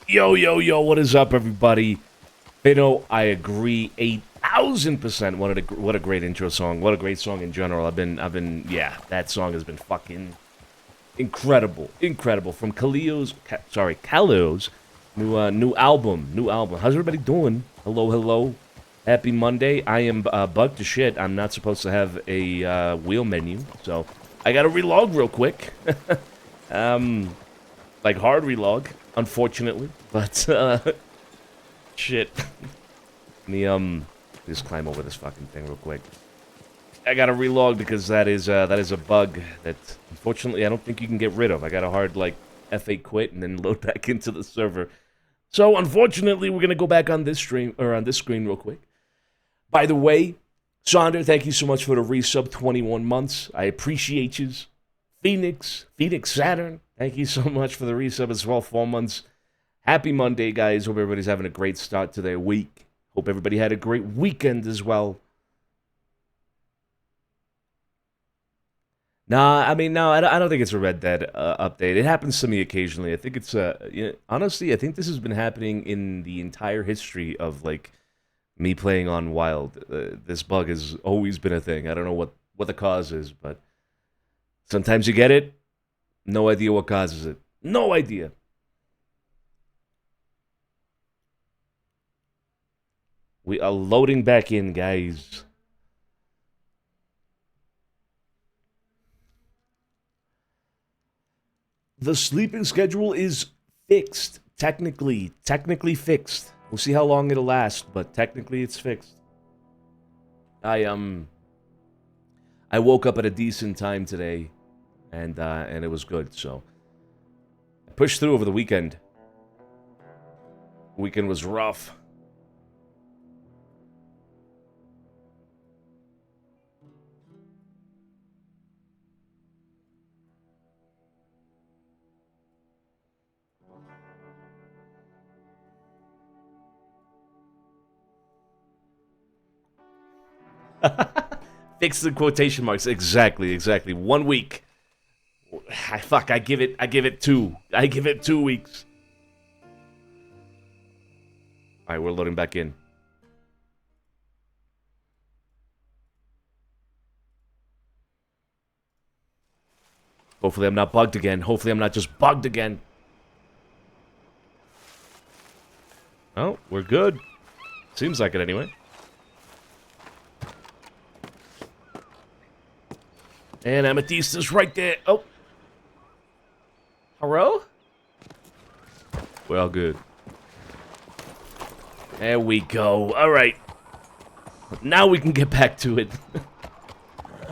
Yo, yo, yo, what is up, everybody? I agree 8,000%. What a great intro song. What a great song in general. Yeah, that song has been fucking incredible. Incredible. From Kaleo's new album. How's everybody doing? Hello, hello. Happy Monday. I am bugged to shit. I'm not supposed to have a wheel menu, so I gotta relog real quick. Like hard relog, unfortunately, but shit. Let me just climb over this fucking thing real quick. I gotta relog because that is a bug that unfortunately I don't think you can get rid of. I got a hard like F8 quit and then load back into the server. So unfortunately, we're gonna go back on this stream or on this screen real quick. By the way, Sonder, thank you so much for the resub, 21 months. I appreciate you. Phoenix Saturn, thank you so much for the resub as well, 4 months. Happy Monday, guys. Hope everybody's having a great start to their week. Hope everybody had a great weekend as well. I don't think it's a Red Dead update. It happens to me occasionally. I think it's, honestly, I think this has been happening in the entire history of, like, me playing on Wild. This bug has always been a thing. I don't know what the cause is, but sometimes you get it. No idea what causes it. No idea. We are loading back in, guys. The sleeping schedule is fixed. Technically fixed. We'll see how long it'll last, but technically it's fixed. I woke up at a decent time today, and it was good, so I pushed through over the weekend. The weekend was rough. Fix the quotation marks. Exactly. 1 week. Fuck, I give it 2. I give it 2 weeks. Alright, we're loading back in. Hopefully I'm not bugged again. Hopefully I'm not just bugged again. Oh, we're good. Seems like it anyway. And Amethyst is right there. Oh. Hello? We're all good. There we go. All right. Now we can get back to it.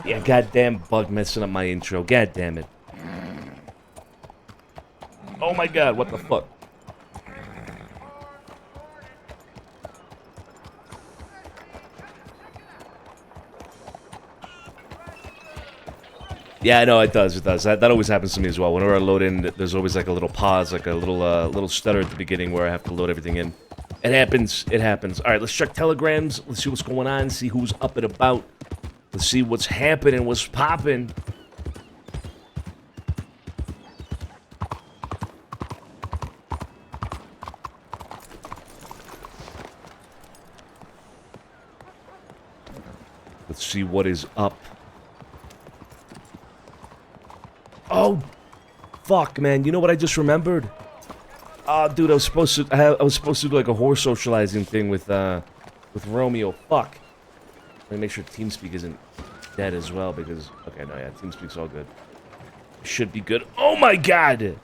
Yeah, goddamn bug messing up my intro. God damn it. Oh my god, what the fuck? Yeah, I know it does. That always happens to me as well. Whenever I load in, there's always like a little pause, like a little stutter at the beginning where I have to load everything in. It happens. All right, let's check telegrams. Let's see what's going on. See who's up and about. Let's see what's happening. What's popping. Let's see what is up. Oh, fuck, man! You know what I just remembered? Oh, dude, I was supposed to do like a horse socializing thing with Romeo. Fuck. Let me make sure TeamSpeak isn't dead as well because okay, no, yeah, TeamSpeak's all good. Should be good. Oh my god!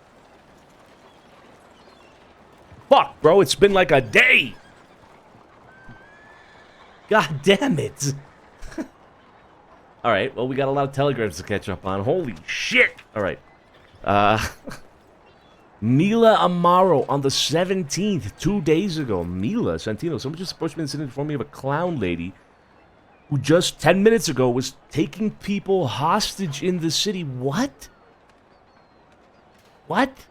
Fuck, bro! It's been like a day. God damn it! Alright, well, we got a lot of telegrams to catch up on. Holy shit! Alright. Mila Amaro on the 17th, 2 days ago. Mila, Santino, someone just approached me and informed me of a clown lady who just 10 minutes ago was taking people hostage in the city. What? What?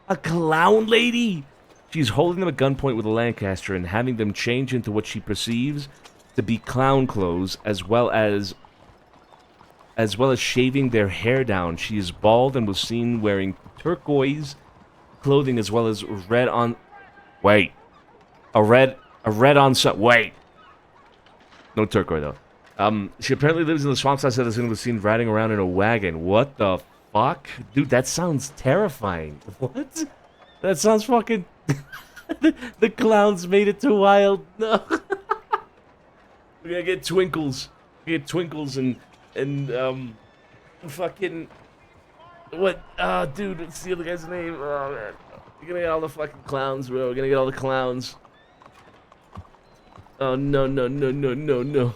A clown lady? She's holding them at gunpoint with a Lancaster and having them change into what she perceives to be clown clothes, as well as shaving their hair down. She is bald and was seen wearing turquoise clothing as well as red on Wait. A red on some. Wait. No turquoise though. She apparently lives in the swamp side citizen was seen riding around in a wagon. What the fuck? Dude, that sounds terrifying. What? That sounds fucking... the clowns made it to Wild. No. We're gonna get Twinkles. We get Twinkles and fucking... What? Dude, what's the other guy's name? Oh, man. We're gonna get all the fucking clowns, bro. We're gonna get all the clowns. Oh, no, no, no, no, no, no.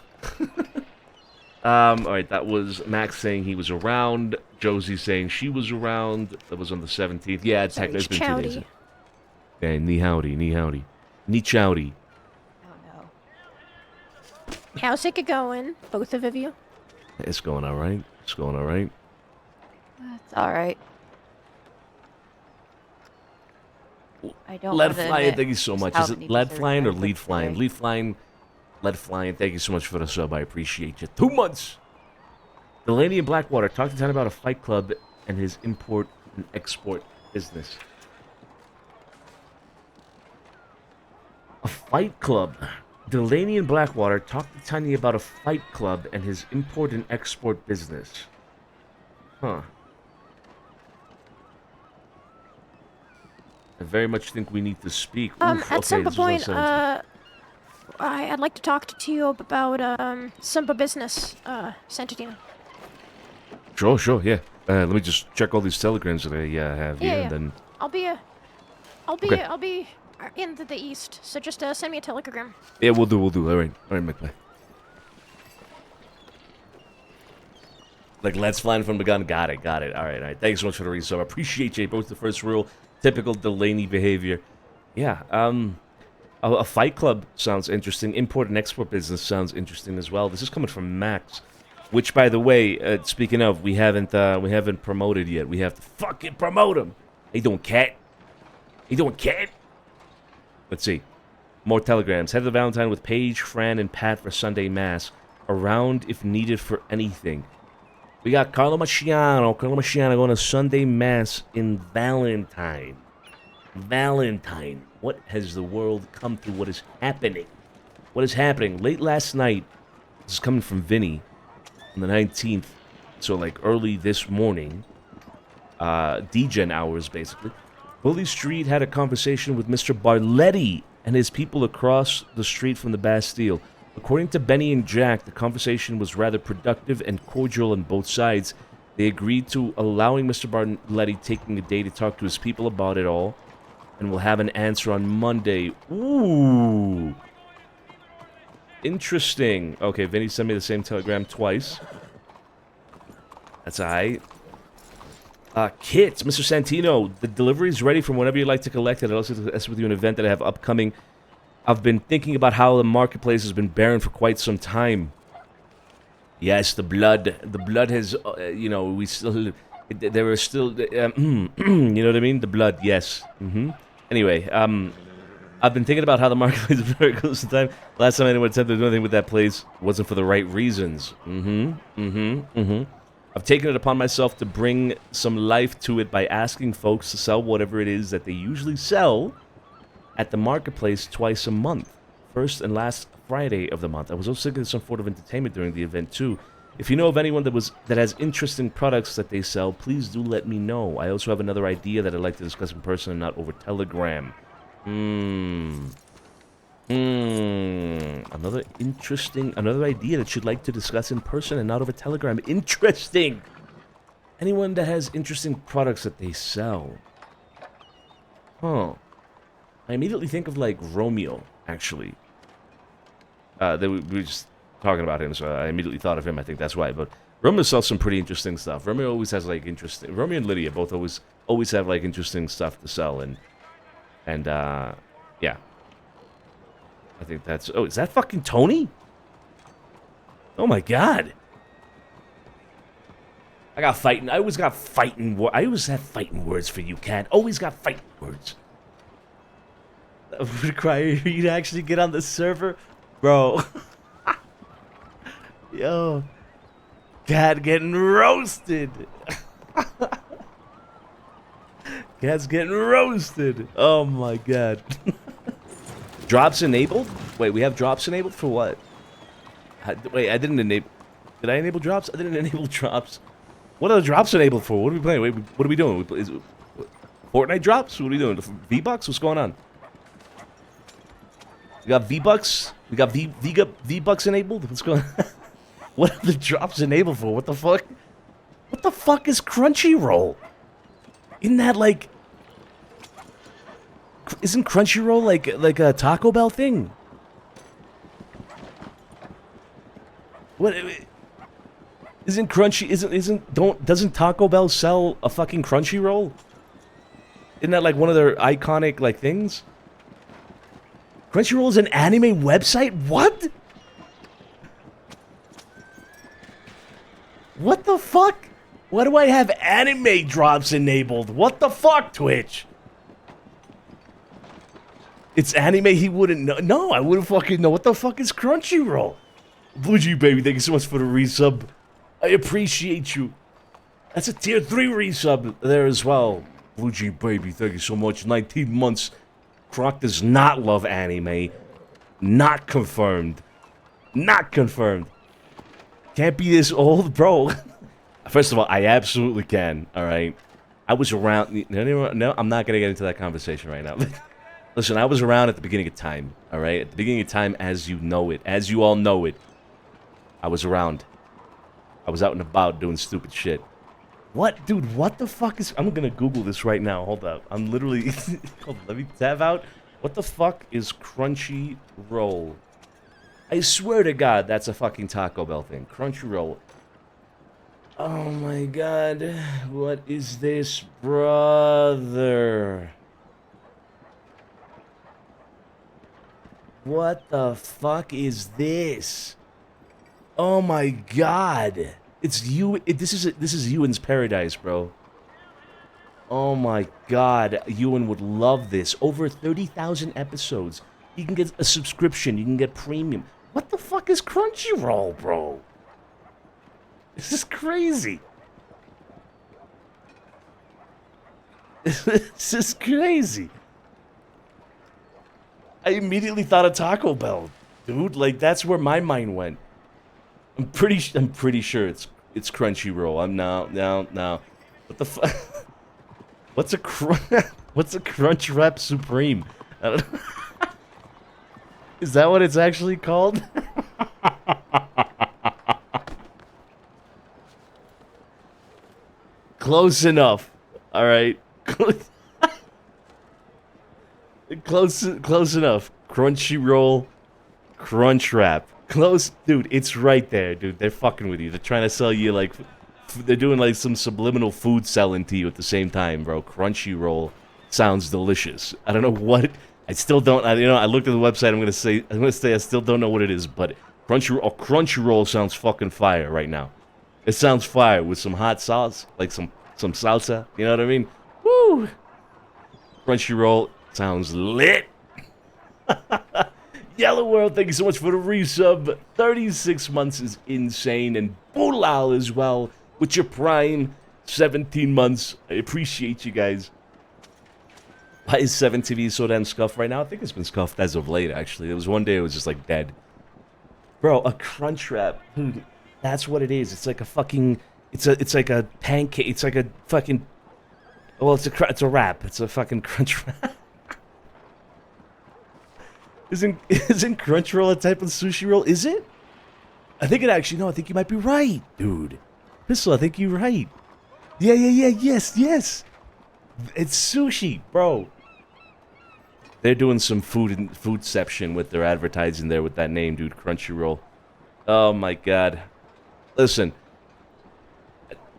Alright, that was Max saying he was around. Josie saying she was around. That was on the 17th. Yeah, it's been 2 days. Yeah, knee howdy, knee howdy. Knee chowdy. Oh, no. How's it going, both of you? It's going alright. It's going alright. It's alright. I don't Lead flying, thank you so much. Is it lead flying or lead flying? Today. Lead flying, lead flying. Thank you so much for the sub. I appreciate you. 2 months. Delaney in Blackwater talked to town about a fight club and his import and export business. A fight club. Delaney in Blackwater talked to Tiny about a fight club and his import and export business. Huh. I very much think we need to speak. Oof, at some point, I'd like to talk to you about, some business, Santino. Sure, sure, yeah. Let me just check all these telegrams that I have here, and then... I'll be in the east, so just, send me a telegram. Yeah, we'll do. Alright, McFly. Like, let's flying from the gun. Got it. Alright. Thanks so much for the resub. I appreciate you. Both the first rule. Typical Delaney behavior. Yeah, a fight club sounds interesting. Import and export business sounds interesting as well. This is coming from Max, which, by the way, speaking of, we haven't promoted yet. We have to fucking promote him. Hey, doing cat? Let's see. More telegrams. Head to the Valentine with Paige, Fran, and Pat for Sunday Mass. Around if needed for anything. We got Carlo Maciano going to Sunday Mass in Valentine. What has the world come to? What is happening? Late last night, this is coming from Vinny, on the 19th, so like early this morning, DGen hours basically, Bully Street had a conversation with Mr. Barletti and his people across the street from the Bastille. According to Benny and Jack, the conversation was rather productive and cordial on both sides. They agreed to allowing Mr. Barletti taking a day to talk to his people about it all, and will have an answer on Monday. Ooh. Interesting. Okay, Vinny sent me the same telegram twice. That's alright. Kit, Mr. Santino, the delivery is ready from whenever you'd like to collect it. I'd also discuss with you an event that I have upcoming. I've been thinking about how the marketplace has been barren for quite some time. Yes, the blood has, you know, we still, there are still, you know what I mean? The blood, yes. Anyway, I've been thinking about how the marketplace is very close to time. Last time anyone attempted to do anything with that place wasn't for the right reasons. I've taken it upon myself to bring some life to it by asking folks to sell whatever it is that they usually sell at the marketplace twice a month. First and last Friday of the month. I was also thinking of some form of entertainment during the event too. If you know of anyone that has interesting products that they sell, please do let me know. I also have another idea that I'd like to discuss in person and not over Telegram. Another idea that you'd like to discuss in person and not over Telegram. Interesting! Anyone that has interesting products that they sell. Huh. I immediately think of, like, Romeo, actually. We were just talking about him, so I immediately thought of him. I think that's why. But Romeo sells some pretty interesting stuff. Romeo always has, like, interesting... Romeo and Lydia both always have, like, interesting stuff to sell. And yeah. I think that's... Oh, is that fucking Tony? Oh, my God. I always have fighting words for you, Cat. Always got fighting words. Would require you to actually get on the server? Bro. Yo. Cat getting roasted. Cat's getting roasted. Oh, my God. Drops enabled? Wait, we have drops enabled for what? Wait, I didn't enable... Did I enable drops? I didn't enable drops. What are the drops enabled for? What are we playing? Wait, what are we doing? Fortnite drops? What are we doing? V-Bucks? What's going on? We got V-Bucks? We got V-Bucks enabled? What's going on? What are the drops enabled for? What the fuck? What the fuck is Crunchyroll? Isn't that like... Isn't Crunchyroll like a Taco Bell thing? What? Isn't doesn't Taco Bell sell a fucking Crunchyroll? Isn't that like one of their iconic like things? Crunchyroll is an anime website? What? What the fuck? Why do I have anime drops enabled? What the fuck, Twitch? It's anime he wouldn't know. No, I wouldn't fucking know. What the fuck is Crunchyroll? Blue G, baby, thank you so much for the resub. I appreciate you. That's a tier 3 resub there as well. Blue G, baby, thank you so much. 19 months. Croc does not love anime. Not confirmed. Not confirmed. Can't be this old, bro. First of all, I absolutely can, alright? I was around... No, I'm not gonna get into that conversation right now. Listen, I was around at the beginning of time, alright? At the beginning of time, as you know it. As you all know it. I was around. I was out and about doing stupid shit. What? Dude, what the fuck is... I'm gonna Google this right now. Hold up. I'm literally... Hold on, let me tab out. What the fuck is Crunchyroll? I swear to God, that's a fucking Taco Bell thing. Crunchyroll. Oh my God. What is this, brother? What the fuck is this? Oh my God. It's you. This is Ewan's paradise, bro. Oh my God. Ewan would love this. Over 30,000 episodes. You can get a subscription. You can get premium. What the fuck is Crunchyroll, bro? This is crazy. This is crazy. I immediately thought of Taco Bell, dude. Like, that's where my mind went. I'm pretty sure it's Crunchyroll. No. What the fuck? What's a Crunch Wrap Supreme? I don't know. Is that what it's actually called? Close enough. All right. Close enough. Crunchyroll, Crunch Wrap. Close, dude. It's right there, dude. They're fucking with you. They're trying to sell you like, they're doing like some subliminal food selling to you at the same time, bro. Crunchyroll sounds delicious. I don't know what. I still don't. I looked at the website. I'm gonna say I still don't know what it is, but Crunchyroll sounds fucking fire right now. It sounds fire with some hot sauce, like some salsa. You know what I mean? Woo! Crunchyroll sounds lit. Yellow World, thank you so much for the resub. 36 months is insane, and Bulal as well with your Prime. 17 months. I appreciate you guys. Why is 7TV so damn scuffed right now? I think it's been scuffed as of late, actually. There was one day it was just like dead. Bro, a Crunch Wrap. Dude, that's what it is. It's like a fucking... It's like a pancake. It's like a fucking... Well, it's a wrap. It's a fucking Crunch Wrap. Isn't Crunchyroll a type of sushi roll? Is it? I think it actually... No, I think you might be right, dude. Pistol, I think you're right. Yeah, yes. It's sushi, bro. They're doing some foodception with their advertising there with that name, dude. Crunchyroll. Oh my God. Listen.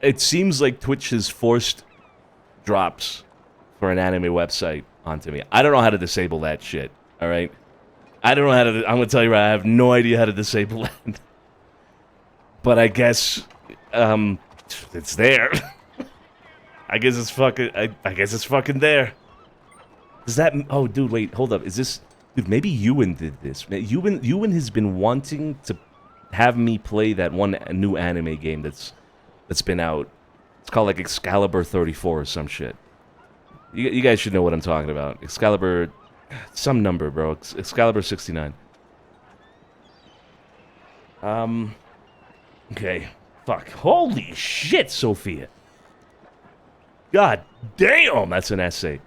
It seems like Twitch has forced drops for an anime website onto me. I don't know how to disable that shit. All right. I don't know how to. I'm gonna tell you right. I have no idea how to disable that. But I guess, it's there. I guess it's fucking. I guess it's fucking there. Does that? Oh, dude, wait, hold up. Is this? Dude, maybe Ewan did this. Ewan has been wanting to have me play that one new anime game that's been out. It's called like Excalibur 34 or some shit. You guys should know what I'm talking about. Excalibur Some number, bro. Excalibur 69. Okay. Fuck. Holy shit, Sophia. God damn, that's an essay.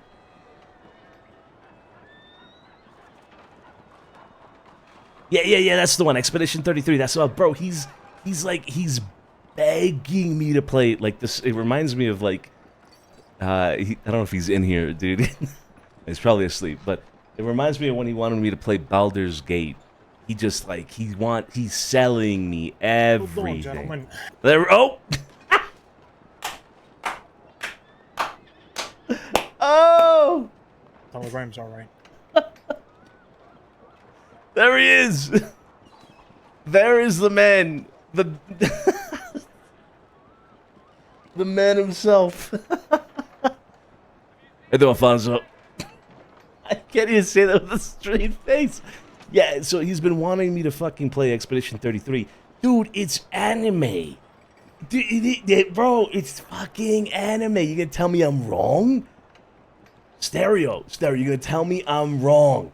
Yeah, that's the one. Expedition 33. That's the one. Bro, he's begging me to play like this. It reminds me of like I don't know if he's in here, dude. He's probably asleep, but it reminds me of when he wanted me to play Baldur's Gate. He just like he's selling me everything. Gentlemen. There, oh. Oh! Telegram's all right. There he is! There is the man. The the man himself. Hey there, Alfonso. I can't even say that with a straight face. Yeah, so he's been wanting me to fucking play Expedition 33. Dude, it's anime. Dude, bro, it's fucking anime. You gonna tell me I'm wrong? Stereo, you gonna tell me I'm wrong?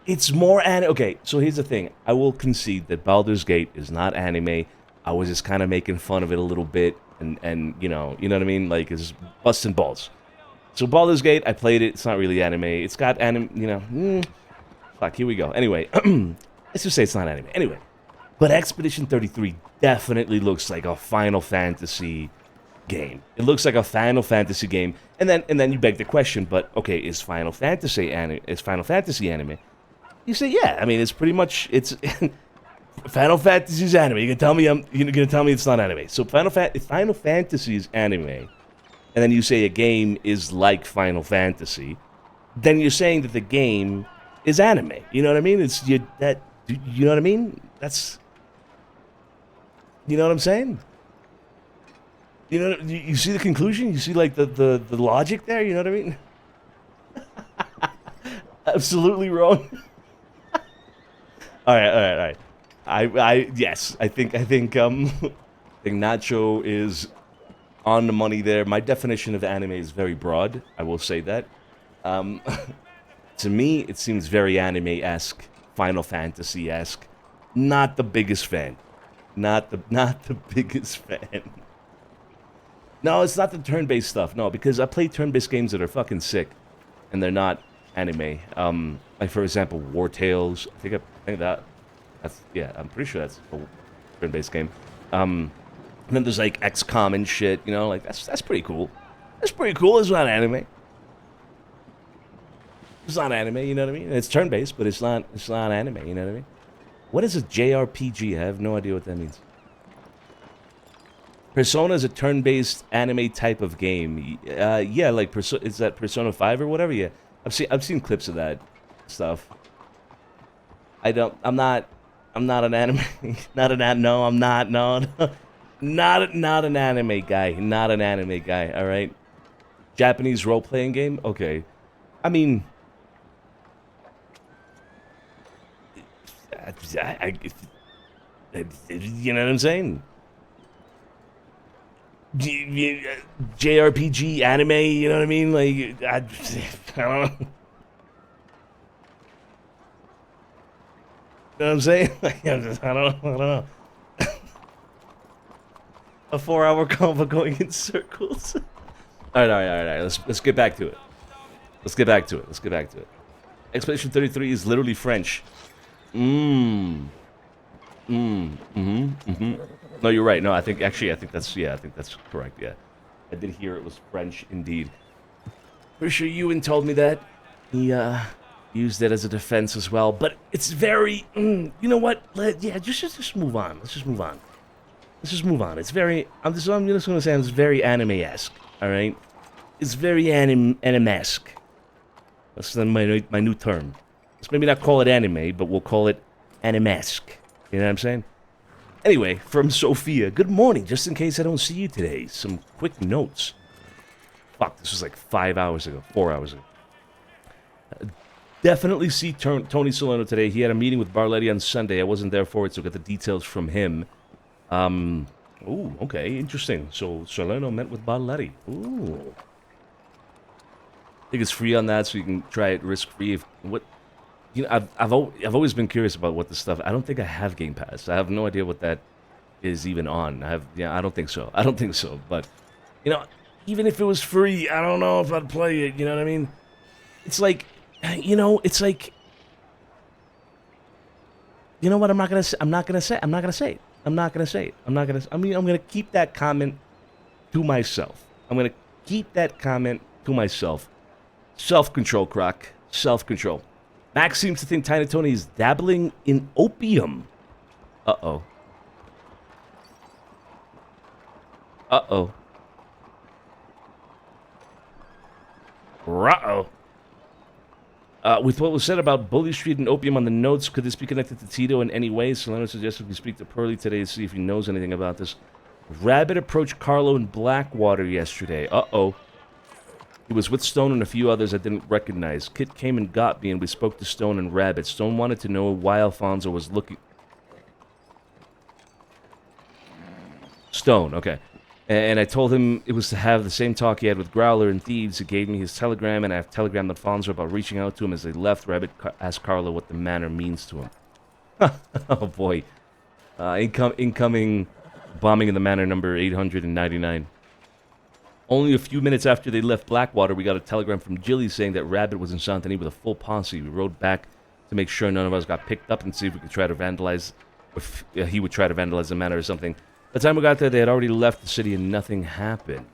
It's more anime. Okay, so here's the thing. I will concede that Baldur's Gate is not anime. I was just kind of making fun of it a little bit, and you know what I mean? Like, it's busting balls. So Baldur's Gate, I played it. It's not really anime. It's got anime, you know. Fuck, here we go. Anyway, let's just say it's not anime. Anyway, but Expedition 33 definitely looks like a Final Fantasy game. It looks like a Final Fantasy game, and then you beg the question, but okay, is Final Fantasy anime? You say, yeah. I mean, it's pretty much Final Fantasy's anime. You're gonna tell me it's not anime. So Final Fantasy is anime, and then you say a game is like Final Fantasy, then you're saying that the game is anime. You know what I mean? You know what I mean? You know what I'm saying? You know, you see the conclusion? You see, like, the logic there? You know what I mean? Absolutely wrong. All right. Yes, I think Nacho is on the money there. My definition of anime is very broad. I will say that. To me, it seems very anime-esque, Final Fantasy-esque. Not the biggest fan. Not the biggest fan. No, it's not the turn-based stuff. No, because I play turn-based games that are fucking sick, and they're not anime. Like, for example, War Tales. I think that's yeah. I'm pretty sure that's a turn-based game. And then there's like XCOM and shit. You know, like that's pretty cool. That's pretty cool. It's not anime. It's not anime. You know what I mean? It's turn-based, but it's not anime. You know what I mean? What is a JRPG? I have no idea what that means. Persona is a turn-based anime type of game. Yeah, like is that Persona 5 or whatever? Yeah, I've seen clips of that stuff. I'm not an anime. Not an anime guy. Not an anime guy. All right. Japanese role-playing game. Okay. I mean, you know what I'm saying? JRPG anime, you know what I mean? Like, I don't know. You know what I'm saying? Like, I don't know. A 4-hour convo going in circles. All right. Let's get back to it. Let's get back to it. Expedition 33 is literally French. No, you're right. No, I think that's correct. Yeah, I did hear it was French indeed. Pretty sure Ewan told me that. He used it as a defense as well. But it's very, you know what? Just move on. Let's just move on. It's very. I'm just gonna say it's very anime-esque. All right, it's very anime-esque. That's my new term. Let's maybe not call it anime, but we'll call it anime-esque. You know what I'm saying? Anyway, from Sophia, good morning. Just in case I don't see you today, some quick notes. Fuck, this was like 4 hours ago. Definitely see Tony Solano today. He had a meeting with Barletti on Sunday. I wasn't there for it, so got the details from him. Ooh, okay, interesting. So Solano met with Barletti. Ooh. think it's free on that, so you can try it risk-free. I've always been curious about what the stuff. I don't think I have Game Pass. I have no idea what that is even on. I don't think so. I don't think so. But even if it was free, I don't know if I'd play it. You know what I mean? It's like, it's like. You know what? I'm not gonna say it. I'm gonna keep that comment to myself. Self-control, Croc. Self-control. Max seems to think Tiny Tony is dabbling in opium. Uh-oh. Uh-oh. Ruh-oh. With what was said about Bully Street and opium on the notes, could this be connected to Tito in any way? Solano suggested we speak to Pearly today to see if he knows anything about this. Rabbit approached Carlo in Blackwater yesterday. Uh-oh. He was with Stone and a few others I didn't recognize. Kit came and got me, and we spoke to Stone and Rabbit. Stone wanted to know why Alfonso was looking... Stone, okay. And I told him it was to have the same talk he had with Growler and Thieves. He gave me his telegram, and I have telegrammed Alfonso about reaching out to him as they left. Rabbit asked Carlo what the manor means to him. Oh, boy. Incoming bombing in the manor number 899. Only a few minutes after they left Blackwater, we got a telegram from Jilly saying that Rabbit was in Santini with a full posse. We rode back to make sure none of us got picked up and see if we could try to vandalize, if he would try to vandalize the manor or something. By the time we got there, they had already left the city and nothing happened.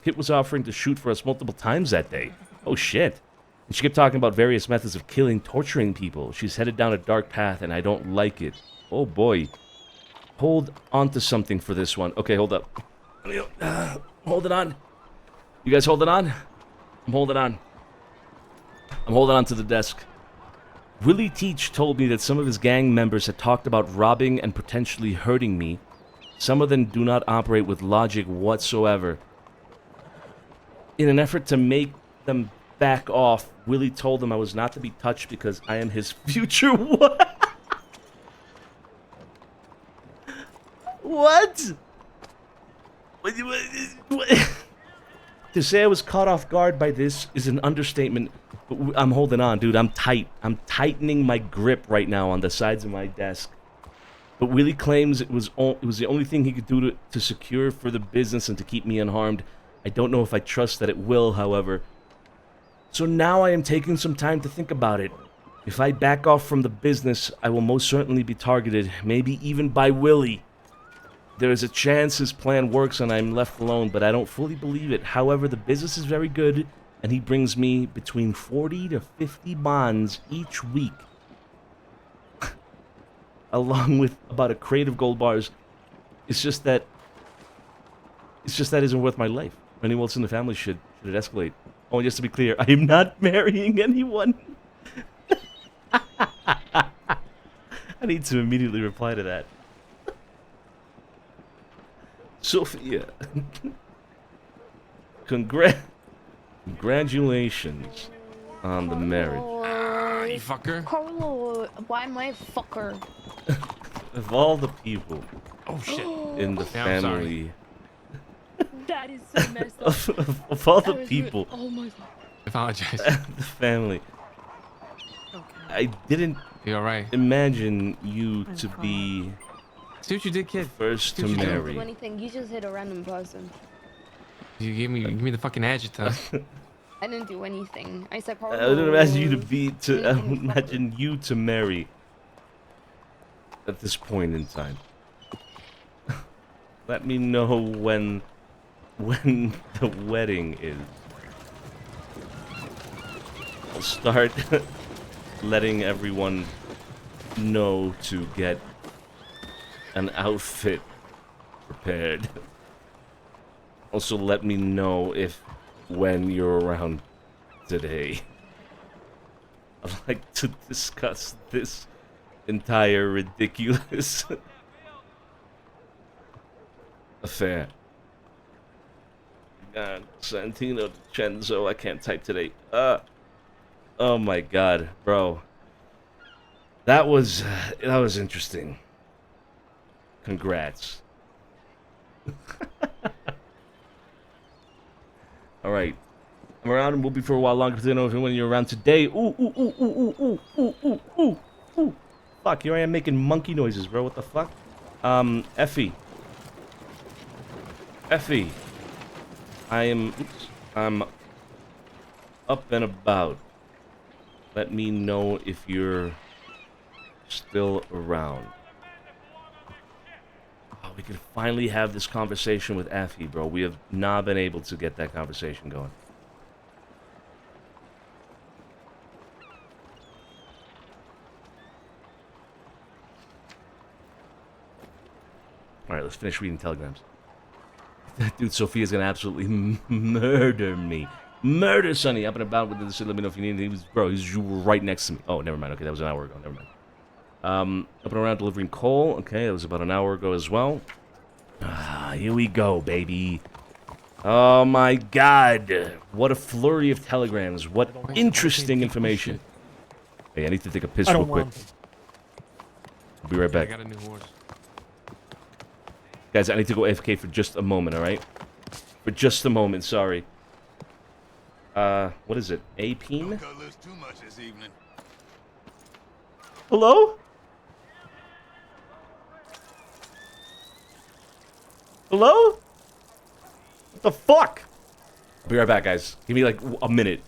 Kit was offering to shoot for us multiple times that day. Oh, shit. And she kept talking about various methods of killing, torturing people. She's headed down a dark path, and I don't like it. Oh, boy. Hold on to something for this one. Okay, hold up. Hold it on. You guys hold it on? I'm holding on. I'm holding on to the desk. Willie Teach told me that some of his gang members had talked about robbing and potentially hurting me. Some of them do not operate with logic whatsoever. In an effort to make them back off, Willie told them I was not to be touched because I am his future what? What? To say I was caught off guard by this is an understatement. I'm holding on, dude. I'm tight. I'm tightening my grip right now on the sides of my desk. But Willie claims it was the only thing he could do to secure for the business and to keep me unharmed. I don't know if I trust that it will, however. So now I am taking some time to think about it. If I back off from the business, I will most certainly be targeted, maybe even by Willie. There is a chance his plan works and I'm left alone, but I don't fully believe it. However, the business is very good, and he brings me between 40 to 50 bonds each week. Along with about a crate of gold bars. It's just that isn't worth my life. Anyone else in the family should it escalate. Oh, and just to be clear, I am not marrying anyone. I need to immediately reply to that. Sophia. Congratulations on the marriage. You fucker. Carlo, why am I a fucker? Of all the people Oh shit. in the family, That is so messed up. of all the That was people Oh my god. I apologize. the family, I didn't You alright? imagine you to be See what you did, kid. first to Did you do? I didn't do marry. anything. You just hit a random person. You give me the fucking adjective. I didn't do anything. I said I Carlo. would imagine you to be I would imagine you to marry at this point in time. Let me know when the wedding is. I'll start letting everyone know to get an outfit prepared. Also, let me know when you're around today. I'd like to discuss this entire ridiculous affair. God, Santino DiCenzo, I can't type today. Oh my god, bro. That was interesting. Congrats. Alright. I'm around and will be for a while longer because I don't know if when you're around today. Ooh, ooh, ooh, ooh, ooh, ooh, ooh, ooh, ooh, ooh. Fuck, here I am making monkey noises, bro. What the fuck? Effie. Effie. I'm up and about. Let me know if you're still around. Oh, we can finally have this conversation with Effie, bro. We have not been able to get that conversation going. Alright, let's finish reading telegrams. Dude, Sophia's gonna absolutely murder me. Murder Sonny up and about with this. Let me know if you need anything. Bro, he's right next to me. Oh, never mind. Okay, that was an hour ago. Never mind. Up and around delivering coal. Okay, that was about an hour ago as well. Ah, here we go, baby. Oh my god. What a flurry of telegrams. What interesting information. Hey, I need to take a piss I real don't quick. want to. I'll be right I back. got a new horse. Guys, I need to go AFK for just a moment, alright? For just a moment, sorry. What is it? Apeen? Don't cut loose too much this evening. Hello? Hello? What the fuck? I'll be right back, guys. Give me like a minute.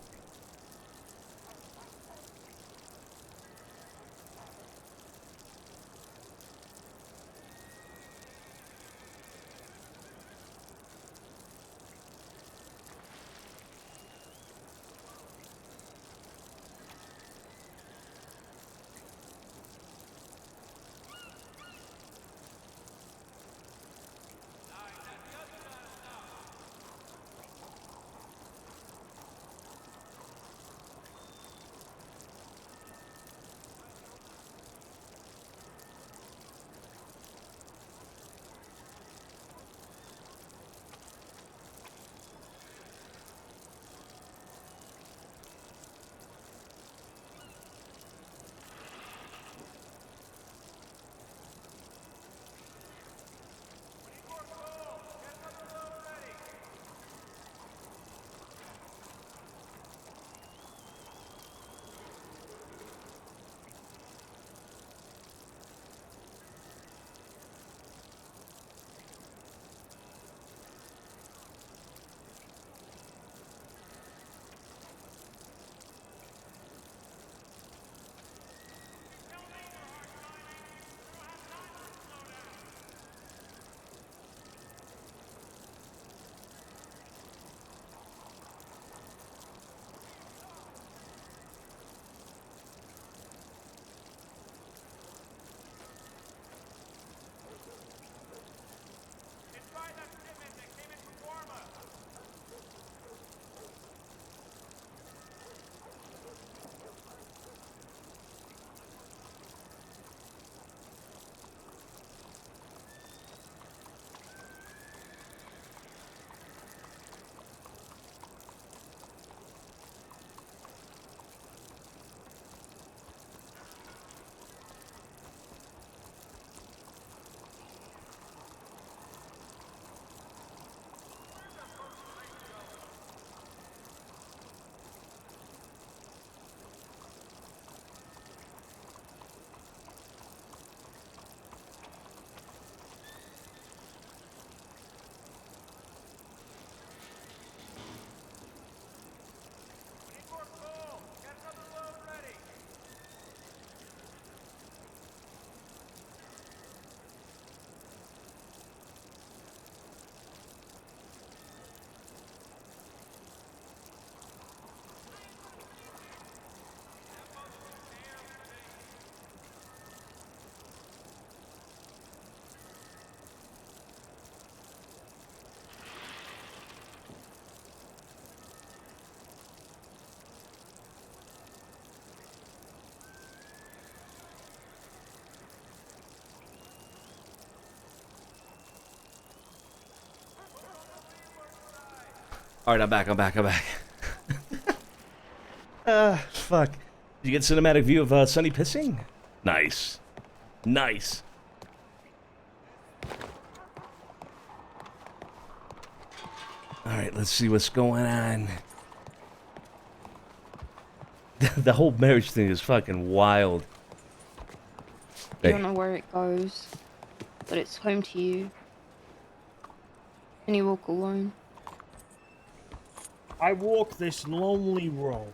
Alright, I'm back. Fuck. Did you get a cinematic view of Sonny pissing? Nice. Nice. Alright, let's see what's going on. The whole marriage thing is fucking wild. You Hey. don't know where it goes, but it's home to you. And you walk alone. I walk this lonely road.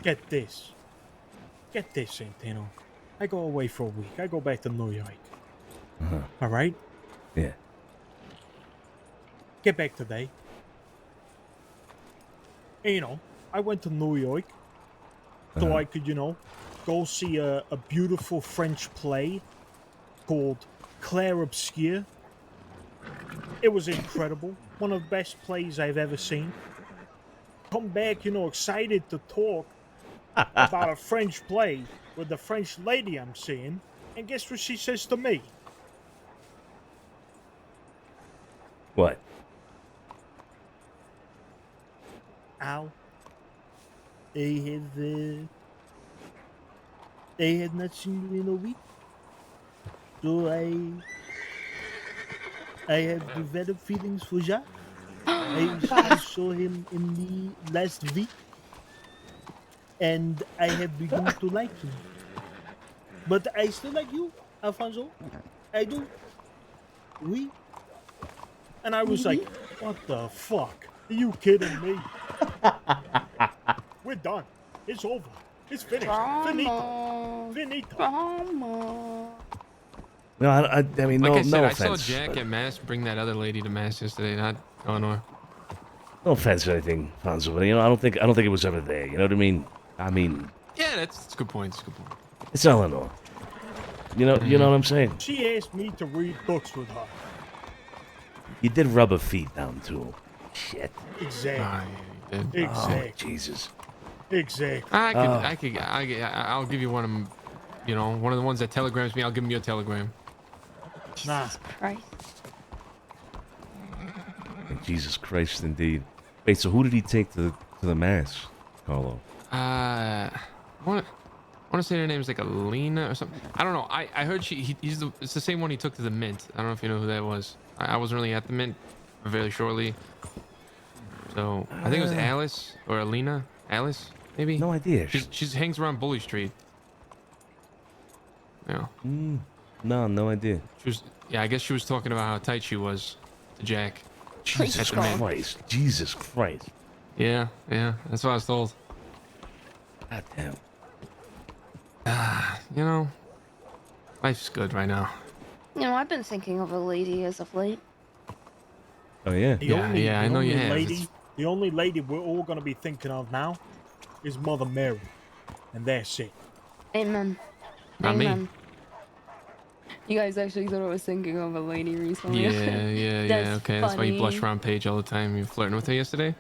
Get this. Get this, Santino. I go away for a week. I go back to New York. Alright? Yeah. Get back today. And, I went to New York so I could, go see a beautiful French play called Claire Obscure. It was incredible. One of the best plays I've ever seen. Come back, excited to talk about a French play with the French lady I'm seeing. And guess what she says to me? What? Al, I have not seen you in a week. So I have developed feelings for Jacques. I saw him in the last week, and I have begun to like him. But I still like you, Alfonso. I do. Oui. And I was like, what the fuck? Are you kidding me? We're done. It's over. It's finished. Finito. Finito. Drama. No, I mean, Like no, I said, no I saw offense. Jack at mass bring that other lady to mass yesterday. Not Eleanor. No offense or anything, Fonzo, but I don't think it was ever there. You know what I mean? I mean, Yeah, that's a good point. That's a good point. it's Eleanor. You know what I'm saying? She asked me to read books with her. You did rub her feet down too. Shit. Exactly. Ah, yeah, you did. Oh, Exactly. Jesus. Exactly. I'll give you one of them. One of the ones that telegrams me. I'll give him your telegram. Nah. Christ. Jesus Christ, indeed. Wait, so who did he take to the mass, Carlo? I want to say her name's like Alina or something. I don't know. I heard it's the same one he took to the Mint. I don't know if you know who that was. I wasn't really at the Mint very shortly. So I think it was Alice or Alina. Alice, maybe. No idea. She hangs around Bully Street. Yeah. No idea. I guess she was talking about how tight she was to Jack. Jesus Christ. Jesus Christ. Yeah. That's what I was told. God damn. Life's good right now. I've been thinking of a lady as of late. Oh yeah. I know you have. The only lady we're all going to be thinking of now is Mother Mary. And that's it. Amen. Not me. Amen. You guys actually thought I was thinking of a lady recently. Yeah. That's Okay, that's why you blush funny. around Paige all the time. You flirting with her yesterday?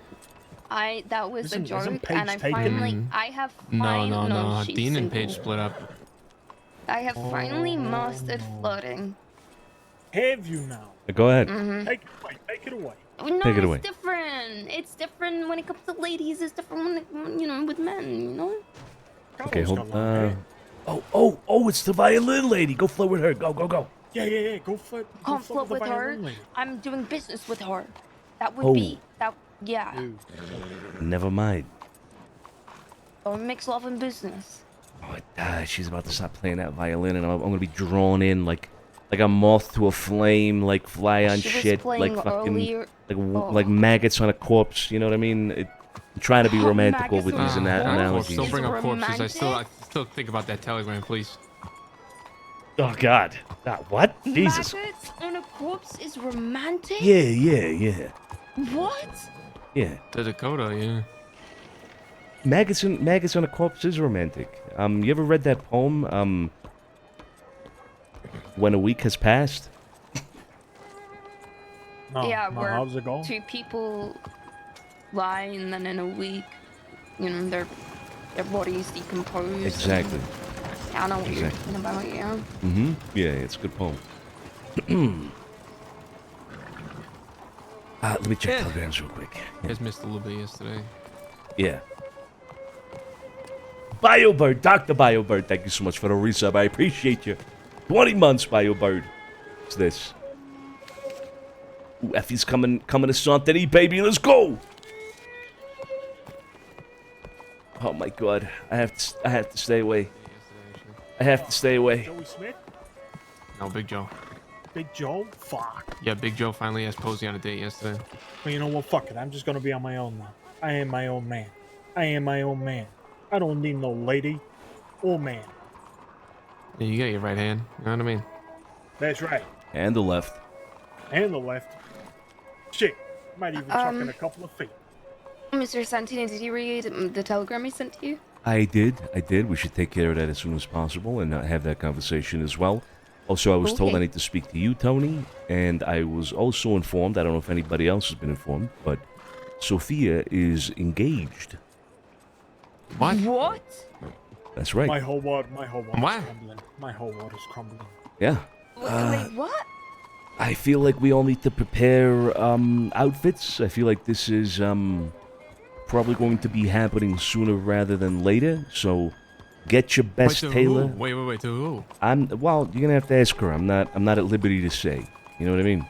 That was a Isn't joke, Paige and I taken? finally, I have finally, No. she's Dean and Paige single. split up. I have finally mastered flirting. Have you now? Go ahead. Take it away. No, Take it away. it's different. It's different when it comes to ladies. It's different when with men. Okay, Carlos hold. got long hair. Oh! It's the violin lady. Go flirt with her. Go. Yeah. Go flirt. Can't flirt flirt with her. violin lady. I'm doing business with her. That would Oh. be that. Yeah. Dude. Never mind. Don't mix love and business. Oh, she's about to stop playing that violin, and I'm gonna be drawn in like a moth to a flame, like fly on She was shit, playing like fucking, earlier. like maggots on a corpse. You know what I mean? I'm trying to be romantical with Maggots these on a corpse? analogies. Don't bring up Is corpses. I romantic? still think about that telegram, please. Oh God! What? Jesus! Maggots on a corpse is romantic? Yeah. What? Yeah. To Dakota, yeah. Maggots on a corpse is romantic. You ever read that poem? When a week has passed. No, Yeah, no, where how's it going? two people lie and then in a week, their bodies decompose. Exactly. I know what you're Exactly. talking about, yeah. Mm-hmm. Yeah, it's a good poem. Let me check Yeah. telegrams real quick. You guys missed a little bit yesterday. Yeah. BioBird, Dr. BioBird, thank you so much for the resub. I appreciate you. 20 months, BioBird. What's this? Ooh, Effie's coming to Santini, baby. Let's go. Oh my god. I have to stay away. I have to stay away. Joey Smith? No, Big Joe. Big Joe? Fuck. Yeah, Big Joe finally asked Posey on a date yesterday. But you know what? Fuck it. I'm just gonna be on my own now. I am my own man. I am my own man. I don't need no lady or man. Yeah, you got your right hand. You know what I mean? That's right. And the left. And the left. Shit. Might even chuck in a couple of feet. Mr. Santino, did you read the telegram I sent to you? I did. We should take care of that as soon as possible and have that conversation as well. Also, I was told I Okay. need to speak to you, Tony, and I was also informed, I don't know if anybody else has been informed, but Sophia is engaged. What? What? That's right. My whole world What? is crumbling. My whole world is crumbling. Yeah. Wait, what? I feel like we all need to prepare outfits. I feel like this is probably going to be happening sooner rather than later, so get your best Wait, to tailor. who? Wait, to who? Well, you're gonna have to ask her. I'm not at liberty to say. You know what I mean?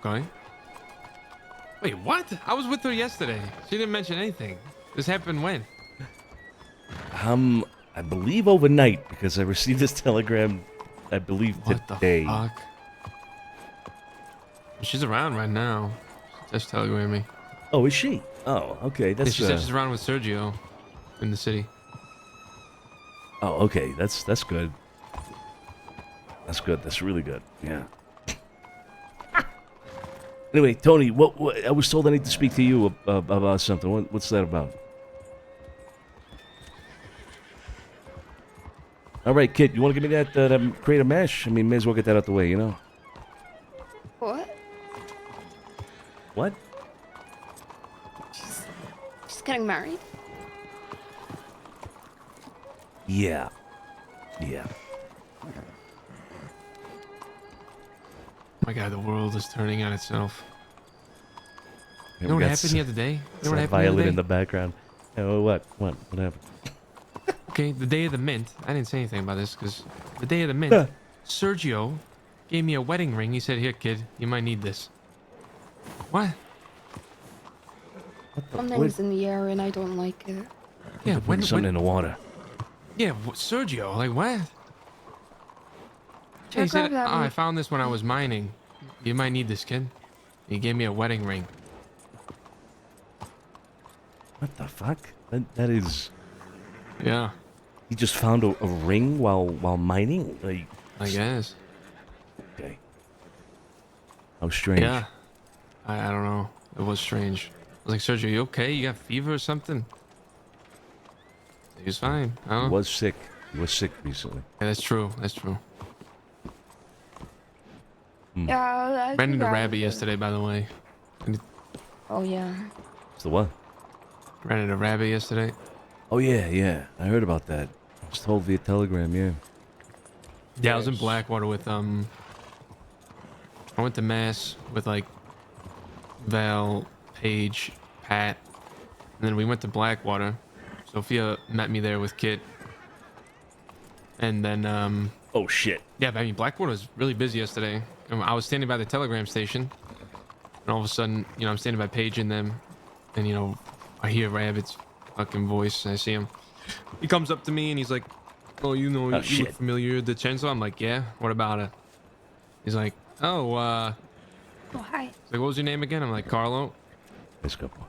Okay. Wait, what? I was with her yesterday. She didn't mention anything. This happened when? I believe overnight because I received this telegram. I believe What today. the fuck? She's around right now. Just telegram me. Oh, is she? Oh, okay. Yeah, That's she said she's around with Sergio in the city. oh, okay. That's good. That's good. That's really good. Yeah. Anyway, Tony, what I was told I need to speak to you about something. What's that about? All right, kid, you want to give me that crate of mash? I mean, may as well get that out the way, you know? What? What? She's getting married? Yeah. Yeah. My God, the world is turning on itself. Yeah, You know we what got happened the other day? You know what that happened the violin other in day? the background. Oh, what? What happened? Okay, the day of the mint. I didn't say anything about this because the day of the mint, Sergio gave me a wedding ring. He said, "Here, kid, you might need this." What? Something's in the air and I don't like it. Yeah, Putting something in the water. Yeah, Sergio, like what? Yeah, he Check said, out that "Oh, I one. found this when I was mining. You might need this, kid." He gave me a wedding ring. What the fuck? That is. Yeah, He just found a ring while mining. Like, I guess. okay. How strange. Yeah, I don't know. It was strange. I was like, Sergio, you okay? You got fever or something? He was fine. He Huh? was sick. He was sick recently. Yeah, that's true. That's true. Yeah, I Ran into think I- Rabbit yesterday, by the way. Oh, yeah. It's the what? Ran into Rabbit yesterday. Oh yeah. I heard about that. I was told via telegram. Yeah. Yeah, I was in Blackwater with I went to mass with like Val, Paige, Pat, and then we went to Blackwater. Sophia met me there with Kit, and then Oh shit. yeah, I mean Blackwater was really busy yesterday. And I was standing by the telegram station, and all of a sudden, you know, I'm standing by Paige and them, and you know, I hear Rabbit's fucking voice, and I see him. He comes up to me and he's like, "Oh, you know, you shit. look familiar, DiCenzo." I'm like, "Yeah, what about it?" He's like, "Oh, Oh, hi. like, what was your name again?" I'm like, "Carlo." Nice couple.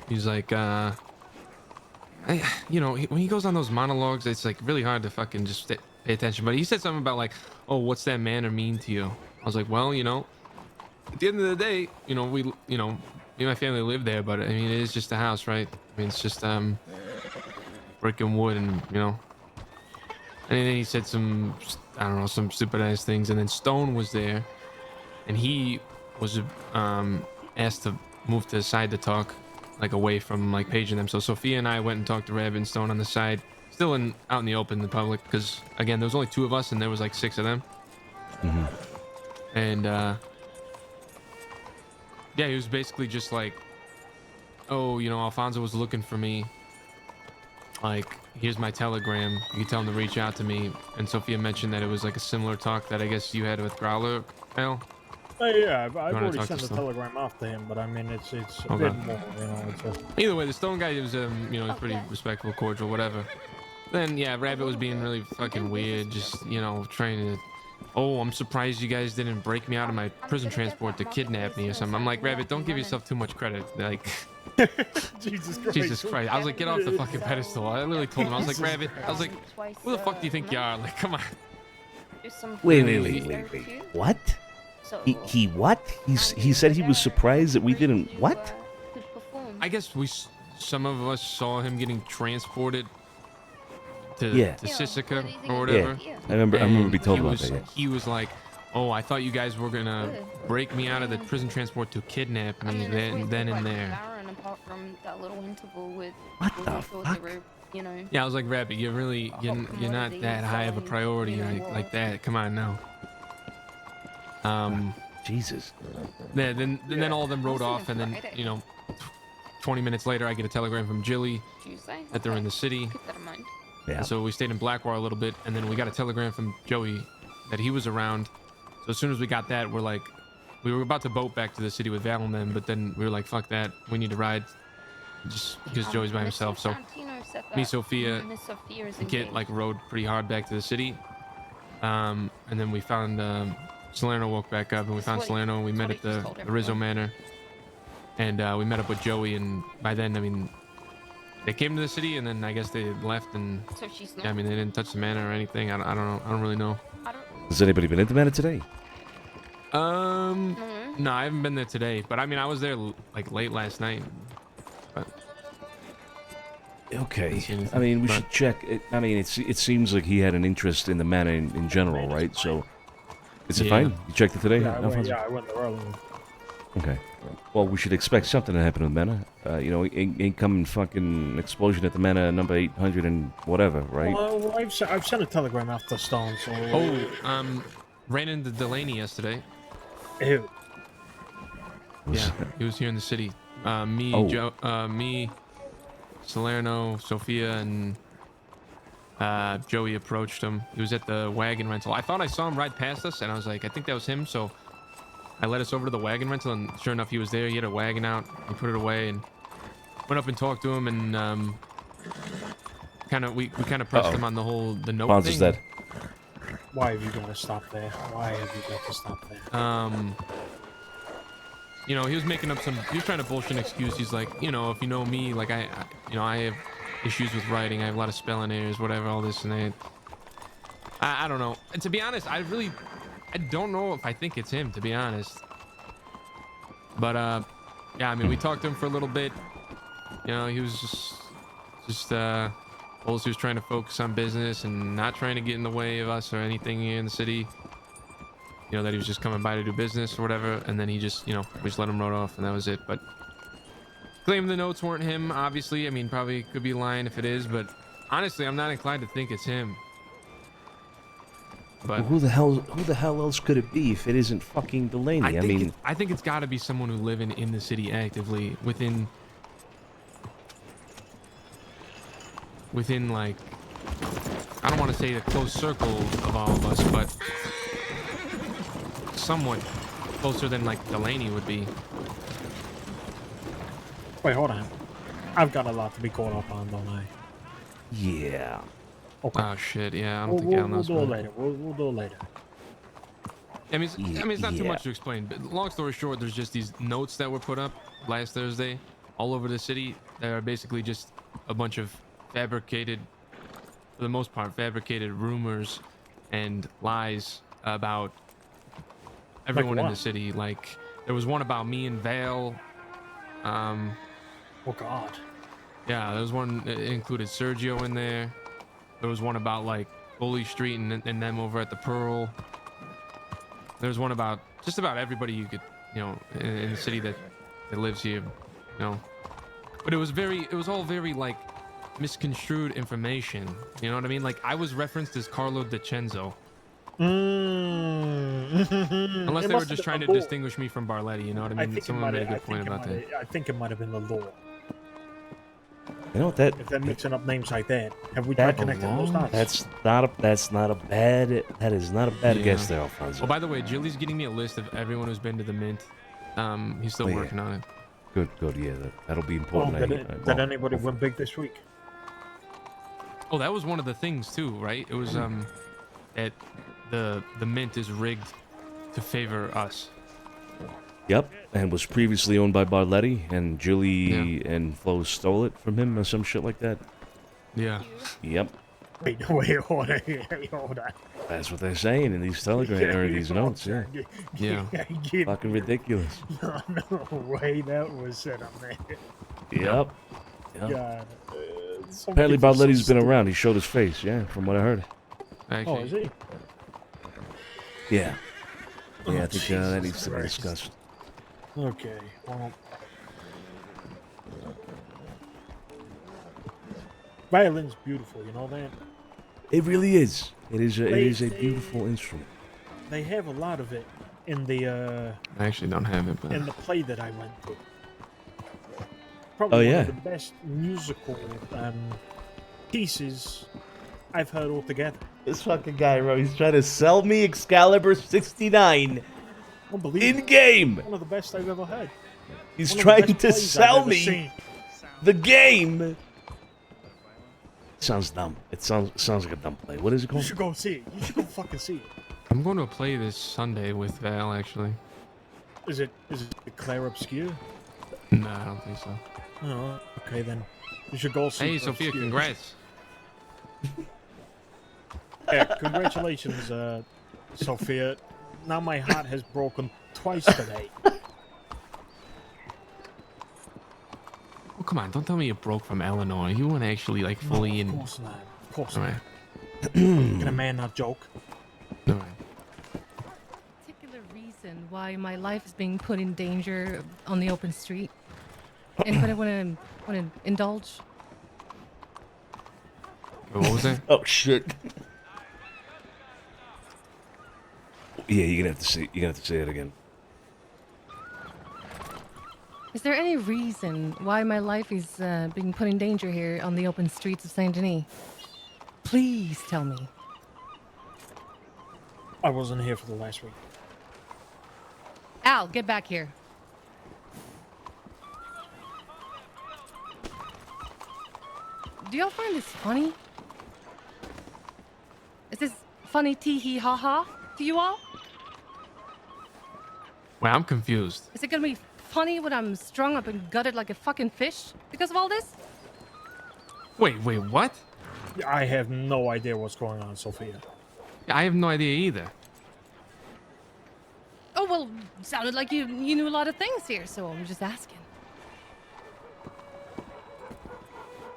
He's like, you know, when he goes on those monologues, it's like really hard to fucking just pay attention. But he said something about like, "Oh, what's that manner mean to you?" I was like, "Well, you know, at the end of the day, you know, me and my family live there, but I mean, it is just a house, right? I mean, it's just brick and wood, and you know." And then he said some, I don't know, some stupid ass things. And then Stone was there, and he was asked to move to the side to talk, like away from like Paige and them. So Sophia and I went and talked to Rabbit and Stone on the side, still out in the open, in the public, because again, there was only 2 of us and there was like 6 of them. And yeah, he was basically just like, "Oh, you know, Alfonso was looking for me. Like, here's my telegram. You can tell him to reach out to me." And Sophia mentioned that it was like a similar talk that I guess you had with Growler, Al. Yeah, I've wanna already talk to sent a Stone? telegram after him, but I mean, it's a Okay. bit more, you know. It's just Either way, the Stone guy was, you know, he's pretty yeah. respectful, cordial, whatever. Then, yeah, Rabbit was being really fucking weird, just, you know, trying to... Oh, I'm surprised you guys didn't break me out of my prison transport to kidnap me or something. I'm like, Rabbit, don't give yourself too much credit. Like, Jesus Christ. Jesus Christ. I was like, get off the fucking pedestal. I literally told him, I was like, Rabbit, I was like, who the fuck do you think you are? Like, come on. Wait. What? He what? He said he was surprised that we didn't what? I guess some of us saw him getting transported to Sisika or whatever. Yeah, I remember being told about that. Yeah. He was like, "Oh, I thought you guys were gonna break me out of the prison transport to kidnap me then and there." Apart from that little interval with What the fuck? You know. Yeah, I was like, Rabbit, you're not that high of a priority like that. Come on now. Jesus. Yeah, then all of them rode off, and then, you know, 20 minutes later, I get a telegram from Jilly that they're in the city. Keep that in mind. Yeah. So we stayed in Blackwater a little bit, and then we got a telegram from Joey that he was around. So as soon as we got that, we were about to boat back to the city with Val and them, but then we were like, fuck that, we need to ride, just because Joey's by himself. So me, Sophia, and Kit like rode pretty hard back to the city, and then we found Salerno woke back up, and we found Salerno, and we met at the Rizzo Manor, and we met up with Joey, and by then, I mean, they came to the city, and then I guess they left, and yeah, I mean, they didn't touch the manor or anything. I don't know. I don't really know. Has anybody been at the manor today? No, I haven't been there today, but I mean, I was there like late last night. But okay. I mean, we should check. I mean, it seems like he had an interest in the manor in general, right? So, is it fine? You checked it today? Yeah, I went there earlier. Okay. Well, we should expect something to happen to the manor. You know, incoming fucking explosion at the manor number 800 and whatever, right? Well, I've sent a telegram after Stone, so... Ran into Delaney yesterday. Ew. Yeah, he was here in the city. Me, Salerno, Sophia, and Joey approached him. He was at the wagon rental. I thought I saw him ride past us, and I was like, I think that was him, so I led us over to the wagon rental, and sure enough, he was there. He had a wagon out. He put it away, and went up and talked to him, and we kind of pressed him on the note Bonds thing. is dead. Why have you got to stop there? Why have you got to stop there? You know, he was making up he was trying to bullshit an excuse. He's like, you know, if you know me, like I have issues with writing. I have a lot of spelling errors, whatever, all this and that. I don't know. And to be honest, I don't know if I think it's him, to be honest. But yeah, I mean, we talked to him for a little bit. You know, he was just told us he was trying to focus on business and not trying to get in the way of us or anything here in the city. You know, that he was just coming by to do business or whatever, and then he just, you know, we just let him rode off, and that was it. But claim the notes weren't him, obviously. I mean, probably could be lying if it is, but honestly, I'm not inclined to think it's him. But Well, who the hell else could it be if it isn't fucking Delaney? I think it's got to be someone who living in the city actively within like, I don't want to say the close circle of all of us, but somewhat closer than like Delaney would be. Wait, hold on. I've got a lot to be caught up on, don't I? Yeah. Okay. Oh shit, yeah, I don't We'll think Alan do knows. it later. We'll do it later. I mean, it's not too Yeah. much to explain, but long story short, there's just these notes that were put up last Thursday all over the city that are basically just a bunch of fabricated, for the most part, fabricated rumors and lies about everyone in the what? city. Like, there was one about me and Vale. Oh, God. Yeah, there was one that included Sergio in there. There was one about like Bully Street and them over at the Pearl. There's one about just about everybody you could, you know, in the city that lives here, you know. But it was all very like misconstrued information. You know what I mean? Like, I was referenced as Carlo DiCenzo. Unless they were just trying to distinguish me from Barletti, you know what I mean? Someone made a good point about that. I think it might have been the law. You know that If they're mixing up names like that, have we tried connecting those dots? that is not a bad Yeah. guess there, Alfonso. Oh, by the way, Julie's getting me a list of everyone who's been to the mint. He's still Oh, yeah. working on it. Good, yeah, that'll be Oh, important. did anybody win big this week? Oh, that was one of the things too, right? It was that the mint is rigged to favor us. Yep, and was previously owned by Barletti, and Julie and Flo stole it from him or some shit like that. Yeah. Yep, Wait, hold on. that's what they're saying in these telegram or these notes. Yeah, Yeah. fucking ridiculous. No way that was set up, man. Yep. Yep. God. Some Apparently people are so Barletti's been stupid. around. He showed his face. Yeah, from what I heard. Actually, Oh, is he? Yeah. Yeah, I think that Jesus needs to be Christ. discussed. Okay, well. Violin's beautiful, you know that? It really is. It is a They- beautiful instrument. They have a lot of it in the I actually don't have it, but in the play that I went to. Probably Oh, one yeah. of the best musical pieces I've heard altogether. This fucking guy, bro, he's trying to sell me Excalibur 69 Unbelievable. in game. One of the best I've ever heard. He's One of the trying best to plays I've sell ever me seen. the game. Sounds dumb. It sounds like a dumb play. What is it You called? should go see it. You should go fucking see it. I'm going to a play this Sunday with Val. Actually, Is it Claire Obscure? no, I don't think so. Oh, okay then. You should go see Hey, Claire Sophia, Obscure. congrats. Yeah, congratulations, Sophia. Now my heart has broken twice today. Oh, come on! Don't tell me you broke from Eleanor. You weren't actually like fully No, in. of course not. Of course All not. right. Can a man not joke? All right. Particular reason why my life is being put in danger on the open street. Anybody want to indulge? Wait, what was that? Oh shit. Yeah, you're gonna have to say it again. Is there any reason why my life is being put in danger here on the open streets of Saint Denis? Please tell me. I wasn't here for the last week. Al, get back here. Do y'all find this funny? Is this funny tee hee ha ha to you all? Well, I'm confused. Is it gonna be funny when I'm strung up and gutted like a fucking fish because of all this? Wait, what? I have no idea what's going on, Sophia. I have no idea either. Oh well, sounded like you knew a lot of things here, so I'm just asking.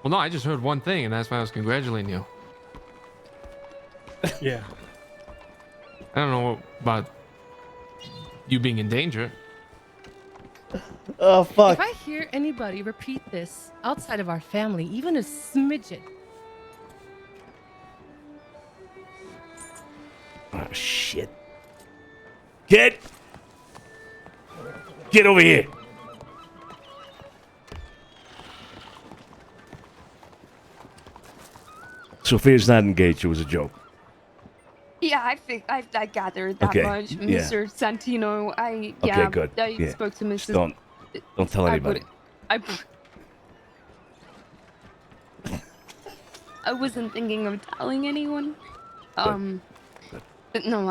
Well, no, I just heard one thing, and that's why I was congratulating you. Yeah. I don't know about you being in danger. Oh fuck. If I hear anybody repeat this outside of our family, even a smidgen, Oh shit. Get over here. Sophia's not engaged. It was a joke. Yeah, I gathered that Okay, much, yeah. Mr. Santino. Okay, good, I yeah. spoke to Mrs. Don't tell anybody. I wasn't thinking of telling anyone. Good. But no,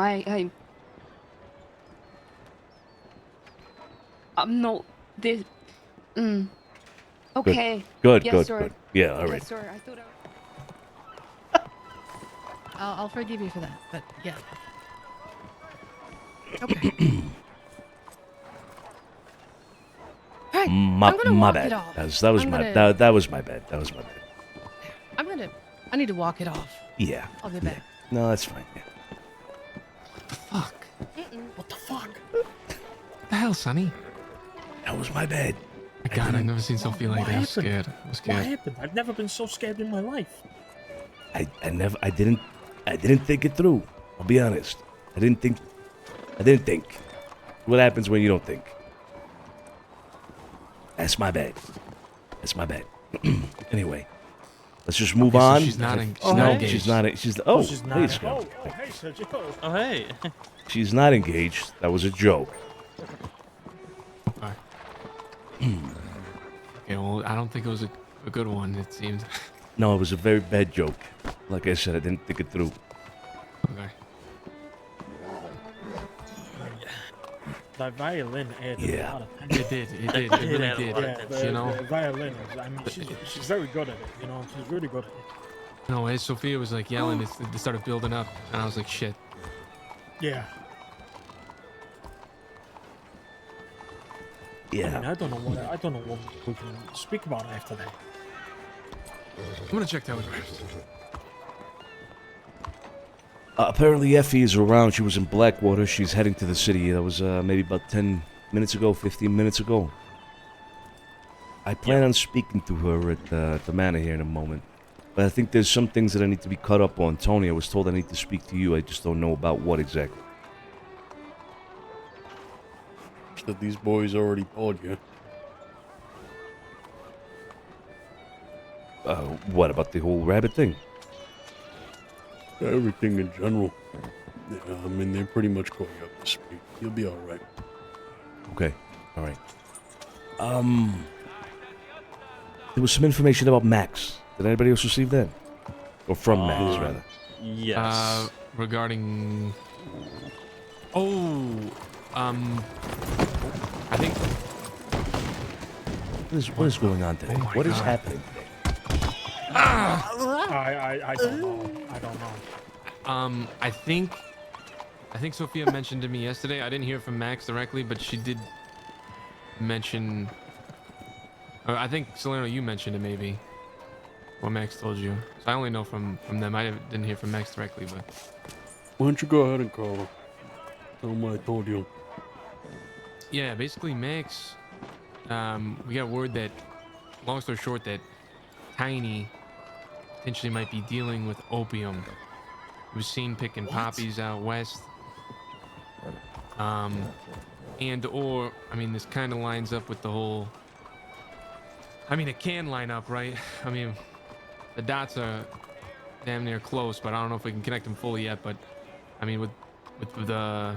I'm not this. Okay. Good, Yes, good, sir. good. Yeah, all right. Yes, sir. I thought I. I'll forgive you for that. But yeah. Okay. All right. My I'm gonna walk bad. it off. That was I'm my gonna- that was my bad. That was my bad. I need to walk it off. Yeah. I'll be back. No, that's fine. Yeah. Fuck. What the fuck? What the hell, Sonny? That was my bad. My God, I've never seen Sophia like what that. I was happened? scared. I was What scared. happened? I've never been so scared in my life. I didn't think it through. I'll be honest. I didn't think. What happens when you don't think? That's my bad. That's my bad. Anyway, let's just move Okay, so on. she's not Oh, no, engaged. she's not. She's Oh, oh, she's not. please go. Oh, hey, Sergio. Oh, hey. She's not engaged. That was a joke. Okay. Okay, well, I don't think it was a good one, it seemed. No, it was a very bad joke. Like I said, I didn't think it through. Okay. That violin added Yeah. a lot of tension. It did. It It really did add a did. lot of Yeah, tension. You know? the violin. I mean, she's very good at it. You know, she's really good at it. No, as Sophia was like yelling, it started building up, and I was like, shit. Yeah. I mean, Yeah. I don't know what we can speak about after that. I'm gonna check telegrams. Apparently Effie is around. She was in Blackwater. She's heading to the city. That was maybe about 10 minutes ago, 15 minutes ago. I plan on speaking to her at the manor here in a moment. But I think there's some things that I need to be caught up on. Tony, I was told I need to speak to you. I just don't know about what exactly. That these boys already told you. What about the whole rabbit thing? Everything in general. Yeah, I mean, they pretty much caught you up to speed. You'll be alright. Okay, all right. There was some information about Max. Did anybody else receive that? Or from Max, rather? Yes. Regarding. Oh, I think. What is going on today? Oh my What is God. happening today? I don't know. I don't know. I think Sophia mentioned to me yesterday. I didn't hear from Max directly, but she did mention. Or I think Salerno, you mentioned it maybe. What Max told you. So I only know from them. I didn't hear from Max directly, but. Why don't you go ahead and call her? Tell them what I told you. Yeah, basically Max. We got word that, long story short, that Tiny potentially might be dealing with opium. He was seen picking poppies out west. And or, I mean, this kind of lines up with the whole. I mean, it can line up, right? I mean, the dots are damn near close, but I don't know if we can connect them fully yet. But I mean, with the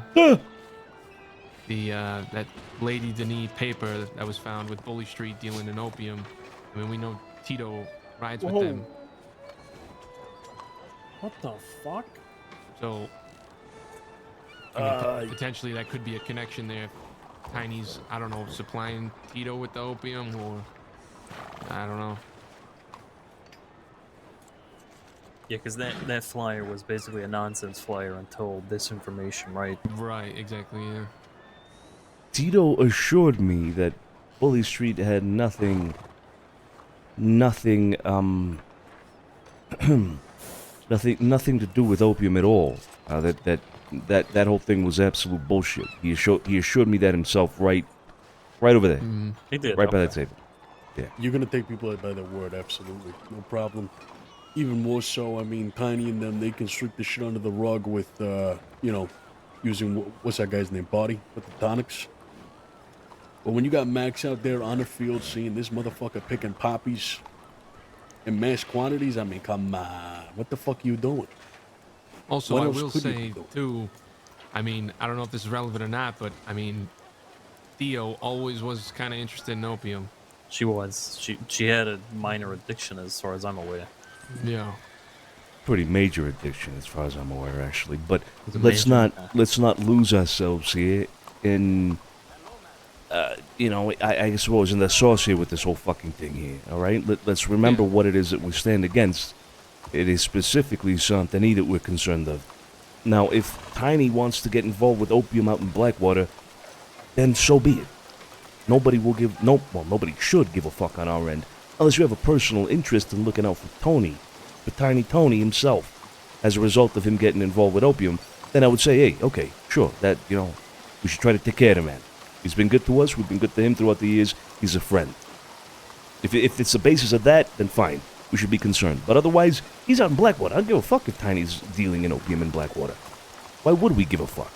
that Lady Denis paper that was found with Bully Street dealing in opium. I mean, we know Tito rides with Whoa. them, What the fuck? so I mean, potentially that could be a connection there. Tiny's, I don't know, supplying Tito with the opium, or I don't know. Yeah, because that flyer was basically a nonsense flyer until this information, right? Right, exactly. Yeah. Tito assured me that Bully Street had nothing, nothing to do with opium at all. That whole thing was absolute bullshit. He assured me that himself right over there, He did. right by okay. that table. You're gonna take people by their word, absolutely. No problem. Even more so, I mean, Tiny and them, they can sweep the shit under the rug with, using, what's that guy's name? Body? With the tonics? But when you got Max out there on the field seeing this motherfucker picking poppies in mass quantities, I mean, come on. What the fuck are you doing? Also, What I else will could you say do? too. I mean, I don't know if this is relevant or not, but I mean, Theo always was kind of interested in opium. She was. She had a minor addiction, as far as I'm aware. Yeah. Pretty major addiction, as far as I'm aware, actually. But Was it let's major? let's not lose ourselves here in. I suppose in the sauce here with this whole fucking thing here. All right, let's remember what it is that we stand against. It is specifically Santini that we're concerned of. Now, if Tiny wants to get involved with opium out in Blackwater, then so be it. Nobody should give a fuck on our end, unless you have a personal interest in looking out for Tony, for Tiny Tony himself, as a result of him getting involved with opium. Then I would say, hey, okay, sure, that we should try to take care of the man. He's been good to us. We've been good to him throughout the years. He's a friend. If it's the basis of that, then fine. We should be concerned. But otherwise, he's out in Blackwater. I don't give a fuck if Tiny's dealing in opium in Blackwater. Why would we give a fuck?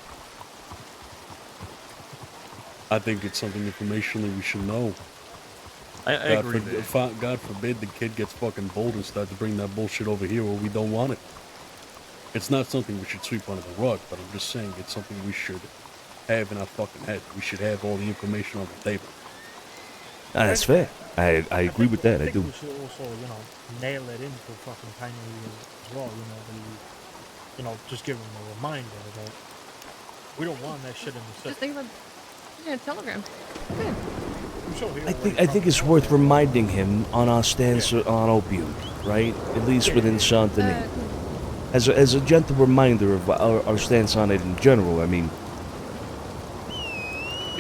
I think it's something informationally we should know. I agree. God forbid the kid gets fucking bold and starts bringing that bullshit over here where we don't want it. It's not something we should sweep under the rug, but I'm just saying it's something we should have in our fucking head. We should have all the information on the table. That's fair. I agree with that. I think do. we should also, nail it into fucking Tiny as well. Just give him a reminder that we don't want that shit in the Just system. think about, yeah, telegram. Good. I'm sure he I already think probably it's knows. worth reminding him on our stance on opium, right? At least within Santini. As a gentle reminder of our stance on it in general. I mean,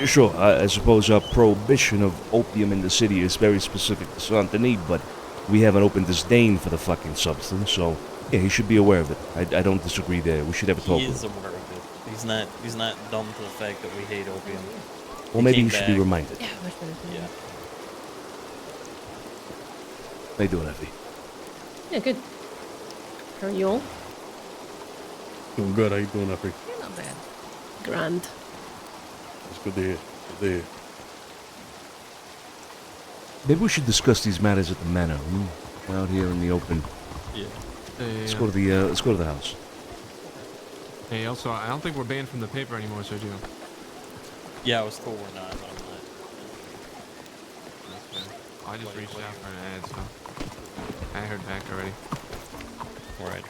sure, I suppose our prohibition of opium in the city is very specific to Santini, but we have an open disdain for the fucking substance, so yeah, he should be aware of it. I don't disagree there. We should have a talk He with is him. aware of it. He's not dumb to the fact that we hate opium. Well, maybe he came should be back. reminded. Yeah, much better. Yeah. How you doing, Effie? Yeah, good. How are you all? Doing good. How you doing, Effie? Yeah, not bad. Grand. It's good to hear. Good to hear. Maybe we should discuss these matters at the manor. Out here in the open. Yeah. Let's go to the house. Hey, also, I don't think we're banned from the paper anymore, Sergio. Yeah, I was told we're not. But I'm I just reached out for an ad, so I heard back already. not. All right.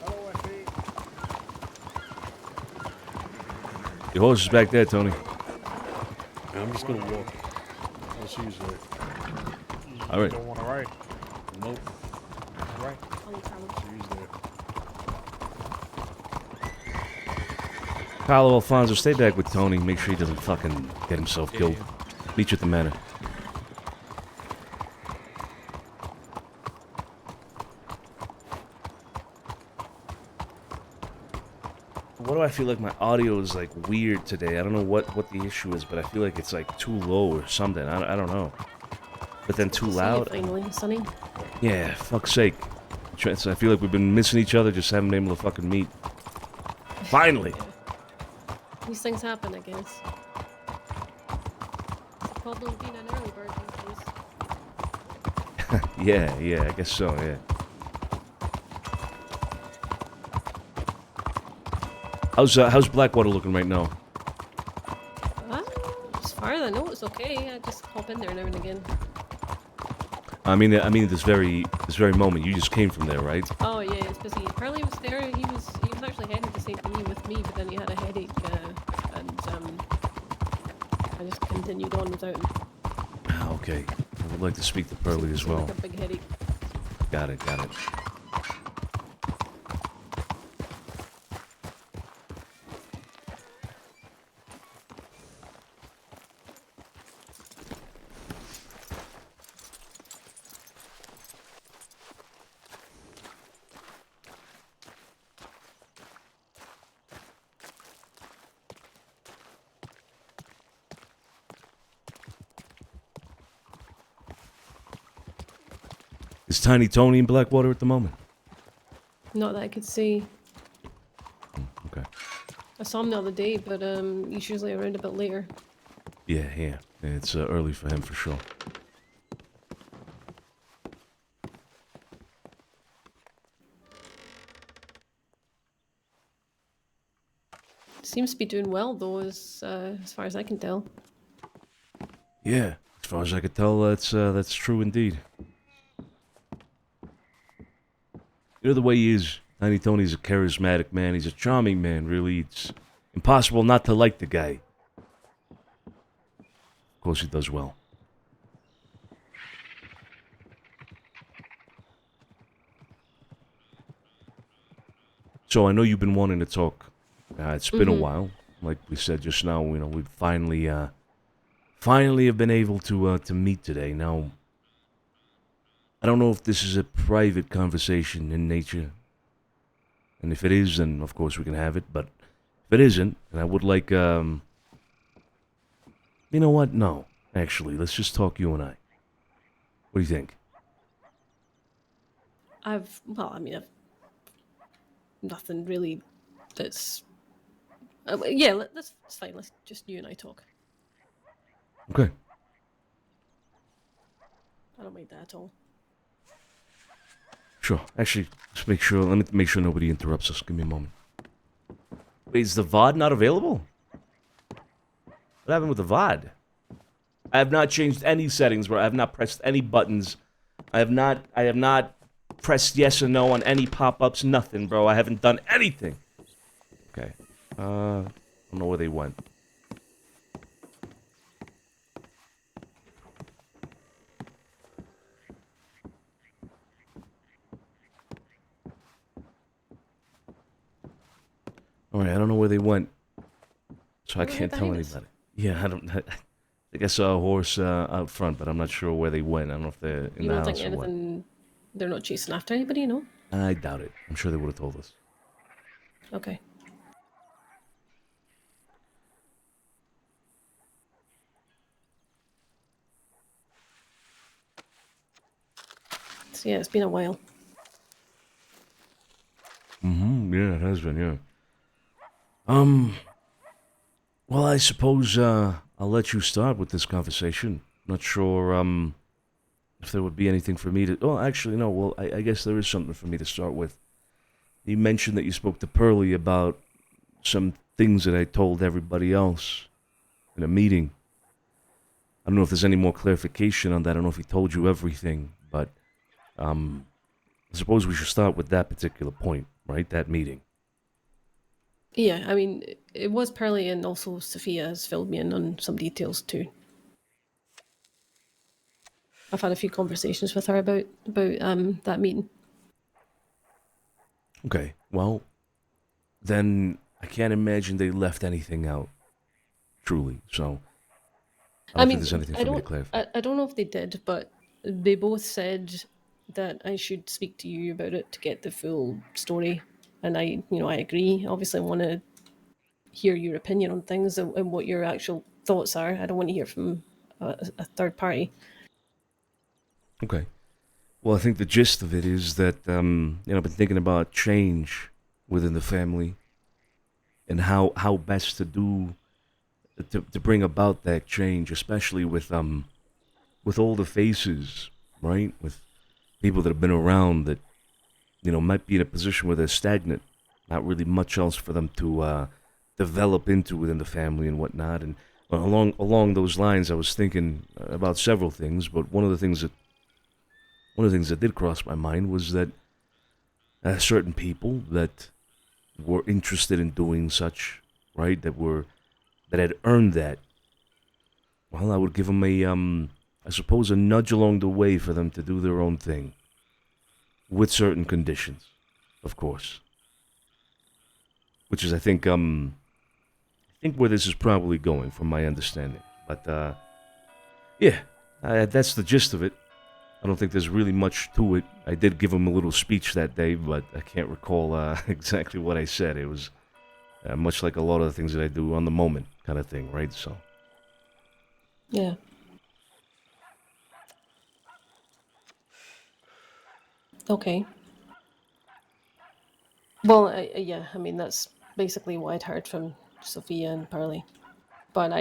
Hello, Effie. Your horse is back there, Tony. Yeah, I'm just gonna walk. I'll see you later. All right. Don't want to ride. Nope. Right. See you there. Paolo Alfonso, stay back with Tony. Make sure he doesn't fucking get himself killed. Meet you at the manor. Why do I feel like my audio is like weird today? I don't know what the issue is, but I feel like it's like too low or something. I don't know. But then too loud. Finally, Sonny. Yeah, fuck's sake. I feel like we've been missing each other, just haven't been able to fucking meet. Finally. These things happen, I guess. It's the problem of being an early bird these days. Yeah, I guess so, yeah. How's Blackwater looking right now? As far as I know, it's okay. I just hop in there now and again. I mean, this very moment, you just came from there, right? Oh yeah, it's busy. Apparently, he was there. He was actually headed to St. Denis with me, but then he had a headache, and I just continued on without him. Ah, okay. I would like to speak to Pearlie as well. Like a big headache. Got it. Is Tiny Tony in Blackwater at the moment? Not that I could see. Okay. I saw him the other day, but he's usually around a bit later. Yeah. It's early for him for sure. Seems to be doing well though, as far as I can tell. Yeah, as far as I could tell, that's true indeed. You know the way he is. Tiny Tony's a charismatic man. He's a charming man, really. It's impossible not to like the guy. Of course, he does well. So I know you've been wanting to talk. It's been a while. Like we said just now, we finally have been able to meet today. Now, I don't know if this is a private conversation in nature. And if it is, then of course we can have it. But if it isn't, then I would like You know what? No. Actually, let's just talk you and I. What do you think? I've nothing really that's. Yeah, that's fine. Let's just you and I talk. Okay. I don't mind that at all. Sure. Actually, let me make sure nobody interrupts us. Give me a moment. Wait, is the VOD not available? What happened with the VOD? I have not changed any settings, bro. I have not pressed any buttons. I have not pressed yes or no on any pop-ups, nothing, bro. I haven't done anything. Okay. I don't know where they went. Alright, I don't know where they went. So I can't tell anybody. Yeah, I don't. I guess I saw a horse out front, but I'm not sure where they went. I don't know if they're in You the don't house think or what. anything? They're not chasing after anybody, no? I doubt it. I'm sure they would have told us. Okay. So yeah, it's been a while. Yeah, it has been, yeah. Well, I suppose, I'll let you start with this conversation. Not sure, if there would be anything for me to... Oh, actually, no, well, I guess there is something for me to start with. You mentioned that you spoke to Pearlie about some things that I told everybody else in a meeting. I don't know if there's any more clarification on that. I don't know if he told you everything, but, I suppose we should start with that particular point, right? That meeting. Yeah, I mean, it was Pearlie, and also Sophia has filled me in on some details too. I've had a few conversations with her about that meeting. Okay, well, then I can't imagine they left anything out. Truly, so I don't think there's anything for me to clarify. I don't know if they did, but they both said that I should speak to you about it to get the full story, and I agree. Obviously, I want to hear your opinion on things and what your actual thoughts are. I don't want to hear from a third party. Okay. Well, I think the gist of it is that I've been thinking about change within the family and how best to do to bring about that change, especially with older faces, right? With people that have been around that might be in a position where they're stagnant, not really much else for them to develop into within the family and whatnot. And along those lines, I was thinking about several things, but one of the things that did cross my mind was that certain people that were interested in doing such, right, that had earned that. Well, I would give them I suppose, a nudge along the way for them to do their own thing, with certain conditions, of course. Which is, I think where this is probably going, from my understanding. But yeah, that's the gist of it. I don't think there's really much to it. I did give him a little speech that day, but I can't recall exactly what I said. It was much like a lot of the things that I do on the moment kind of thing, right? So. Yeah. Okay. Well, yeah, I mean, that's basically what I'd heard from Sophia and Pearlie. But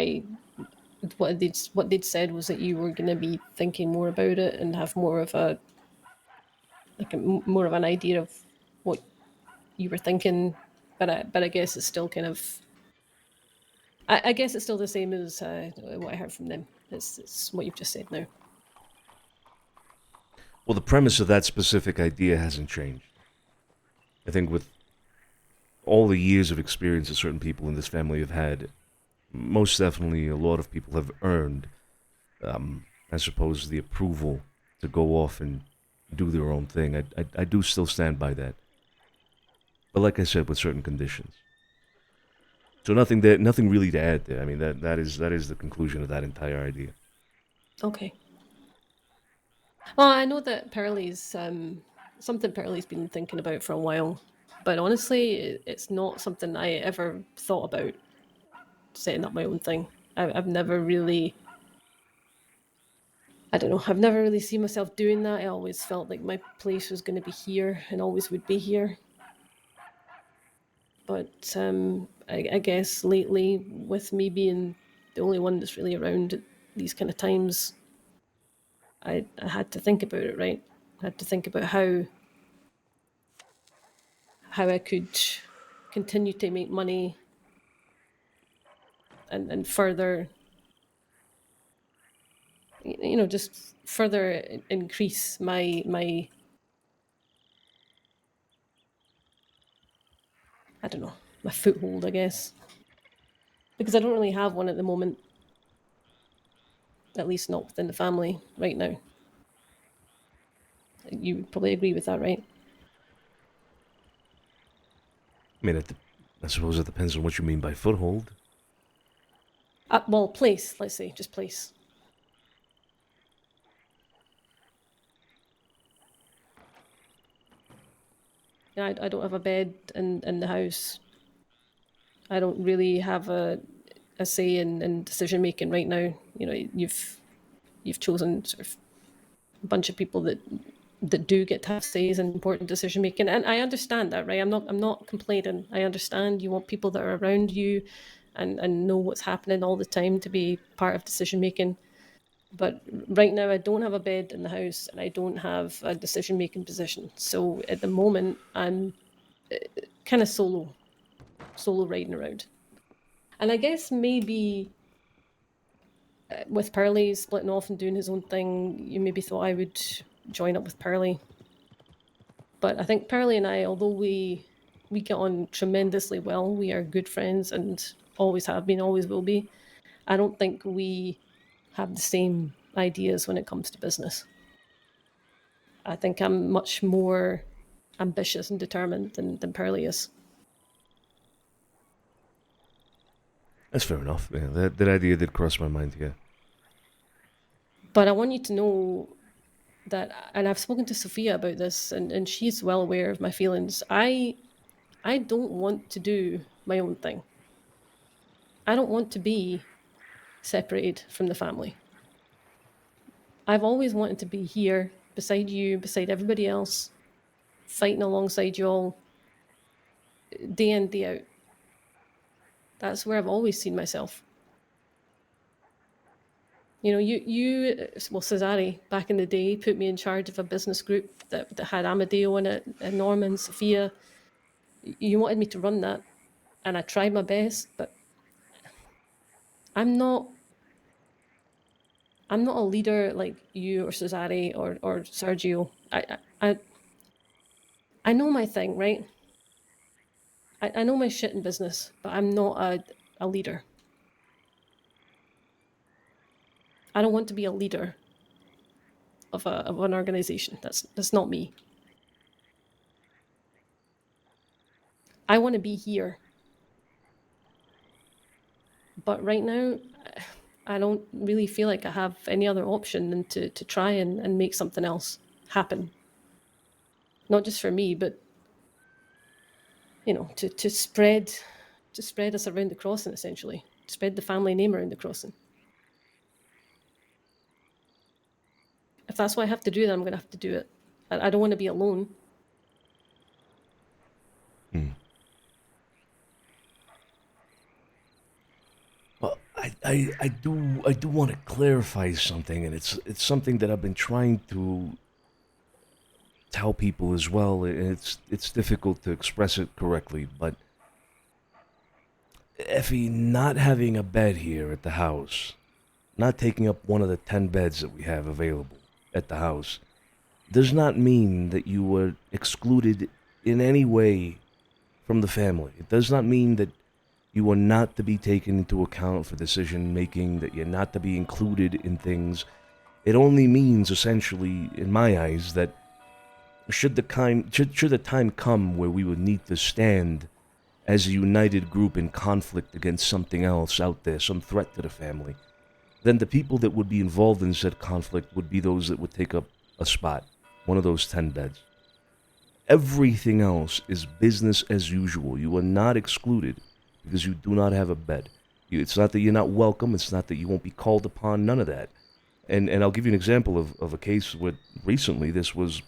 what they'd said was that you were going to be thinking more about it and have more of more of an idea of what you were thinking. But I guess it's still kind of. I guess it's still the same as what I heard from them. It's what you've just said now. Well, the premise of that specific idea hasn't changed. I think with all the years of experience that certain people in this family have had, most definitely a lot of people have earned, I suppose, the approval to go off and do their own thing. I do still stand by that. But like I said, with certain conditions. So nothing really to add there. I mean, that is the conclusion of that entire idea. Okay. Well, I know that Pearlie's something Pearlie's been thinking about for a while, but honestly, it's not something I ever thought about setting up my own thing. I've never really, I don't know, I've never really seen myself doing that. I always felt like my place was going to be here and always would be here. But I guess lately, with me being the only one that's really around at these kind of times, I had to think about it, right? I had to think about how I could continue to make money and further, just further increase my I don't know, my foothold, I guess. Because I don't really have one at the moment. At least not within the family right now. You would probably agree with that, right? I mean, I suppose it depends on what you mean by foothold. Well, place, let's say, just place. I don't have a bed in the house. I don't really have a say in decision making right now. You've chosen sort of a bunch of people that do get to have says in important decision making, and I understand that, right? I'm not complaining. I understand you want people that are around you and know what's happening all the time to be part of decision making. But right now, I don't have a bed in the house, and I don't have a decision making position. So at the moment, I'm kind of solo riding around. And I guess maybe with Pearly splitting off and doing his own thing, you maybe thought I would join up with Pearly. But I think Pearly and I, although we get on tremendously well, we are good friends and always have been, always will be. I don't think we have the same ideas when it comes to business. I think I'm much more ambitious and determined than Pearly is. That's fair enough. Yeah, that idea did cross my mind, yeah. But I want you to know that, and I've spoken to Sophia about this, and she's well aware of my feelings. I don't want to do my own thing. I don't want to be separated from the family. I've always wanted to be here, beside you, beside everybody else, fighting alongside you all, day in, day out. That's where I've always seen myself. You Cesare, back in the day, put me in charge of a business group that had Amadeo in it, and Norman, Sophia. You wanted me to run that, and I tried my best, but I'm not a leader like you or Cesare or Sergio. I know my thing, right? I know my shit in business, but I'm not a leader. I don't want to be a leader of an organization. That's not me. I want to be here. But right now, I don't really feel like I have any other option than to try and make something else happen. Not just for me, but to spread us around the crossing, essentially. Spread the family name around the crossing. If that's what I have to do, then I'm going to have to do it. I don't want to be alone. Well, I do want to clarify something, and it's something that I've been trying to tell people as well, and it's difficult to express it correctly, but Effie, not having a bed here at the house, not taking up one of the 10 beds that we have available at the house, does not mean that you were excluded in any way from the family. It does not mean that you are not to be taken into account for decision making, that you're not to be included in things. It only means, essentially, in my eyes, that should the time come where we would need to stand as a united group in conflict against something else out there, some threat to the family, then the people that would be involved in said conflict would be those that would take up a spot, one of those 10 beds. Everything else is business as usual. You are not excluded because you do not have a bed. It's not that you're not welcome. It's not that you won't be called upon. None of that. And I'll give you an example of a case where recently this was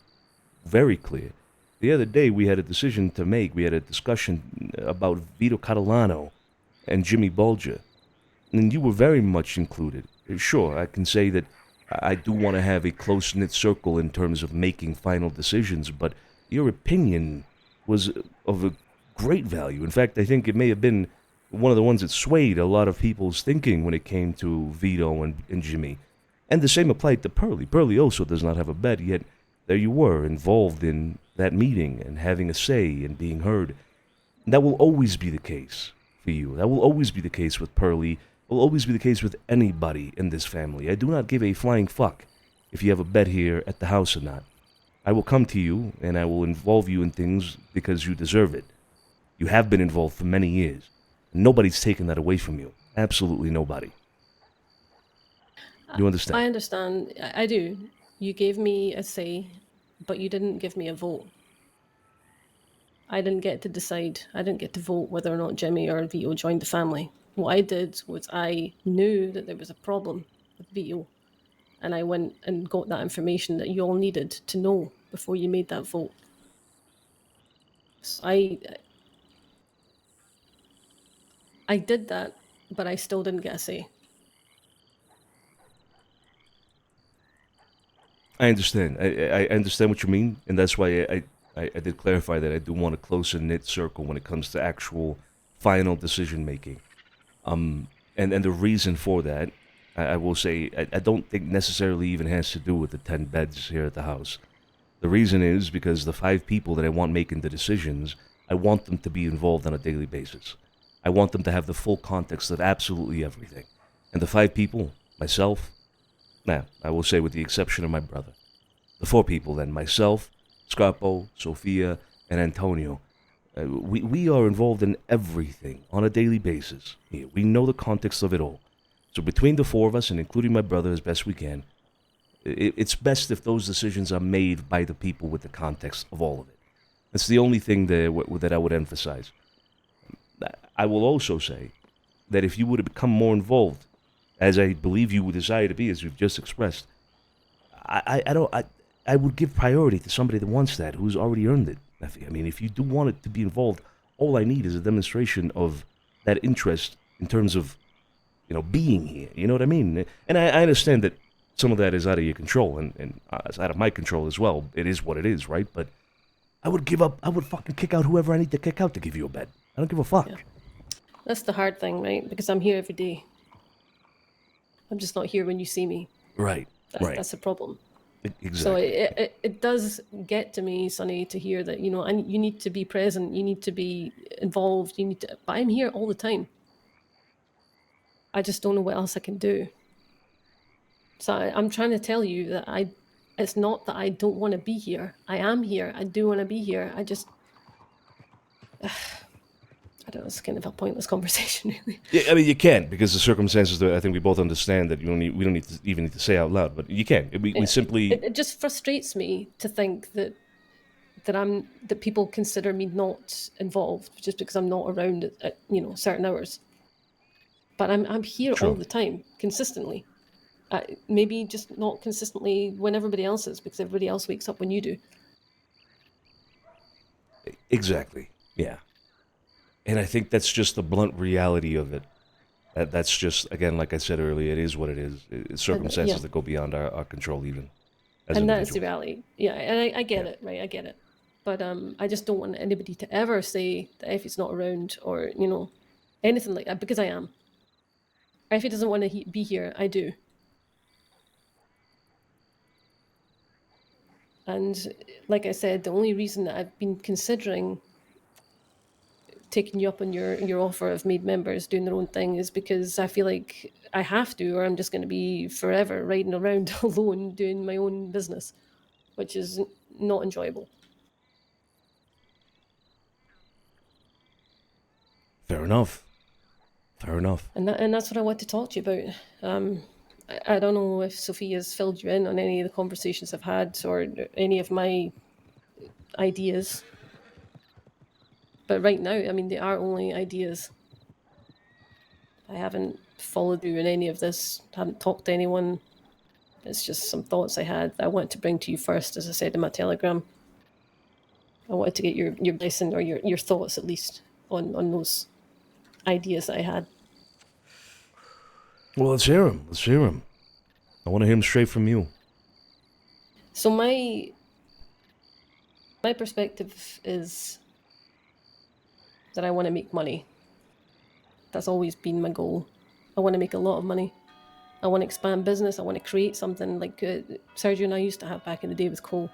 very clear. The other day we had a decision to make. We had a discussion about Vito Catalano and Jimmy Bulger. And you were very much included. Sure, I can say that I do want to have a close-knit circle in terms of making final decisions, but your opinion was of a great value. In fact, I think it may have been one of the ones that swayed a lot of people's thinking when it came to Vito and Jimmy. And the same applied to Pearlie. Pearlie also does not have a bed, yet there you were, involved in that meeting and having a say and being heard. And that will always be the case for you. That will always be the case with Pearlie. It will always be the case with anybody in this family. I do not give a flying fuck if you have a bed here at the house or not. I will come to you and I will involve you in things because you deserve it. You have been involved for many years. Nobody's taken that away from you. Absolutely nobody. You understand? I understand. I do. You gave me a say, but you didn't give me a vote. I didn't get to decide. I didn't get to vote whether or not Jimmy or Vito joined the family. What I did was I knew that there was a problem with Vito, and I went and got that information that you all needed to know before you made that vote. So I did that, but I still didn't get a say. I understand. I understand what you mean, and that's why I did clarify that I do want a closer knit circle when it comes to actual final decision making. And the reason for that, I will say, I don't think necessarily even has to do with the 10 beds here at the house. The reason is because the 5 people that I want making the decisions, I want them to be involved on a daily basis. I want them to have the full context of absolutely everything. And the 5 people, myself, I will say with the exception of my brother. The 4 people then, myself, Scarpo, Sophia, and Antonio. We are involved in everything on a daily basis. Here, we know the context of it all. So between the 4 of us, and including my brother as best we can, it's best if those decisions are made by the people with the context of all of it. That's the only thing that I would emphasize. I will also say that if you would have become more involved, as I believe you would desire to be, as you've just expressed, I would give priority to somebody that wants that, who's already earned it. I mean, if you do want it to be involved, all I need is a demonstration of that interest in terms of, being here. You know what I mean? And I understand that some of that is out of your control, and it's out of my control as well. It is what it is, right? But I would fucking kick out whoever I need to kick out to give you a bed. I don't give a fuck. Yeah. That's the hard thing, right? Because I'm here every day. I'm just not here when you see me. Right. That's the problem. Exactly. So it does get to me, Sonny, to hear that, and you need to be present, you need to be involved, but I'm here all the time. I just don't know what else I can do. So I'm trying to tell you that it's not that I don't want to be here. I am here. I do want to be here. I just, I don't know, it's kind of a pointless conversation, really. Yeah, I mean, you can, because the circumstances that I think we both understand that we don't need to say out loud, but you can. We simply... It just frustrates me to think that people consider me not involved just because I'm not around at certain hours. But I'm here True. all the time, consistently. Maybe just not consistently when everybody else is, because everybody else wakes up when you do. Exactly, yeah. And I think that's just the blunt reality of it. That's just, again, like I said earlier, it is what it is. It's circumstances that go beyond our control even. And that's the reality. Yeah, and I get it, right? I get it. But I just don't want anybody to ever say that Effie's not around or, anything like that, because I am. Effie doesn't want to be here. I do. And like I said, the only reason that I've been considering taking you up on your offer of made members doing their own thing is because I feel like I have to, or I'm just going to be forever riding around alone doing my own business, which is not enjoyable. Fair enough. And that's what I want to talk to you about. I don't know if Sophia's filled you in on any of the conversations I've had or any of my ideas. But right now, I mean, they are only ideas. I haven't followed through in any of this, haven't talked to anyone. It's just some thoughts I had that I wanted to bring to you first, as I said in my telegram. I wanted to get your blessing or your thoughts at least on those ideas that I had. Well, let's hear him. Let's hear him. I want to hear him straight from you. So my perspective is that I want to make money. That's always been my goal. I want to make a lot of money. I want to expand business. I want to create something like Sergio and I used to have back in the day with Cole.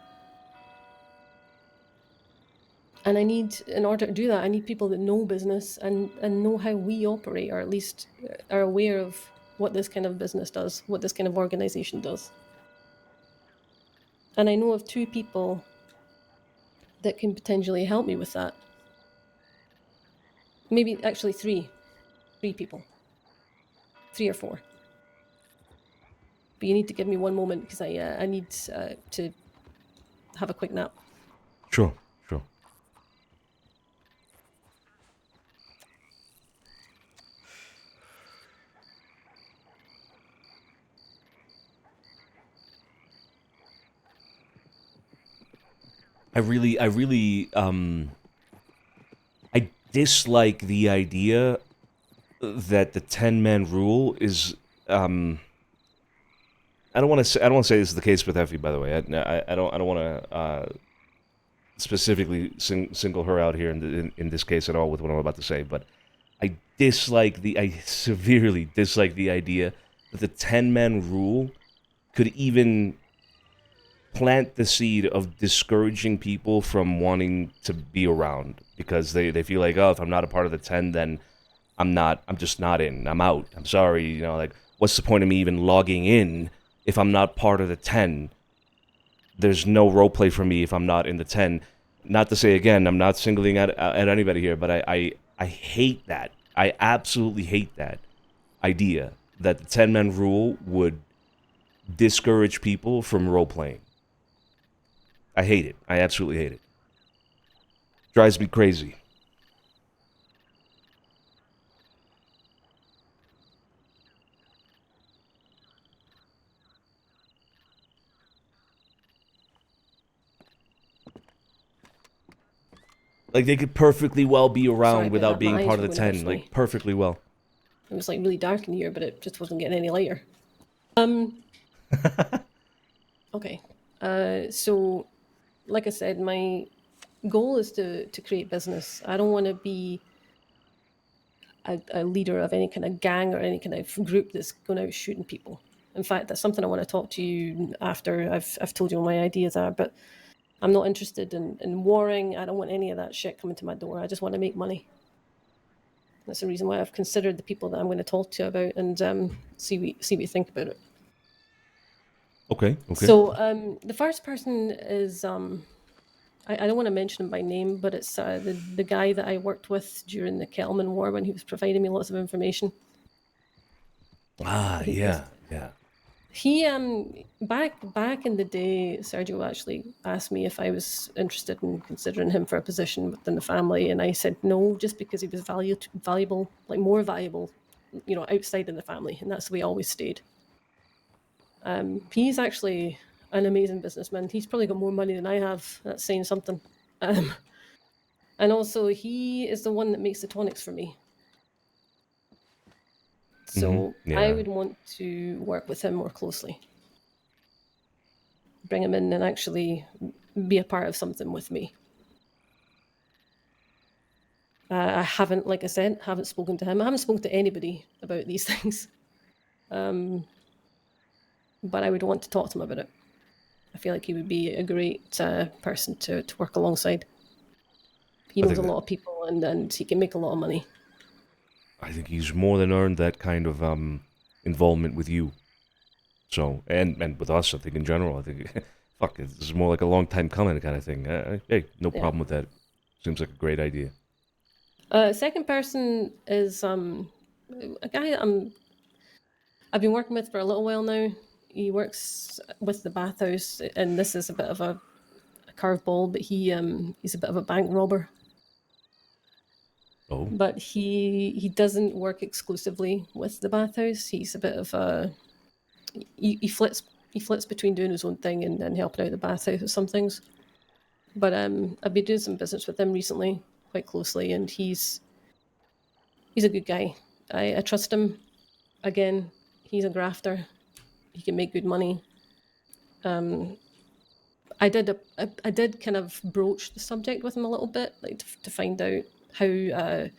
And I need, in order to do that, I need people that know business and know how we operate, or at least are aware of what this kind of business does, what this kind of organization does. And I know of 2 people that can potentially help me with that. Maybe actually 3 people. 3 or 4. But you need to give me one moment because I need to have a quick nap. Sure, sure. I dislike the idea that the 10-man rule is, I don't want to say this is the case with Effie, by the way. I don't want to specifically single her out here in this case at all with what I'm about to say, but I severely dislike the idea that the 10-man rule could even plant the seed of discouraging people from wanting to be around, because they feel like, oh, if I'm not a part of the 10, then I'm just not in. I'm out. I'm sorry. You know, like, what's the point of me even logging in if I'm not part of the 10? There's no roleplay for me if I'm not in the 10. Not to say, again, I'm not singling at anybody here, but I hate that. I absolutely hate that idea that the 10-man rule would discourage people from roleplaying. I hate it. I absolutely hate it. Drives me crazy. Like, they could perfectly well be around Sorry about without that, being my part eyes of the were going 10. actually. Like, perfectly well. It was like really dark in here, but it just wasn't getting any lighter. Okay. So, like I said, my goal is to create business. I don't want to be a leader of any kind of gang or any kind of group that's going out shooting people. In fact, that's something I want to talk to you after I've told you what my ideas are, but I'm not interested in warring. I don't want any of that shit coming to my door. I just want to make money. That's the reason why I've considered the people that I'm going to talk to about and see what you think about it. Okay. So the first person is I don't want to mention him by name, but it's the guy that I worked with during the Kettleman War when he was providing me lots of information. Ah, yeah. He back in the day, Sergio actually asked me if I was interested in considering him for a position within the family, and I said no, just because he was valuable, like more valuable, outside of the family, and that's the way I always stayed. He's actually an amazing businessman. He's probably got more money than I have. That's saying something. And also, he is the one that makes the tonics for me. So Yeah. I would want to work with him more closely. Bring him in and actually be a part of something with me. I haven't, like I said, spoken to him. I haven't spoken to anybody about these things. But I would want to talk to him about it. I feel like he would be a great person to work alongside. He knows a lot of people and he can make a lot of money. I think he's more than earned that kind of involvement with you. So, and with us, I think in general, I think, fuck, this is more like a long time coming kind of thing. Hey, no problem with that. Seems like a great idea. Second person is a guy I've been working with for a little while now. He works with the bathhouse, and this is a bit of a curveball, but he's a bit of a bank robber. Oh, but he doesn't work exclusively with the bathhouse. He's a bit of a he flits between doing his own thing and helping out the bathhouse with some things. But I've been doing some business with him recently, quite closely, and he's a good guy. I trust him. Again, he's a grafter. He can make good money. I did kind of broach the subject with him a little bit, like to find out how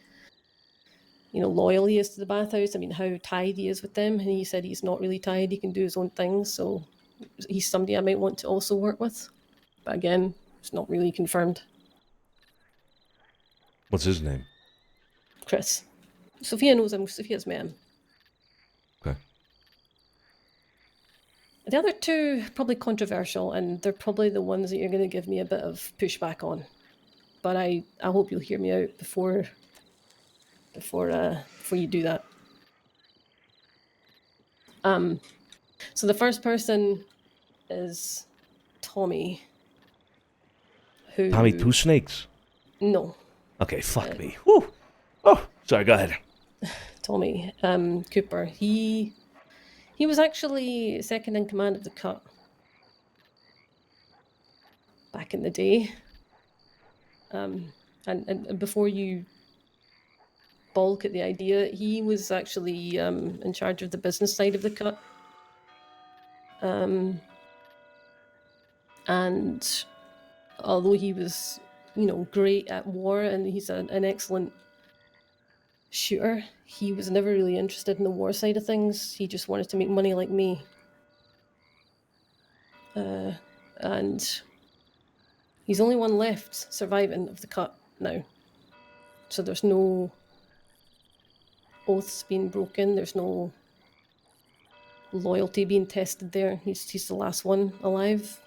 loyal he is to the bathhouse. I mean, how tied he is with them. And he said he's not really tied. He can do his own things. So he's somebody I might want to also work with. But again, it's not really confirmed. what's his name? Chris. Sophia knows him. Sophia's met him. Okay. The other two probably controversial, and they're probably the ones that you're going to give me a bit of pushback on. But I hope you'll hear me out before you do that. So the first person is Tommy. Who? Tommy Two Snakes. No, Okay, fuck me. Whew. Oh, sorry. Go ahead. Tommy Cooper. He was actually second in command of the cut back in the day. And before you balk at the idea, he was actually in charge of the business side of the cut. And although he was, great at war and he's an excellent shooter, he was never really interested in the war side of things. He just wanted to make money like me. And he's the only one left surviving of the cut now. So there's no oaths being broken. There's no loyalty being tested there. He's the last one alive.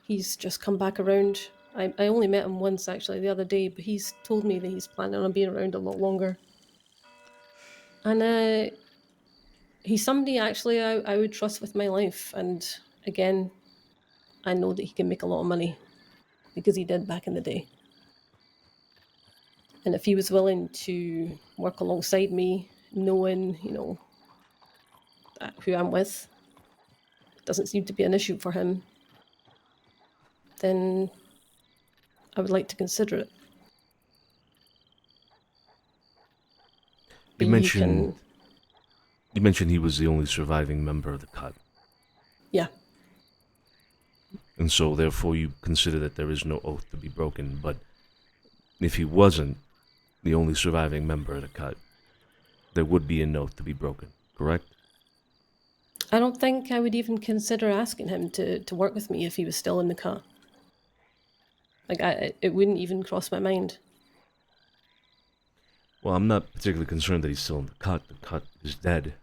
He's just come back around. I only met him once actually the other day, but he's told me that he's planning on being around a lot longer. And he's somebody actually I would trust with my life. And again, I know that he can make a lot of money because he did back in the day. And if he was willing to work alongside me, knowing, who I'm with, it doesn't seem to be an issue for him, then I would like to consider it. You mentioned he was the only surviving member of the cut. Yeah. And so therefore you consider that there is no oath to be broken, but if he wasn't the only surviving member of the cut, there would be an oath to be broken, correct? I don't think I would even consider asking him to work with me if he was still in the cut. It wouldn't even cross my mind. Well, I'm not particularly concerned that he's still in the cut. The cut is dead,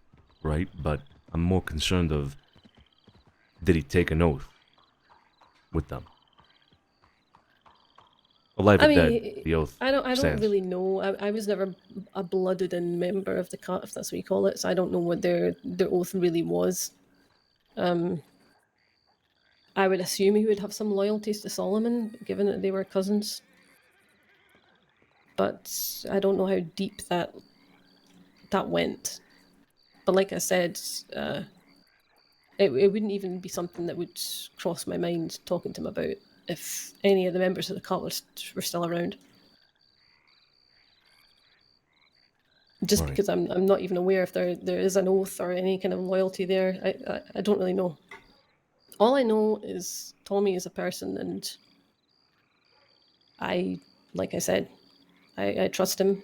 right? But I'm more concerned of, did he take an oath with them? Alive or dead, the oath I don't stands. really know. I was never a blooded-in member of the cut, if that's what you call it, so I don't know what their oath really was. I would assume he would have some loyalties to Solomon, given that they were cousins. But I don't know how deep that went. But like I said, it wouldn't even be something that would cross my mind talking to him about if any of the members of the cult were still around. Just Right. because I'm not even aware if there is an oath or any kind of loyalty there. I don't really know. All I know is Tommy is a person, and like I said, I trust him.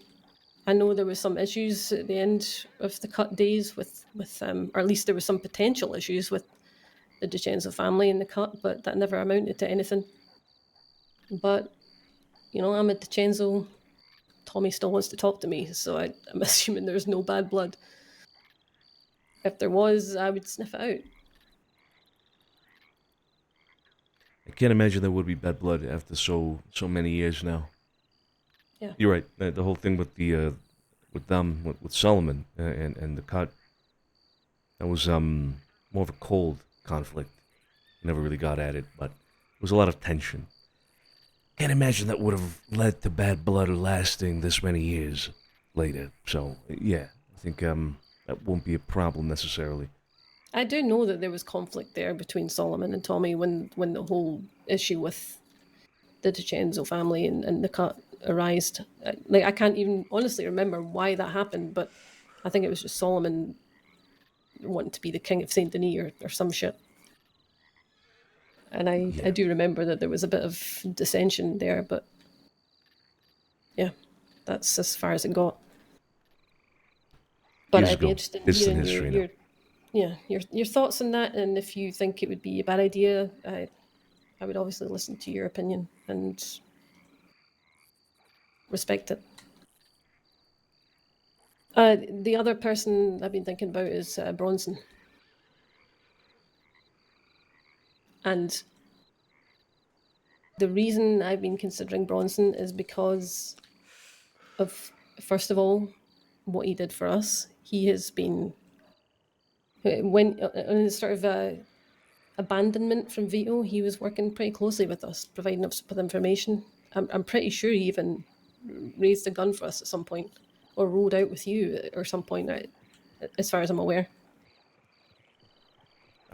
I know there was some issues at the end of the cut days with or at least there was some potential issues with the DiCenzo family in the cut, but that never amounted to anything. But, I'm a DiCenzo. Tommy still wants to talk to me, so I'm assuming there's no bad blood. If there was, I would sniff it out. I can't imagine there would be bad blood after so many years now. Yeah. You're right. The whole thing with with Solomon and the cut, that was more of a cold conflict. Never really got at it, but there was a lot of tension. can't imagine that would have led to bad blood lasting this many years later. So, yeah, I think that won't be a problem necessarily. I do know that there was conflict there between Solomon and Tommy when the whole issue with the DiCenzo family and the cut arised. Like, I can't even honestly remember why that happened, but I think it was just Solomon wanting to be the king of Saint Denis or some shit. And I do remember that there was a bit of dissension there, but yeah, that's as far as it got. But Years I'd be ago. interested in Distant hearing history now. your thoughts on that, and if you think it would be a bad idea, I would obviously listen to your opinion and respect it. The other person I've been thinking about is Bronson. And the reason I've been considering Bronson is because of, first of all, what he did for us. He has been, when in the sort of abandonment from Vito, he was working pretty closely with us, providing us with information. I'm pretty sure he even raised a gun for us at some point, or rode out with you or some point, as far as I'm aware.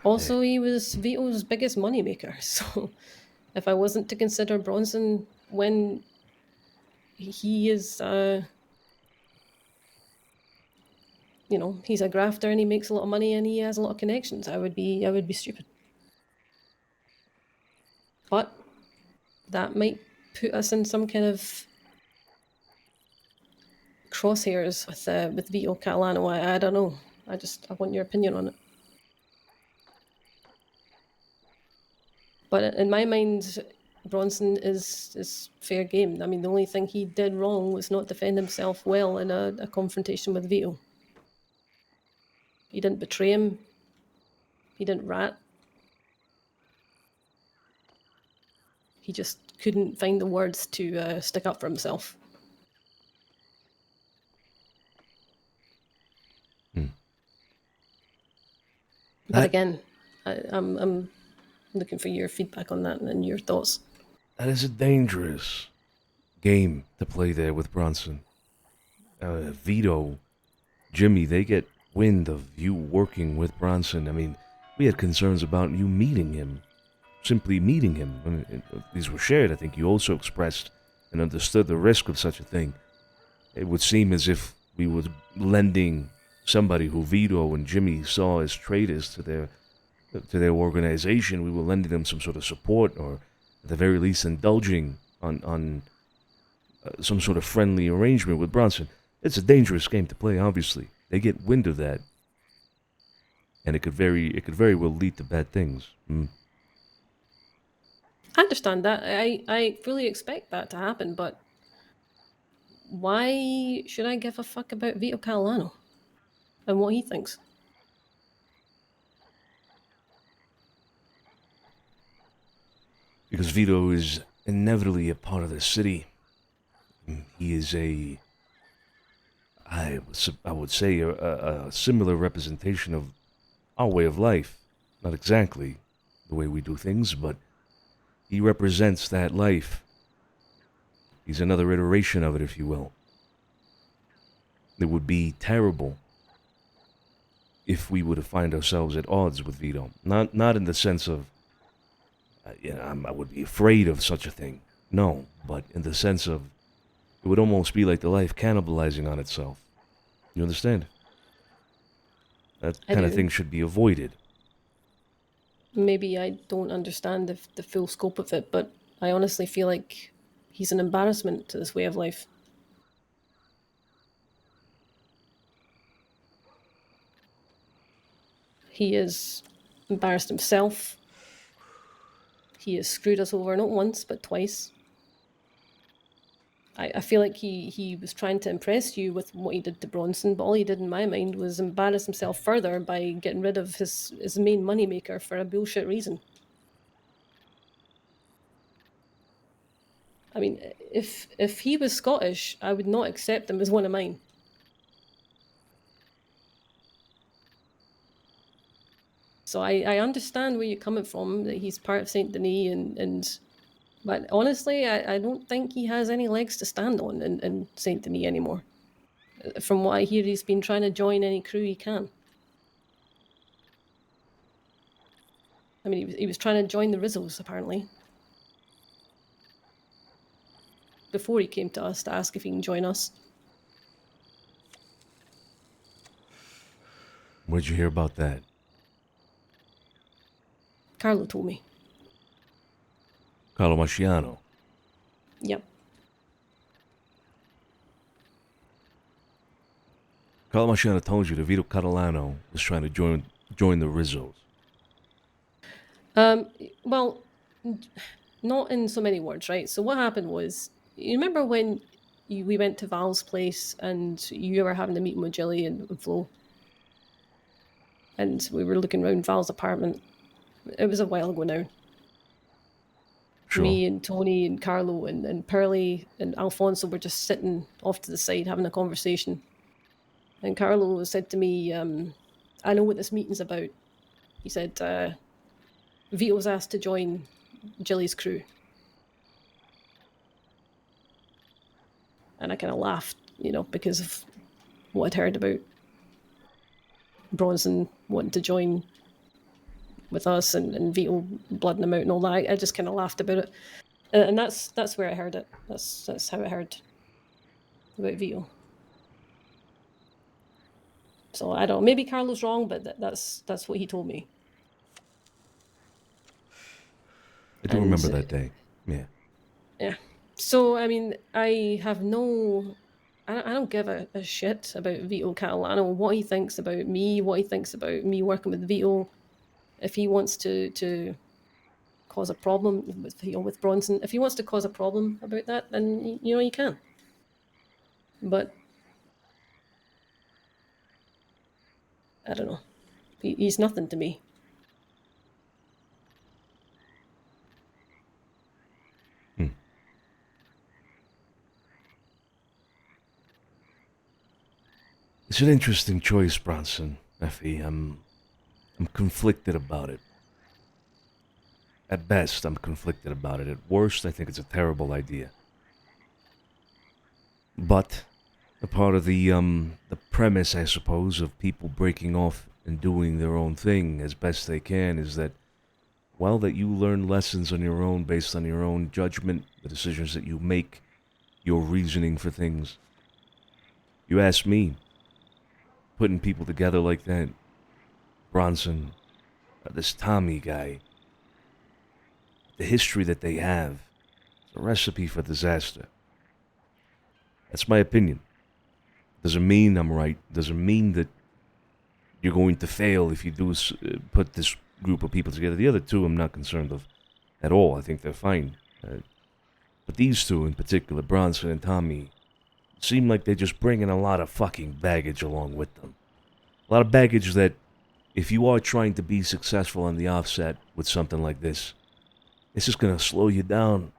Also, he was Vito's biggest moneymaker, so if I wasn't to consider Bronson when he is, he's a grafter and he makes a lot of money and he has a lot of connections, I would be stupid. But that might put us in some kind of crosshairs with Vito Catalano. I don't know. I want your opinion on it. But in my mind, Bronson is fair game. I mean, the only thing he did wrong was not defend himself well in a confrontation with Vito. He didn't betray him. He didn't rat. He just couldn't find the words to stick up for himself. But again, I'm looking for your feedback on that and your thoughts. That is a dangerous game to play there with Bronson. Vito, Jimmy, they get wind of you working with Bronson. I mean, we had concerns about you meeting him. Simply meeting him. I mean, these were shared. I think you also expressed and understood the risk of such a thing. It would seem as if we were lending somebody who Vito and Jimmy saw as traitors to their organization. We were lending them some sort of support, or at the very least indulging on some sort of friendly arrangement with Bronson. It's a dangerous game to play, obviously. They get wind of that, and it could very well lead to bad things. I understand that. I fully expect that to happen, but why should I give a fuck about Vito Catalano and what he thinks? Because Vito is inevitably a part of the city. He is I would say, a similar representation of our way of life. Not exactly the way we do things, but he represents that life. He's another iteration of it, if you will. It would be terrible if we were to find ourselves at odds with Vito. Not in the sense of, I would be afraid of such a thing. No, but in the sense of, it would almost be like the life cannibalizing on itself. You understand? That kind of thing should be avoided. Maybe I don't understand the full scope of it, but I honestly feel like he's an embarrassment to this way of life. He has embarrassed himself. He has screwed us over not once, but twice. I feel like he was trying to impress you with what he did to Bronson, but all he did in my mind was embarrass himself further by getting rid of his main moneymaker for a bullshit reason. I mean, if he was Scottish, I would not accept him as one of mine. So I understand where you're coming from, that he's part of Saint Denis and But honestly, I don't think he has any legs to stand on in Saint Denis anymore. From what I hear, he's been trying to join any crew he can. I mean, he was trying to join the Rizzles, apparently. Before he came to us to ask if he can join us. Where'd you hear about that? Carlo told me. Carlo Marciano. Yep. Carlo Marciano told you that Vito Catalano was trying to join the Rizzos. Well, not in so many words, right? So what happened was, you remember when we went to Val's place and you were having a meeting with Jilly and Flo? And we were looking around Val's apartment. It was a while ago now. Sure. Me and Tony and Carlo and Pearlie and Alfonso were just sitting off to the side having a conversation. And Carlo said to me, I know what this meeting's about. He said, Vito's asked to join Jilly's crew. And I kind of laughed, because of what I'd heard about Bronson wanting to join with us and Vito blooding him out and all that. I just kind of laughed about it. And that's where I heard it. That's how I heard about Vito. So I don't know. Maybe Carlo's wrong, but that's what he told me. I do remember that day. Yeah. Yeah. So, I mean, I don't give a shit about Vito Catalano, what he thinks about me, what he thinks about me working with Vito. If he wants to cause a problem with Bronson, if he wants to cause a problem about that, then, he can. But I don't know. He's nothing to me. It's an interesting choice, Bronson, Effie. I'm conflicted about it. At best, I'm conflicted about it. At worst, I think it's a terrible idea. But a part of the premise, I suppose, of people breaking off and doing their own thing as best they can is that, well, that you learn lessons on your own based on your own judgment, the decisions that you make, your reasoning for things. You ask me, putting people together like that, Bronson, this Tommy guy, the history that they have, it's a recipe for disaster. That's my opinion. Doesn't mean I'm right. Doesn't mean that you're going to fail if you do put this group of people together. The other two I'm not concerned of at all. I think they're fine. But these two in particular, Bronson and Tommy, seem like they're just bringing a lot of fucking baggage along with them. A lot of baggage that, if you are trying to be successful on the offset with something like this, it's just going to slow you down.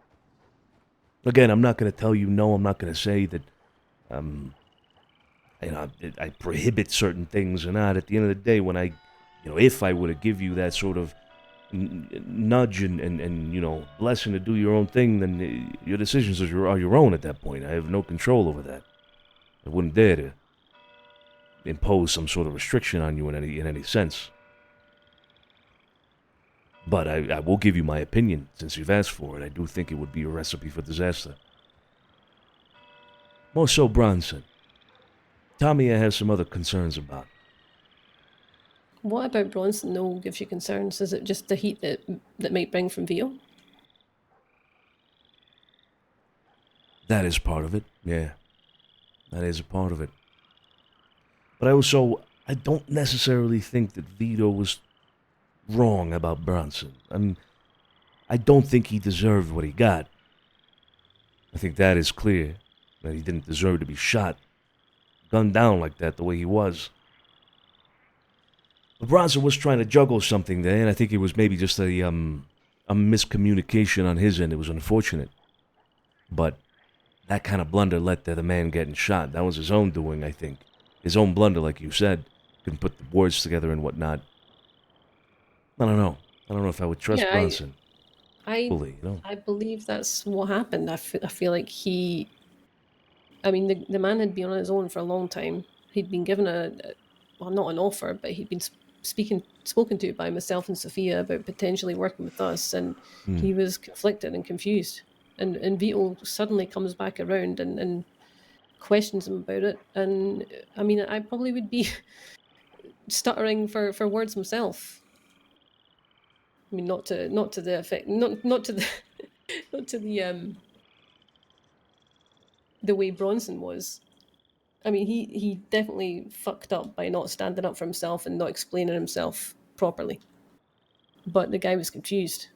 Again, I'm not going to tell you no. I'm not going to say that, I prohibit certain things or not. At the end of the day, when if I were to give you that sort of nudge and blessing to do your own thing, then your decisions are your own at that point. I have no control over that. I wouldn't dare to impose some sort of restriction on you in any sense. But I will give you my opinion, since you've asked for it. I do think it would be a recipe for disaster. More so Bronson. Tommy, I have some other concerns about. What about Bronson, though, gives you concerns? Is it just the heat that might bring from Vito? That is part of it, yeah. That is a part of it. But I don't necessarily think that Vito was wrong about Bronson. I don't think he deserved what he got. I think that is clear, that he didn't deserve to be shot, gunned down like that the way he was. But Bronson was trying to juggle something there, and I think it was maybe just a miscommunication on his end. It was unfortunate. But that kind of blunder led to the man getting shot. That was his own doing, I think. His own blunder, like you said. Couldn't put the words together and whatnot. I don't know. I don't know if I would trust Bronson. I fully, you know. I believe that's what happened. I feel like I mean, the man had been on his own for a long time. He'd been given well, not an offer, but he'd been spoken to by myself and Sophia about potentially working with us, and he was conflicted and confused. And Vito suddenly comes back around and questions him about it. And I mean, I probably would be stuttering for words myself. I mean, not to the effect, not to the not to the way Bronson was. I mean, he definitely fucked up by not standing up for himself and not explaining himself properly. But the guy was confused.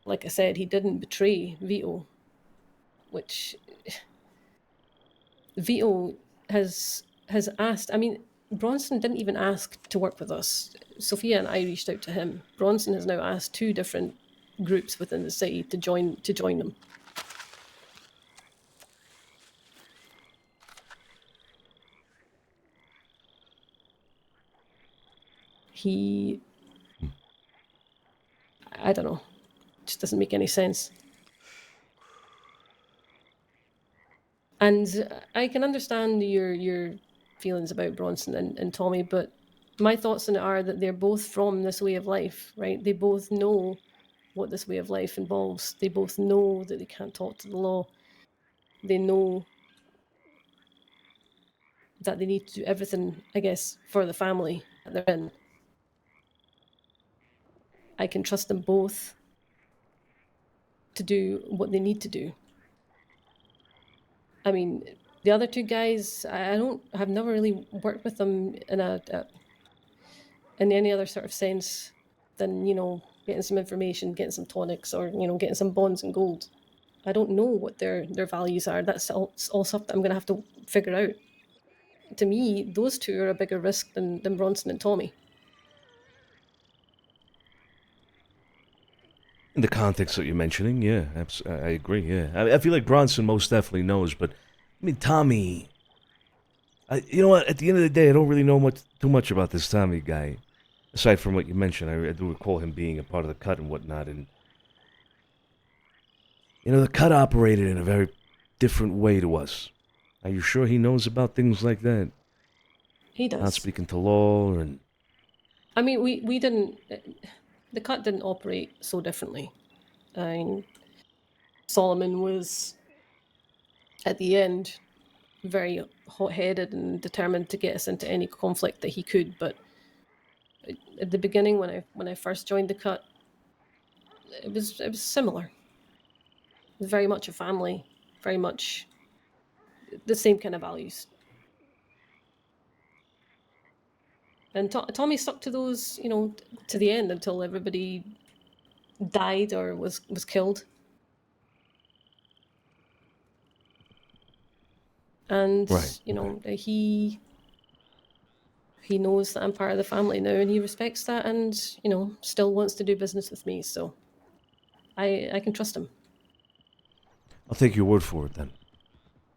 Like I said, he didn't betray Vito, which Vito has asked. I mean, Bronson didn't even ask to work with us. Sophia and I reached out to him. Bronson has now asked 2 different groups within the city to join them. I don't know. It just doesn't make any sense. And I can understand your feelings about Bronson and Tommy, but my thoughts on it are that they're both from this way of life, right? They both know what this way of life involves. They both know that they can't talk to the law. They know that they need to do everything, I guess, for the family that they're in. I can trust them both to do what they need to do. I mean, the other 2 guys, I've never really worked with them in any other sort of sense than, you know, getting some information, getting some tonics, or, you know, getting some bonds and gold. I don't know what their values are. That's all stuff that I'm going to have to figure out. To me, those 2 are a bigger risk than Bronson and Tommy. In the context that you're mentioning, yeah, I agree, yeah. I feel like Bronson most definitely knows, but, I mean, Tommy... you know what, at the end of the day, I don't really know too much about this Tommy guy. Aside from what you mentioned, I do recall him being a part of the cut and whatnot, and... You know, the cut operated in a very different way to us. Are you sure he knows about things like that? He does. Not speaking to law, and... I mean, we didn't... The cut didn't operate so differently. I mean, Solomon was, at the end, very hot-headed and determined to get us into any conflict that he could. But at the beginning, when I first joined the cut, it was similar. It was very much a family, very much the same kind of values. And Tommy stuck to those, you know, to the end until everybody died or was killed. And, right, you know, he knows that I'm part of the family now, and he respects that, and, you know, still wants to do business with me. So I can trust him. I'll take your word for it, then.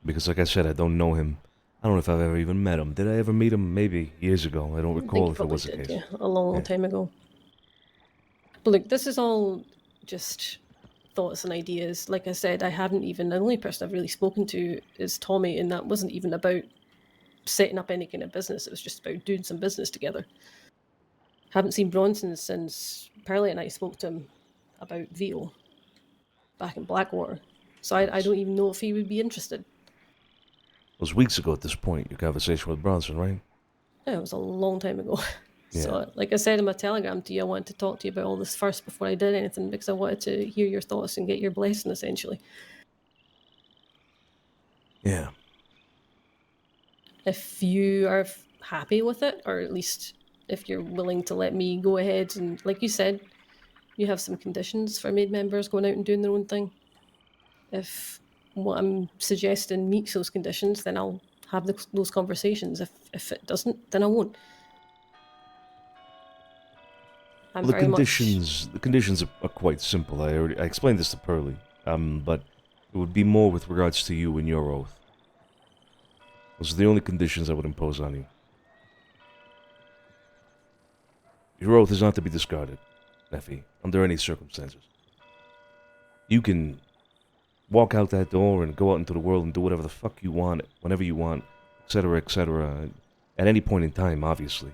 Because, like I said, I don't know him. I don't know if I've ever even met him. Did I ever meet him? Maybe years ago. I don't recall if it was the case. Yeah, a long time ago. But look, this is all just thoughts and ideas. Like I said, the only person I've really spoken to is Tommy, and that wasn't even about setting up any kind of business. It was just about doing some business together. Haven't seen Bronson since Pearlie and I spoke to him about Vito back in Blackwater. So I don't even know if he would be interested. It was weeks ago at this point, your conversation with Bronson, right? Yeah, it was a long time ago. Yeah. So, like I said in my telegram to you, I wanted to talk to you about all this first before I did anything, because I wanted to hear your thoughts and get your blessing, essentially. Yeah. If you are happy with it, or at least if you're willing to let me go ahead and, like you said, you have some conditions for maid members going out and doing their own thing. If what I'm suggesting meets those conditions, then I'll have those conversations. If it doesn't, then I won't. Well, the conditions are quite simple. I explained this to Pearlie, but it would be more with regards to you and your oath. Those are the only conditions I would impose on you. Your oath is not to be discarded. Effie, under any circumstances. You can walk out that door and go out into the world and do whatever the fuck you want, whenever you want, etc., at any point in time, obviously.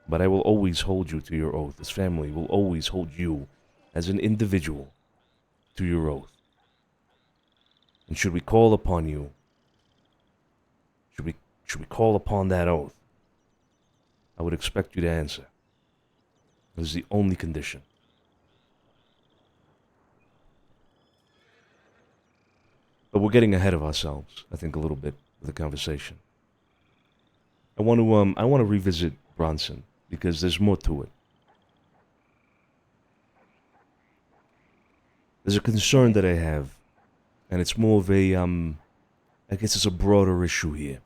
But I will always hold you to your oath. This family will always hold you as an individual to your oath. And should we call upon you, should we call upon that oath, I would expect you to answer. This is the only condition. But we're getting ahead of ourselves, I think, a little bit with the conversation. I want to revisit Bronson because there's more to it. There's a concern that I have, and it's more of a I guess it's a broader issue here.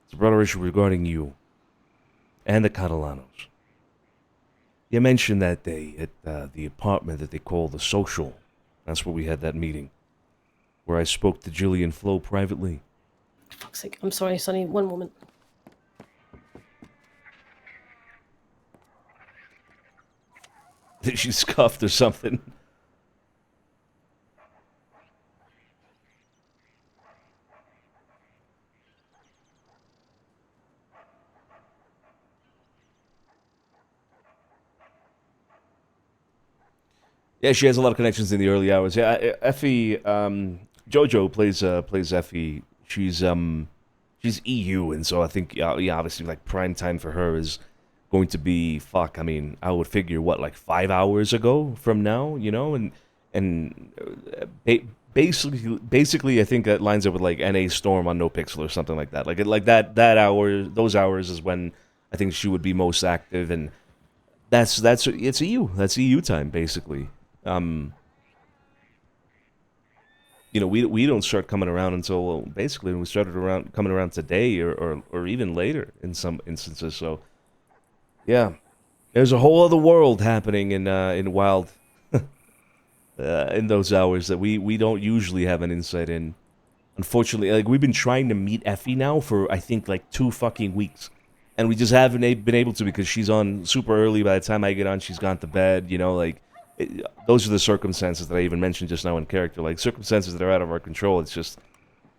It's a broader issue regarding you and the Catalanos. You mentioned that day at the apartment that they call the Social. That's where we had that meeting, where I spoke to Jillian Flo privately. For fuck's sake. I'm sorry, Sonny. One moment. She scuffed or something. Yeah, she has a lot of connections in the early hours. Yeah, Effie, JoJo plays Effie. She's EU, and so I think yeah, obviously like prime time for her is going to be I mean, I would figure what, like 5 hours ago from now, you know, and basically I think that lines up with like NA Storm on NoPixel or something like that. Like that hour, those hours is when I think she would be most active, and it's EU. That's EU time basically. You know, we don't start coming around until basically we started coming around today or even later in some instances. So yeah, there's a whole other world happening in Wild in those hours that we don't usually have an insight in. Unfortunately, like we've been trying to meet Effie now for I think like 2 fucking weeks, and we just haven't been able to because she's on super early. By the time I get on, she's gone to bed. You know, like. Those are the circumstances that I even mentioned just now in character, like circumstances that are out of our control. It's just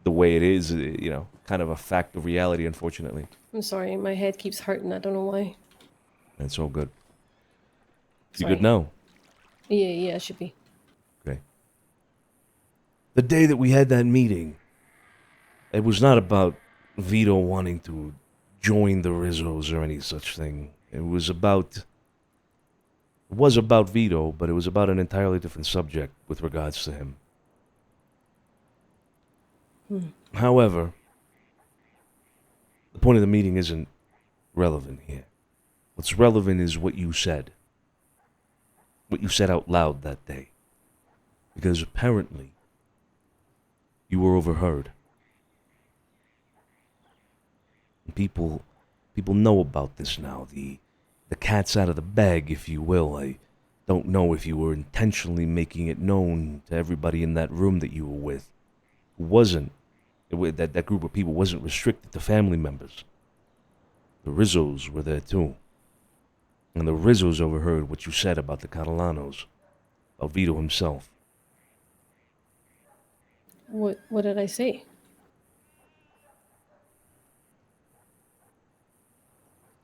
the way it is, you know, kind of a fact of reality, unfortunately. I'm sorry, my head keeps hurting. I don't know why. That's all good. You Sorry. good now? Yeah, I should be. Okay. The day that we had that meeting, it was not about Vito wanting to join the Rizzos or any such thing. It was about Vito, but it was about an entirely different subject with regards to him. However, the point of the meeting isn't relevant here. What's relevant is what you said. What you said out loud that day. Because apparently, you were overheard. And people know about this now. The cat's out of the bag, if you will. I don't know if you were intentionally making it known to everybody in that room that you were with. It wasn't. That group of people wasn't restricted to family members. The Rizzos were there too. And the Rizzos overheard what you said about the Catalanos, about Vito himself. What did I say?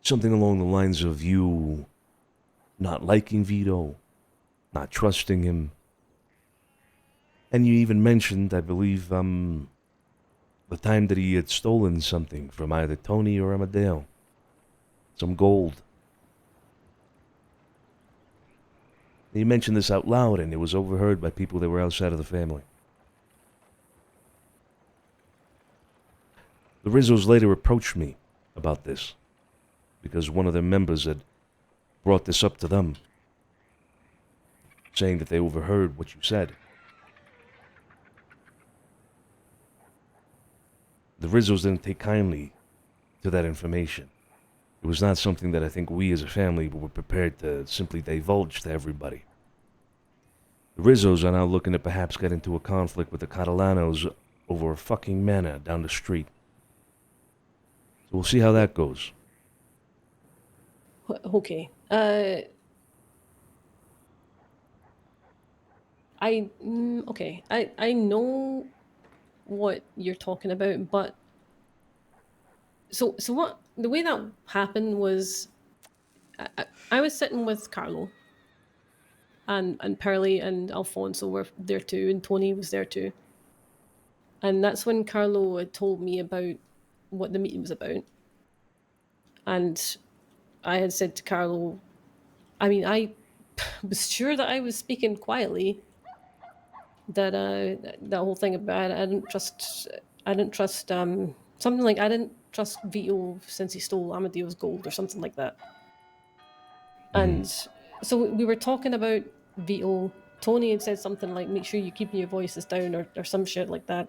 Something along the lines of you not liking Vito, not trusting him. And you even mentioned, I believe, the time that he had stolen something from either Tony or Amadeo. Some gold. You mentioned this out loud, and it was overheard by people that were outside of the family. The Rizzos later approached me about this, because one of their members had brought this up to them, saying that they overheard what you said. The Rizzos didn't take kindly to that information. It was not something that I think we as a family were prepared to simply divulge to everybody. The Rizzos are now looking to perhaps get into a conflict with the Catalanos over a fucking manor down the street. So we'll see how that goes. Okay. Okay. I know what you're talking about, but so what the way that happened was I was sitting with Carlo and Pearlie and Alfonso were there too, and Tony was there too. And that's when Carlo had told me about what the meeting was about. And I had said to Carlo, I mean, I was sure that I was speaking quietly. That that whole thing about I didn't trust something like I didn't trust Vito since he stole Amadeo's gold or something like that. And so we were talking about Vito. Tony had said something like, "Make sure you keep your voices down," or some shit like that.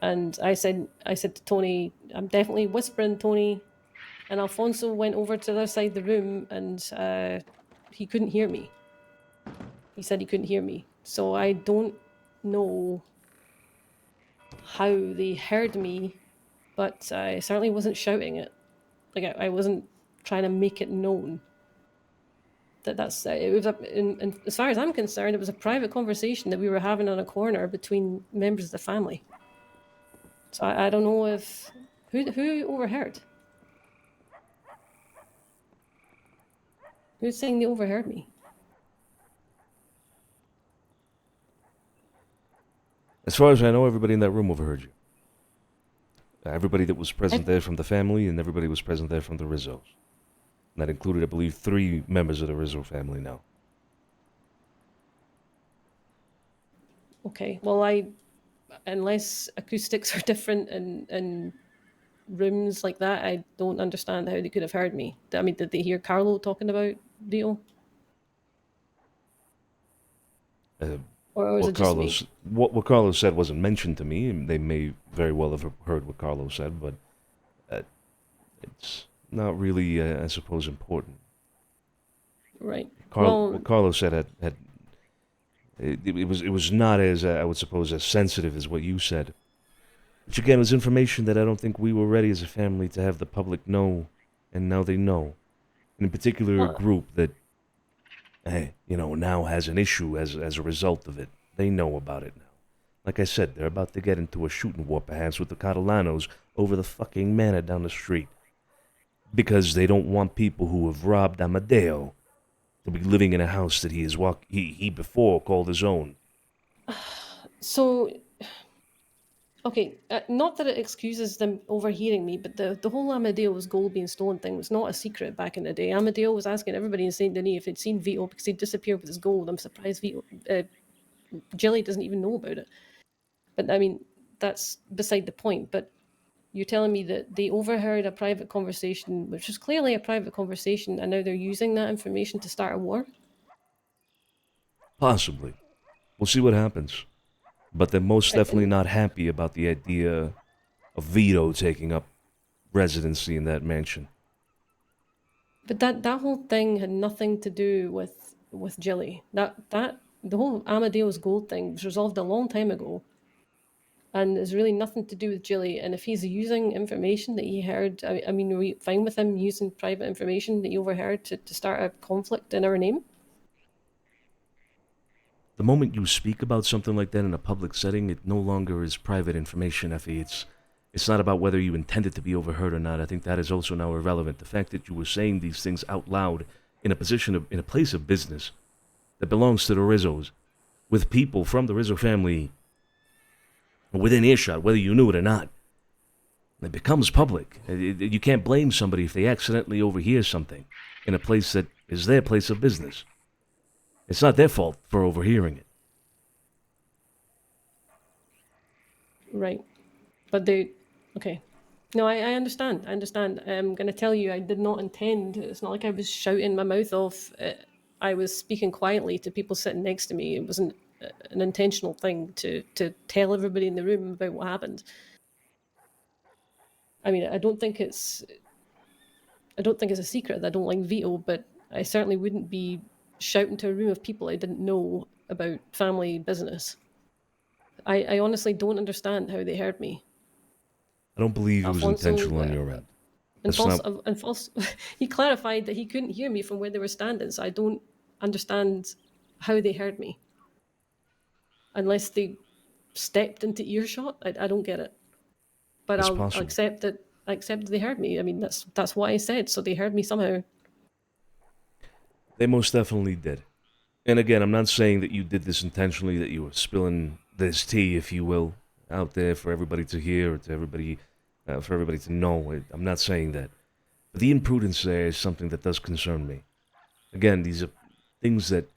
And I said to Tony, "I'm definitely whispering, Tony." And Alfonso went over to the other side of the room, and he couldn't hear me. He said he couldn't hear me. So I don't know how they heard me, but I certainly wasn't shouting it. Like I wasn't trying to make it known that that's it was and as far as I'm concerned, it was a private conversation that we were having on a corner between members of the family. So I don't know if who overheard. Who's saying they overheard me? As far as I know, everybody in that room overheard you. Everybody that was present there from the family, and everybody was present there from the Rizzos. And that included, I believe, 3 members of the Rizzo family now. Okay, well, unless acoustics are different in rooms like that, I don't understand how they could have heard me. I mean, did they hear Carlo talking about Vito? Or was it just me? What Carlos said wasn't mentioned to me, and they may very well have heard what Carlos said, but it's not really, I suppose, important. Right. What Carlos said it was not as I would suppose as sensitive as what you said, which again was information that I don't think we were ready as a family to have the public know, and now they know. And in particular, a group that, now has an issue as a result of it. They know about it now. Like I said, they're about to get into a shooting war perhaps with the Catalanos over the fucking manor down the street. Because they don't want people who have robbed Amadeo to be living in a house that he before called his own. So, okay, not that it excuses them overhearing me, but the whole Amadeo's gold being stolen thing was not a secret back in the day. Amadeo was asking everybody in Saint Denis if they'd seen Vito because he'd disappeared with his gold. I'm surprised Jilly doesn't even know about it. But I mean, that's beside the point. But you're telling me that they overheard a private conversation, which was clearly a private conversation, and now they're using that information to start a war? Possibly. We'll see what happens. But they're most definitely not happy about the idea of Vito taking up residency in that mansion. But that whole thing had nothing to do with Jilly. That the whole Amadeo's gold thing was resolved a long time ago. And there's really nothing to do with Jilly. And if he's using information that he heard, I mean, are we fine with him using private information that he overheard to start a conflict in our name? The moment you speak about something like that in a public setting, it no longer is private information, Effie. It's not about whether you intend it to be overheard or not. I think that is also now irrelevant. The fact that you were saying these things out loud in a place of business that belongs to the Rizzos, with people from the Rizzo family within earshot, whether you knew it or not, it becomes public. You can't blame somebody if they accidentally overhear something in a place that is their place of business. It's not their fault for overhearing it. Right. But okay. No, I understand. I understand. I'm going to tell you, I did not intend. It's not like I was shouting my mouth off. I was speaking quietly to people sitting next to me. It wasn't an intentional thing to tell everybody in the room about what happened. I mean, I don't think it's a secret that I don't like Vito, but I certainly wouldn't be shouting to a room of people I didn't know about family business. I honestly don't understand how they heard me. I don't believe it was intentional on your end. He clarified that he couldn't hear me from where they were standing, so I don't understand how they heard me. unless they stepped into earshot. I don't get it. But It's I'll possible. accept that. I accept that they heard me. I mean, that's what I said. So they heard me somehow. They most definitely did. And again, I'm not saying that you did this intentionally, that you were spilling this tea, if you will, out there for everybody to hear or to everybody, for everybody to know. I'm not saying that. But the imprudence there is something that does concern me. Again, these are things that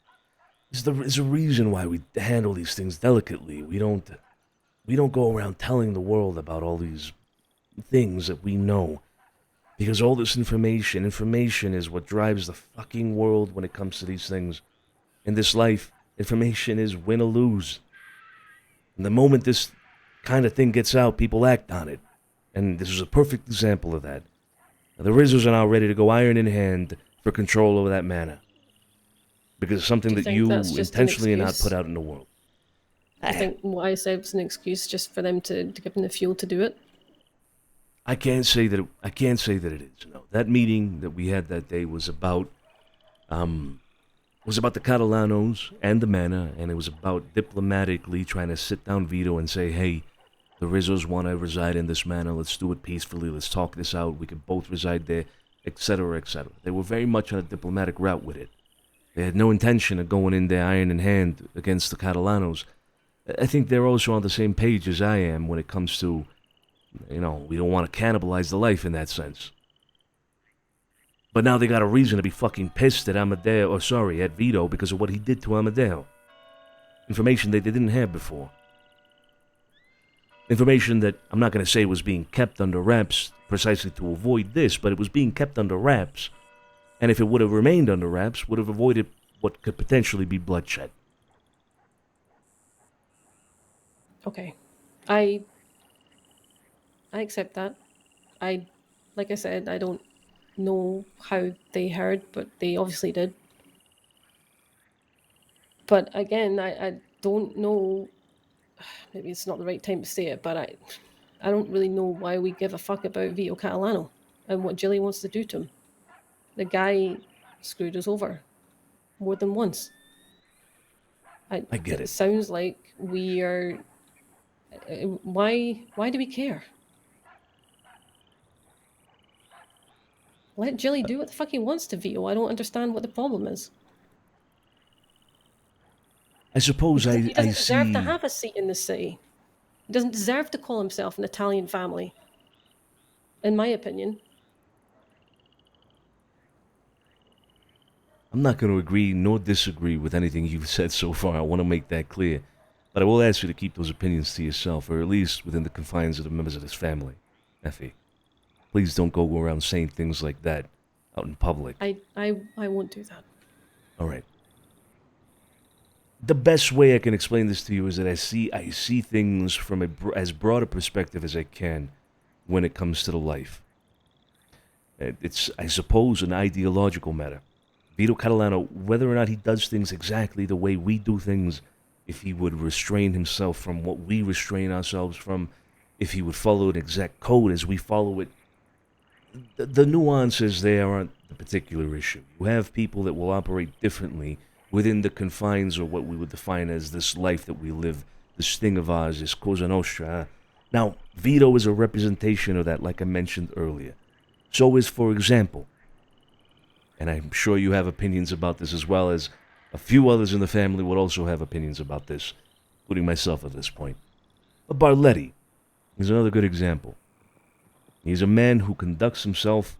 is a reason why we handle these things delicately. We don't go around telling the world about all these things that we know. Because all this information is what drives the fucking world when it comes to these things. In this life, information is win or lose. And the moment this kind of thing gets out, people act on it. And this is a perfect example of that. Now, the Rizzos are now ready to go iron in hand for control over that manor. Because it's something Do you that think you that's just an intentionally not excuse? put out in the world. I think what I said was an excuse just for them to give them the fuel to do it. I can't say that it is. No, that meeting that we had that day was about the Catalanos and the manor, and it was about diplomatically trying to sit down Vito and say, hey, the Rizzos want to reside in this manor. Let's do it peacefully. Let's talk this out. We can both reside there, etc., etc. They were very much on a diplomatic route with it. They had no intention of going in there iron in hand against the Catalanos. I think they're also on the same page as I am when it comes to, we don't want to cannibalize the life in that sense. But now they got a reason to be fucking pissed at at Vito because of what he did to Amadeo. Information that they didn't have before. Information that I'm not going to say was being kept under wraps precisely to avoid this, but it was being kept under wraps. And if it would have remained under wraps, would have avoided what could potentially be bloodshed. Okay, I accept that. Like I said, I don't know how they heard, but they obviously did. But again, I don't know. Maybe it's not the right time to say it, but I don't really know why we give a fuck about Vito Catalano and what Jilly wants to do to him. The guy screwed us over more than once. I get it. It sounds like we are. Why do we care? Let Jilly do what the fuck he wants to Vito. I don't understand what the problem is. I suppose He doesn't I deserve see... to have a seat in the city. He doesn't deserve to call himself an Italian family. In my opinion. I'm not going to agree nor disagree with anything you've said so far. I want to make that clear. But I will ask you to keep those opinions to yourself, or at least within the confines of the members of this family. Effie, please don't go around saying things like that out in public. I won't do that. All right. The best way I can explain this to you is that I see things from as broad a perspective as I can when it comes to the life. It's, I suppose, an ideological matter. Vito Catalano, whether or not he does things exactly the way we do things, if he would restrain himself from what we restrain ourselves from, if he would follow an exact code as we follow it, the nuances there aren't the particular issue. You have people that will operate differently within the confines of what we would define as this life that we live, this thing of ours, this Cosa Nostra. Now, Vito is a representation of that, like I mentioned earlier. So is, for example, and I'm sure you have opinions about this as well as a few others in the family would also have opinions about this, including myself at this point. But Barletti is another good example. He's a man who conducts himself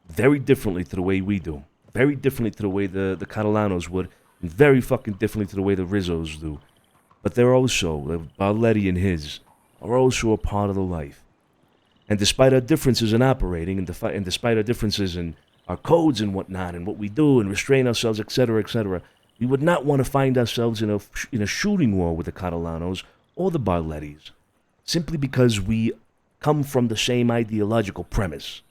very differently to the way we do. Very differently to the way the Catalanos would, and very fucking differently to the way the Rizzos do. But they're also, Barletti and his, are also a part of the life. And despite our differences in operating, and despite our differences in our codes and whatnot, and what we do, and restrain ourselves, etc., we would not want to find ourselves in a shooting war with the Catalanos or the Barlettis, simply because we come from the same ideological premise.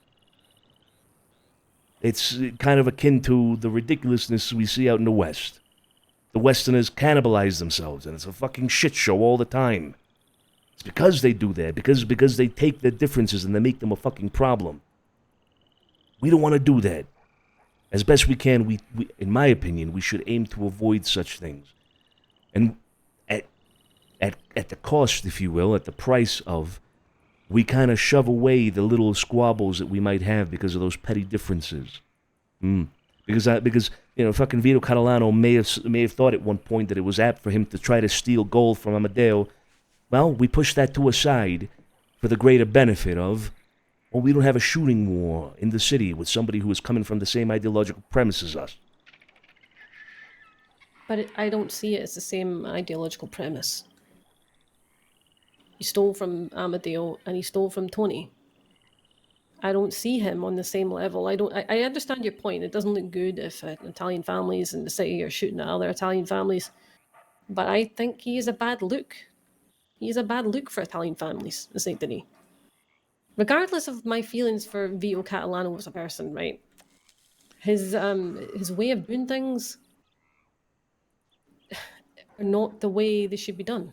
It's kind of akin to the ridiculousness we see out in the West. The Westerners cannibalize themselves, and it's a fucking shit show all the time. It's because they do that, because they take their differences and they make them a fucking problem. We don't want to do that. As best we can, we in my opinion, we should aim to avoid such things. And at the cost, if you will, at the price of, we kind of shove away the little squabbles that we might have because of those petty differences. Because fucking Vito Catalano may have thought at one point that it was apt for him to try to steal gold from Amadeo. Well, we pushed that to a side for the greater benefit of, well, we don't have a shooting war in the city with somebody who is coming from the same ideological premise as us. But I don't see it as the same ideological premise. He stole from Amadeo and he stole from Tony. I don't see him on the same level. I understand your point. It doesn't look good if Italian families in the city are shooting at other Italian families. But I think he is a bad look. He is a bad look for Italian families in St. Denis. Regardless of my feelings for Vito Catalano as a person, right? His way of doing things are not the way they should be done.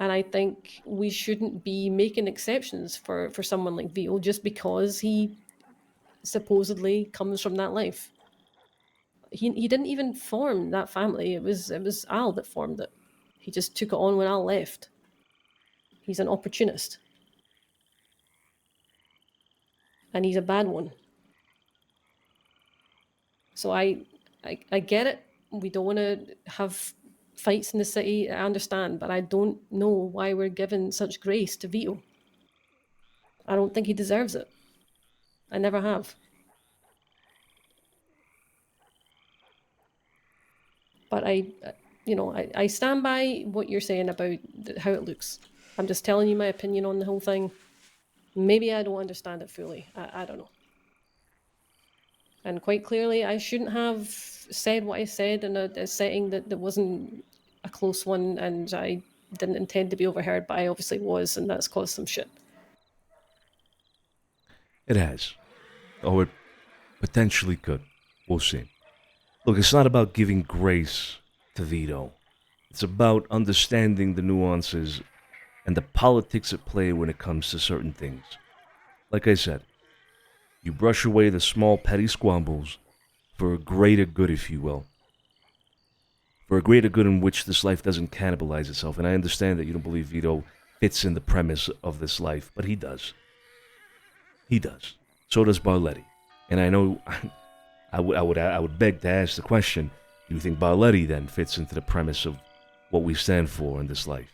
And I think we shouldn't be making exceptions for someone like Vito just because he supposedly comes from that life. He didn't even form that family. It was Al that formed it. He just took it on when Al left. He's an opportunist. And he's a bad one. So I get it. We don't want to have fights in the city, I understand, but I don't know why we're giving such grace to Vito. I don't think he deserves it. I never have. But I stand by what you're saying about how it looks. I'm just telling you my opinion on the whole thing. Maybe I don't understand it fully. I don't know. And quite clearly, I shouldn't have said what I said in a setting that wasn't a close one, and I didn't intend to be overheard, but I obviously was, and that's caused some shit. It has. Or it potentially could. We'll see. Look, it's not about giving grace to Vito. It's about understanding the nuances and the politics at play when it comes to certain things. Like I said, you brush away the small petty squabbles for a greater good, if you will. For a greater good in which this life doesn't cannibalize itself. And I understand that you don't believe Vito fits in the premise of this life, but he does. He does. So does Barletti. And I know I would beg to ask the question, do you think Barletti then fits into the premise of what we stand for in this life?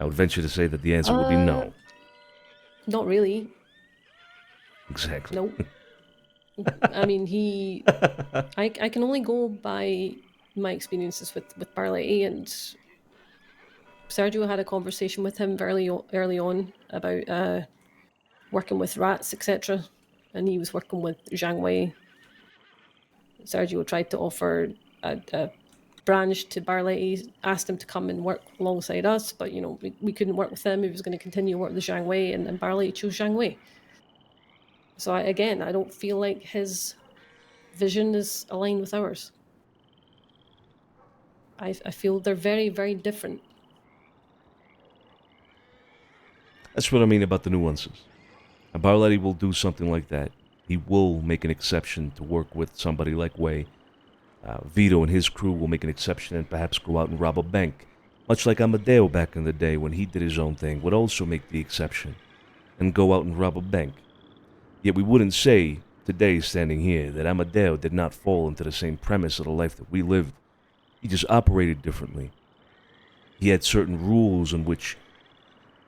I would venture to say that the answer would be no. Not really. Exactly. Nope. I mean, I can only go by my experiences with Barletti, and Sergio had a conversation with him early on about working with rats, etc. And he was working with Zhang Wei. Sergio tried to offer a branch to Barletti, asked him to come and work alongside us, but we couldn't work with him. He was going to continue to work with Zhang Wei, and Barletti chose Zhang Wei. So I don't feel like his vision is aligned with ours. I feel they're very, very different. That's what I mean about the nuances. And Barletti will do something like that. He will make an exception to work with somebody like Wei. Vito and his crew will make an exception and perhaps go out and rob a bank. Much like Amadeo back in the day when he did his own thing, would also make the exception and go out and rob a bank. Yet we wouldn't say, today standing here, that Amadeo did not fall into the same premise of the life that we lived. He just operated differently. He had certain rules in which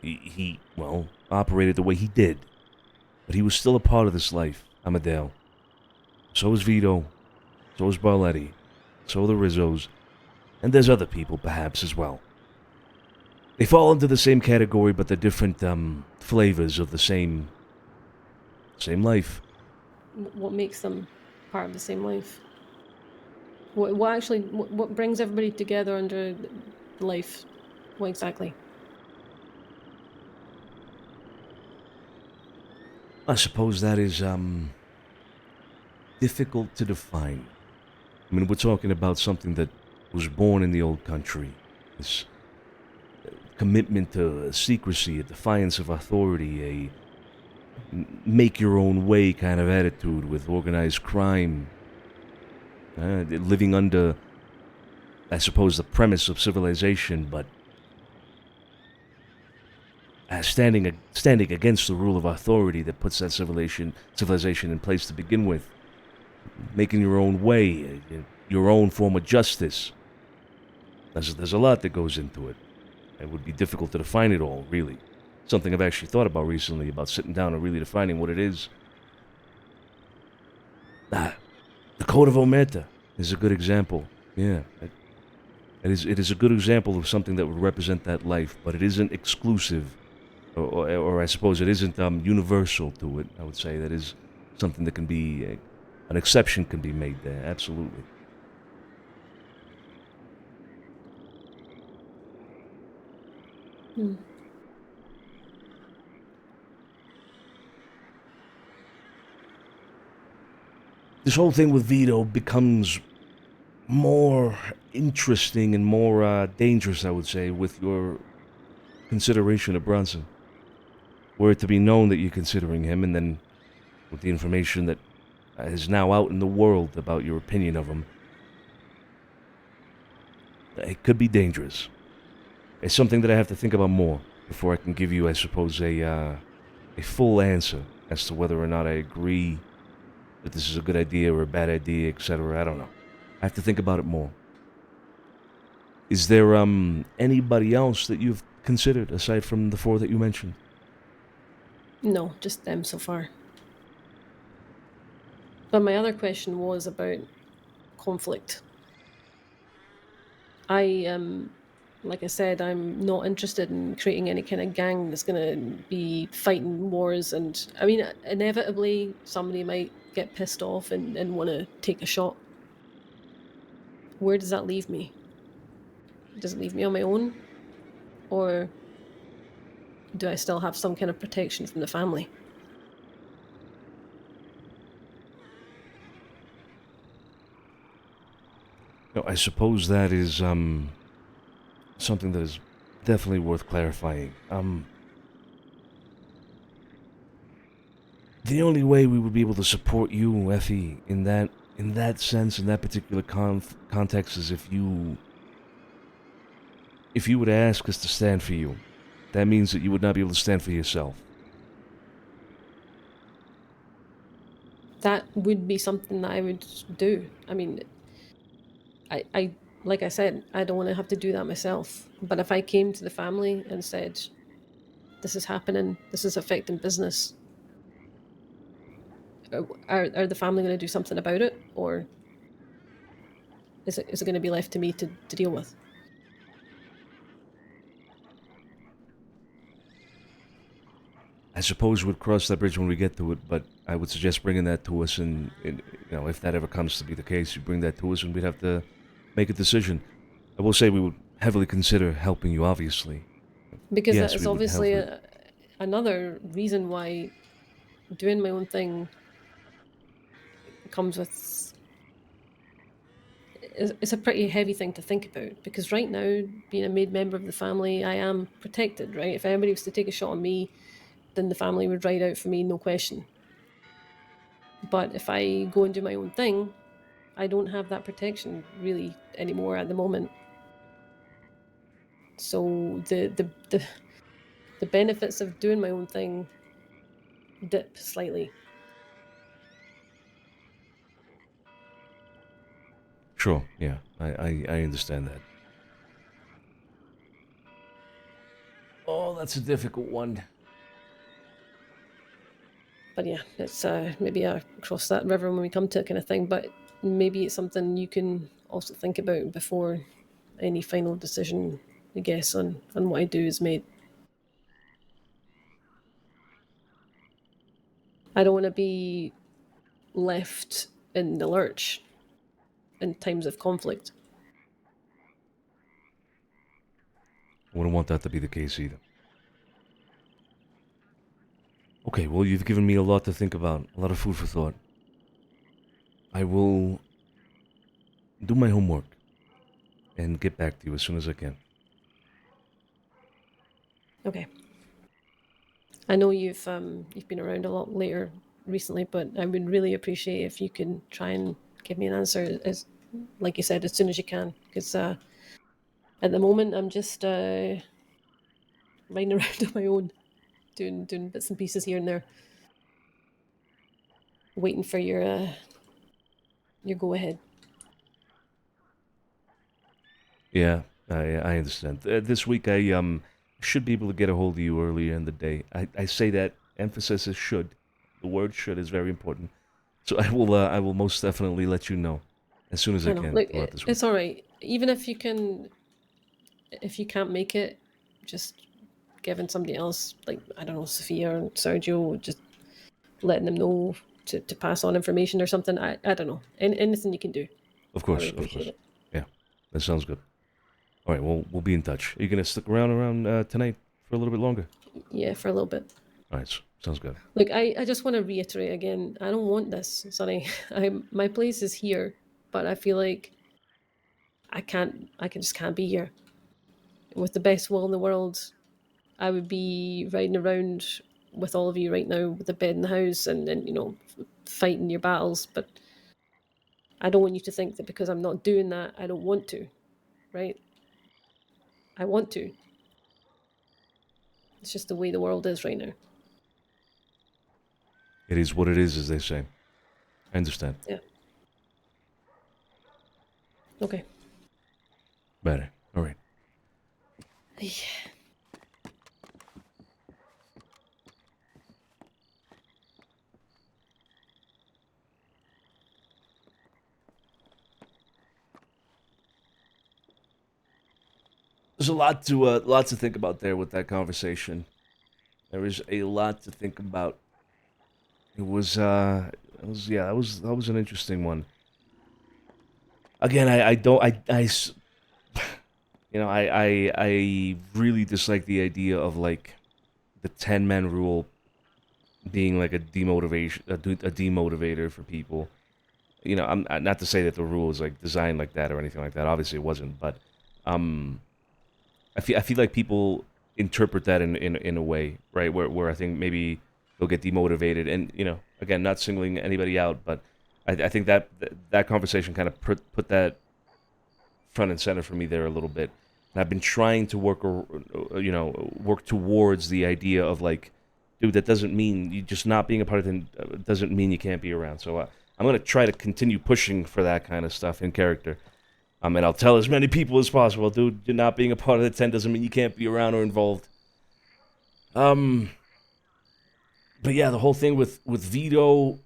he operated the way he did. But he was still a part of this life, Amadeo. So is Vito. So is Barletti. So are the Rizzos. And there's other people, perhaps, as well. They fall into the same category, but they're different flavors of the same life. What makes them part of the same life? What brings everybody together under life? What exactly? I suppose that is difficult to define. I mean, we're talking about something that was born in the old country. This commitment to secrecy, a defiance of authority, a make-your-own-way kind of attitude with organized crime, living under I suppose, the premise of civilization, but standing against the rule of authority that puts that civilization in place to begin with, making your own way, your own form of justice. There's a lot that goes into it. It would be difficult to define it all, really. Something I've actually thought about recently, about sitting down and really defining what it is. The Code of Omerta is a good example. Yeah, it is a good example of something that would represent that life, but it isn't exclusive, or I suppose it isn't universal to it. I would say that is something that can be, an exception can be made there, absolutely. This whole thing with Vito becomes more interesting and more dangerous, I would say, with your consideration of Bronson. Were it to be known that you're considering him, and then with the information that is now out in the world about your opinion of him, it could be dangerous. It's something that I have to think about more before I can give you, I suppose, a full answer as to whether or not I agree that this is a good idea or a bad idea, etc. I don't know. I have to think about it more. Is there anybody else that you've considered aside from the 4 that you mentioned? No, just them so far. But my other question was about conflict. Like I said, I'm not interested in creating any kind of gang that's going to be fighting wars. And I mean, inevitably, somebody might get pissed off and want to take a shot. Where does that leave me? Does it leave me on my own? Or do I still have some kind of protection from the family? No, I suppose that is something that is definitely worth clarifying. The only way we would be able to support you, Effie, in that sense, in that particular context, is if you were to ask us to stand for you. That means that you would not be able to stand for yourself. That would be something that I would do. I mean, I like I said, I don't want to have to do that myself. But if I came to the family and said, this is happening, this is affecting business, are the family going to do something about it? Or is it going to be left to me to deal with? I suppose we'd cross that bridge when we get to it, but I would suggest bringing that to us, and if that ever comes to be the case, you bring that to us, and we'd have to make a decision. I will say we would heavily consider helping you, obviously. Because Yes, that is we would obviously another reason why doing my own thing comes with... It's a pretty heavy thing to think about, because right now, being a made member of the family, I am protected, right? If anybody was to take a shot on me, then the family would ride out for me, no question. But if I go and do my own thing, I don't have that protection really anymore at the moment. So the benefits of doing my own thing dip slightly. Sure, yeah, I understand that. Oh, that's a difficult one. But yeah, it's maybe cross that river when we come to it kind of thing. But maybe it's something you can also think about before any final decision, I guess, on what I do is made. I don't want to be left in the lurch in times of conflict. I wouldn't want that to be the case either. Okay, well, you've given me a lot to think about, a lot of food for thought. I will do my homework and get back to you as soon as I can. Okay. I know you've been around a lot later recently, but I would really appreciate if you can try and give me an answer as like you said, as soon as you can, because at the moment I'm just riding around on my own, doing bits and pieces here and there, waiting for your go ahead. Yeah, I understand. This week I should be able to get a hold of you earlier in the day. I say that emphasis is should. The word should is very important. So I will most definitely let you know as soon as I know, can like throughout this week. it's all right. Even if you can't make it, just giving somebody else, like I don't know, Sophia or Sergio, just letting them know to pass on information or something. I don't know. Anything you can do. Of I course, really of course. appreciate it. Yeah, that sounds good. All right, well, we'll be in touch. Are you gonna stick around tonight for a little bit longer? Yeah, for a little bit. All right, sounds good. Look, I just want to reiterate again, I don't want this, Sonny. My place is here, but I feel like I just can't be here. With the best will in the world, I would be riding around with all of you right now with a bed in the house and fighting your battles, but I don't want you to think that because I'm not doing that, I don't want to, right? I want to. It's just the way the world is right now. It is what it is, as they say. I understand. Yeah. Okay. Better. All right. Yeah. There's a lot to think about there with that conversation. There is a lot to think about. That was an interesting one. Again, I really dislike the idea of like the 10-man rule being like a demotivator for people. You know, I'm not to say that the rule is like designed like that or anything like that. Obviously, it wasn't, but I feel like people interpret that in a way, right, where I think maybe they'll get demotivated, and again, not singling anybody out, but I think that conversation kind of put that front and center for me there a little bit. And I've been trying to work towards the idea of like, dude, that doesn't mean you just not being a part of it doesn't mean you can't be around. So I'm gonna try to continue pushing for that kind of stuff in character. And I'll tell as many people as possible, dude, you're not being a part of the 10 doesn't mean you can't be around or involved. But yeah, the whole thing with Vito,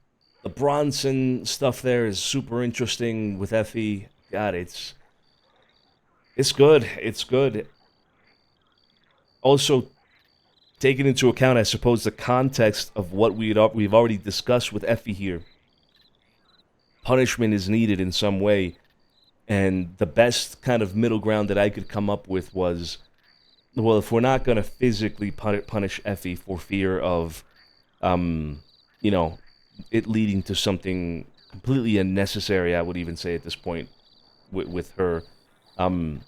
the Bronson stuff there is super interesting with Effie. God, it's good. It's good. Also, taking into account, I suppose, the context of what we've already discussed with Effie here. Punishment is needed in some way. And the best kind of middle ground that I could come up with was, well, if we're not going to physically punish Effie for fear of, it leading to something completely unnecessary, I would even say at this point, with her, well,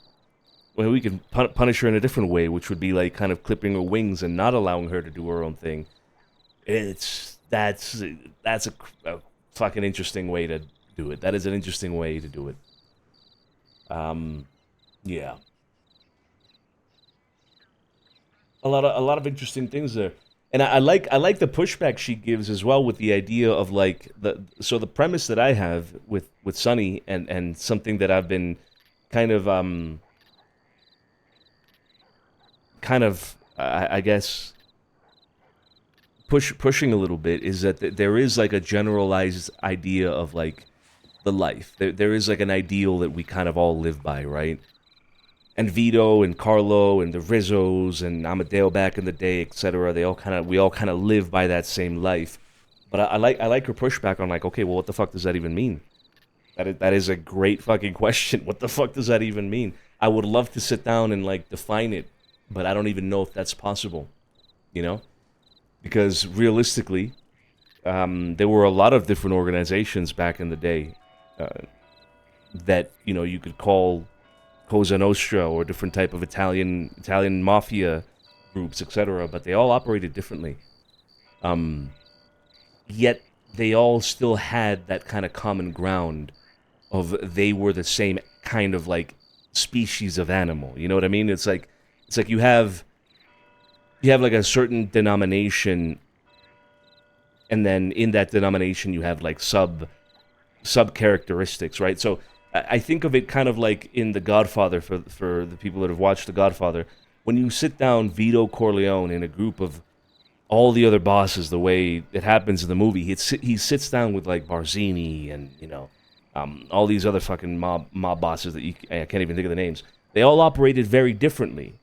we can punish her in a different way, which would be like kind of clipping her wings and not allowing her to do her own thing. That's a fucking interesting way to do it. That is an interesting way to do it. Yeah. A lot of interesting things there. And I like the pushback she gives as well with the idea of like the premise that I have with Sonny and something that I've been kind of I guess pushing a little bit is that there is like a generalized idea of like the life. There is like an ideal that we kind of all live by, right? And Vito and Carlo and the Rizzos and Amadeo back in the day, etc. We all kind of live by that same life. But I like her pushback on like, okay, well, what the fuck does that even mean? That is a great fucking question. What the fuck does that even mean? I would love to sit down and like define it, but I don't even know if that's possible. Because realistically, there were a lot of different organizations back in the day that you could call Cosa Nostra or different type of Italian mafia groups, etc. But they all operated differently. Yet they all still had that kind of common ground of they were the same kind of like species of animal. You know what I mean? It's like you have like a certain denomination, and then in that denomination you have like sub characteristics, right? So I think of it kind of like in The Godfather, for the people that have watched The Godfather. When you sit down Vito Corleone in a group of all the other bosses, the way it happens in the movie, he sits down with like Barzini and all these other fucking mob bosses that I can't even think of the names. They all operated very differently.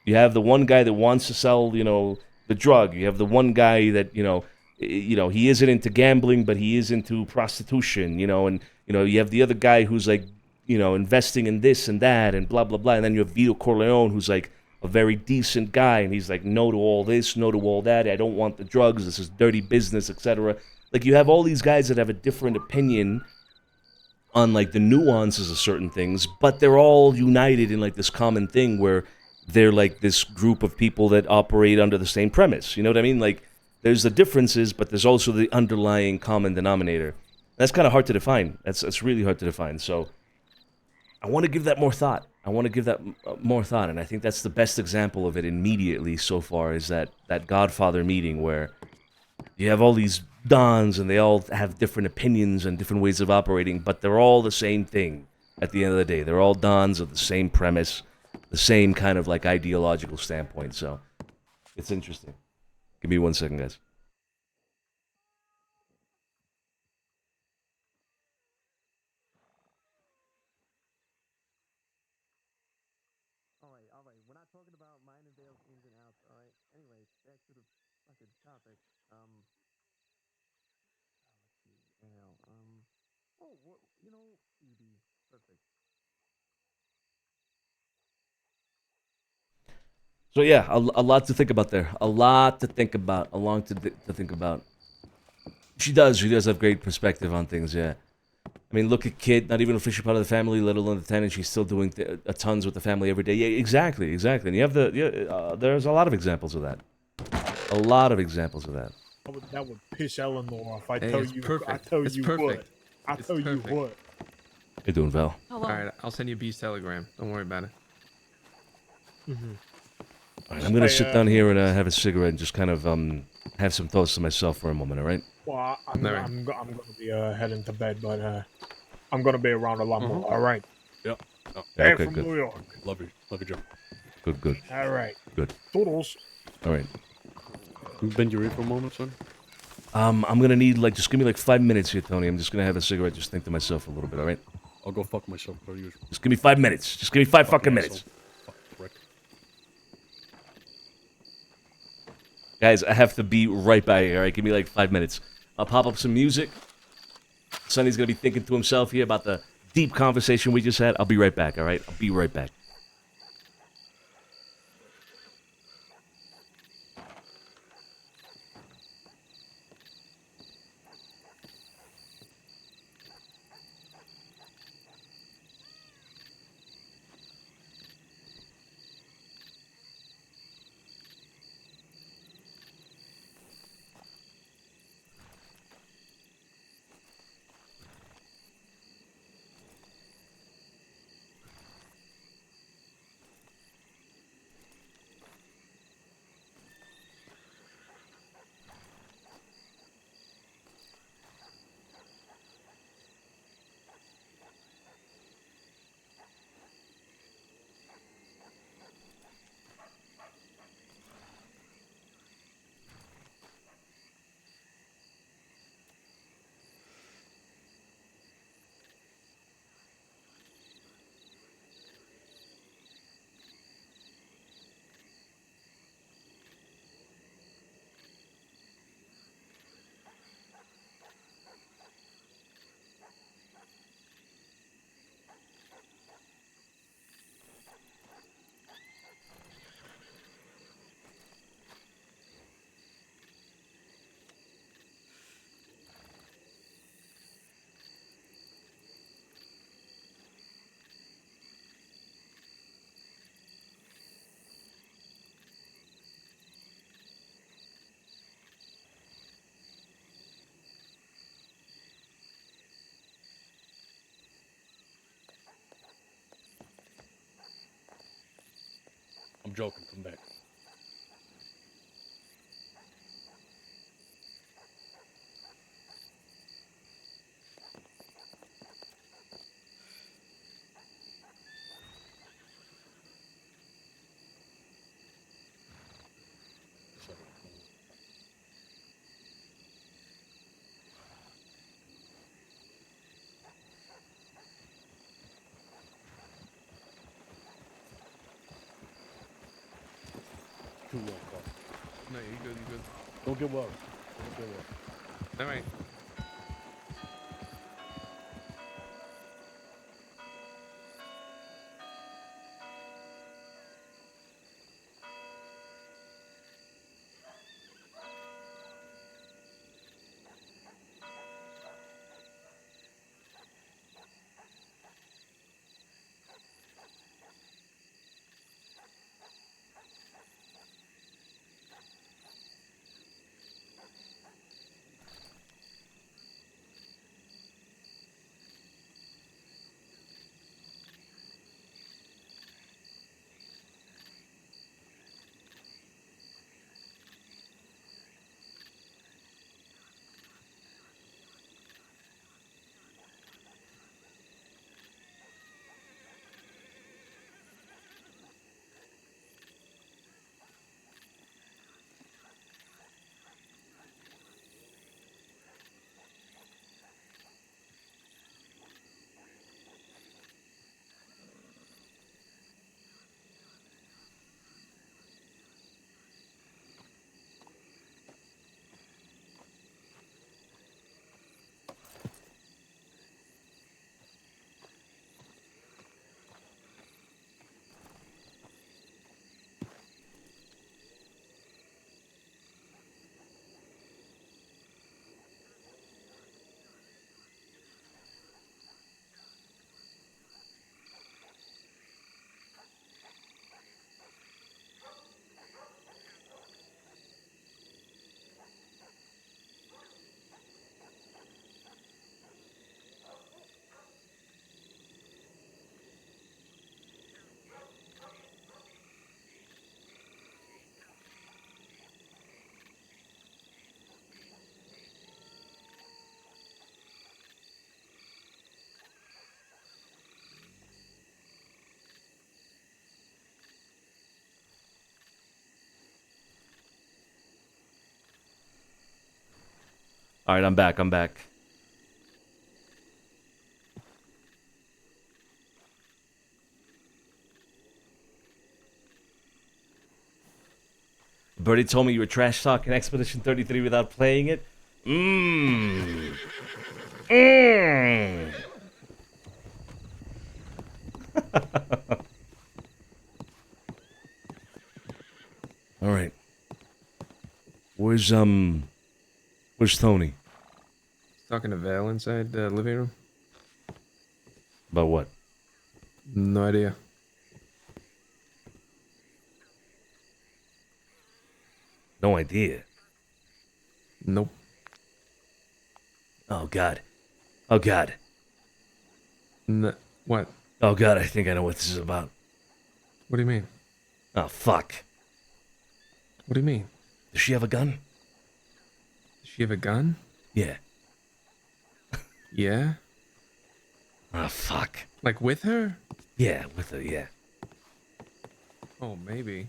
You have the one guy that wants to sell, the drug. You have the one guy that, he isn't into gambling, but he is into prostitution, and, you have the other guy who's like, investing in this and that and blah, blah, blah. And then you have Vito Corleone, who's like a very decent guy, and he's like, no to all this, no to all that. I don't want the drugs. This is dirty business, etc. Like, you have all these guys that have a different opinion on, like, the nuances of certain things, but they're all united in, like, this common thing where they're, like, this group of people that operate under the same premise. You know what I mean? Like, there's the differences, but there's also the underlying common denominator. That's kind of hard to define. That's really hard to define. So I want to give that more thought. And I think that's the best example of it immediately so far is that Godfather meeting where you have all these dons and they all have different opinions and different ways of operating, but they're all the same thing at the end of the day. They're all dons of the same premise, the same kind of like ideological standpoint. So it's interesting. Give me 1 second, guys. All right. We're not talking about mine and Dale's ins and outs. All right. Anyway, back to the fucking topic. EB, perfect. So yeah, a lot to think about there. A lot to think about. To think about. She does have great perspective on things, yeah. I mean, look at Kid, not even an official part of the family, let alone the tenant. She's still doing tons with the family every day. Yeah, exactly. And you have there's a lot of examples of that. That would piss Eleanor off. I Hey, tell it's you. perfect. I tell It's you perfect. what. It's You perfect. what. How you doing, Val? Hello. All right, I'll send you B's telegram. Don't worry about it. All right, I'm gonna sit down here and have a cigarette and just kind of have some thoughts to myself for a moment. All right? Well, I'm All right. gonna be heading to bed, but I'm gonna be around a lot more. All right. Yep. Yeah, Hey, okay, from good. New York. Love you, Joe. Good. All right. Good. Toodles. All right. Can you bend your ear for a moment, son? I'm gonna need just give me 5 minutes here, Tony. I'm just gonna have a cigarette, just think to myself a little bit. All right? I'll go fuck myself per usual. Just give me 5 minutes. Just give me five fucking minutes. Fuck, prick. Guys, I have to be right back here, alright? Give me 5 minutes. I'll pop up some music. Sonny's gonna be thinking to himself here about the deep conversation we just had. I'll be right back, alright? I'll be right back. I'm joking. Come back. Too long, Carl. No, you're good. You're good. Don't get worried. Don't get worried. All right. All right, I'm back. I'm back. Birdie told me you were trash talking Expedition 33 without playing it. Mmm. Mmm. All right. Where's Tony? Talking to Val inside the living room. About what? No idea. No idea. Nope. Oh God. Oh God. What? Oh God, I think I know what this is about. What do you mean? Oh fuck. What do you mean? Does she have a gun? Does she have a gun? Yeah. Yeah. Oh fuck. Like with her? Yeah, with her, yeah. Oh, maybe.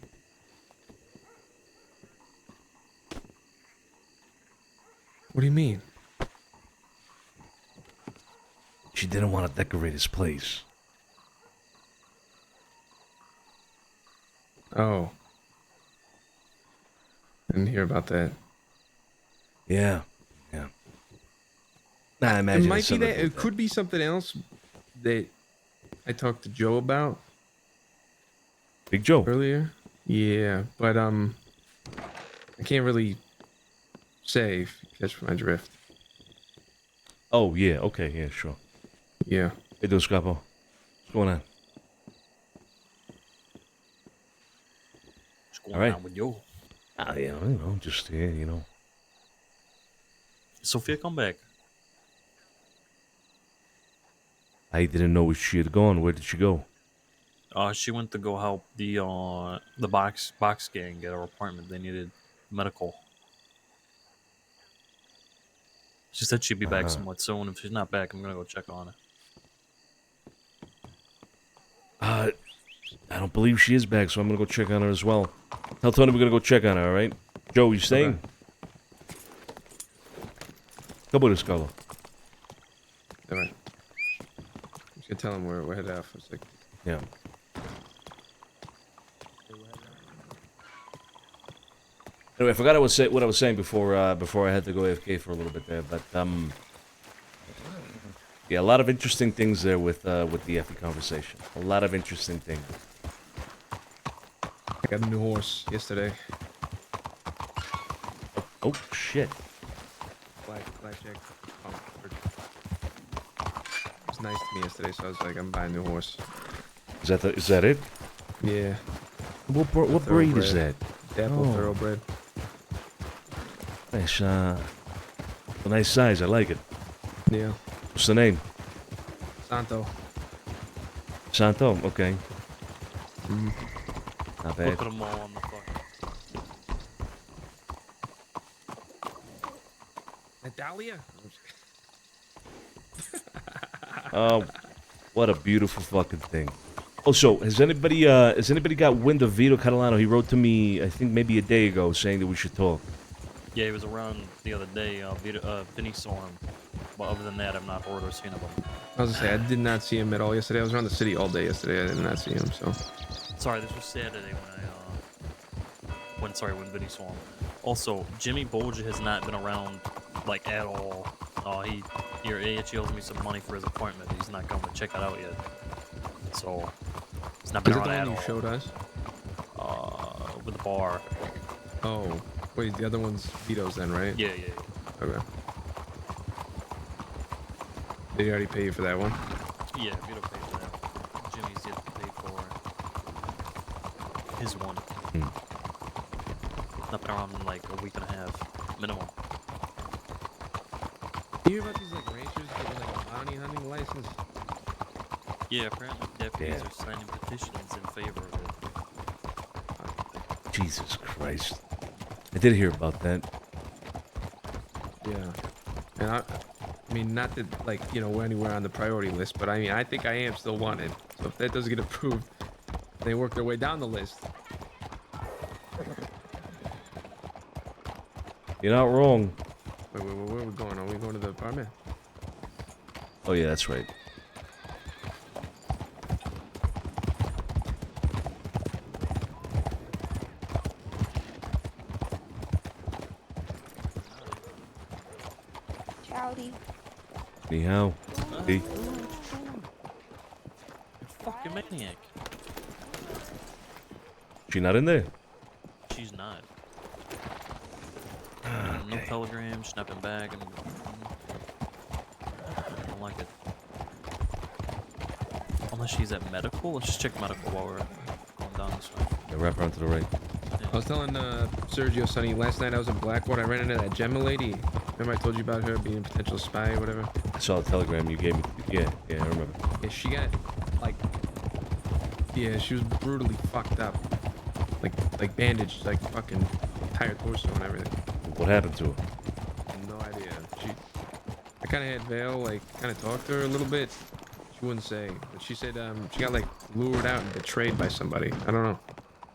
What do you mean? She didn't want to decorate his place. Oh. Didn't hear about that. Yeah. Yeah. Nah, I imagine It might it's be something that. to do It with could be something else that I talked to Joe about Big Joe. earlier. Yeah, but I can't really say if you catch my drift. Oh, yeah, okay, yeah, sure. Yeah. Hey, Dos Capo. What's going on? What's going All right. on with you? Ah, you know, just here, you know. Sophia, come back. I didn't know where she had gone. Where did she go? She went to go help the box gang get her apartment. They needed medical. She said she'd be back somewhat soon. If she's not back, I'm gonna go check on her. I don't believe she is back, so I'm gonna go check on her as well. Tell Tony we're gonna go check on her, alright? Joe, you staying? Come with us, Carlo. Alright. You should tell him we're headed out for a sec. Yeah. Anyway, I forgot what I was saying before I had to go AFK for a little bit there, but yeah, a lot of interesting things there with the Effie conversation. A lot of interesting things. I got a new horse yesterday. Oh shit! Blackjack. It was nice to me yesterday, so I was like, I'm buying a new horse. Is that it? Yeah. What breed is that? Dapple thoroughbred. Nice, a nice size. I like it. Yeah. What's the name? Santo. Santo. Okay. Not bad. Look at them all on the fucking. Natalia? Oh, what a beautiful fucking thing. Oh, so has anybody got wind of Vito Catalano? He wrote to me, I think maybe a day ago, saying that we should talk. Yeah, he was around the other day. Vinny saw him. But other than that, I've not heard or seen of him. I was gonna say, I did not see him at all yesterday. I was around the city all day yesterday. I did not see him, so. Sorry, this was Saturday when Vinny saw him. Also, Jimmy Bolger has not been around, like, at all. He owes me some money for his appointment. He's not going to check it out yet. So, he's not been Is it around the at one you all. showed us? With the bar. Oh. Wait, the other one's Vito's then, right? Yeah. Okay. Did he already pay you for that one? Yeah, Vito paid for that. Jimmy's yet to pay for his one. Not been around in like a week and a half, minimum. You hear about these like ranchers getting like a bounty hunting license? Yeah, apparently deputies are signing petitions in favor of it. Jesus Christ. I did hear about that. Yeah. And I mean, not that, like, you know, we're anywhere on the priority list, but I mean, I think I am still wanted. So if that does get approved, they work their way down the list. You're not wrong. Wait, where are we going? Are we going to the apartment? Oh yeah, that's right. Howdy. Ni hao. Hey. Fucking maniac. She not in there? She's not. No telegram, snapping back, and I don't like it. Unless she's at medical, let's just check medical while we're going down this way. Yeah, wrap around to the right. I was telling Sergio, Sonny, last night I was in Blackwater. I ran into that Gemma lady. Remember I told you about her being a potential spy or whatever? I saw the telegram you gave me. Yeah, I remember. Yeah, she got, like, yeah, she was brutally fucked up. Like bandaged, like fucking entire torso and everything. What happened to her? No idea. I kind of had Vale, like, kind of talk to her a little bit. She wouldn't say, but she said she got, like, lured out and betrayed by somebody. I don't know.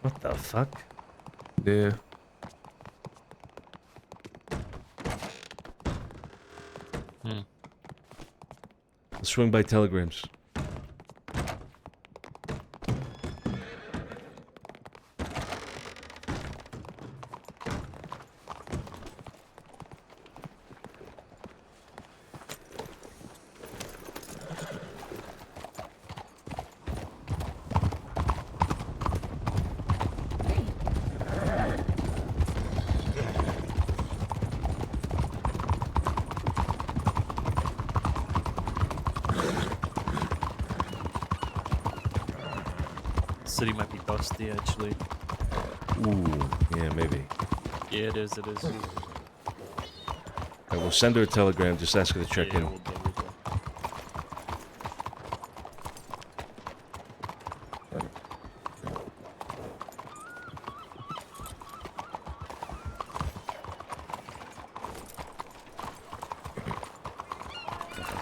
What the fuck? Yeah. Let's swing by telegrams. City might be dusty, actually. Ooh, yeah, maybe. Yeah, it is. Alright, we'll send her a telegram. Just ask her to check Yeah, in. we'll do.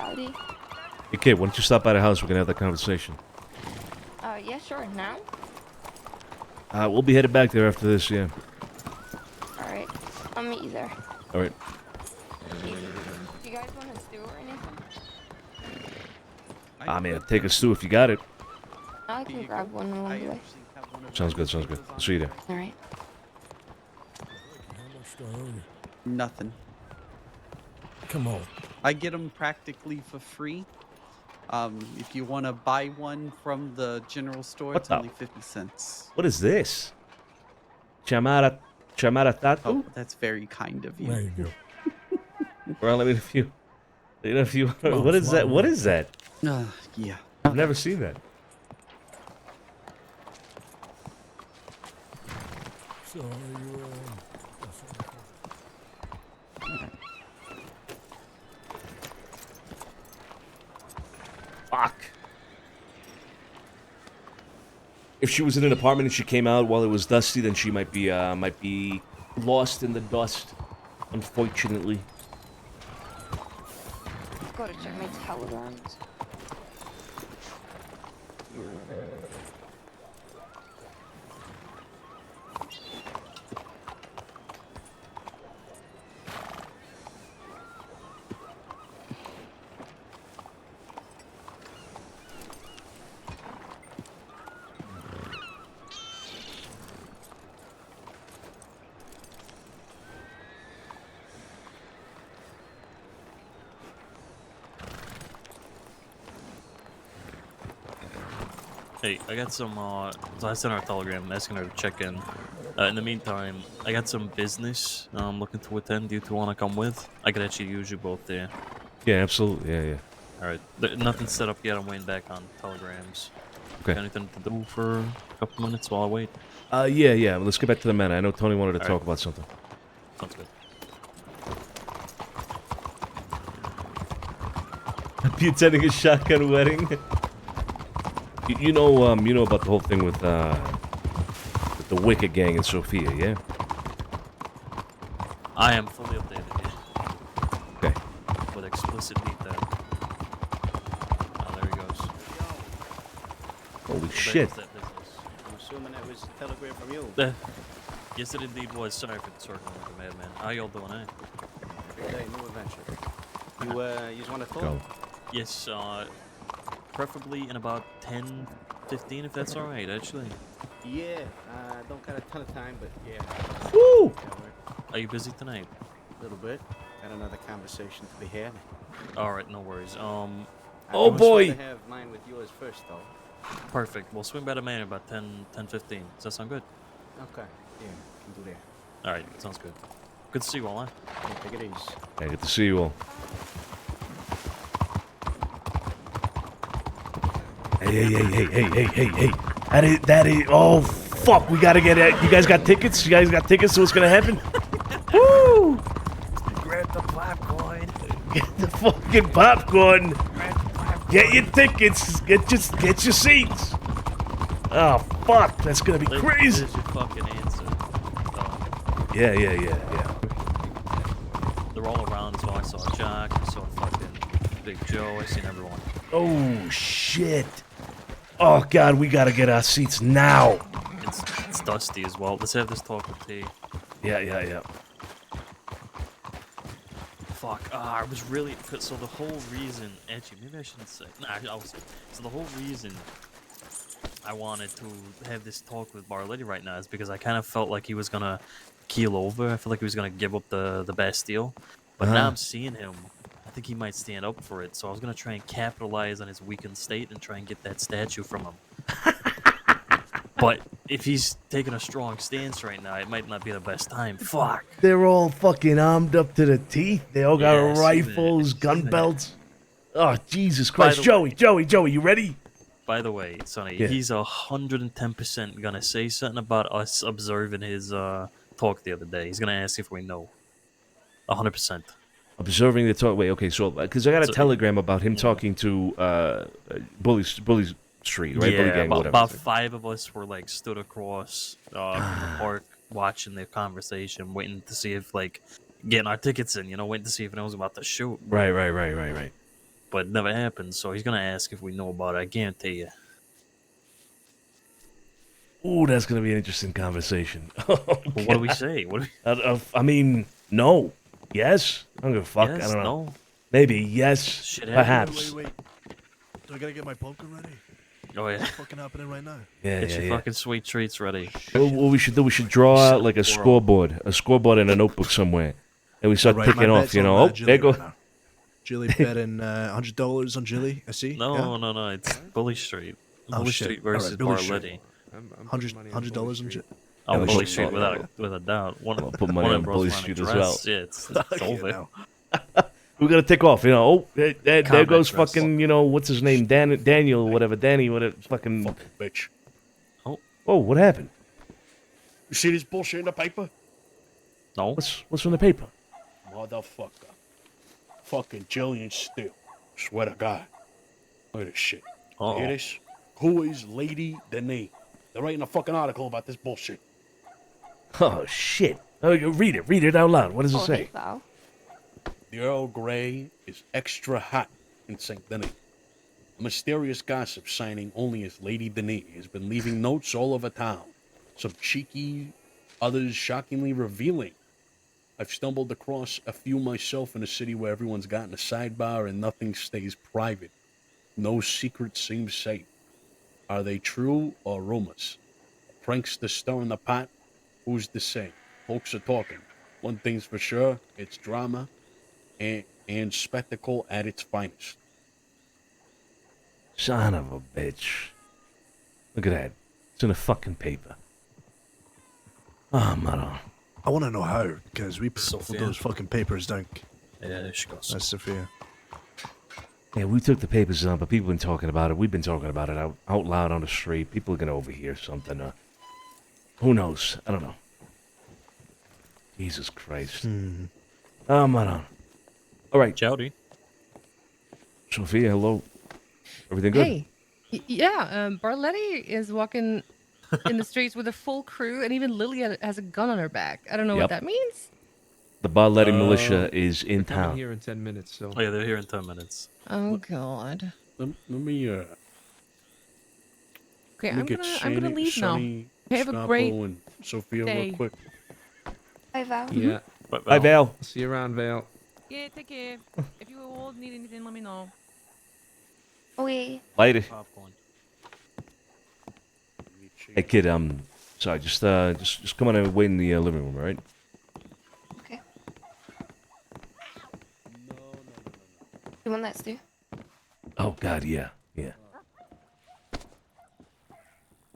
reality. Hey, kid, why don't you stop by the house? We're gonna have that conversation. Yeah, sure. Now. We'll be headed back there after this, yeah. All right. I'll meet you there. All right. Do you guys want a stew or anything? I mean, take a stew if you got it. I can grab one along the way. Sounds good, sounds good. I'll see you there. All right. Nothing. Come on. I get them practically for free. If you want to buy one from the general store, What it's the- only 50 cents. What is this? Chamara tattoo? Oh, that's very kind of There you. you go. Well, I mean, if you... on, what is that? smile. What is that? Yeah. I've never seen that. So, you, Fuck. If she was in an apartment and she came out while it was dusty, then she might be lost in the dust. Unfortunately. Gotta check my telegrams. Hey, I got some, so I sent her a telegram asking her to check in. In the meantime, I got some business I'm looking to attend. Do you two want to come with? I could actually use you both there. Yeah, absolutely. Yeah, yeah. Alright, nothing's set up yet. I'm waiting back on telegrams. Okay. Got anything to do for a couple minutes while I wait? Yeah. Let's get back to the matter. I know Tony wanted to All talk right. about something. Sounds good. You attending a shotgun wedding? You know about the whole thing with the Wicked gang in Sofia, yeah? I am fully updated, yeah. Okay. With explicit detail. Oh, there he goes. Holy There shit. goes that business. I'm assuming that was a telegram from you. Yes, it indeed was. Sorry for circling like a madman. How y'all doing, eh? Good day, new adventure. You just want to talk? Go. Yes, preferably in about 10, 15, if that's alright, actually. Yeah, don't got a ton of time, but yeah. Woo! Are you busy tonight? A little bit. Got another conversation to be had. Alright, no worries. Oh, I was boy. supposed to have mine with yours first, though. Perfect. We'll swing by the man in about 10, 15. Does that sound good? Okay. Yeah, can do that. Alright, sounds good. Good to see you all, huh? Yeah, take it easy. Yeah, good to see you all. Hey. That is, oh, fuck, we gotta get it. You guys got tickets? You guys got tickets to what's gonna happen? Woo! Grab the popcorn. Get the fucking popcorn. Get your tickets. Get your seats. Oh, fuck, that's gonna be crazy. There's your fucking answer. Yeah. They're all around, so I saw Jack, I saw fucking Big Joe, I seen everyone. Oh, shit. Oh, God, we gotta get our seats now. It's dusty as well. Let's have this talk with T. Yeah. Fuck, I was really, so the whole reason, actually, maybe I shouldn't say, nah, I'll say, so the whole reason I wanted to have this talk with Barletti right now is because I kind of felt like he was gonna keel over. I felt like he was gonna give up the Bastille, but now I'm seeing him. I think he might stand up for it, so I was gonna try and capitalize on his weakened state and try and get that statue from him. But if he's taking a strong stance right now, it might not be the best time. Fuck. They're all fucking armed up to the teeth. They all got Yeah, I see rifles, that. gun that. belts. Oh, Jesus By Christ. the Joey, you ready? By the way, Sonny, Yeah. he's 110% gonna say something about us observing his talk the other day. He's gonna ask if we know. 100%. Observing the talk. Wait, okay, so, because I got a So- telegram about him talking to Bully Street, right? Bully Yeah, Gang, whatever. about 5 of us were like stood across from the park watching their conversation, waiting to see if like getting our tickets in, waiting to see if anyone was about to shoot. Right. but it never happened. So he's gonna ask if we know about it. I guarantee you. Ooh, that's gonna be an interesting conversation. Well, what do we say? What? Do we... I mean, no, yes. I don't give a fuck. Yes, I don't know. no. Maybe yes, Shit perhaps. Wait. Do I gotta get my pumpkin ready? Oh yeah. What's fucking happening right now? Yeah, Get yeah, your yeah. fucking sweet treats ready. What we should do? We should draw out like a scoreboard in a notebook somewhere, and we start Alright, my ticking off. bet's You on, know, oh, Jilly there go. right now. Jilly betting $100 on Jilly. I see. No, no, it's Bully Street. Oh, Bully shit. Street versus Alright, Bully Street. Barletti. $100 on Jilly. Oh, Yeah, Bully we should- Street with a doubt. I'll put money on Bully Street as well. Yeah, it's over. We gotta tick off. You know, oh, there Combat goes dress. fucking. You know, what's his name? Daniel, whatever. Danny, whatever. Fucking. Bitch. Oh, what happened? You see this bullshit in the paper? No. What's in the paper? Motherfucker. Fucking Jillian Steele. Swear to God. Look at this shit. Uh-oh. Hear this? Who is Lady Denise? They're writing a fucking article about this bullshit. Oh shit! Oh, read it. Read it out loud. What does it say? The Earl Grey is extra hot in St. Denis. A mysterious gossip signing only as Lady Denis has been leaving notes all over town. Some cheeky, others shockingly revealing. I've stumbled across a few myself in a city where everyone's gotten a sidebar and nothing stays private. No secret seems safe. Are they true or rumors? A prankster stirring the pot? Who's to say? Folks are talking. One thing's for sure, it's drama and spectacle at its finest. Son of a bitch! Look at that. It's in the fucking paper. Oh, man. I want to know how, because we put Sophia. those fucking papers down. Yeah, there she goes. That's Sophia. Yeah, we took the papers down, but people have been talking about it. We've been talking about it out loud on the street. People are gonna overhear something. Who knows? I don't know. Jesus Christ. Oh, man. All right. Jowdy. Sophia, hello. Everything good? Hey, yeah, Barletti is walking in the streets with a full crew, and even Lily has a gun on her back. I don't know Yep. what that means. The Barletti militia is in Coming town. here in 10 minutes, so. Oh yeah, they're here in 10 minutes. Oh God. Let me Okay, let me get I'm gonna leave now. Sonny, Okay, have a Scappo, great and Sophia day. real quick. Bye, Val. Yeah. Bye, Val. See you around, Vale. Yeah, take care. If you all need anything, let me know. Okay. Later. Popcorn. Hey, kid. Sorry. Just come on and wait in the living room, all right? Okay. You want that, Stu? Oh God, yeah.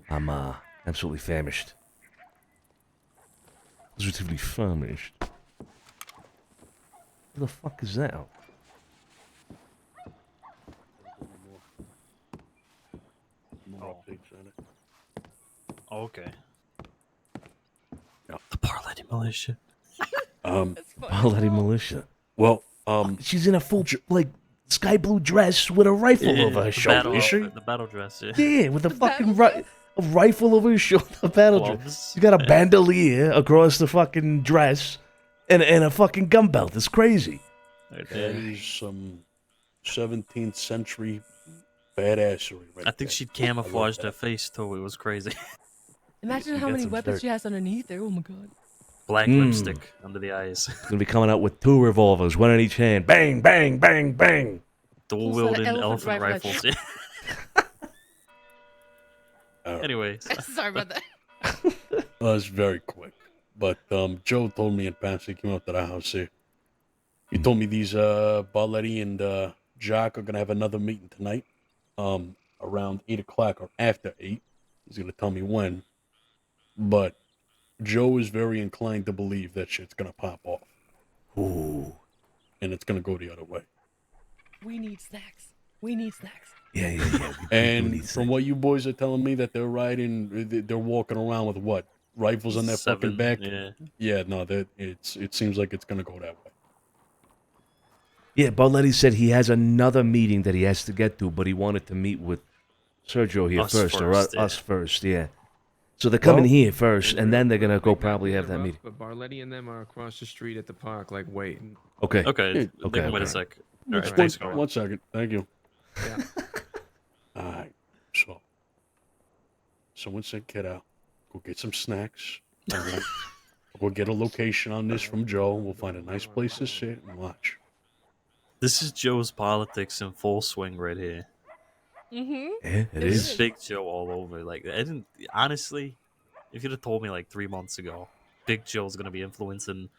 I'm absolutely famished. Positively famished. What the fuck is that? More updates on it. Oh, okay. The Barletti militia. Barletti militia. Well, she's in a full like sky blue dress with a rifle over her the shoulder. battle Is she? outfit, the battle dress, yeah. Yeah, with a fucking a rifle over her shoulder. Battle dress. Gloves. She got a bandolier across the fucking dress, and a fucking gun belt. It's crazy. Right That there. is some 17th century badassery right I think there. she I love camouflaged her that. face too. It was crazy. Imagine You how got many some weapons dirt. she has underneath there. Oh my God. Black lipstick under the eyes. Gonna be coming out with 2 revolvers, one in each hand. Bang, bang, bang, bang. Dual Full set of wielding elephant elephant rifle. rifles. Yeah. Anyways, Sorry about that. It's very quick. But Joe told me in passing, he came up to the house here. He told me these Barletti and Jack are gonna have another meeting tonight. Around 8 o'clock or after 8. He's gonna tell me when. But Joe is very inclined to believe that shit's gonna pop off. Ooh. And it's gonna go the other way. We need snacks. We need snacks. Yeah. And from what you boys are telling me, that they're walking around with what? Rifles on their fucking 7, back? yeah. Yeah, no, it seems like it's gonna go that way. Yeah, Barletti said he has another meeting that he has to get to, but he wanted to meet with Sergio here Us first, or first, yeah. us first, yeah. So they're coming Well- here first, and then they're gonna go They got probably have that interrupt, meeting. But Barletti and them are across the street at the park, like waiting. Okay. Okay, they Okay, can wait a okay. sec. All right, Just thanks, one, Carl. 1 second. Thank you. Yeah. All right. So, someone said, "Kiddo, go get some snacks. All right. We'll get a location on this from Joe. We'll find a nice place to sit and watch." This is Joe's politics in full swing right here. Mm-hmm. Yeah, it This is. is Big Joe all over. Like, I didn't honestly. If you'd have told me like 3 months ago, Big Joe's gonna be influencing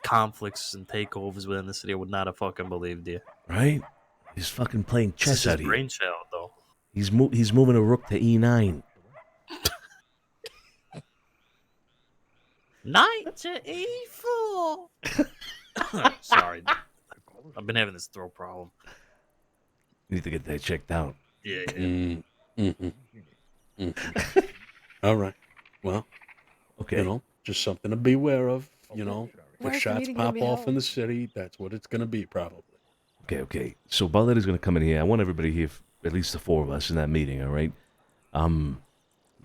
conflicts and takeovers within the city, I would not have fucking believed you. Right? He's fucking playing This is chess his out here. brainchild, though. He's moving a rook to E9. Knight to E4. Sorry, I've been having this throat problem. You need to get that checked out. Yeah. All right. Well, Okay. you know, just something to be aware of. You know, if Where's the shots meeting gonna pop be off in held? the city, that's what it's gonna be, probably. Okay. So Barletti's gonna come in here. I want everybody here, at least the four of us in that meeting, all right?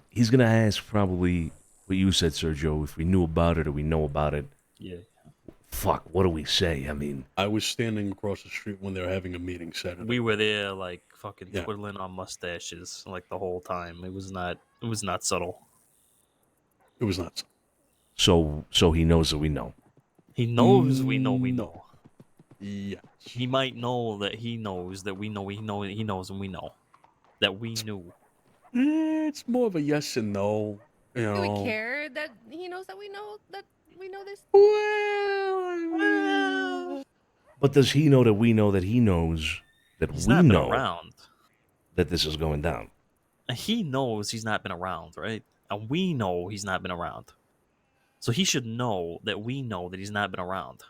He's gonna ask probably what you said, Sergio, if we knew about it or we know about it. Yeah. Fuck, what do we say? I mean, I was standing across the street when they were having a meeting Saturday. We were there, like fucking Yeah. twiddling our mustaches, like the whole time. It was not subtle. It was nuts. so he knows that we know. He knows we know we know. Yes. He might know that he knows that we know he knows and we know that we knew. It's more of a yes and no. You Do know. we care that he knows that we know this? But does he know that we know that he knows that He's we not been know around. that this is going down? And he knows he's not been around, right? And we know he's not been around. So he should know that we know that he's not been around.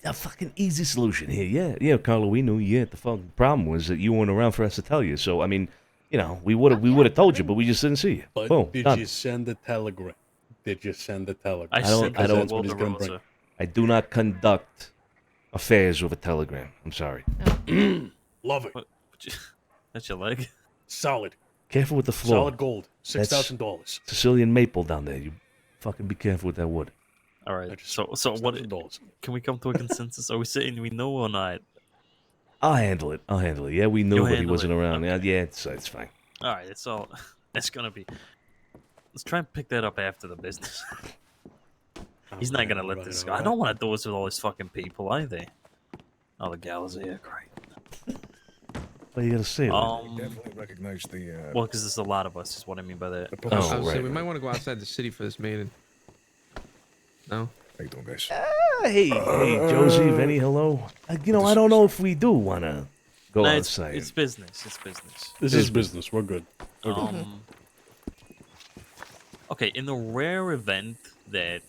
A fucking easy solution here. Yeah, Carlo, we knew. Yeah, the fucking problem was that you weren't around for us to tell you. So I mean, you know, we would have told you, but we just didn't see you. But Boom, did done. you send the telegram? Did you send the telegram? I don't- sent I this don't- to what he's gonna Walter bring. Rosa. I do not conduct affairs with a telegram. I'm sorry. Love it. What? That's your leg? Solid. Careful with the floor. Solid gold. $6,000. Sicilian maple down there. You fucking be careful with that wood. All right. That's So what? $6,000. Can we come to a consensus? Are we saying we know or not? I'll handle it. Yeah, we knew, You'll but he handle wasn't it. around. Okay. Yeah, it's fine. All right. It's all. It's gonna be. Let's try and pick that up after the business. He's not gonna let this go. I don't want to do this with all these fucking people either. Oh, the gallows are here. Great. What you gotta say? Definitely recognize the. Well, because there's a lot of us, is what I mean by that. I was right. saying we might want to go outside the city for this meeting. No? How you doing, guys? Hey, Josie, Vinny, hello. I don't know if we do want to go Nah, outside. it's business. It's business. This is business. We're good. Okay, in the rare event that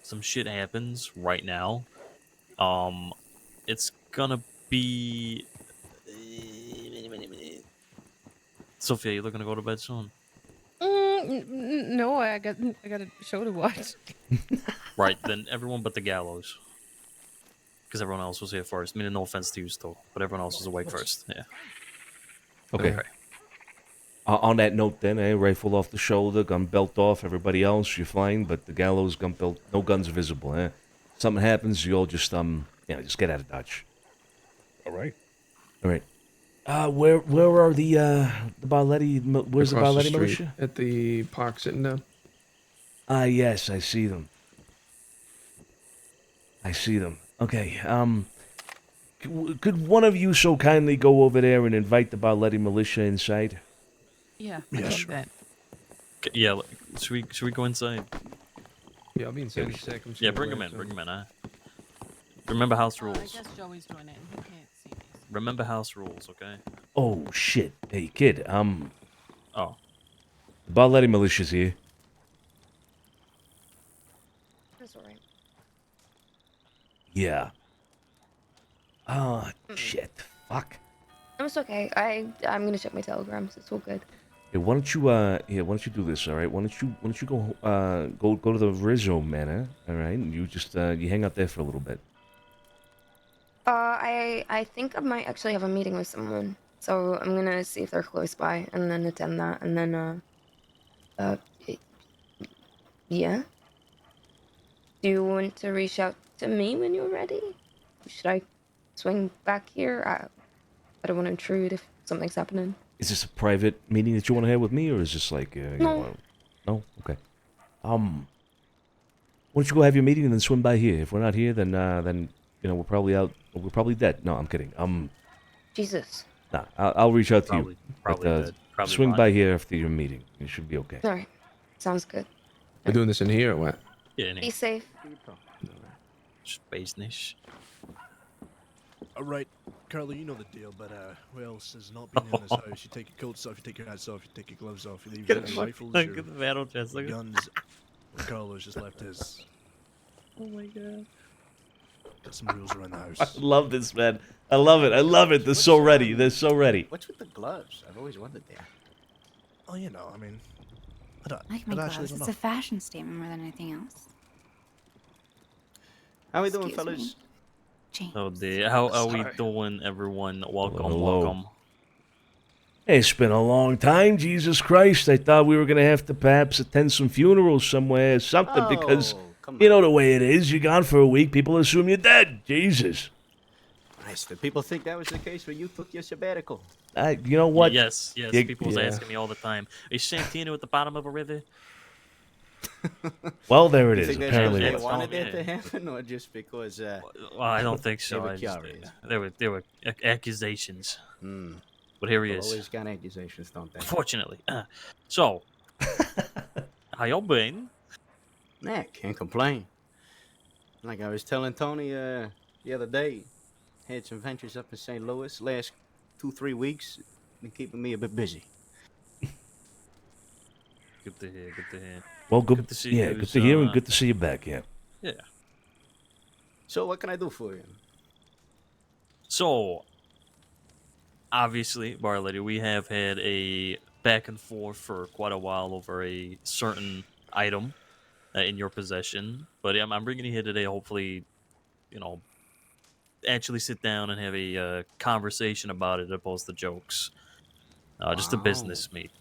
some shit happens right now, it's gonna be. Sophia, you looking to go to bed soon? No, I got a show to watch. Right, then everyone but the gallows. Because everyone else was here first. Meaning no offense to you still, but everyone else was awake first. Yeah. Okay. On that note, then, rifle off the shoulder, gun belt off. Everybody else, you're fine, but the gallows, gun belt, no guns visible. Something happens, you all just just get out of Dodge. All right. All right. Where are the Barletti? Where's Across the Barletti street, militia? at the park sitting down. Yes, I see them. Okay. Could one of you so kindly go over there and invite the Barletti militia inside? Yeah, Yeah, I think sure. that. Yeah, should we go inside? Yeah, I'll be inside in a sec. I'm just Yeah, gonna bring wait him in, for bring him in, huh? Remember house I rules. guess Joey's doing it. He can't see me. Remember house rules, okay? Oh shit! Hey kid, Oh. the Barletti militia's here. That's alright. Yeah. Oh shit! Fuck. It's okay. I'm gonna check my telegrams. It's all good. Hey, why don't you do this? All right. Why don't you go to the Rizzo Manor? All right. And you just you hang out there for a little bit. I think I might actually have a meeting with someone, so I'm gonna see if they're close by and then attend that, and then yeah. Do you want to reach out to me when you're ready? Should I swing back here. I don't want to intrude if something's happening. Is this a private meeting that you want to have with me, or is this like... No. No? Okay. Why don't you go have your meeting and then swim by here? If we're not here, then we're probably out. We're probably dead. No, I'm kidding. Jesus. Nah, I'll reach out to you. Probably But, dead. Probably swing lying. by here after your meeting. You should be okay. All right. Sounds good. We're doing this in here or what? Yeah, Be safe. Business. All right, Carly, you know the deal, but who else has not been in this house? You take your coats off, you take your hats off, you take your gloves off, you leave your rifles, Look your at the battle chest. Look at guns. Well, Carlos just left his. Oh my god. Got some rules around the house. I love this, man. I love it. I love it. They're so ready. They're so ready. What's with the gloves? I've always wondered that. Oh, you know, I mean, I like my gloves. It's a fashion statement more than anything else. How we doing, Excuse me. fellas? Oh dear. How are we Sorry. doing, everyone? Welcome, Hello. welcome. Hey, it's been a long time. Jesus Christ. I thought we were going to have to perhaps attend some funerals somewhere or something because, come you know the way it is. You're gone for a week. People assume you're dead. Jesus. Nice. Did people think that was the case when you took your sabbatical? You know what? Yes, yes. You- People was yeah. asking me all the time. Is Santino at the bottom of a river? Well, there it You is. think that's Apparently. because it they was. wanted Yeah. that to happen, or just because? Well, I don't think so. They were I just- curious. there were accusations. Hmm. But here he People is. always got accusations, don't they? Fortunately. So, how y'all been? Nah, can't complain. Like I was telling Tony the other day, had some ventures up in St. Louis. Last 2-3 weeks, been keeping me a bit busy. Good to hear. Good to hear. Well, good. Good to see yeah, you, good to hear and uh, good to see you back. Yeah. Yeah. So what can I do for you? So, obviously, Bar Lady, we have had a back and forth for quite a while over a certain item in your possession. But I'm bringing you here today, hopefully, actually sit down and have a conversation about it, opposed to jokes. Just a business meet.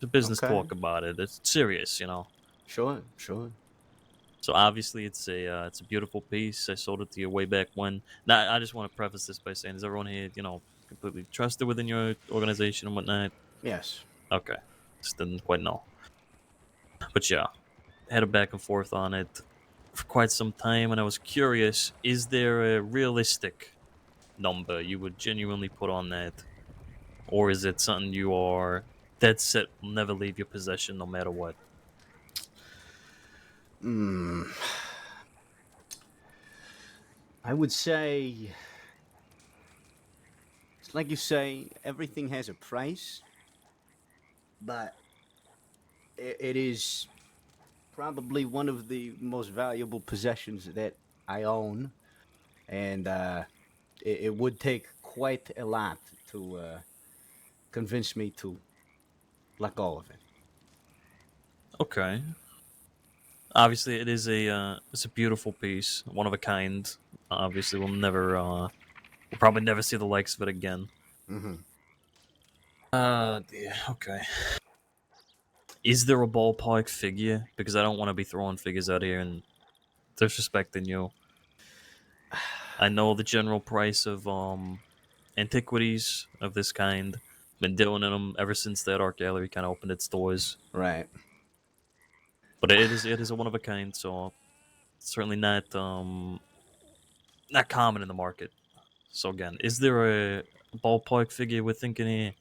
The business Okay. talk about it. It's serious, Sure. So obviously it's a beautiful piece. I sold it to you way back when. Now I just want to preface this by saying, is everyone here, completely trusted within your organization and whatnot? Yes. Okay, just didn't quite know. But yeah, had a back and forth on it for quite some time, and I was curious: is there a realistic number you would genuinely put on that, or is it something you are dead set will never leave your possession no matter what? I would say, it's like you say, everything has a price, but it is probably one of the most valuable possessions that I own, and it would take quite a lot to convince me to let go of it. Okay. Obviously, it's a beautiful piece, one of a kind. Obviously, we'll probably never see the likes of it again. Mm-hmm. Dear. Okay. Is there a ballpark figure? Because I don't want to be throwing figures out here and disrespecting you. I know the general price of antiquities of this kind. Been dealing in them ever since that art gallery kind of opened its doors. Right. But it is a one of a kind, so certainly not common in the market. So again, is there a ballpark figure we're thinking here?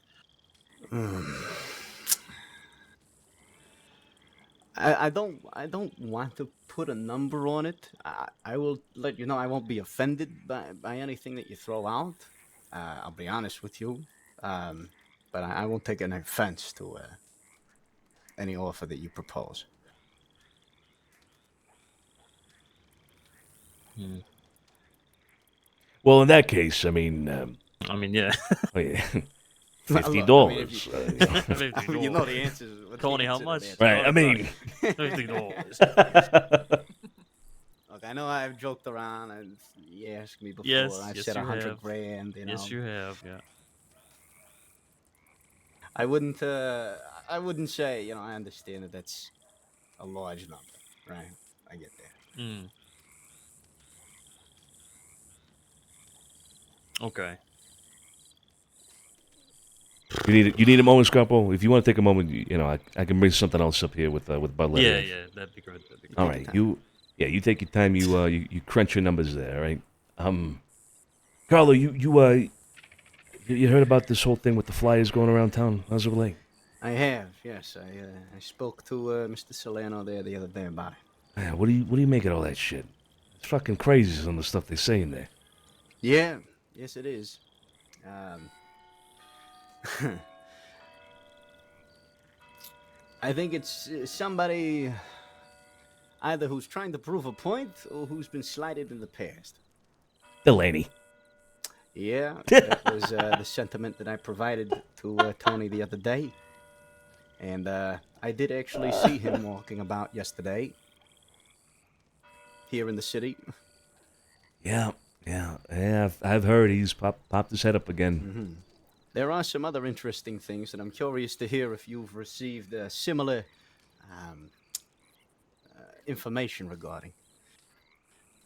I don't want to put a number on it. I will let you know I won't be offended by anything that you throw out. I'll be honest with you, but I won't take any offense to any offer that you propose. Well, in that case, I mean, Yeah. oh, yeah. Look, $50. I mean, you know the answer. Tony, how much? Right, I mean, $50. Look, I know I've joked around, and you asked me before. Yes, I've yes, said you 100 have. grand. Yes, you have. Yeah. I wouldn't say. I understand that that's a large number, right? I get that. Okay. You need a moment, Scarpo? If you want to take a moment, I can bring something else up here with Bud Light. Yeah, that'd be good. That'd be good. All right, you take your time. You crunch your numbers there, all right? Carlo, you heard about this whole thing with the flyers going around town? How's it relate? I have, yes. I spoke to Mr. Solano there the other day about it. Man, what do you make of all that shit? It's fucking crazy some of the stuff they say in there. Yeah, yes it is. I think it's somebody either who's trying to prove a point or who's been slighted in the past. Delaney. Yeah, that was the sentiment that I provided to Tony the other day. And I did actually see him walking about yesterday here in the city. Yeah. I've heard he's popped his head up again. Mm-hmm. There are some other interesting things that I'm curious to hear if you've received similar information regarding.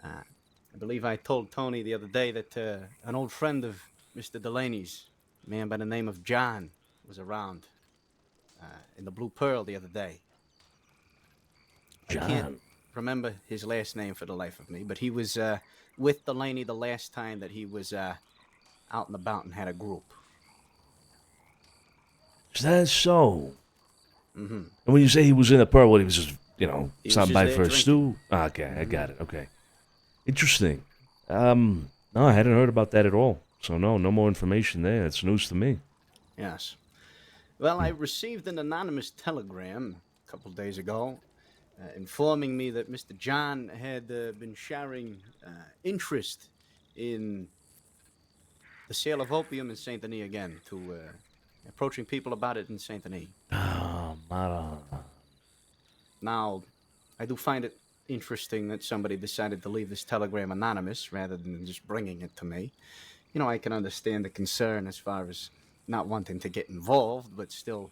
I believe I told Tony the other day that an old friend of Mr. Delaney's, a man by the name of John, was around in the Blue Pearl the other day. John. I can't remember his last name for the life of me, but he was with Delaney the last time that he was out and about and had a group. Is that so? Mm-hmm. And when you say he was in the Pearl, he was just, He was stopping just by there for a drinking. stew? Okay, I got it. Okay. Interesting. No, I hadn't heard about that at all. So no more information there. It's news to me. Yes. Well, I received an anonymous telegram a couple days ago informing me that Mr. John had been sharing interest in the sale of opium in Saint Denis again, to approaching people about it in Saint Denis. Oh, Mara. Now, I do find it interesting that somebody decided to leave this telegram anonymous rather than just bringing it to me. I can understand the concern as far as not wanting to get involved, but still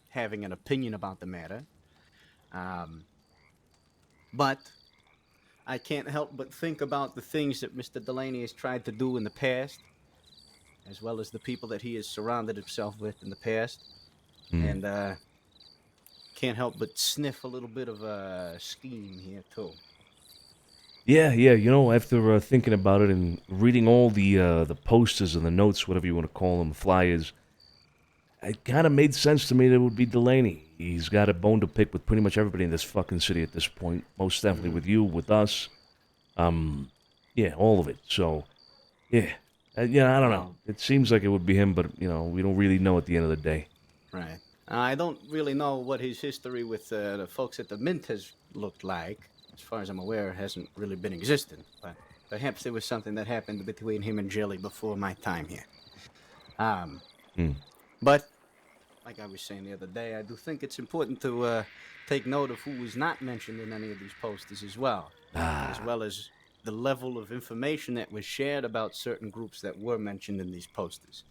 having an opinion about the matter. But I can't help but think about the things that Mr. Delaney has tried to do in the past, as well as the people that he has surrounded himself with in the past. And can't help but sniff a little bit of a scheme here, too. Yeah. After thinking about it and reading all the posters and the notes, whatever you want to call them, flyers, it kind of made sense to me that it would be Delaney. He's got a bone to pick with pretty much everybody in this fucking city at this point. Most definitely with you, with us. Yeah, all of it. So, yeah. I don't know. It seems like it would be him, but, we don't really know at the end of the day. Right. I don't really know what his history with the folks at the Mint has looked like. As far as I'm aware, it hasn't really been existent. But perhaps there was something that happened between him and Jelly before my time here. But, like I was saying the other day, I do think it's important to take note of who was not mentioned in any of these posters as well as the level of information that was shared about certain groups that were mentioned in these posters.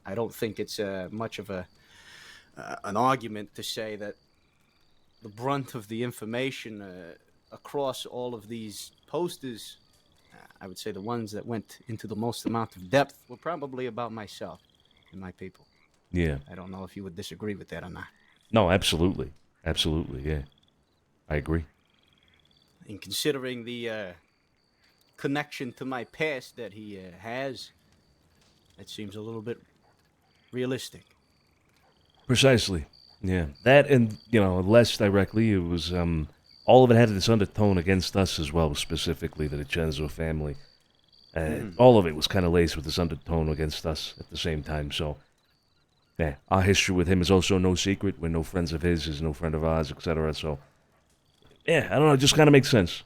I don't think it's much of an argument to say that the brunt of the information across all of these posters, I would say the ones that went into the most amount of depth were probably about myself and my people. Yeah. I don't know if you would disagree with that or not. No, absolutely. Absolutely, yeah. I agree. And considering the connection to my past that he has, it seems a little bit realistic. Precisely. Yeah. That and, less directly, it was, all of it had this undertone against us as well, specifically the DiCenzo family. All of it was kind of laced with this undertone against us at the same time, so... Yeah, our history with him is also no secret. We're no friends of his, he's no friend of ours, etc. So, yeah, I don't know, it just kind of makes sense.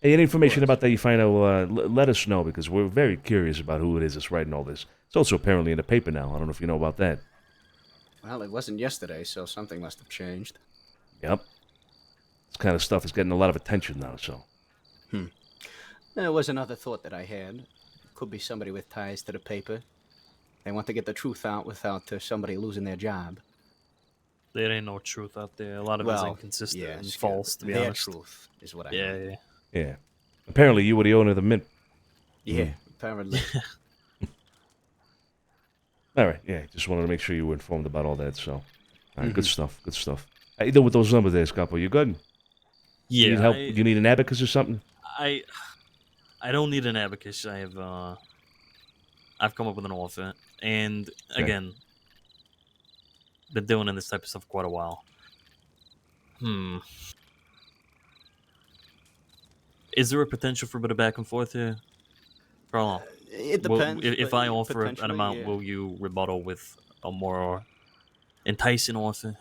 Hey, any information about that you find out, let us know, because we're very curious about who it is that's writing all this. It's also apparently in the paper now. I don't know if you know about that. Well, it wasn't yesterday, so something must have changed. Yep. This kind of stuff is getting a lot of attention now, so. There was another thought that I had. Could be somebody with ties to the paper. They want to get the truth out without somebody losing their job. There ain't no truth out there. A lot of it's inconsistent and false, to be their honest. Truth is what I mean. Yeah. Apparently you were the owner of the Mint. Yeah, apparently. All right, yeah, just wanted to make sure you were informed about all that, so. All right, good stuff, good stuff. How you doing with those numbers there, Scapo? You good? Yeah. You need help? You need an abacus or something? I don't need an abacus. I've come up with an offer, and again, been doing this type of stuff quite a while. Is there a potential for a bit of back and forth here, Carlo? It depends. If but I offer an potentially, amount, yeah. will you rebuttal with a more enticing offer?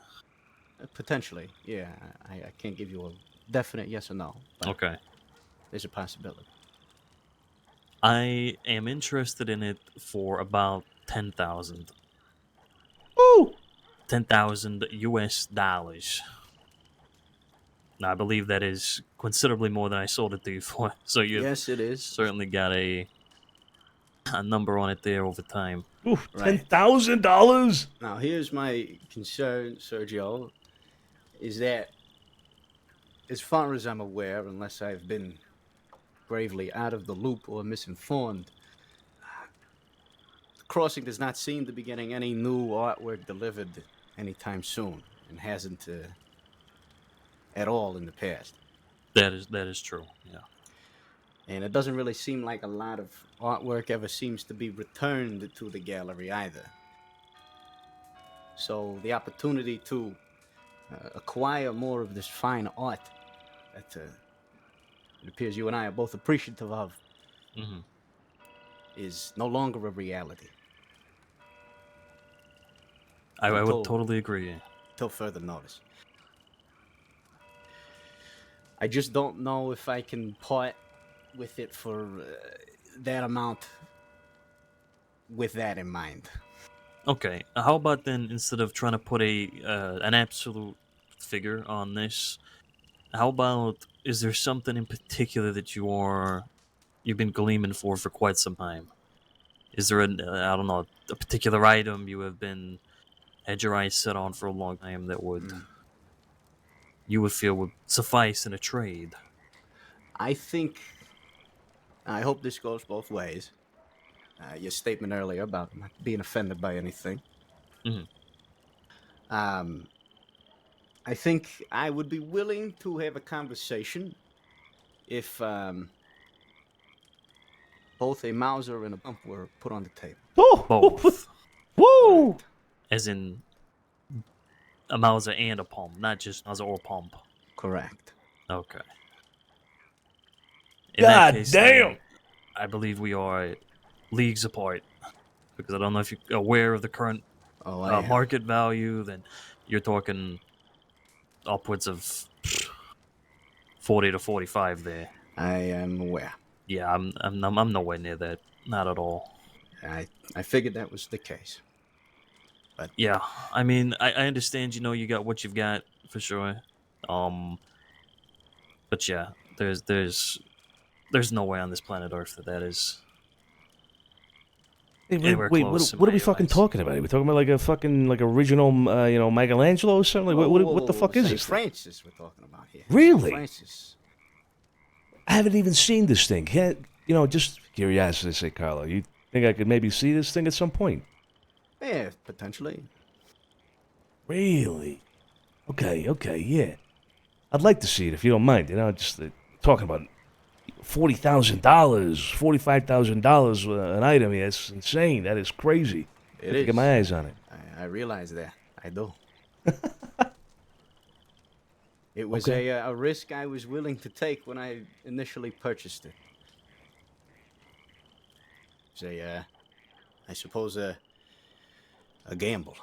Potentially, yeah. I can't give you a definite yes or no. But Okay. there's a possibility. I am interested in it for about 10,000. Ooh! 10,000 US dollars. Now, I believe that is considerably more than I sold it to you for. So you Yes, it is. certainly got a number on it there over time. Oof, Right. $10,000? Now, here's my concern, Sergio, is that as far as I'm aware, unless I've been gravely out of the loop or misinformed, the crossing does not seem to be getting any new artwork delivered anytime soon, and hasn't at all in the past. That is true. Yeah. And it doesn't really seem like a lot of artwork ever seems to be returned to the gallery either. So the opportunity to acquire more of this fine art that it appears you and I are both appreciative of is no longer a reality. I would totally agree. Till further notice. I just don't know if I can part with it for that amount with that in mind. Okay, how about then, instead of trying to put an absolute figure on this, how about, is there something in particular that you've been gleaming for quite some time? Is there I don't know, a particular item you have had your eyes set on for a long time that you would feel would suffice in a trade? I hope this goes both ways. Your statement earlier about not being offended by anything. I think I would be willing to have a conversation if both a Mauser and a pump were put on the table. Oh, both. Woo! As in a Mauser and a pump, not just Mauser or pump. Correct. Okay. God damn! then, I believe we are leagues apart, because I don't know if you're aware of the current market value. Then you're talking upwards of 40 to 45 there. I am aware. Yeah, I'm nowhere near that. Not at all. I figured that was the case. But yeah, I mean, I understand. You got what you've got for sure. But yeah, there's no way on this planet Earth that is. Wait, what are we fucking talking about? Are we talking about like a fucking original, Michelangelo or something? Like, what the fuck is St. this? Francis we're talking about here. Really? Francis. I haven't even seen this thing. Just curiosity, say, Carlo. You think I could maybe see this thing at some point? Yeah, potentially. Really? Okay, yeah. I'd like to see it if you don't mind. Just talking about $40,000, $45,000 an item. Yeah, it's insane. That is crazy. I have to get my eyes on it. I realize that. I do. It was a risk I was willing to take when I initially purchased it. It's I suppose a gamble.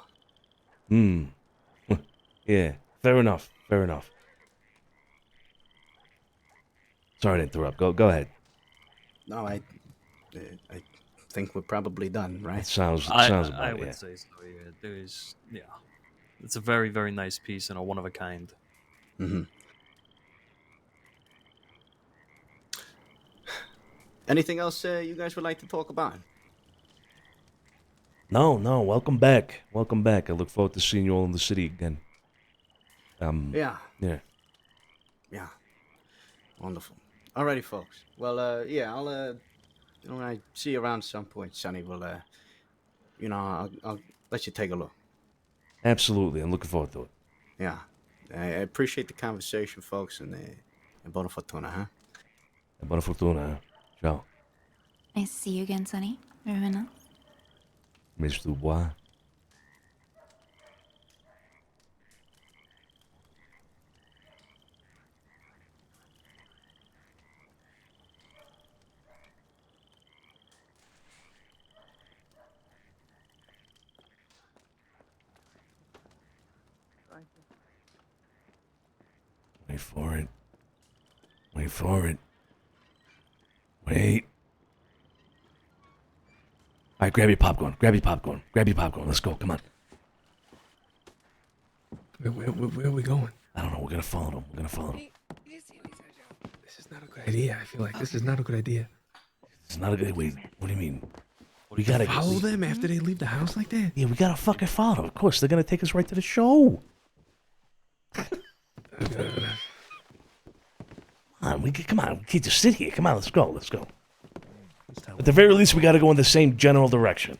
Yeah, fair enough. Sorry to interrupt. Go ahead. No, I think we're probably done, right? It sounds about I would say so. Yeah, it's a very, very nice piece and a one of a kind. Anything else you guys would like to talk about? No. Welcome back. I look forward to seeing you all in the city again. Yeah. Yeah. Wonderful. Alrighty, folks. Well, yeah, I'll I see you around some point, Sonny. We'll you know, I'll let you take a look. Absolutely. I'm looking forward to it. Yeah. I appreciate the conversation, folks, and buona fortuna, huh? Buona fortuna. Ciao. Nice to see you again, Sonny. Remember? Miss Dubois. Wait for it. Wait for it. Wait. All right, grab your popcorn. Grab your popcorn. Grab your popcorn. Let's go. Come on. Where are we going? I don't know. We're gonna follow them. We're gonna follow them. This is not a good idea. I feel like this is not a good idea. It's not a good. Wait. What do you mean? We gotta follow them after they leave the house like that. Yeah, we gotta fucking follow them. Of course, they're gonna take us right to the show. Come on. We can't just sit here. Come on. Let's go. Let's go. At the very least, we gotta go in the same general direction.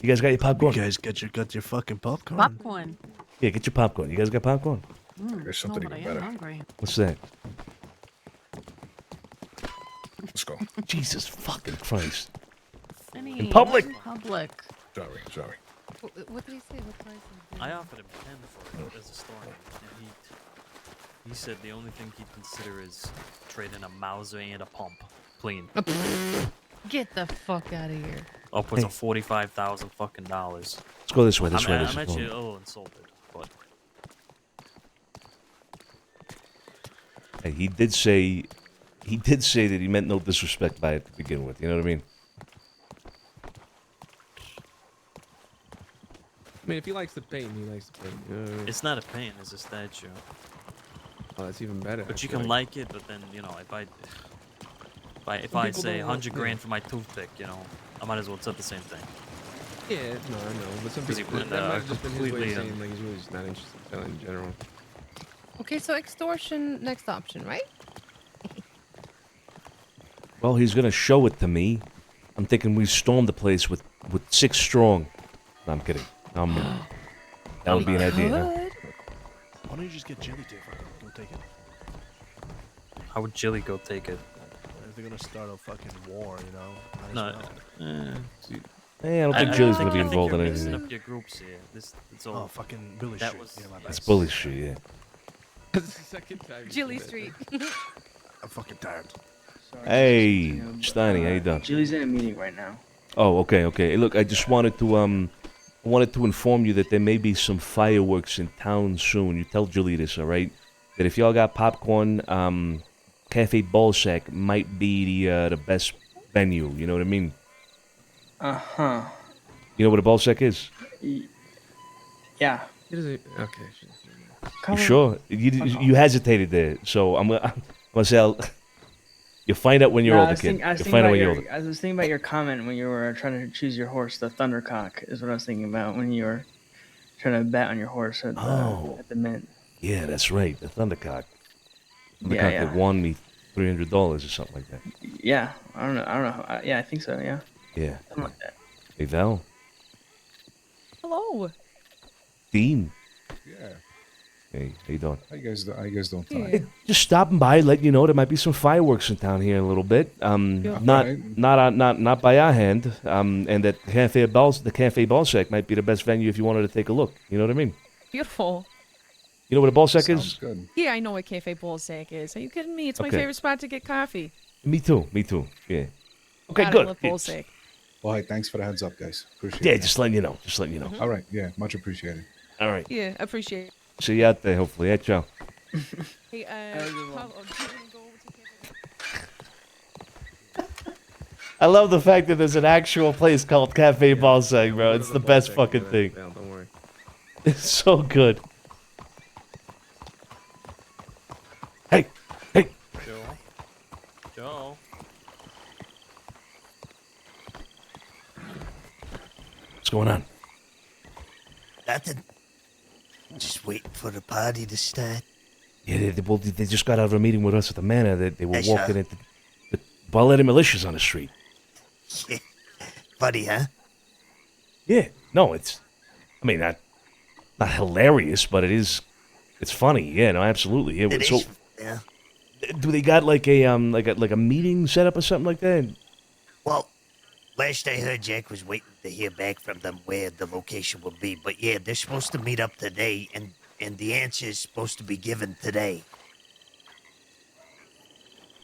You guys got your popcorn? You guys got your fucking popcorn. Popcorn. Yeah, get your popcorn. You guys got popcorn? There's something no, but even I am better. hungry. What's that? Let's go. Jesus fucking Christ. Sonny, In public. In public. Sorry. What did he say? What price is it? I offered him 10 for it as a store name, and he said the only thing he'd consider is trading a Mauser and a pump. Clean. Get the fuck out of here. Upwards of $45,000 fucking dollars. Let's go this way. This way. I'm This way. actually a little insulted, but Hey, he did say that he meant no disrespect by it to begin with. You know what I mean? I mean, if he likes the paint, he likes the paint. it's not a paint, it's a statue. Oh, that's even better. But you I feel can like it, but then if I people say don't 100 want- grand for my toothpick, I might as well accept the same thing. Yeah, no, I know. But some Because he people, put, that might have just been his way completely, of saying like he's really just not interested in selling in general. Okay, so extortion, next option, right? Well, he's gonna show it to me. I'm thinking we storm the place with 6 strong. No, I'm kidding. That would be an idea. Huh? Why don't you just get Jilly to fucking go take it? How would Jilly go take it? If they're gonna start a fucking war, might as No. well. Hey, I don't think Jilly's gonna be involved in you're anything. mixing up your groups here. It's all. Oh, fucking Billy that shit. was. Yeah, my bad. That's bully shit, yeah. That's the second time. Jilly Street. I'm fucking tired. Hey, Steiny, how you doing? Jilly's in a meeting right now. Oh, okay. Hey, look, I just wanted to inform you that there may be some fireworks in town soon. You tell Julie this, all right? That if y'all got popcorn, Cafe Ballsack might be the best venue. You know what I mean? Uh-huh. You know what a Ballsack is? Yeah. Okay. You sure? You hesitated there, so I'm gonna say you'll find out when you're older, kid. You'll find out when you're older. I was thinking about your comment when you were trying to choose your horse, the Thundercock, is what I was thinking about when you were trying to bet on your horse at the mint. Yeah, that's right. The Thundercock. Thundercock Yeah. that won me $300 or something like that. Yeah, I don't know. Yeah, I think so. Yeah. Yeah. Something like that. Hey, Val. Hello. Dean. Yeah. Hey, how you doing? How you guys doing tonight? Hey, just stopping by, letting you know there might be some fireworks in town here in a little bit. Not by our hand. And that the Cafe Ballsack might be the best venue if you wanted to take a look. You know what I mean? Beautiful. You know what a Ballsack is? Good. Yeah, I know what Cafe Bullsack is. Are you kidding me? It's my Okay. favorite spot to get coffee. Me too. Yeah. Okay, God, I good. love Bullsack. Well, hey, thanks for the heads up, guys. Appreciate Yeah, it. just letting you know. All right. Yeah, much appreciated. All right. Yeah, appreciate it. See you out there, hopefully. Yeah, ciao. Hey, I love the fact that there's an actual place called Cafe Ballsack, bro. It's the best fucking thing. Don't worry. It's so good. Hey. Joe. What's going on? Nothing. Just waiting for the party to start. Yeah, they just got out of a meeting with us at the manor. They were Yes, walking sir. into the Barletti militias on the street. Yeah. Funny, huh? Yeah. No, it's. I mean, not hilarious, but it's funny. Yeah, no, absolutely. Yeah. It So, is, yeah. do they got like a meeting set up or something like that? Well, last I heard, Jack was waiting to hear back from them where the location will be. But yeah, they're supposed to meet up today, and the answer is supposed to be given today.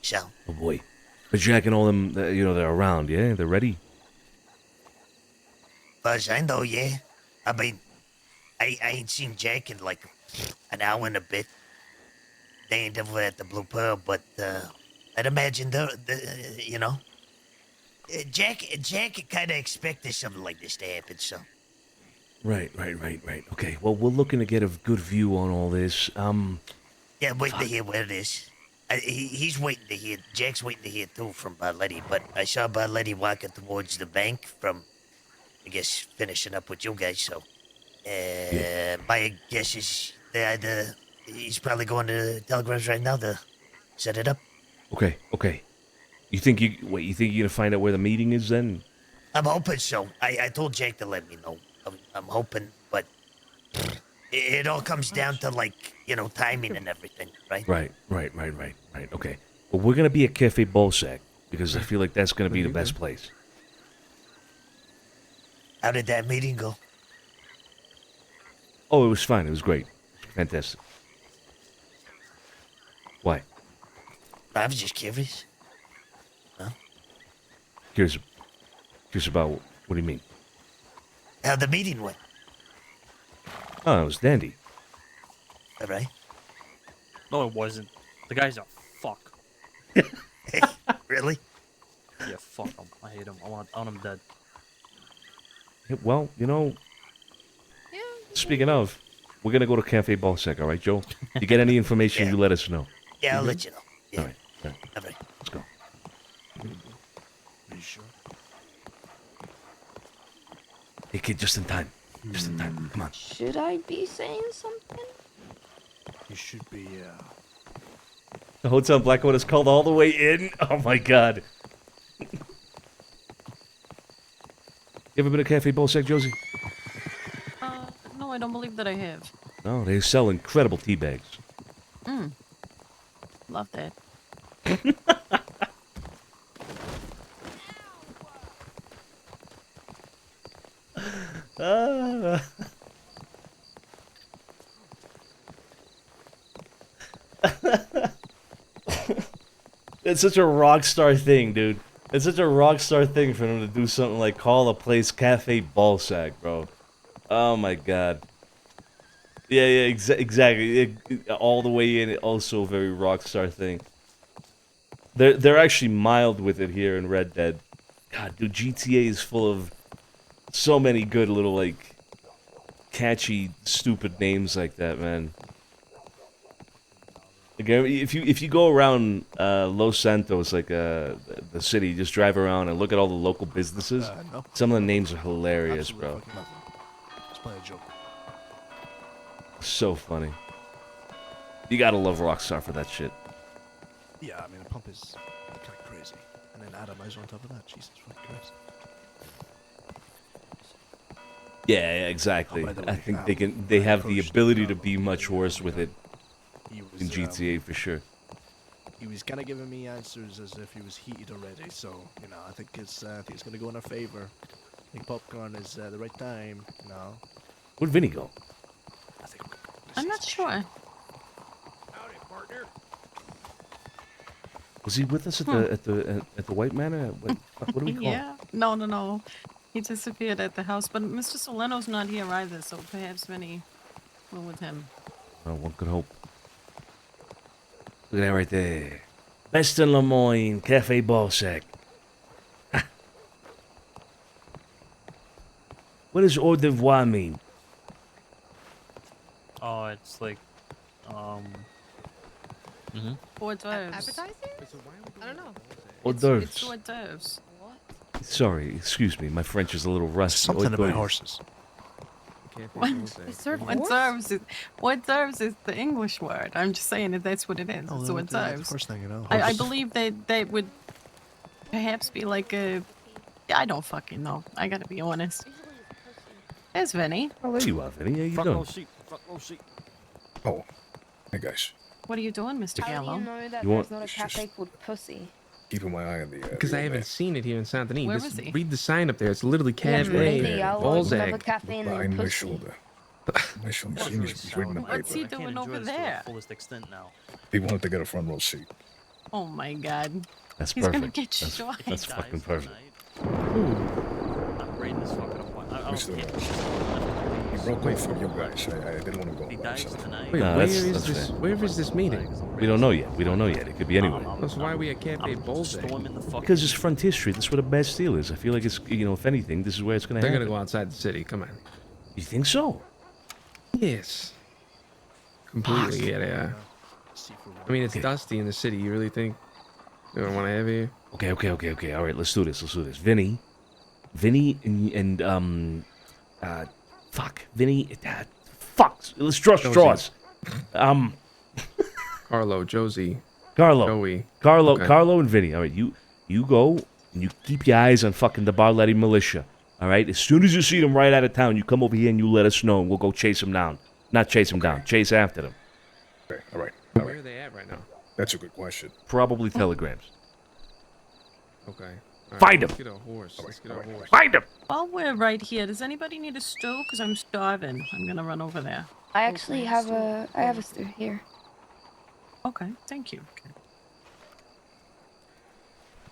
So. Oh boy, but Jack and all them, they're around. Yeah, they're ready. Far as I know, yeah. I mean, I ain't seen Jack in like an hour and a bit. They ain't over at the Blue Pearl, but I'd imagine Jack kind of expected something like this to happen. So. Right. Okay. Well, we're looking to get a good view on all this. Yeah, I'm waiting to hear where it is. He's waiting to hear. Jack's waiting to hear too from Barletti, but I saw Barletti walking towards the bank from, I guess, finishing up with you guys. So, my guess is that he's probably going to Telegrams right now to set it up. Okay. You think you're gonna find out where the meeting is then? I'm hoping so. I told Jake to let me know. I'm hoping, but it all comes down to timing and everything, right? Right. Okay. Well, we're gonna be at Cafe Bolsack because I feel like that's gonna be the best place. How did that meeting go? Oh, it was fine. It was great. Fantastic. Why? I was just curious. Huh? Curious about what do you mean? How the meeting went. Oh, it was dandy. All right. No, it wasn't. The guy's a fuck. Really? Yeah, fuck him. I hate him. I want him dead. Yeah, well, speaking of, we're gonna go to Cafe Bolsack, all right, Joe? You get any information, you let us know. Yeah, I'll let you know. Yeah. All right. All right. Let's go. Are you sure? Hey, kid, just in time. Come on. Should I be saying something? You should be, The Hotel Blackwood is called all the way in. Oh my god. You ever been to Cafe Bolsack, Josie? No, I don't believe that I have. No, they sell incredible tea bags. Love that. It's such a rock star thing, dude. It's such a rock star thing for them to do something like call a place Cafe Bolsack, bro. Oh my god. Yeah, exactly. All the way in, also a very rock star thing. They're actually mild with it here in Red Dead. God, dude, GTA is full of so many good little like catchy, stupid names like that, man. Again, if you go around Los Santos, like the city, just drive around and look at all the local businesses. No. Some of the names are hilarious, Absolutely bro. fucking nothing. It's playing a joke. So funny. You gotta love Rockstar for that shit. Yeah, I mean, the pump is kind of crazy. And then Atomizer on top of that. Jesus fucking Christ. Yeah, exactly. Oh, by the way, I think they have the ability to be much worse with it was, in GTA for sure. He was kind of giving me answers as if he was heated already. So, I think it's going to go in our favor. I think popcorn is the right time, Where'd Vinny go? I think I'm not sure. Howdy, partner. Was he with us at the White Manor? What do we call it? Yeah. No. He disappeared at the house, but Mr. Soleno's not here either, so perhaps Vinny went with him. Oh, one could hope. Look at that right there. Best in Lemoyne, Cafe Bolsack. What does hors d'oeuvre mean? Oh, it's like, Hors d'oeuvres. Appetizer? I don't know. Hors It's d'oeuvres. hors d'oeuvres. Sorry, excuse me. My French is a little rusty. Something Hors about d'oeuvres. horses. Hors d'oeuvres is the English word. I'm just saying that that's what it is. Oh, It's the hors d'oeuvres. first thing, I horses. believe that would perhaps be like a I don't fucking know. I gotta be honest. There's Vinny. Oh, there you are, Vinny. How you Front row doing? seat. Front row seat. Oh, hey guys. What are you doing, Mr. How do Gallo? you know that You there's want- not a cafe called Pussy? Keeping my eye on the. Because I old haven't man. seen it here in Saint Denis. Where Just is he? read the sign up there. It's literally Yeah, cafe. maybe I'll Balzac. have a cafe named Behind my Pussy. shoulder. My shoulder. That's Seen really he's reading the sour. What's he paper. I can't doing enjoy over this to there? the fullest extent now. He wanted to get a front row seat. Oh my god. That's He's perfect. gonna get that's, shot. That's Dies fucking perfect. tonight. I'm raiding this fucking apartment. I was Mr. getting He broke off from you guys. I didn't want to go He by dies myself. tonight. Wait, No, where that's- is that's this? fair. Where is this meeting? We don't know yet. We don't know yet. It could be anywhere. That's why we at Cafe Balzac. Storming the fucking Because it's Frontier Street. That's where the Bastille is. I feel like it's, if anything, this is where it's going to They're happen. gonna go outside the city. Come on. You think so? Yes. Completely. Yeah. I mean, it's dusty in the city. You really think they don't want to have you? Okay. All right, let's do this. Vinny, and Vinny, fuck. Let's draw Josie. straws. Carlo, Josie, Carlo, Joey. Carlo, Okay. Carlo, and Vinny. All right, you go and you keep your eyes on fucking the Barletti militia. All right, as soon as you see them right out of town, you come over here and you let us know, and we'll go chase them down. Not chase them down, chase after them. Okay, all right. Where are they at right now? That's a good question. Probably telegrams. Okay. All Find let's him. Get a horse. Let's get a horse. Find him. While we're right here, does anybody need a stew? Because I'm starving. I'm gonna run over there. I actually have a stew here. Okay, thank you.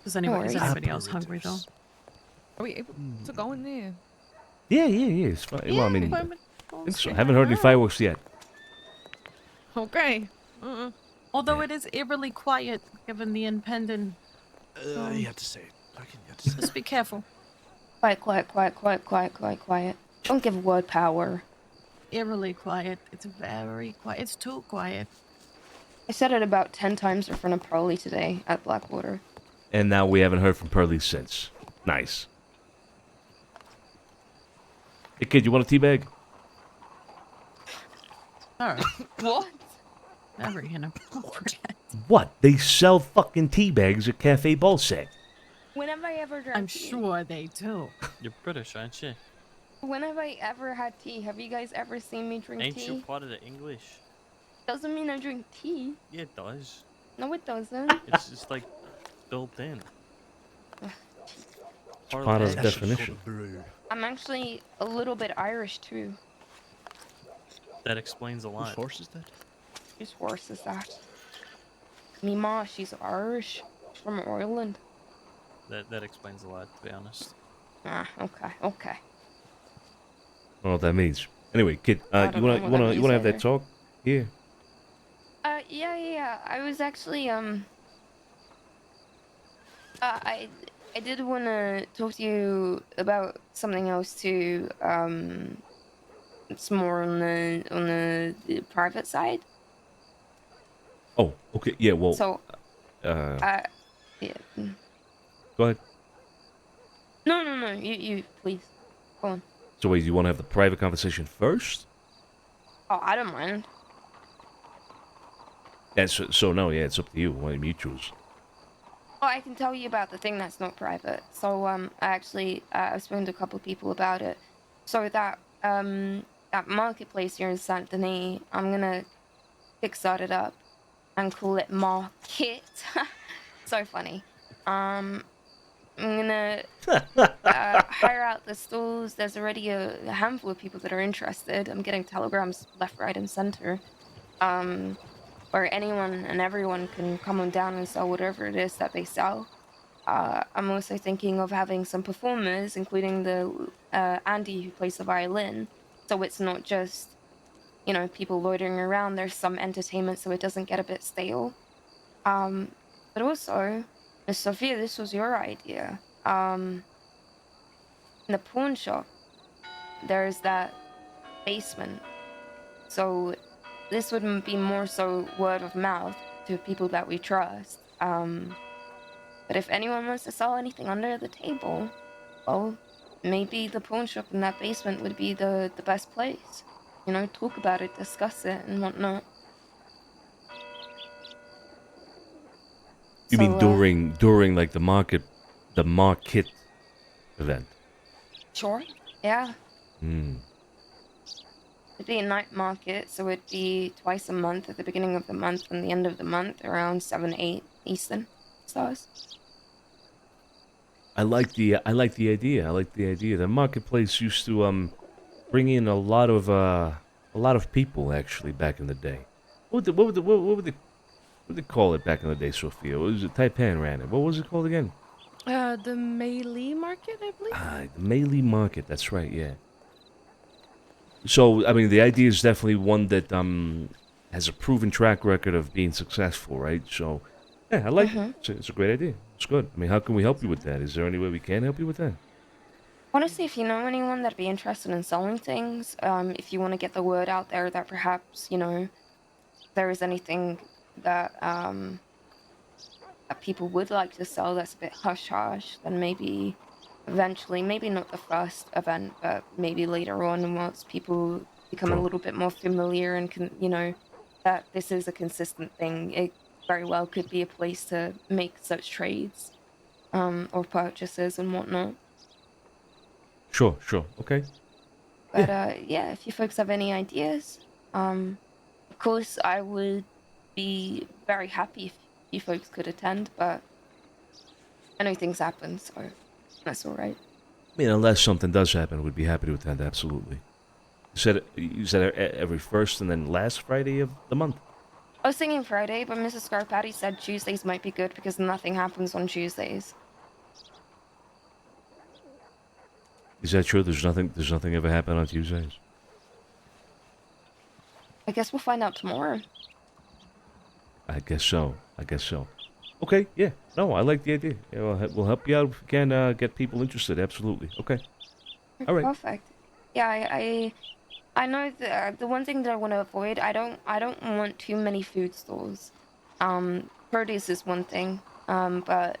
Is anybody else hungry though? Are we able to go in there? Yeah. It's fine. Well, I mean, but- I think so. I haven't heard any fireworks yet. Okay. Although it is eerily quiet given the impending. You have to say it. Okay, you have to say Just be careful. Quiet. Don't give word power. Eerily quiet. It's very quiet. It's too quiet. I said it about 10 times in front of Pearly today at Blackwater. And now we haven't heard from Pearly since. Nice. Hey, kid, you want a teabag? Alright. What? Never inappropriate. What? They sell fucking teabags at Cafe Balzac. When have I ever drank I'm tea? sure they do. You're British, aren't you? When have I ever had tea? Have you guys ever seen me drink Ain't tea? you part of the English? Doesn't mean I drink tea. Yeah, it does. No, it doesn't. It's just like built in. Part of the English. definition. I'm actually a little bit Irish too. That explains a lot. Whose horse is that? Whose horse is that? Me ma, she's Irish. She's from Ireland. That explains a lot, to be honest. Ah, okay. I don't know what that means. Anyway, kid, I you don't know what that wanna means have that either. talk? Yeah. Yeah. I was actually, I did want to talk to you about something else too. It's more on the private side. Oh, okay. Yeah. Well. So, yeah. Go ahead. No. You please. Go on. So wait, you want to have the private conversation first? Oh, I don't mind. Yeah. So no. Yeah, it's up to you. Whatever you choose. Oh, I can tell you about the thing that's not private. So, I've spoken to a couple of people about it. So that marketplace here in Saint Denis, I'm gonna kickstart it up and call it Market. So funny. I'm gonna hire out the stalls. There's already a handful of people that are interested. I'm getting telegrams left, right, and center. Where anyone and everyone can come on down and sell whatever it is that they sell. I'm also thinking of having some performers, including the Andy who plays the violin. So it's not just, people loitering around. There's some entertainment so it doesn't get a bit stale. But also, Miss Sophia, this was your idea. In the pawn shop, there's that basement. So this would be more so word of mouth to people that we trust. But if anyone wants to sell anything under the table, well, maybe the pawn shop in that basement would be the best place. Talk about it, discuss it, and whatnot. You mean during like the market event? Sure. Yeah. Hmm. It'd be a night market, so it'd be twice a month at the beginning of the month and the end of the month, around 7, 8 Eastern stars. I like the idea. I like the idea. The marketplace used to bring in a lot of people actually back in the day. What would they call it back in the day, Sophia? What was it? Taipan ran it. What was it called again? The Melee Market, I believe. The Melee Market. That's right. Yeah. So I mean, the idea is definitely one that has a proven track record of being successful, right? So yeah, I like it. It's a great idea. It's good. I mean, how can we help you with that? Is there any way we can help you with that? Honestly, if you know anyone that'd be interested in selling things, if you want to get the word out there that perhaps, there is anything that that people would like to sell that's a bit hush-hush, then maybe eventually, maybe not the first event, but maybe later on once people become a little bit more familiar and that this is a consistent thing, it very well could be a place to make such trades or purchases and whatnot. Sure. Okay. But yeah, if you folks have any ideas, of course I would be very happy if you folks could attend, but I know things happen, so that's all right. I mean, unless something does happen, we'd be happy to attend. Absolutely. You said every first and then last Friday of the month. I was thinking Friday, but Mrs. Scarpati said Tuesdays might be good because nothing happens on Tuesdays. Is that true? There's nothing ever happen on Tuesdays. I guess we'll find out tomorrow. I guess so. Okay, yeah. No, I like the idea. Yeah, we'll help you out if we can get people interested. Absolutely. Okay. All right. Perfect. Yeah, I know the one thing that I want to avoid. I don't want too many food stalls. Produce is one thing, but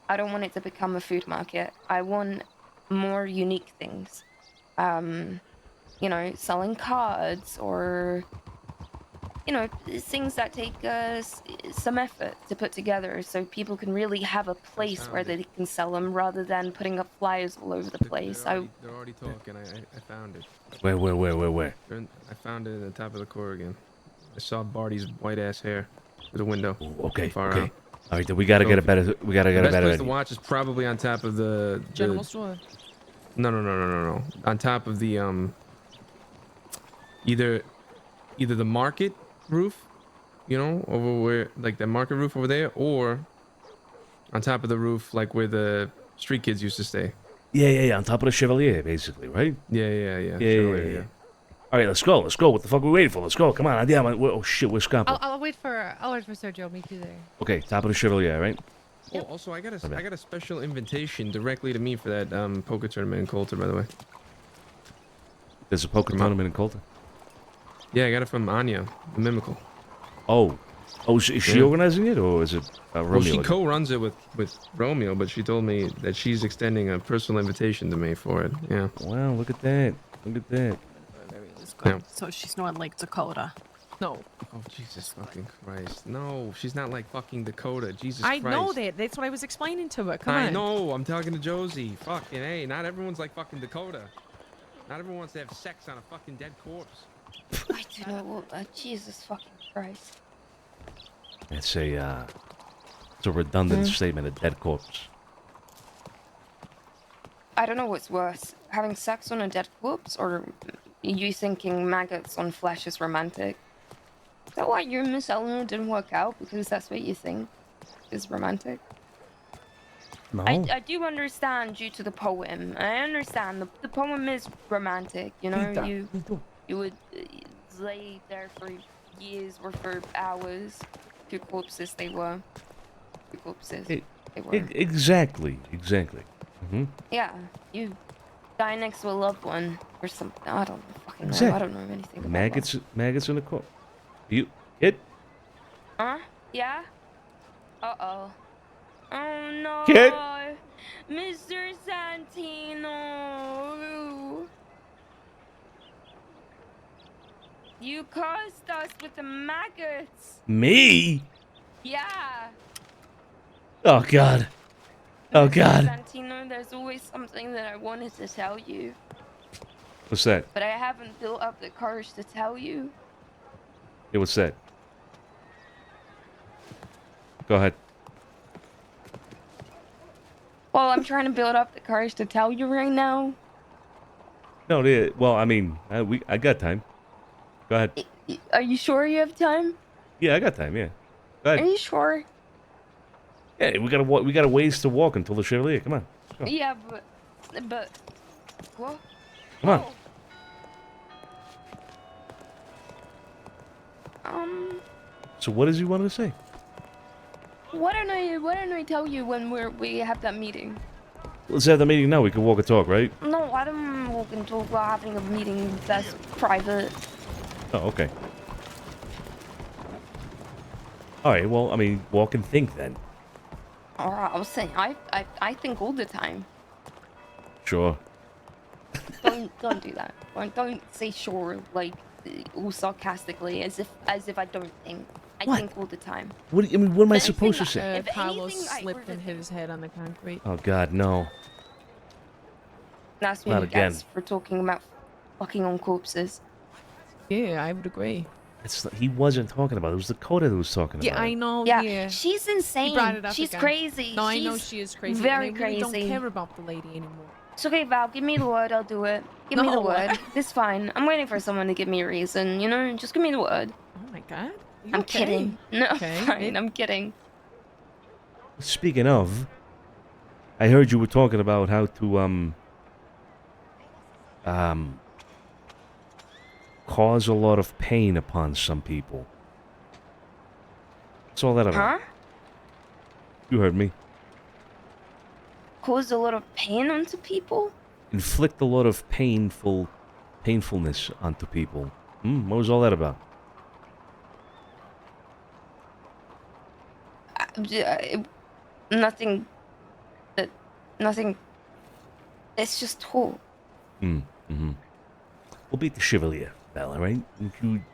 I don't want it to become a food market. I want more unique things. Selling cards or things that take some effort to put together so people can really have a place where they can sell them rather than putting up flyers all over the place. They're already talking. I found it. Where? I found it in the top of the corridor. I saw Barty's white ass hair through the window. Okay. Far Okay. out. All right. Then we gotta get a better. We gotta get a The best better. place to watch is probably on top of the General store. No. On top of the either the market roof, over where like the market roof over there, or on top of the roof like where the street kids used to stay. Yeah. On top of the Chevalier, basically, right? Yeah. Yeah. All right, let's go. What the fuck are we waiting for? Let's go. Come on, andiamo. Oh shit, where's Scampo? I'll wait for Sergio. Meet you there. Okay, top of the Chevalier, right? Oh, also I got a special invitation directly to me for that poker tournament in Coulter, by the way. There's a poker tournament in Coulter. Yeah, I got it from Anya, the Mimical. Oh, is she organizing it, or is it Romeo? Well, she co-runs it with Romeo, but she told me that she's extending a personal invitation to me for it. Yeah. Wow, look at that. Yeah. So she's not like Dakota. No. Oh, Jesus fucking Christ. No, she's not like fucking Dakota. Jesus I Christ. know that. That's what I was explaining to her. Come on. I know. I'm talking to Josie. Fucking hey, not everyone's like fucking Dakota. Not everyone wants to have sex on a fucking dead corpse. I do know. Jesus fucking Christ. It's a redundant statement. A dead corpse. I don't know what's worse, having sex on a dead corpse, or you thinking maggots on flesh is romantic. Is that why you and Miss Eleanor didn't work out? Because that's what you think is romantic? No. I do understand due to the poem. I understand the poem is romantic. You would lay there for years or for hours. Two corpses they were. Two corpses they were. Exactly. Mm-hmm. Yeah, you die next to a loved one or something. I don't know. Fucking know. Exactly. I don't know anything about Maggots in the corpse. You kid? Huh? Yeah? Uh-oh. Oh no! Kid? Mr. Santino! You caused us with the maggots! Me? Yeah! Oh God. Oh, God. Santino, there's always something that I wanted to tell you, What's that? but I haven't built up the courage to tell you. Yeah, what's that? Go ahead. Well, I'm trying to build up the courage to tell you right now. No, well, I mean, I got time. Go ahead. Are you sure you have time? Yeah, I got time. Yeah. Go Are ahead. you sure? Yeah, we got a ways to walk until the Chevalier. Come on. Let's go. Yeah, but what? Come on. So what does he want to say? Why don't I tell you when we have that meeting? Let's have the meeting now. We can walk and talk, right? No, I don't walk and talk. We're having a meeting that's private. Oh, okay. All right. Well, I mean, walk and think then. Alright, I was saying I think all the time. Sure. Don't do that. Don't say sure like all sarcastically as if I don't think. I think all the time. What? I mean, what am I But supposed to anything say? If Carlos anything, slipped and hit his head on the concrete. Oh God, no. That's Not what he again. gets for talking about fucking on corpses. Yeah, I would agree. He wasn't talking about it. It was Dakota who was talking Yeah, about it. I know. Yeah, Yeah, she's He insane. brought it up She's again. crazy. No, I know She's she is crazy. Very and I really crazy. don't care about the lady anymore. It's okay, Val. Give me the word. I'll do it. Give me the No. word. It's fine. I'm waiting for someone to give me a reason. You know, just give me the word. Oh my God. You I'm okay? kidding. No, Okay. fine. I'm kidding. Speaking of, I heard you were talking about how to cause a lot of pain upon some people. What's all that about? Huh? You heard me. Cause a lot of pain onto people? Inflict a lot of painfulness onto people. What was all that about? Nothing. Nothing. It's just talk. We'll beat the Chevalier, Val, alright?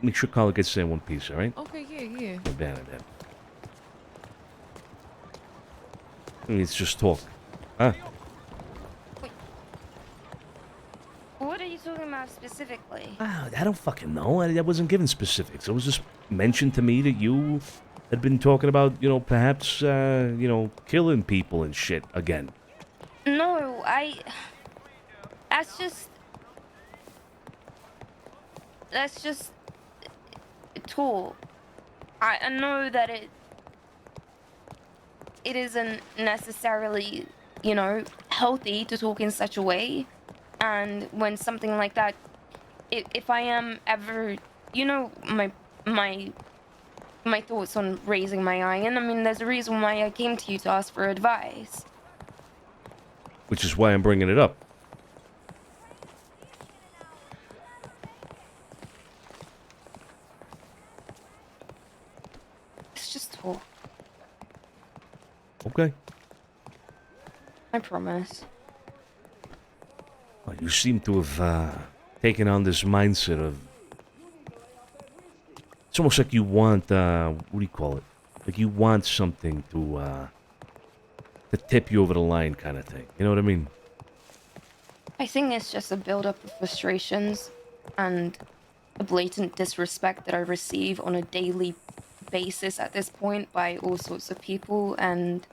Make sure Carla gets there in one piece, alright? Okay, yeah. No bad. I mean, it's just talk. Huh? What are you talking about specifically? I don't fucking know. I wasn't given specifics. It was just mentioned to me that you had been talking about, perhaps, killing people and shit again. No, That's just talk. I know that it isn't necessarily, healthy to talk in such a way. And when something like that, if I am ever, my thoughts on raising my iron, I mean, there's a reason why I came to you to ask for advice. Which is why I'm bringing it up. It's just talk. Okay. I promise. Well, you seem to have taken on this mindset of... It's almost like you want, what do you call it? Like you want something to tip you over the line kind of thing. You know what I mean? I think it's just a build-up of frustrations and a blatant disrespect that I receive on a daily basis at this point by all sorts of people, and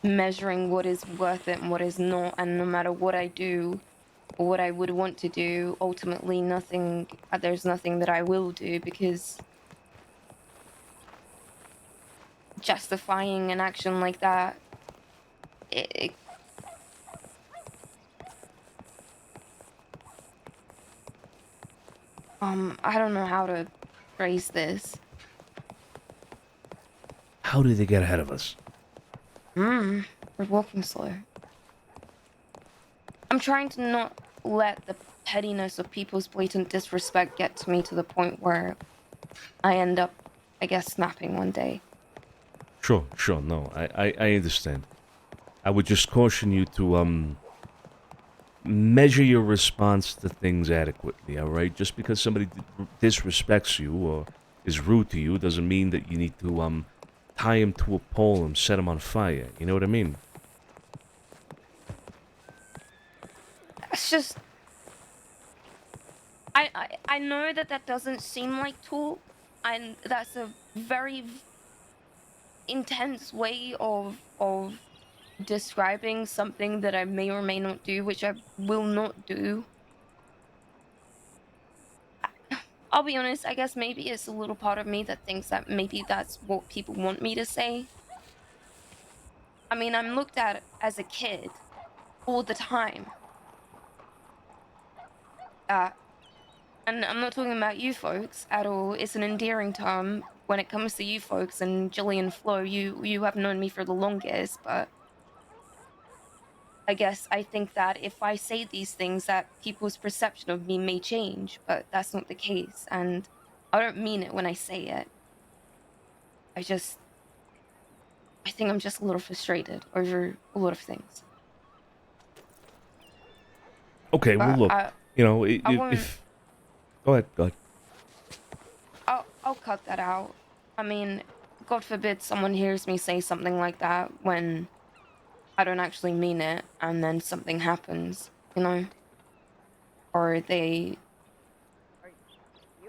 measuring what is worth it and what is not, and no matter what I do or what I would want to do, ultimately there's nothing that I will do, because justifying an action like that, I don't know how to phrase this. How did they get ahead of us? We're walking slow. I'm trying to not let the pettiness of people's blatant disrespect get to me to the point where I end up, I guess, snapping one day. Sure, no, I understand. I would just caution you to, measure your response to things adequately, alright? Just because somebody disrespects you or is rude to you doesn't mean that you need to, tie him to a pole and set him on fire. You know what I mean? just... I know that that doesn't seem like talk, and that's a very intense way of describing something that I may or may not do, which I will not do. I'll be honest, I guess maybe it's a little part of me that thinks that maybe that's what people want me to say. I mean, I'm looked at as a kid all the time. And I'm not talking about you folks at all. It's an endearing term when it comes to you folks, and Jillian Flo, you have known me for the longest, but I guess I think that if I say these things that people's perception of me may change, but that's not the case, and I don't mean it when I say it. I think I'm just a little frustrated over a lot of things. Okay, well, look, you know, won't- if... Go ahead. I'll cut that out. I mean, God forbid someone hears me say something like that when I don't actually mean it, and then something happens, you know? Or they...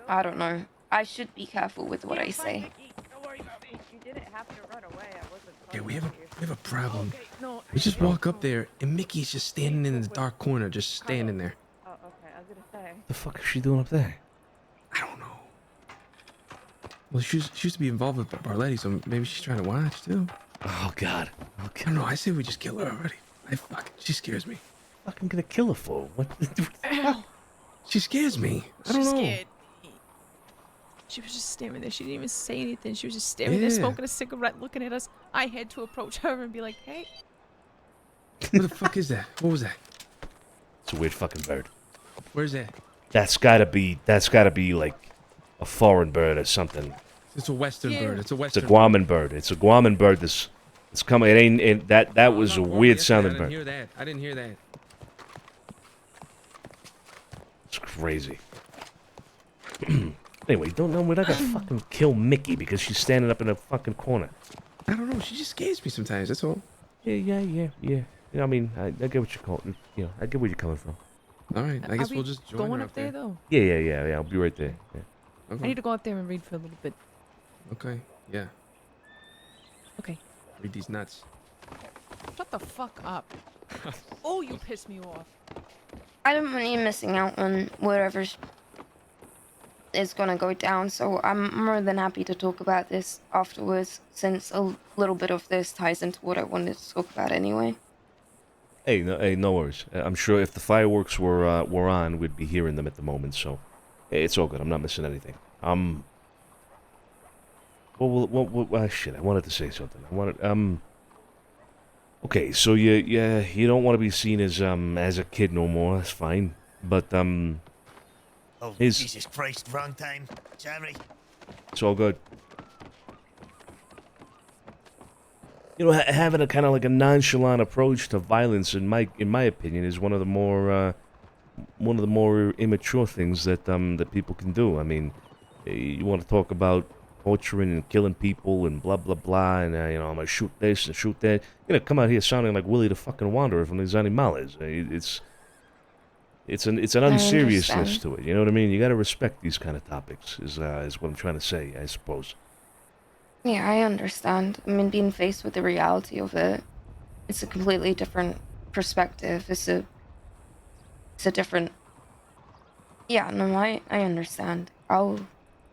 I don't know. I should be careful with what I say. Yeah, we have a problem. We just walk up there, and Mickey's just standing in the dark corner, just standing there. Oh, okay. I was gonna say. The fuck is she doing up there? I don't know. Well, she used to be involved with Barletti, so maybe she's trying to watch, too. Oh, God. I don't know. I say we just kill her already. She scares me. Fucking gonna kill her for? What? She scares me. I don't know. Scared. She was just standing there. She didn't even say anything. She was just standing there smoking a cigarette, looking at us. I had to approach her and be like, hey. What the fuck is that? What was that? It's a weird fucking bird. Where's that? That's gotta be like a foreign bird or something. It's a western bird. It's a It's a western Guaman bird. It's a Guaman bird. It's coming. It ain't. That was a weird sounding I bird. didn't hear that. I didn't hear that. It's crazy. Anyway, we're not gonna fucking kill Mickey because she's standing up in a fucking corner. I don't know. She just scares me sometimes. That's all. Yeah. I mean, I get what you're calling. You know, I get where you're coming from. All right. I guess we'll just join going her up there, though? Yeah. I'll be right there. Yeah. Okay. I need to go up there and read for a little bit. Okay. Yeah. Okay. Read these nuts. Shut the fuck up. Oh, you pissed me off. I don't want you missing out on whatever is gonna go down, so I'm more than happy to talk about this afterwards, since a little bit of this ties into what I wanted to talk about anyway. Hey, no worries. I'm sure if the fireworks were on, we'd be hearing them at the moment. So, it's all good. I'm not missing anything. Shit. I wanted to say something. Okay, so you don't want to be seen as a kid no more. That's fine. But Oh, Jesus Christ! Wrong time. Sorry. it's all good. You know, having a kind of like a nonchalant approach to violence, in my opinion, is one of the more immature things that people can do. I mean, you want to talk about torturing and killing people and blah blah blah, and I'm gonna shoot this and shoot that. You're gonna come out here sounding like Willie the fucking Wanderer from the Animales. It's an unseriousness to it. You know what I mean? You got to respect these kind of topics. Is what I'm trying to say, I suppose. Yeah, I understand. I mean, being faced with the reality of it, it's a completely different perspective. It's a different... Yeah, no, I understand.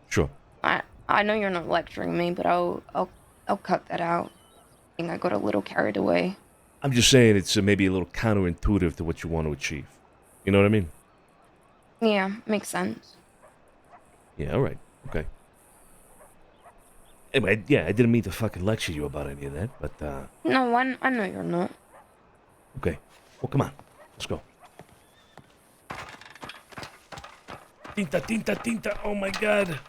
Sure. I know you're not lecturing me, but I'll cut that out. I think I got a little carried away. I'm just saying it's maybe a little counterintuitive to what you want to achieve. You know what I mean? Yeah, makes sense. Yeah, all right. Okay. Anyway, yeah, I didn't mean to fucking lecture you about any of that, but, No, I know you're not. okay. Well, come on. Let's go. Tinta. Oh, my God.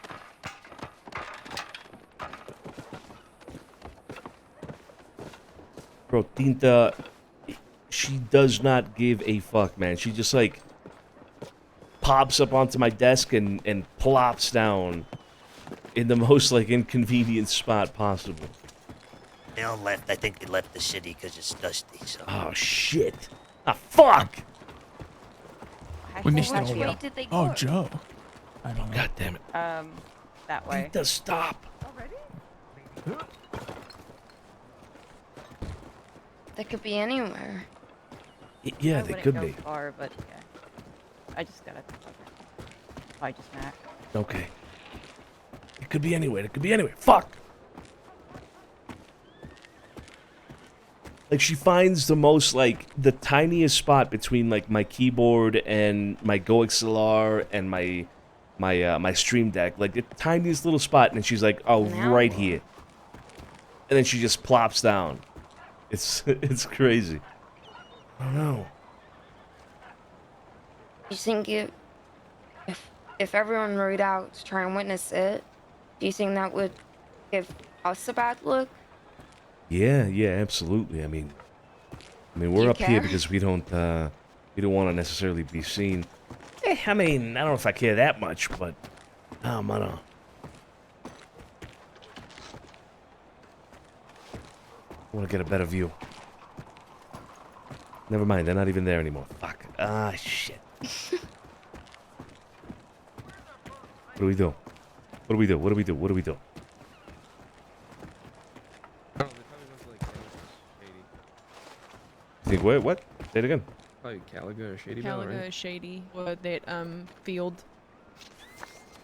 Bro, Tinta, she does not give a fuck, man. She just, like, pops up onto my desk and plops down in the most, like, inconvenient spot possible. They all left. I think they left the city because it's dusty, so... Oh, shit. Ah, fuck! I We missed Which it way all. did they go? Oh, Joe. I don't know. God damn it. That way. Need to stop. They could be anywhere. Yeah, I they wouldn't could go be. far, but yeah. I just gotta. Probably just Mac. Okay. It could be anywhere. It could be anywhere. Fuck. Like she finds the most the tiniest spot between my keyboard and my Go XLR and my Stream Deck, like the tiniest little spot, and she's like, "Oh, right here," and then she just plops down. It's crazy. I don't know. You think if everyone rode out to try and witness it, do you think that would give us a bad look? Yeah, absolutely. I mean, we're You up here care? because we don't want to necessarily be seen. I mean, I don't know if I care that much, but I don't know. I want to get a better view. Never mind, they're not even there anymore. Fuck. Ah, shit. What do we do? What do we do? What do we do? What do we do? You think what? Say it again. Probably Caliga or Shady Bell, Caliga, right? Shady, or that field,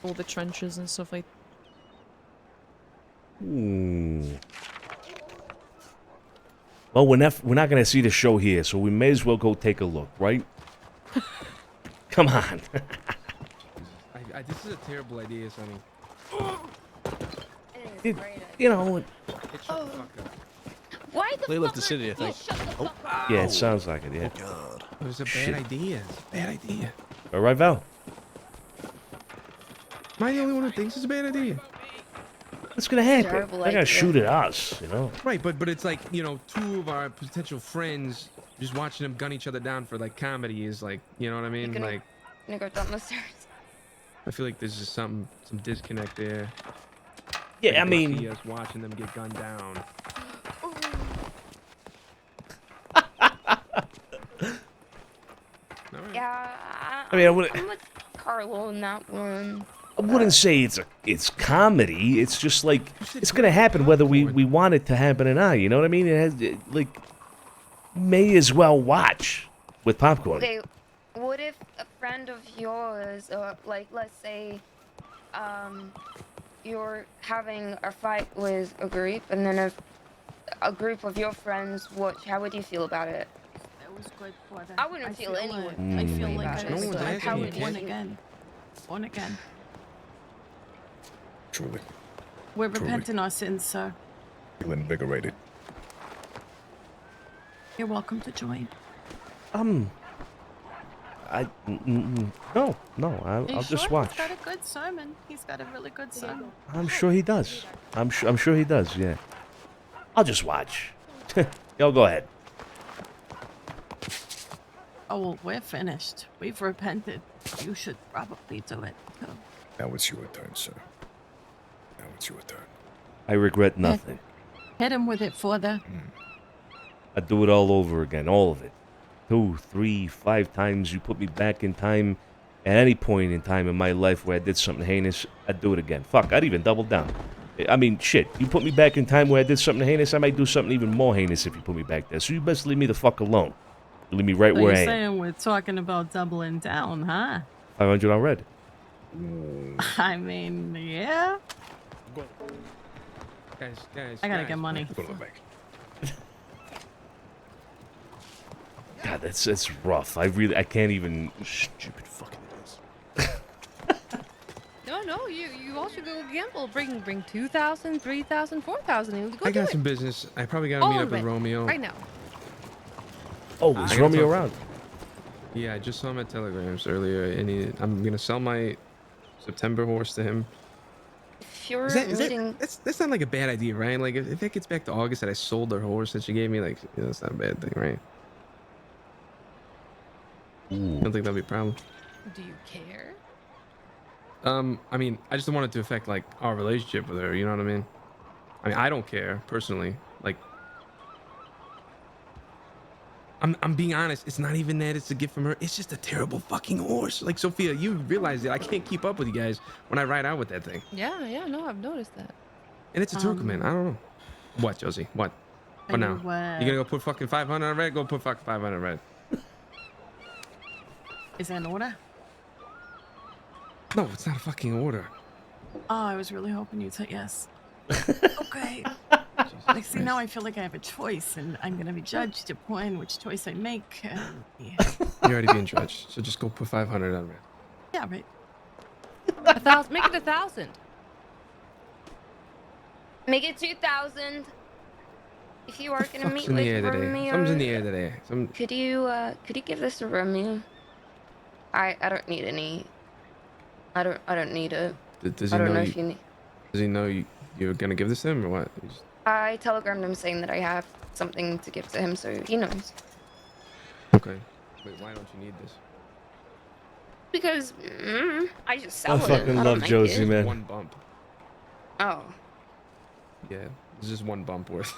all the trenches and stuff like. Well, we're not gonna see the show here, so we may as well go take a look, right? Come on. This is a terrible idea, Sonny. You know. Why the They left the city, I think. Oh. Yeah, it sounds like it. Yeah. God. It was a bad Shit. idea. It's a bad idea. All right, Val. Am I the only one who thinks it's a bad idea? What's gonna happen? Terrible They're gonna idea. shoot at us, you know. Right, but it's like, you know, two of our potential friends just watching them gun each other down for like comedy is like, you know what I mean? gonna- Like, I'm gonna go down the stairs. I feel like there's just some disconnect there. Yeah, I Like, mean- see us watching them get gunned down. Yeah, I mean, I wouldn't- I'm with Carlo on that one. I wouldn't say it's comedy. It's just like it's gonna happen whether we want it to happen or not. You know what I mean? May as well watch with popcorn. Okay, what if a friend of yours, or like, let's say, you're having a fight with a group, and then a group of your friends watch? How would you feel about it? That was good for them. I wouldn't feel any I way feel like about it it. was one's good. asking How you, it won kid. again. Born again. Truly. We're Truly. repenting our sins, sir. Feel invigorated. You're welcome to join. No, I'll just watch. He's got a good sermon. He's got a really good sermon. I'm sure he does. I'm sure he does. Yeah. I'll just watch. Y'all go ahead. Oh, well, we're finished. We've repented. You should probably do it, too. Now it's your turn, sir. Now it's your turn. I regret nothing. Hit him with it, Father. I'd do it all over again, all of it. 2, 3, 5 times. You put me back in time at any point in time in my life where I did something heinous, I'd do it again. Fuck, I'd even double down. I mean, shit, you put me back in time where I did something heinous, I might do something even more heinous if you put me back there. So you best leave me the fuck alone. Leave me right So where you're I am. saying we're talking about doubling down, huh? 500 on red. I mean, yeah. Guys. I gotta get money. Go to the bank. God, that's rough. I can't even. Stupid fucking ass. No, you also go gamble. Bring 2,000, 3,000, 4,000. Go I do got it. some business. I probably gotta meet All up of with it. Romeo. Right now. Oh, I is gotta Romeo talk to- around? Yeah, I just saw him at Telegrams earlier, and I'm gonna sell my September horse to him. If you're Is that, reading, that's not like a bad idea, right? Like if it gets back to August that I sold her horse that she gave me, like that's not a bad thing, right? Ooh. I don't think that'll be a problem. Do you care? I mean, I just don't want it to affect like our relationship with her. You know what I mean? I mean, I don't care personally. Like, I'm being honest. It's not even that it's a gift from her. It's just a terrible fucking horse. Like, Sophia, you realize that I can't keep up with you guys when I ride out with that thing. Yeah, no, I've noticed that. And it's a Turkmen. I don't know. What, Josie? What? What now? You gonna go put fucking 500 on red? Go put fucking 500 on red. Is that an order? No, it's not a fucking order. Oh, I was really hoping you'd say yes. Okay. Like, see, now I feel like I have a choice, and I'm gonna be judged upon which choice I make. You're already being judged, so just go put 500 on red. Yeah, right. 1,000. Make it 1,000. Make it 2,000. If you are gonna meet in the air with today? Romeo, Something's in the air today. could you give this to Romeo? I don't need any. I don't need it. Does he I don't know know you, if you need. Does he know you're gonna give this to him or what? I telegrammed him saying that I have something to give to him, so he knows. Okay. Wait, why don't you need this? Because I just sell I it. fucking I don't love make Josie, it. man. One bump. Oh. Yeah, it's just one bump worth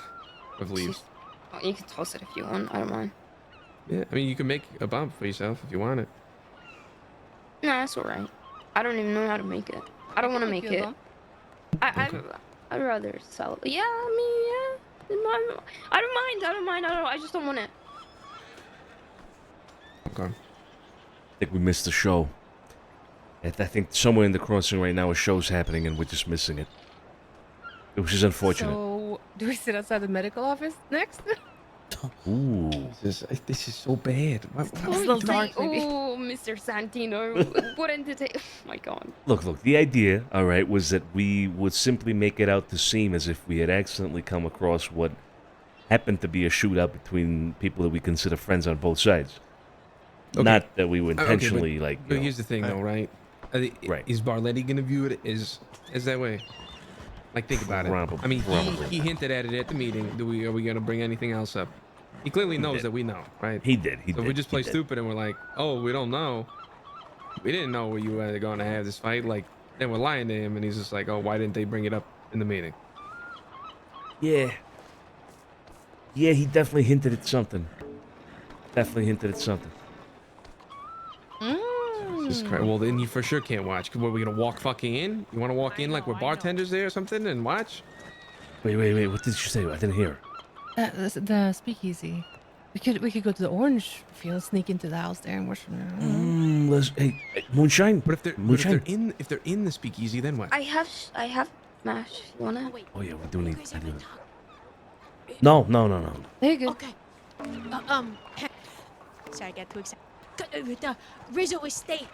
of leaves. Oh, you can toss it if you want. I don't mind. Yeah, I mean, you can make a bump for yourself if you want it. No, that's alright. I don't even know how to make it. I don't want to make it. I'd rather sell it. Yeah, I mean, yeah. I don't mind. I just don't want it. Okay. I think we missed the show. I think somewhere in the crossing right now a show's happening and we're just missing it. Which is unfortunate. So, do we sit outside the medical office next? Ooh. This is so bad. It's a little dark, maybe. Oh, Mr. Santino. What entertain? Oh my god. Look, the idea, all right, was that we would simply make it out to seem as if we had accidentally come across what happened to be a shootout between people that we consider friends on both sides. Okay. Not that we would Okay, intentionally, but, like, But you know, here's the thing, though, right? Right. Is Barletti gonna view it as that way? Like, think about it. I mean, he hinted at it at the meeting. Are we gonna bring anything else up? He clearly knows that we know, right? He did. So we just play stupid and we're like, oh, we don't know. We didn't know you were going to have this fight. Like, then we're lying to him, and he's just like, oh, why didn't they bring it up in the meeting? Yeah. Yeah, he definitely hinted at something. Jesus Christ. Well, then you for sure can't watch. What, are we gonna walk fucking in? You want to walk in like we're bartenders there or something and watch? Wait. What did you say? I didn't hear. The speakeasy. We could go to the orange field, sneak into the house there, and watch from there. Hey, moonshine. But if they're in the speakeasy, then what? I have mash. You wanna? Oh yeah, we do need. No. There you go. Okay. Sorry, I got too excited. The Rizzo Estate,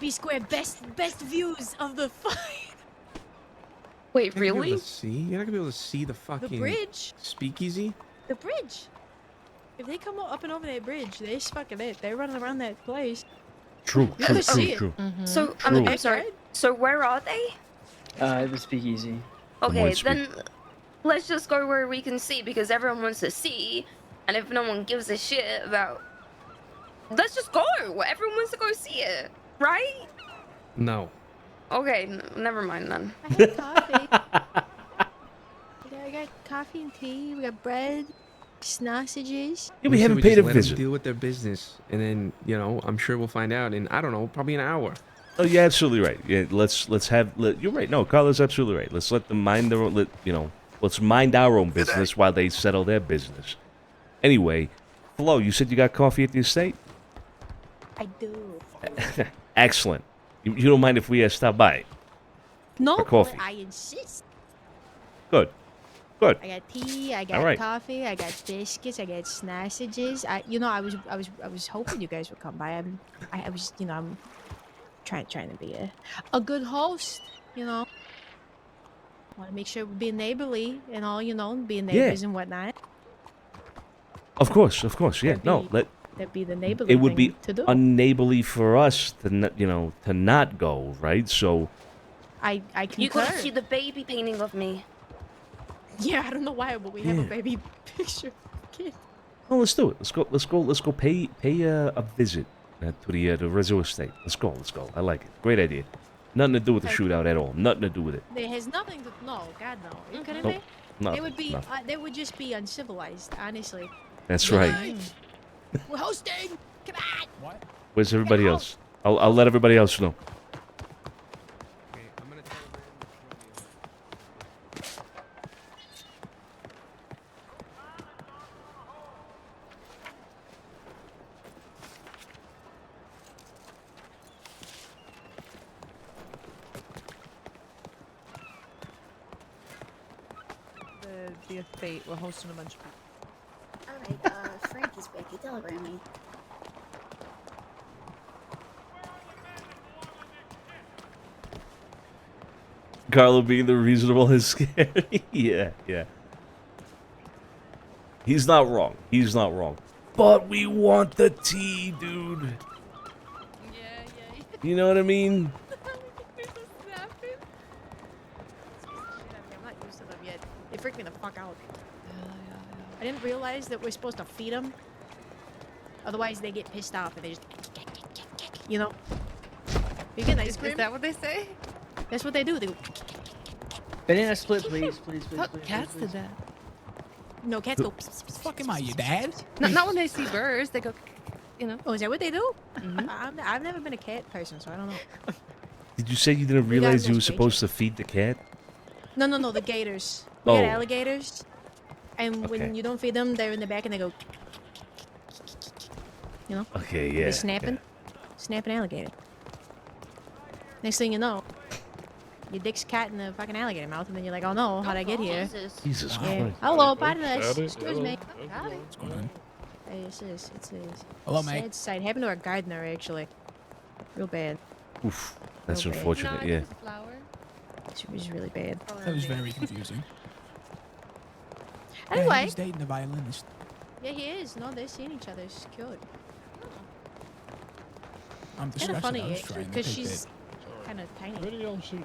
B Square, best views of the fight. Wait, You're not gonna be really? able to see? You're not gonna be able to see the fucking bridge. speakeasy? The bridge. If they come up and over that bridge, they're fucking it. They're running around that place. True. So I'm sorry. So where are they? The speakeasy. Okay, then let's just go where we can see because everyone wants to see, and if no one gives a shit about, let's just go. Everyone wants to go see it, right? No. Okay, never mind then. I had coffee. I got coffee and tea. We got bread, sausages. Yeah, we haven't just paid a let visit. them deal with their business, and then I'm sure we'll find out in I don't know, probably an hour. Oh, you're absolutely right. Yeah, you're right. No, Carla's absolutely right. Let's let them mind their own. Let's mind our own business while they settle their business. Anyway, Flo, you said you got coffee at the estate. I do. Excellent. You don't mind if we stop by? No, for coffee. I insist. Good. I got tea. I got All right. coffee. I got biscuits. I got sausages. I was hoping you guys would come by. I was, I'm trying to be a good host. Want to make sure we're being neighborly and all. Being neighbors and whatnot. Of course. Yeah. That'd be the neighborly It would thing be to do. unneighborly for us to not go, right? So. I concur. You gotta see the baby painting of me. Yeah, I don't know why, but we have a baby picture of a kid. Oh, let's do it. Let's go. Pay a visit to the Rizzo estate. Let's go. I like it. Great idea. Nothing to do with the shootout at all. Nothing to do with it. There has nothing to. No, God no. It couldn't Nope, be. nothing, They would be. nothing. They would just be uncivilized, honestly. That's right. We're hosting. Come on. What? Where's everybody else? I'll let everybody else know. The estate. We're hosting a bunch of people. Alright, Frank is back. He telegrammed me. Carlo being the reasonable is scary. Yeah. He's not wrong. He's not wrong. But we want the tea, dude. Yeah. You know what I mean? I'm not used to them yet. They freak me the fuck out. I didn't realize that we're supposed to feed them. Otherwise, they get pissed off and they just, you know. You get ice cream? Is that what they say? That's what they do. They go. Banana split, please. Thought cats did that. No, cats go. Fuck am I, your dad? Not when they see birds. They go, you know. Oh, is that what they do? I've never been a cat person, so I don't know. Did you say you didn't We got realize you no were supposed to feed the cat? No, the gators. We got Oh. alligators, and Okay. when you don't feed them, they're in the back and they go. You know. Okay, yeah. They're snapping, snapping alligator. Next thing you know, your dick's cat in the fucking alligator mouth, and then you're like, oh no, how'd I get here? Jesus Yeah. Christ. Hello, partner. Howdy. Excuse me. What's going on? Hey, it's Hello, mate. sad sight. Happened to our gardener, actually. Real bad. Oof. That's Real bad. unfortunate, yeah. It was really bad. That was very confusing. Anyway. He's dating a violinist. Yeah, he is. No, they're seeing each other. It's cute. I'm Kind of disgusted. funny, I was actually, trying to because take she's that. kind of tiny. Where did y'all see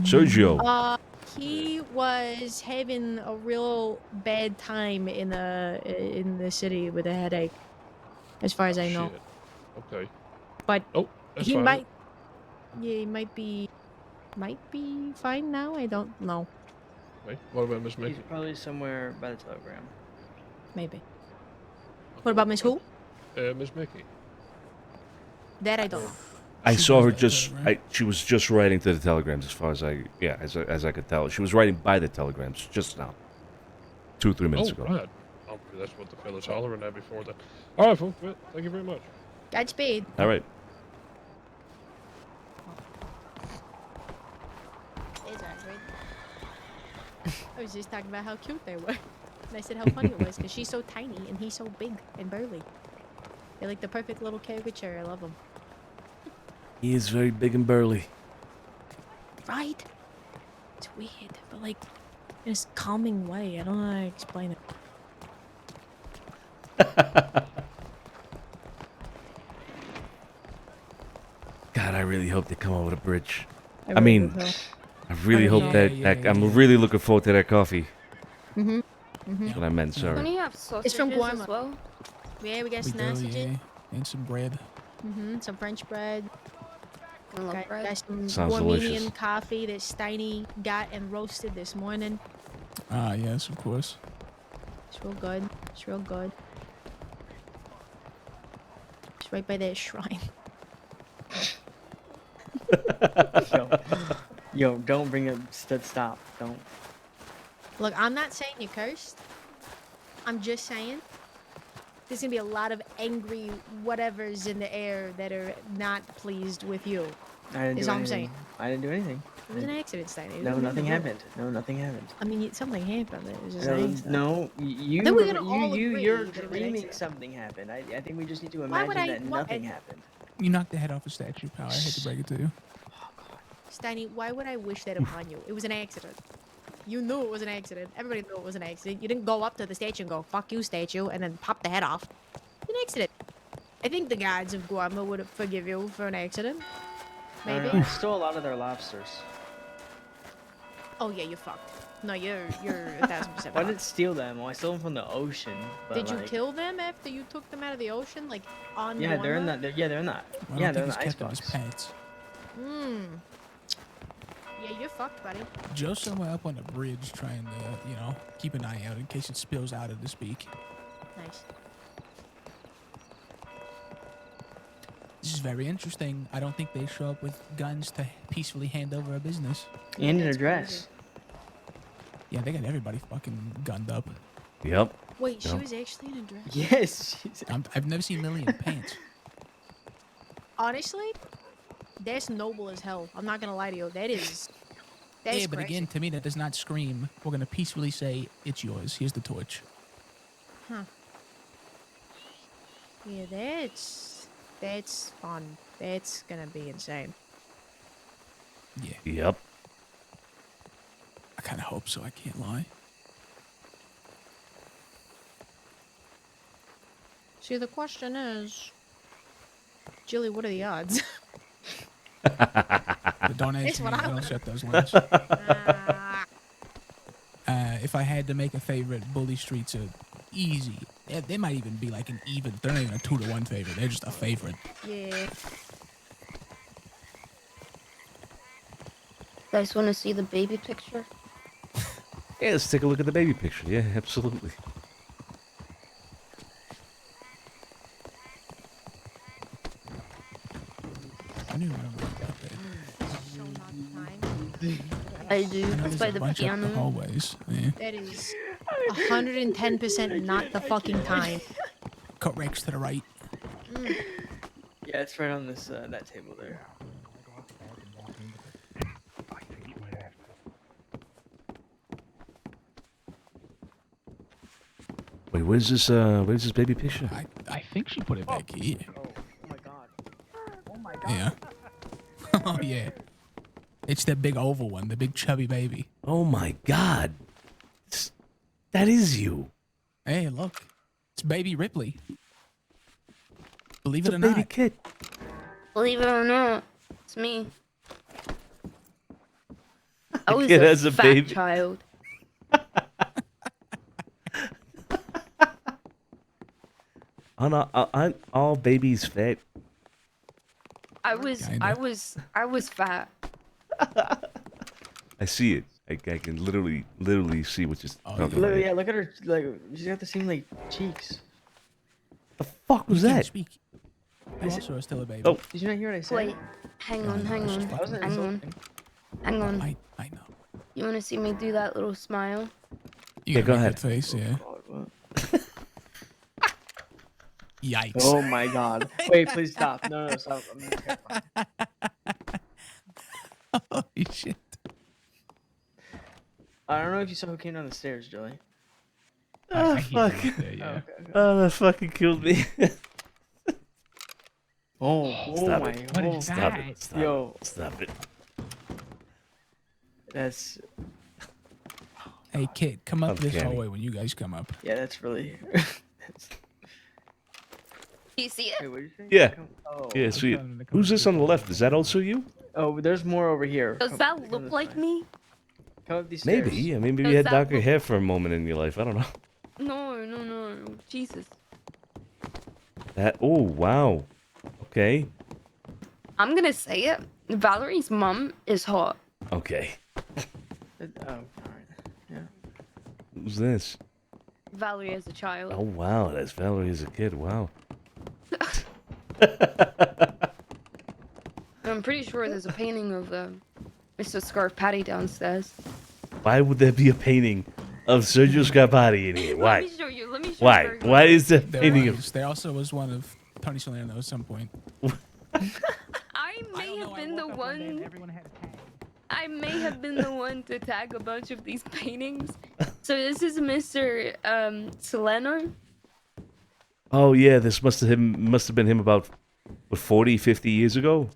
Sergio. He was having a real bad time in the city with a headache, as far as I know. Okay. But that's he fine. might, yeah, he might be fine now. I don't know. Wait, what about Miss He's probably somewhere by the telegram. Maybe. What about Miss Who? Miss Mickey. That I don't know. I saw her just. She was just writing to the telegrams, as far as as I could tell. She was writing by the telegrams just now, 2-3 minutes ago. Right. Oh, that's what the fella's hollering at before that. All right, folks. Well, thank you very much. Godspeed. All right. It's alright. I was just talking about how cute they were. And I said how funny it was because she's so tiny and he's so big and burly. They're like the perfect little caricature. I love them. He is very big and burly. Right? It's weird, but like in this calming way. I don't know how to explain it. God, I really hope they come over the bridge. I I really mean, do too. I really hope that. I'm really looking forward to that coffee. Mhm. That's what I meant. Don't Sorry. you have It's sausages from as Guarma. well? Yeah, we got We do, sausages. yeah. And some bread. Some French bread. I love Got bread. some Sounds Armenian delicious. coffee that Steiny got and roasted this morning. Ah, yes, of course. It's real good. It's real good. It's right by that shrine. Yo, don't bring it. Stop. Don't. Look, I'm not saying you cursed. I'm just saying there's gonna be a lot of angry whatevers in the air that are not pleased with you. I didn't Is do all I'm anything. saying. I didn't do anything. It was an accident, Steiny. It was No, nothing nothing to do. happened. No, nothing happened. I mean, something happened. It was just No, an accident. no, you. I think we're gonna all you're agree that it was an dreaming accident. something happened. I think we just need to Why would imagine I- that why- nothing happened. You knocked the head off a statue, pal. I hate to break it to you. Steiny, why would I wish that upon you? It was an accident. You knew it was an accident. Everybody knew it was an accident. You didn't go up to the statue and go, fuck you, statue, and then pop the head off. It's an accident. I think the gods of Guarma would forgive you for an accident. I don't Maybe. know, I stole a lot of their lobsters. Oh yeah, you're fucked. No, you're 1,000% Well, I didn't fucked. steal them. Well, I stole them from the ocean. But Did you like, kill them after you took them out of the ocean, like on Yeah, they're in Guarma? that. They're in that. Well, Yeah, I they're don't in think the he's kept them as icebox. pets. Yeah, you're fucked, buddy. Joe's somewhere up on the bridge trying to, keep an eye out in case it spills out of this beak. Nice. This is very interesting. I don't think they show up with guns to peacefully hand over a business. And an address. Yeah, they got everybody fucking gunned up. Yep. Wait, she Yep. was actually in a dress. Yes. I've never seen Lily in pants. Honestly, that's noble as hell. I'm not gonna lie to you. That's Yeah, but crazy. again, to me, that does not scream. We're gonna peacefully say it's yours. Here's the torch. Huh. Yeah, that's fun. That's gonna be insane. Yeah. Yep. I kind of hope so. I can't lie. See, the question is, Jilly, what are the odds? But don't That's ask me. what I I don't wanna set know. those limits. If I had to make a favorite, Bully Streets are easy. They might even be like an even. They're not even a 2-to-1 favorite. They're just a favorite. Yeah. Guys, want to see the baby picture? Yeah, let's take a look at the baby picture. Yeah, absolutely. I don't even remember what I do. I know It's there's by a the bunch up the piano. hallways. Yeah. That is 110% not the fucking time. Cut Rex to the right. Yeah, it's right on this that table there. Wait, where's this baby picture? I think she put it back here. Oh my god. Oh my god. Yeah. Oh yeah. It's the big oval one, the big chubby baby. Oh my god. That is you. Hey, look. It's baby Ripley. Believe It's it a or baby not. kid. Believe it or not, it's me. I was Kid a has a fat baby. child. Aren't all babies fat? I was fat. I see it. I can literally see what you're talking about. Look, yeah, look at her. Like, she's got the same like cheeks. Fuck was You can't that? speak. You also are still a baby. Oh. Did you not hear what I said? Wait, hang on. I wasn't Hang on. insulting. Hang on. I know. You want to see me do that little smile? You Yeah, got go a ahead. good face, yeah. Yikes. Oh my god. Wait, please stop. No, stop. I'm terrified. Holy shit. I don't know if you saw who came down the stairs, Joey. Oh, fuck. Okay. Oh, that fucking killed me. Oh Stop my. it. What oh. is Stop that? it. Stop Yo. it. Stop it. That's Hey, kid, come up this Uncanny. hallway when you guys come up. yeah. That's really. Do you see it? Wait, what did you say? Yeah. Oh. Yeah, sweet. Who's this on the left? Is that also you? Oh, there's more over here. Does Come- that come look this like way. me? Come up these stairs. Maybe. Yeah, maybe Does you had that darker look- hair for a moment in your life. I don't know. No. Jesus. That. Oh, wow. Okay. I'm gonna say it. Valerie's mom is hot. Okay. Oh, alright. Yeah. Who's this? Valerie as a child. Oh, wow. That's Valerie as a kid. Wow. I'm pretty sure there's a painting of Mr. Scarf Patty downstairs. Why would there be a painting of Sergio Scarpati in here? Why? Let me show you. Let me show Why? you. Why is there a There painting of... was. There also was one of Tony Salerno at some point. I may have been the one. I may have been the one to tag a bunch of these paintings. So this is Mr. Salerno. Oh, yeah. This must have been him about, what, 40, 50 years ago?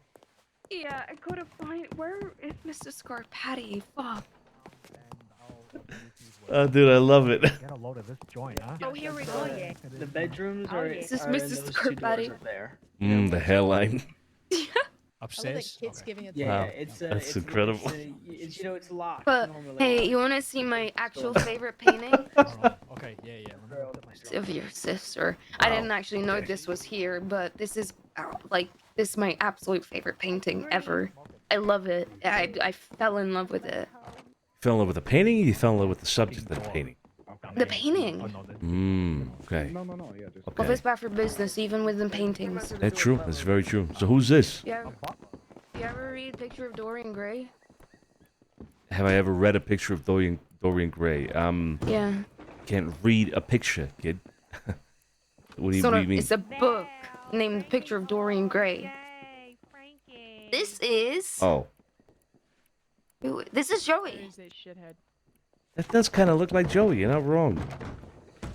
Yeah, I couldn't find. Where is Mr. Scarf Patty? Fuck. Oh, dude, I love it. Get a load of this joint, huh? Oh, here we go. Yeah. The bedrooms Oh, are. yeah. This is are in Mr. those two Scarf Patty. doors up there. The hairline. Upstairs? Kids giving it. Yeah, Wow, it's that's it's, incredible. It's you know it's locked. But normally. hey, you want to see my actual favorite painting? Okay, yeah. Let me look at my stuff. Of your sister. I didn't actually know this was here, but this is this is my absolute favorite painting ever. I love it. I fell in love with it. Fell in love with the painting, or you fell in love with the subject of the painting? The painting. Okay. Well, it's bad for business, even with the paintings. That's true. That's very true. So who's this? You ever read a picture of Dorian Gray? Have I ever read a picture of Dorian Gray? Yeah. Can't read a picture, kid. What do you mean? It's a book named Picture of Dorian Gray. This is. Oh. This is Joey. That does kind of look like Joey. You're not wrong.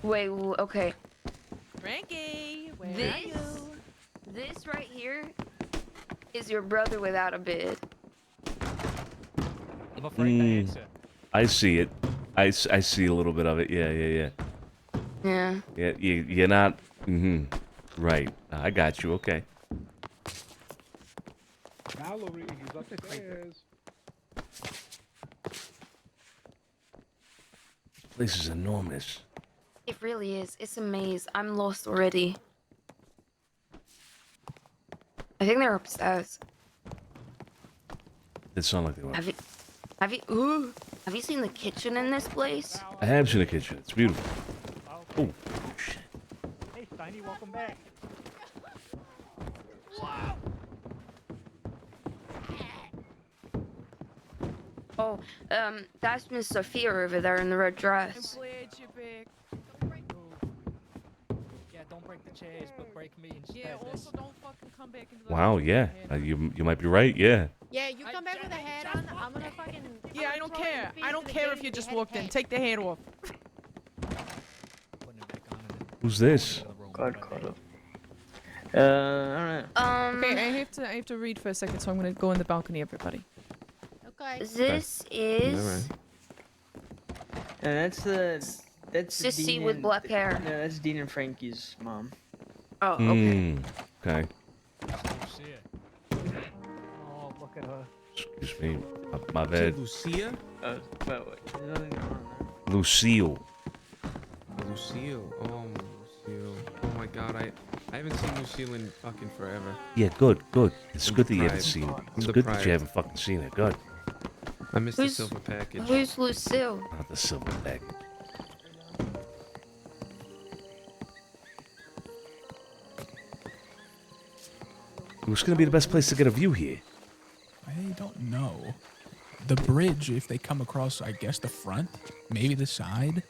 Wait, okay. Frankie, where are you? This right here is your brother without a beard. I'm afraid to answer. I see it. I see a little bit of it. Yeah. Yeah. You're not. Right. I got you. Okay. Mallory, he's upstairs. This is enormous. It really is. It's a maze. I'm lost already. I think they're upstairs. It sounds like they were. Have you seen the kitchen in this place? I have seen the kitchen. It's beautiful. Oh, shit. Hey, Steiny, welcome back. Oh, that's Miss Sophia over there in the red dress. Yeah, don't break the chairs, but break me instead. Yeah, also don't fucking come back into the Wow. Yeah. You might be right. Yeah. Yeah, you come back with a hat on. I'm gonna fucking. Yeah, I don't care. I don't care if you just walked in. Take the hat off. Who's this? God, caught up. Alright. Okay, I have to read for a second, so I'm gonna go in the balcony, everybody. Okay. This is That's Sissy Dean with and- black hair. No, that's Dean and Frankie's mom. Oh, okay. Okay. Oh, look at her. Excuse me. My bad. Lucia? Wait. There's nothing going on there. Lucille. Lucille. Oh, Lucille. Oh my God, I haven't seen Lucille in fucking forever. Yeah. Good. It's I'm good that you haven't deprived. seen it. I'm It's good that deprived. you haven't fucking seen it. Good. I missed the silver package. Who's Lucille? Not the silver package. What's gonna be the best place to get a view here? I don't know. The bridge, if they come across, I guess the front, maybe the side.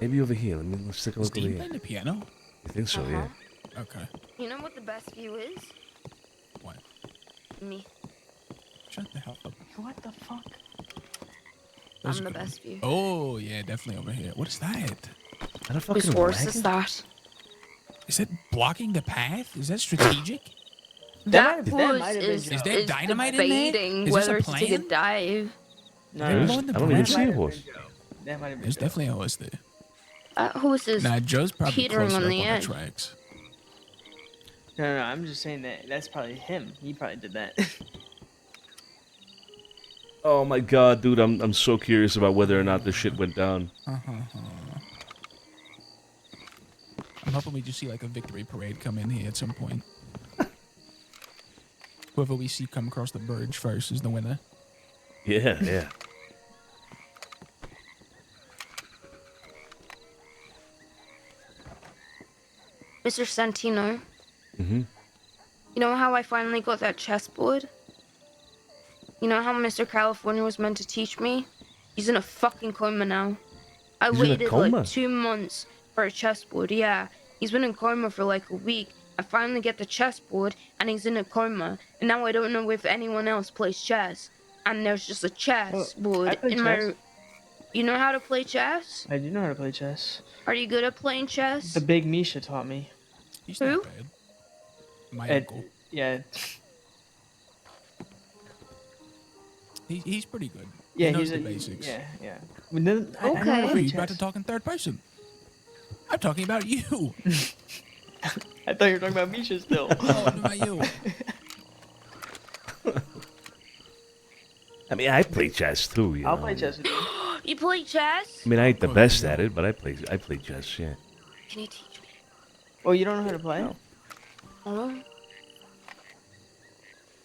Maybe over here. Let's take a Is look over Dean here. playing the piano? I think so. Yeah. Okay. You know what the best view is? What? Me. Shut the hell up. What the fuck? Those I'm are the good best view. Oh yeah, definitely over here. What is that? Whose horse is that? Is that blocking the path? Is that strategic? That might horse have been is, Joe. Is there is dynamite in there? debating Is this a whether to take a plan? dive. There's- I don't even see a horse. That might have been There's definitely a horse there. That horse is Nah, Joe's probably teetering closer on up the on edge. the tracks. No, I'm just saying that's probably him. He probably did that. Oh my God, dude! I'm so curious about whether or not this shit went down. I'm hoping we just see like a victory parade come in here at some point. Whoever we see come across the bridge first is the winner. Yeah. Mr. Santino, Mm-hmm. you know how I finally got that chessboard? You know how Mr. California was meant to teach me? He's in a fucking coma now. I He's in a waited coma? like 2 months for a chessboard, yeah. He's been in coma for like a week. I finally get the chessboard and he's in a coma. And now I don't know if anyone else plays chess. And there's just a chessboard I play in my... chess. You know how to play chess? I do know how to play chess. Are you good at playing chess? The big Misha taught me. He's Who? not bad. My Ed- uncle. Yeah. He's pretty good. Yeah, he knows he's the a, basics. Yeah. But then, I know how to Wait, play you about chess. to talk in third person? I'm talking about you. I thought you were talking about Misha still. Oh, what about you? I mean, I play chess too. You I'll know? play chess with you. You play chess? I mean, I ain't the best at it, but I play chess. Yeah. Can you teach me? Oh, you don't know how to play? Oh.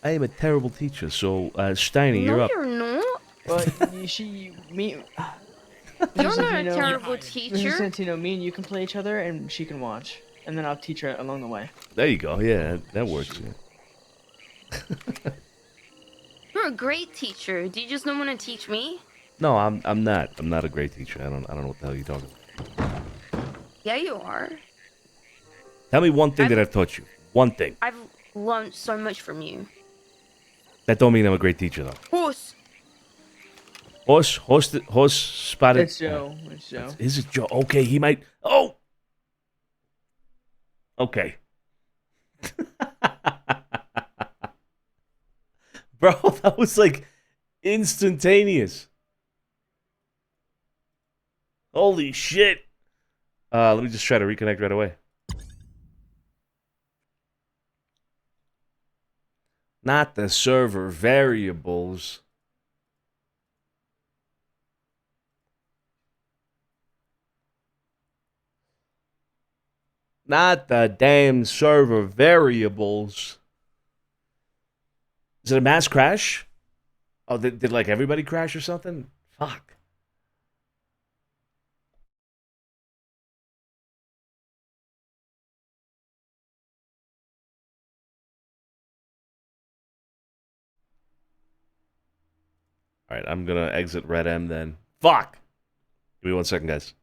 I am a terrible teacher. So, Steiny, you're No, up. you're not. But me. You're Mr. not a Santino- terrible Mr. teacher. Santino, me and you can play each other, and she can watch, and then I'll teach her along the way. There you go. Yeah, that works. Yeah. You're a great teacher. Do you just not want to teach me? No, I'm not. I'm not a great teacher. I don't know what the hell you're talking about. Yeah, you are. Tell me one thing that I've taught you. One thing. I've learned so much from you. That don't mean I'm a great teacher though. Horse. Horse spotted. It's Joe. It's Joe. Is it Joe? Okay, he might. Oh. Okay. Bro, that was like instantaneous. Holy shit. Let me just try to reconnect right away. Not the server variables. Not the damn server variables. Is it a mass crash? Oh, did like everybody crash or something? Fuck. Alright, I'm gonna exit Red M then. Fuck! Give me 1 second, guys.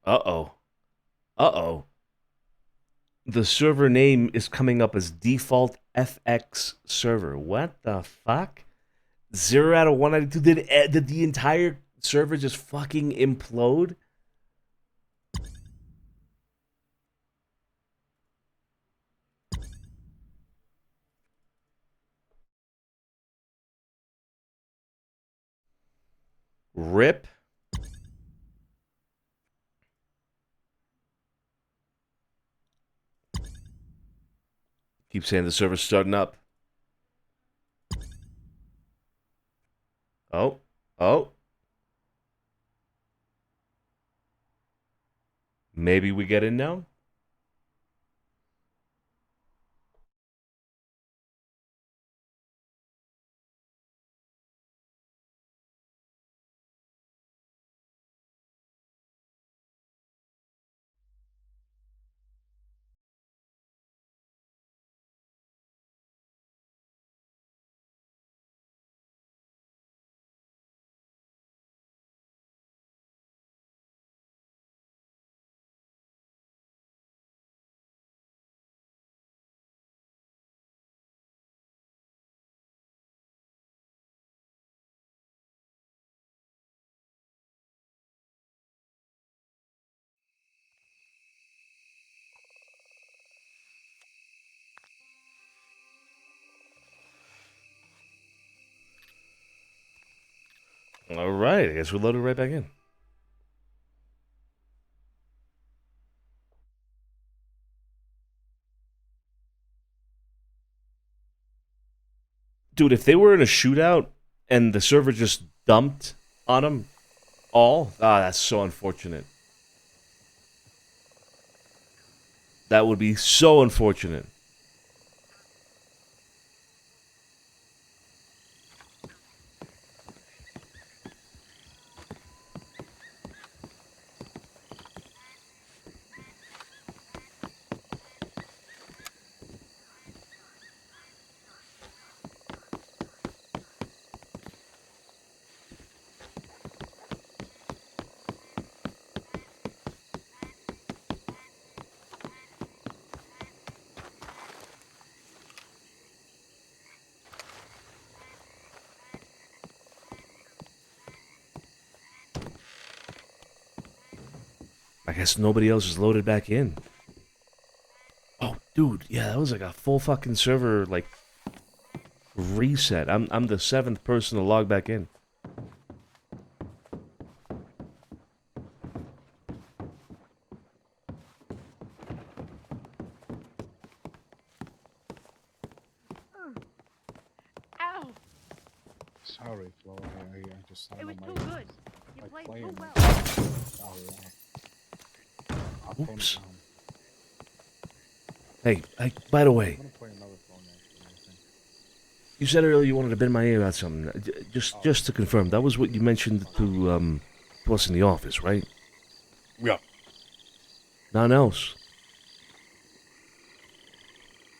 Uh-oh. Uh-oh. The server name is coming up as default FX server. What the fuck? 0 out of 192. Did the entire server just fucking implode? RIP. Keep saying the server's starting up. Oh. Oh. Maybe we get in now? All right, I guess we're loaded right back in. Dude, if they were in a shootout and the server just dumped on them all, that's so unfortunate. That would be so unfortunate. I guess nobody else is loaded back in. Dude, yeah, that was like a full fucking server, like, reset. I'm the 7th person to log back in. Ow! Sorry, Flo. I just It was my, too good. You my played playing. too well. Sorry. I'll tone it Oops. down. Hey, by the way, I'm gonna play another phone actually, I think. you said earlier you wanted to bend my ear about something. Just to confirm, that was what you mentioned to us in the office, right? Yeah. Nothing else.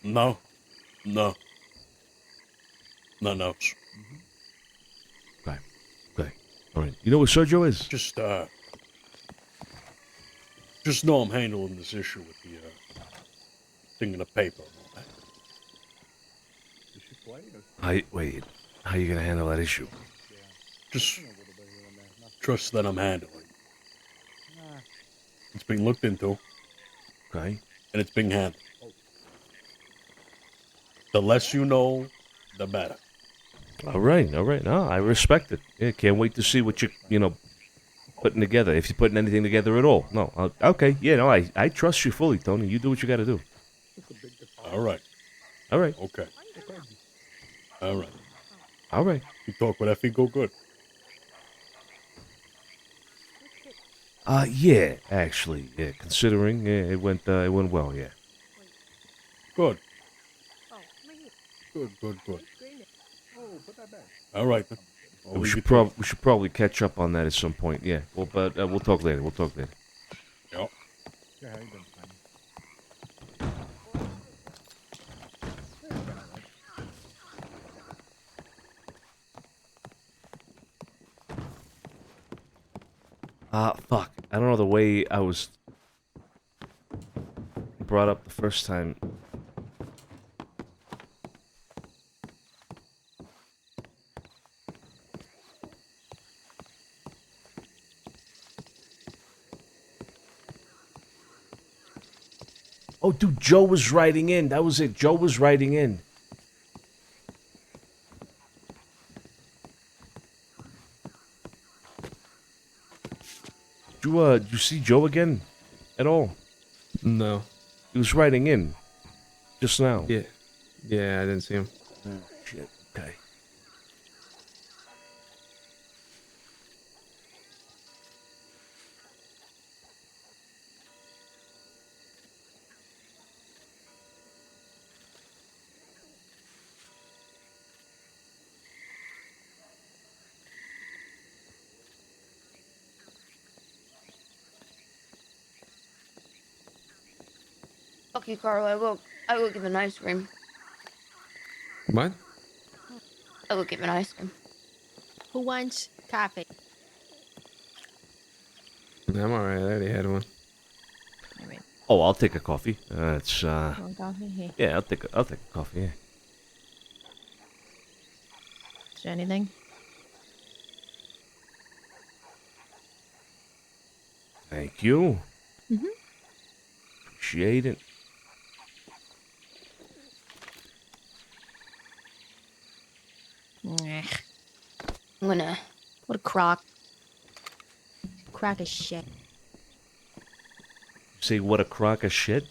No. Nothing else. Right. Okay. All right. You know what Sergio is? Just know I'm handling this issue with the thing in the paper. Did she play it? Wait. How you gonna handle that issue? Just trust that I'm handling. Nah. It's being looked into. Okay. And it's being handled. The less you know, the better. All right. No, I respect it. Yeah, can't wait to see what you putting together. If you're putting anything together at all. No. Okay. Yeah. No. I trust you fully, Tony. You do what you got to do. All right. All right. Okay. All right. All right. You talk with Effie, go good. Yeah. Actually, yeah. Considering, yeah, it went well. Yeah. Good. Oh, come here. Good. Oh, put that back. All right. Then. I'll We leave should you to it. we should probably catch up on that at some point. Yeah. Well, but we'll talk later. We'll talk later. Yep. Yeah, how you been, Sonny? Fuck. I don't know the way I was brought up the first time. Oh, dude, Joe was writing in. That was it. Joe was writing in. Did you see Joe again? At all? No. He was writing in. Just now. Yeah. Yeah, I didn't see him. Shit. Okay. Okay, Carl, I will give an ice cream. What? I will give an ice cream. Who wants coffee? I'm alright. I already had one. Oh, I'll take a coffee. It's Want coffee? Here. Yeah, I'll take a coffee. Yeah. Is there anything? Thank you. Mm-hmm. Appreciate it. I'm gonna. What a crock. Crock of shit. Say what a crock of shit.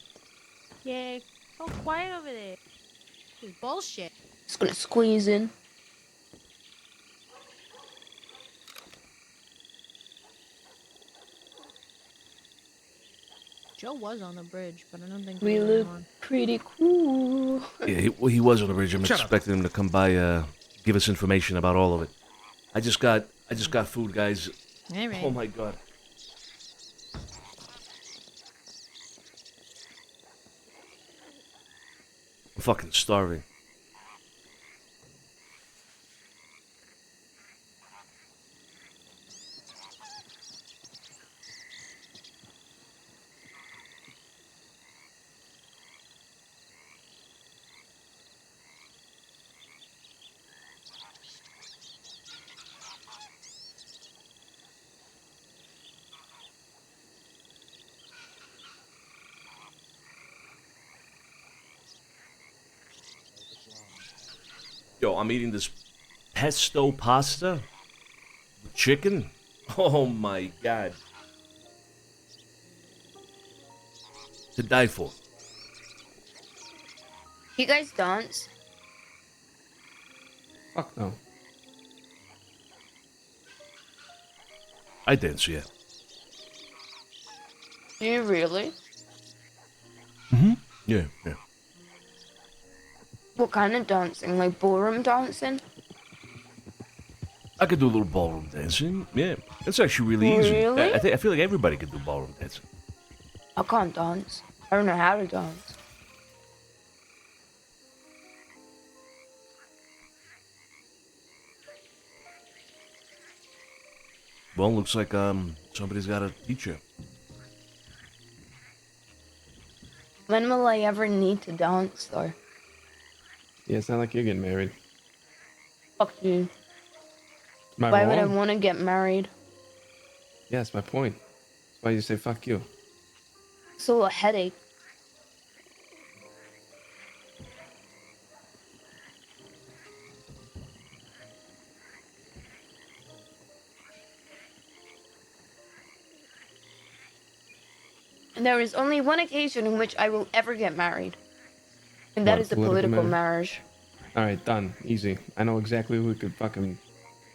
Yeah, so quiet over there. This is bullshit. Just gonna squeeze in. Joe was on the bridge, but I don't think We he's look anymore. pretty cool. Yeah, he was on the bridge. I'm Shut up. expecting him to come by, give us information about all of it. I just got food, guys. All right. Oh my god. I'm fucking starving. Yo, I'm eating this pesto pasta with chicken. Oh my god. To die for. You guys dance? Fuck no. I dance, yeah. Do you really? Mm-hmm. Yeah, yeah. What kind of dancing? Like ballroom dancing? I could do a little ballroom dancing. Yeah, it's actually really easy. Really? I feel like everybody could do ballroom dancing. I can't dance. I don't know how to dance. Well, looks like somebody's got to teach you. When will I ever need to dance, though? Yeah, it's not like you're getting married. Fuck you. Am I Why would I wrong? want to get married? Yeah, that's my point. That's why you say fuck you. So a headache. And there is only one occasion in which I will ever get married. And that What, is a political political marriage? marriage. All right, done. Easy. I know exactly who we could fucking.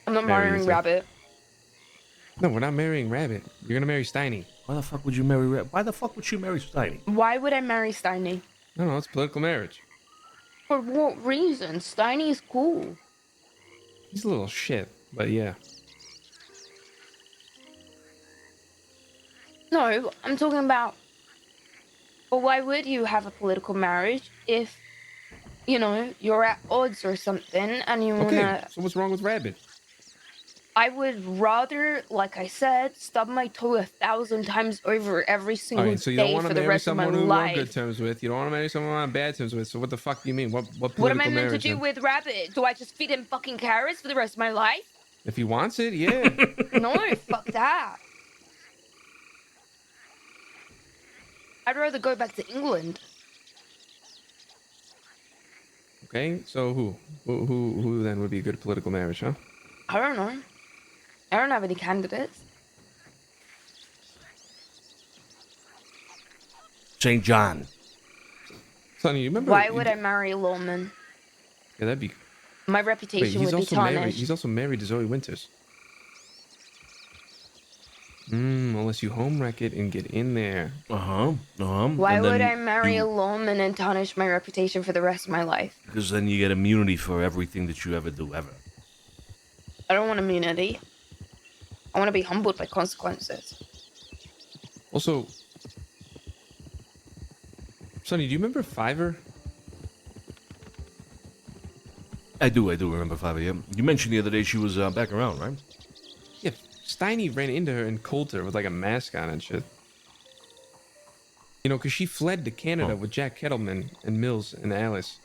I'm not marry, marrying easy. Rabbit. No, we're not marrying Rabbit. You're gonna marry Steiny. Why the fuck would you marry Rabbit? Why the fuck would you marry Steiny? Why would I marry Steiny? No, it's political marriage. For what reason? Steiny is cool. He's a little shit, but yeah. No, I'm talking about. Well, why would you have a political marriage if, you know, you're at odds or something and you Okay, wanna? so what's wrong with Rabbit? I would rather, like I said, stub my toe 1,000 times over every All single right, so you don't day want for to the marry rest of my someone who you're on life. good terms with. You don't want to marry someone who you're on bad terms with. So what the fuck do you mean? What political What am I meant to marriage? do then? with Rabbit? Do I just feed him fucking carrots for the rest of my life? If he wants it, yeah. No, fuck that. I'd rather go back to England. Okay, so who then would be a good political marriage, huh? I don't know. I don't have any candidates. St. John. Sonny, you remember? Why would I marry a lawman? Yeah, that'd be. My Wait, reputation he's would be also married. tarnished. He's also married to Zoe Winters. Unless you home wreck it and get in there. Why would I marry a lawman and tarnish my reputation for the rest of my life? Because then you get immunity for everything that you ever do, ever. I don't want immunity. I want to be humbled by consequences. Also, Sonny, do you remember Fiverr? I do remember Fiverr, yeah. You mentioned the other day she was back around, right? Yeah, Steiny ran into her and cold her with like a mask on and shit. You know, because she fled to Canada with Jack Kettleman and Mills and Alice.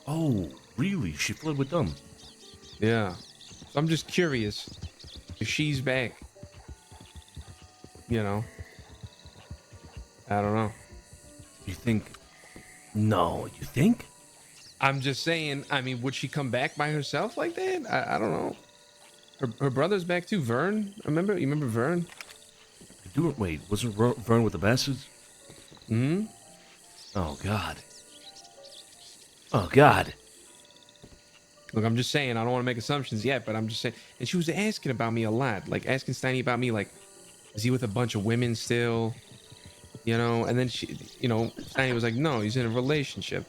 Oh, really? She fled with them? Yeah. So I'm just curious if she's back. You know. I don't know. You think? No, you think? I'm just saying, I mean, would she come back by herself like that? I don't know. Her brother's back too, Vern. You remember Vern? Wait, wasn't Vern with the bastards? Hmm? Oh, God. Oh, God. Look, I'm just saying, I don't want to make assumptions yet, but I'm just saying. And she was asking about me a lot. Like, asking Steiny about me, like, is he with a bunch of women still? You know? And then she, you know, Steiny was like, no, he's in a relationship.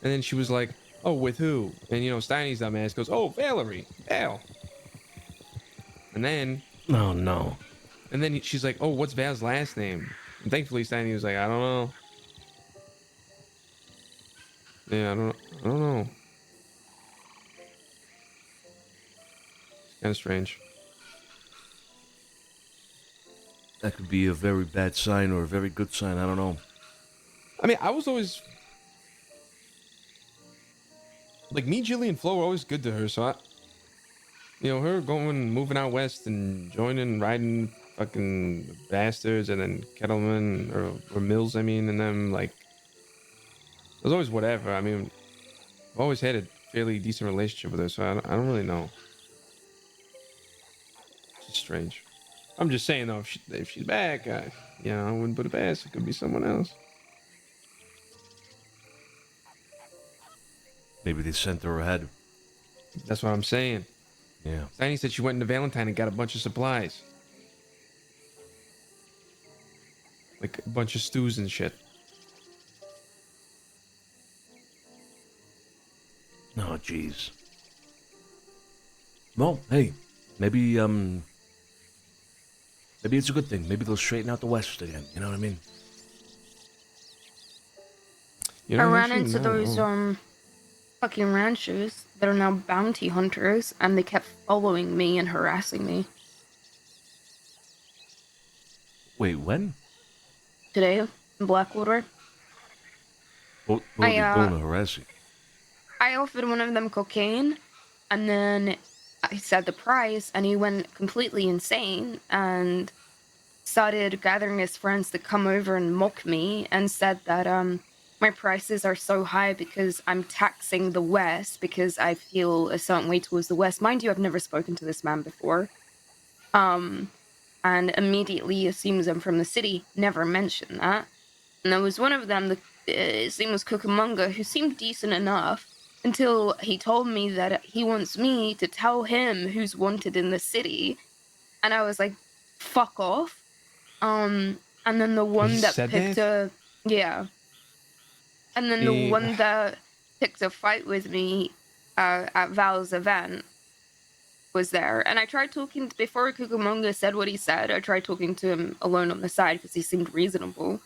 And then she was like, oh, with who? And, you know, Steiny's dumbass goes, oh, Valerie, Val. And then... Oh, no. And then she's like, oh, what's Val's last name? And thankfully, Steiny was like, I don't know. Yeah, I don't know. It's kind of strange. That could be a very bad sign or a very good sign. I don't know. I mean, I was always... Like, me, Jillian, and Flo were always good to her, so I... You know, her moving out west and joining, riding fucking bastards and then Kettleman or Mills, I mean, and them, like... It was always whatever. I mean, I've always had it fairly decent relationship with her, so I don't really know. It's strange. I'm just saying though, if she's back, I wouldn't put it past. It could be someone else. Maybe they sent her ahead. That's what I'm saying. Yeah. Sonny said she went into Valentine and got a bunch of supplies. Like a bunch of stews and shit. Oh, jeez. Well, hey, maybe it's a good thing. Maybe they'll straighten out the West again. You know what I mean? You I know, ran actually, into those fucking ranchers that are now bounty hunters, and they kept following me and harassing me. Wait, when? Today in Blackwater. What were they doing to harass you? I offered one of them cocaine, and then I said the price, and he went completely insane and started gathering his friends to come over and mock me, and said that my prices are so high because I'm taxing the West because I feel a certain way towards the West. Mind you, I've never spoken to this man before. And immediately assumes I'm from the city. Never mentioned that. And there was one of them, his name was Cucamonga, who seemed decent enough until he told me that he wants me to tell him who's wanted in the city. And I was like, fuck off. And then the one that picked yeah. And then the one that picked a fight with me at Val's event was there. And I tried talking, before Cucamonga said what he said, I tried talking to him alone on the side because he seemed reasonable.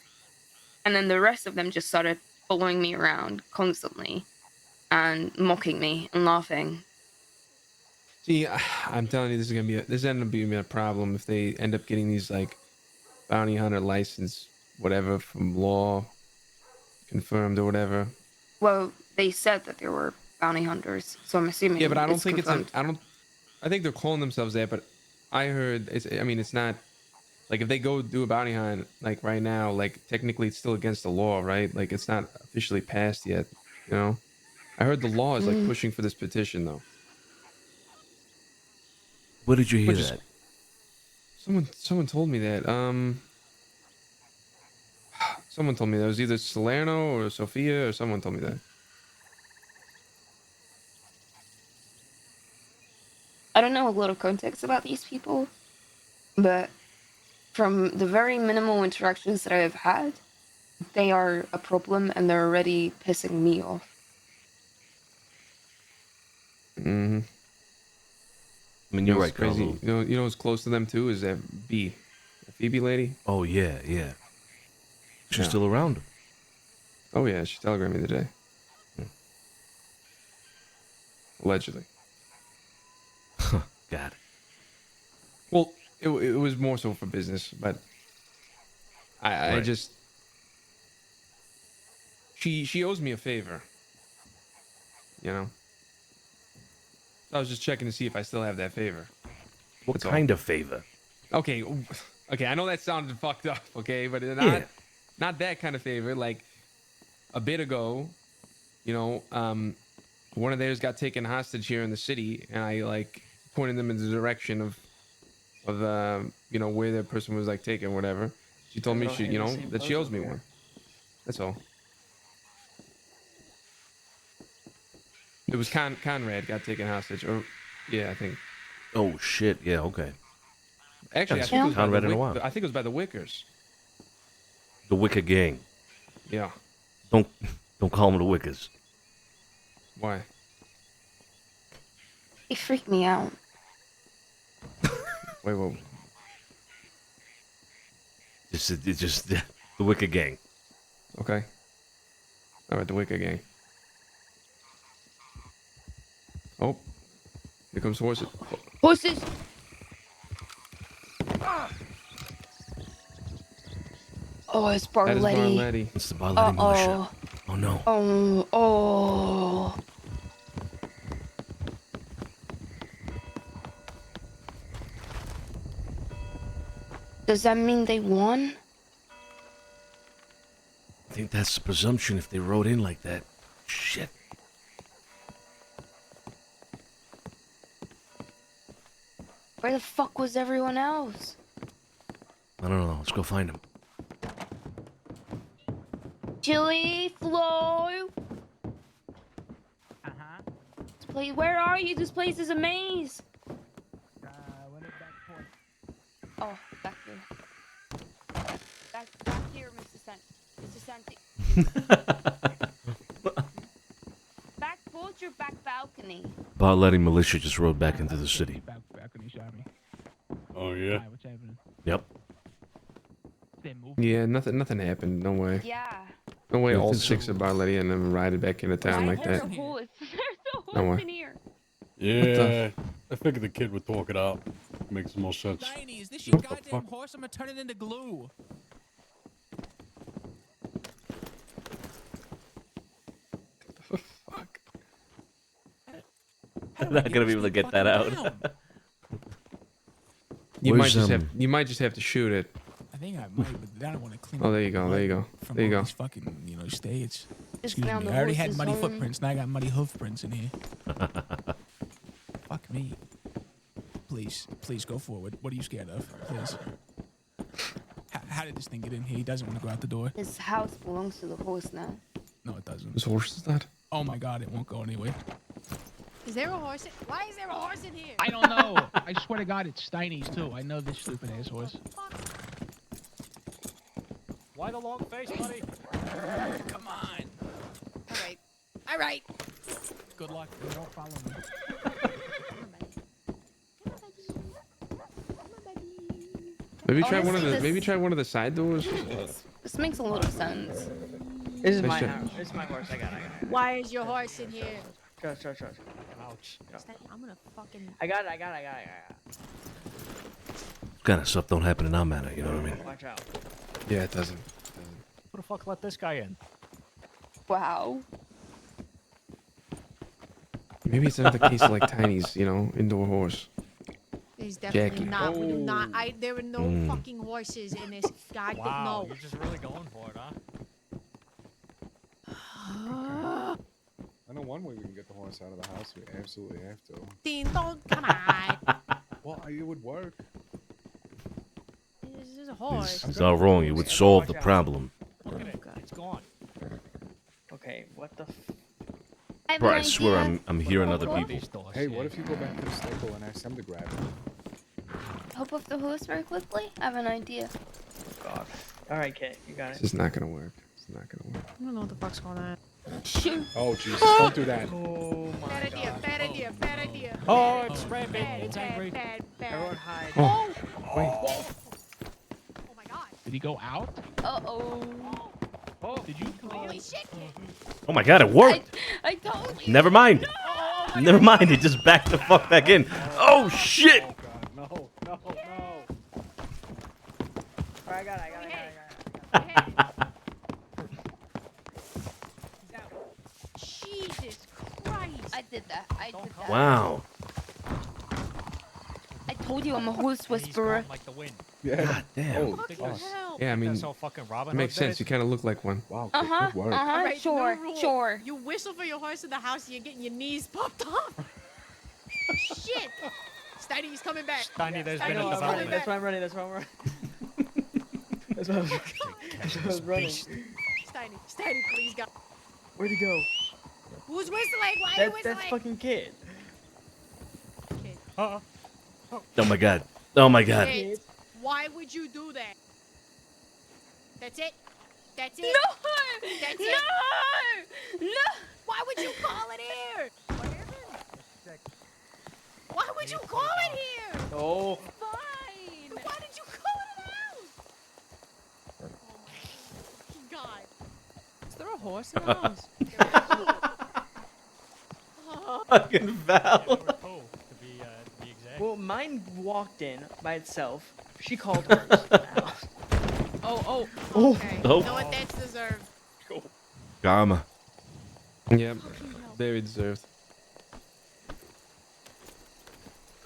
And then the rest of them just started following me around constantly and mocking me and laughing. See, I'm telling you, this ended up being a problem if they end up getting these like bounty hunter license, whatever, from law confirmed or whatever. Well, they said that they were bounty hunters, so I'm assuming. Yeah, but I don't think confirmed. I think they're calling themselves that, but I heard it's not like if they go do a bounty hunt like right now, like technically it's still against the law, right? Like it's not officially passed yet, you know? I heard the law is like pushing for this petition though. Where did you hear that? Someone told me that. Someone told me that. It was either Salerno or Sophia or someone told me that. I don't know a lot of context about these people, but from the very minimal interactions that I have had, they are a problem and they're already pissing me off. Mm-hmm. I mean, you're right, crazy. Carlo. You know what's close to them too is that B, the Phoebe lady. Oh yeah. She's still around. Oh yeah, she telegrammed me today. Allegedly. Got it. Well, it was more so for business, but I just she owes me a favor. You know. I was just checking to see if I still have that favor. What kind of favor? Okay, I know that sounded fucked up, okay, but not that kind of favor. Like a bit ago, you know, one of theirs got taken hostage here in the city, and I like pointed them in the direction of you know, where that person was like taken, whatever. She told me that she owes me one. That's all. It was Conrad got taken hostage, or yeah, I think. Oh shit! Yeah, okay. Actually, I think it was Conrad in a while. I think it was by the Wickers. The Wicker Gang. Yeah. Don't call them the Wickers. Why? They freak me out. Wait, whoa. It's just the Wicker Gang. Okay. All right, the Wicker Gang. Oh, here comes horses. Horses! Oh, it's Barletti. That is Barletti. It's the Barletti militia. Oh no. Oh. Does that mean they won? I think that's the presumption if they rode in like that. Shit. Where the fuck was everyone else? I don't know. Let's go find him. Chili, Flo. This place, where are you? This place is a maze. Oh, back here. Back here, Mr. Santi. Back porch or back balcony? Barletti militia just rode back into the city. Oh yeah. Yep. Yeah, nothing happened. No way. Yeah. No way. All Nothing 6 of Barletti and them rided back into town like that. There's a horse. There's a No horse way. in here. Yeah. I figured the kid would talk it out. Makes more sense. Tiny, is this your goddamn horse? I'm gonna turn it into glue. I'm not gonna be able to get that out. You might Where's, just have to shoot it. I think I might, but I don't want to clean. Oh, there you go. There you go. From There you all go. these fucking, states. Just Excuse found me. the I already had horse's muddy home. footprints. Now I got muddy hoof prints in here. Fuck me. Please go forward. What are you scared of? Please. How did this thing get in here? He doesn't want to go out the door. This house belongs to the horse now. No, it doesn't. Whose horse is that? Oh my god, it won't go anywhere. Is there a horse? Why is there a horse in here? I don't know. I swear to God, it's Steiny's too. I know this stupid ass horse. Why the long face, buddy? Come on. All right. Good luck. Don't follow me. Maybe try one of Honestly, the. Maybe this- try one of the side doors. This makes a lot of sense. This is Nice my shot. house. This is my horse. I got it. Why is your horse in here? Trust. Ouch. I'm gonna fucking. I got it. This kind of stuff don't happen in our manor, you know what I mean? Watch out. Yeah, it doesn't. Who the fuck let this guy in? Wow. Maybe it's another case like Tiny's, indoor horse. There's definitely Jackie. not. We do not. There were no fucking horses in this. God, Wow, no. you're just really going for it, huh? I know one way we can get the horse out of the house. We absolutely have to. Dean, don't. Come on. Well, it would work. This is a horse. It's all wrong. You would solve the problem. Look at it. It's gone. Okay, what the? Bro, I swear I'm hearing other people. Hey, what if you go back to the stable and ask them to grab it? Hop off the horse very quickly. I have an idea. God. All right, Kay, you got This it. is not gonna work. It's not gonna work. I don't know what the fuck's going on. Shoot. Oh, Jesus, don't do that. Oh my Bad idea. God. Bad idea. Bad idea. Oh, it's rampant. Bad, It's bad, angry. bad, bad. Everyone hide. Oh. Wait. Oh my god. Did he go out? Uh-oh. Did you? Holy shit. Oh my god, it worked! I told you. Never mind. Never mind, it just backed the fuck back in. Oh shit! No. I got it. Jesus Christ. I did that. Wow. I told you I'm a horse whisperer. Like the wind. Yeah. God damn. Think Yeah, I mean, that's how fucking Robin it makes Hood did sense. it? You kind of look like one. Wow, Uh-huh. good work. Uh-huh. All right, Sure. new rule. Sure. You whistle for your horse in the house, you're getting your knees popped off. Shit. Steiny, he's coming back. Steiny, there's I been know, a I'm running. development. That's why I'm running. That's why I'm running. That's why I'm running. That's why I was running. Steiny, please go. Where'd he go? Who's whistling? Why are you whistling? That's fucking kid. Oh my god. Oh my god. Kids, why would you do that? That's it? That's it? No! That's No! it? No! Why would you call it here? Why would you call it here? Oh. Fine. Why did you call it a house? Oh my god. Is there a horse in the house? Fucking Val. To be exact. Well, mine walked in by itself. She called hers. Oh. Okay. Oh. You know what? That's deserved. Karma. Yep. Very deserved.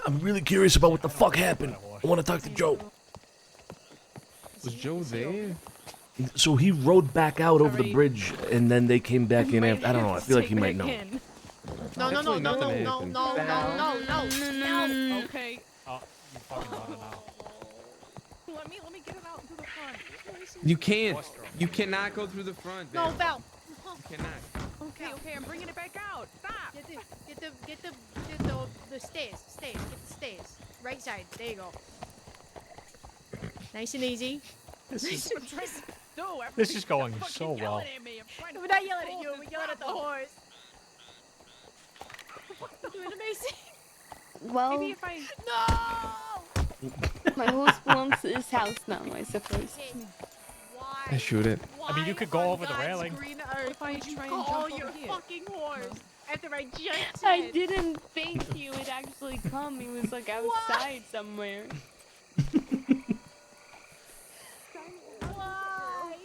I'm really curious about what the fuck happened. I want to talk to Joe. Was Joe there? So he rode back out over the bridge, and then they came back in after. I don't know. I feel like he might know. No. Actually, nothing happened. No. Okay. Let me get it out into the front. You can't. You cannot go through the front. No, Val. Val. You cannot. Okay, I'm bringing it back out. Stop. Get the stairs. Get the stairs. Right side. There you go. Nice and easy. This is No, this is going so well. We're not yelling at you. We're yelling at the horse. You're doing amazing. Well, Maybe if I No. my horse belongs to this house now, I suppose. I shoot it. I mean, you could go over the railing. Green Earth, If I would you try and call jump your over here. fucking horse after I just said? I didn't think he would actually come. He was like outside somewhere. Why?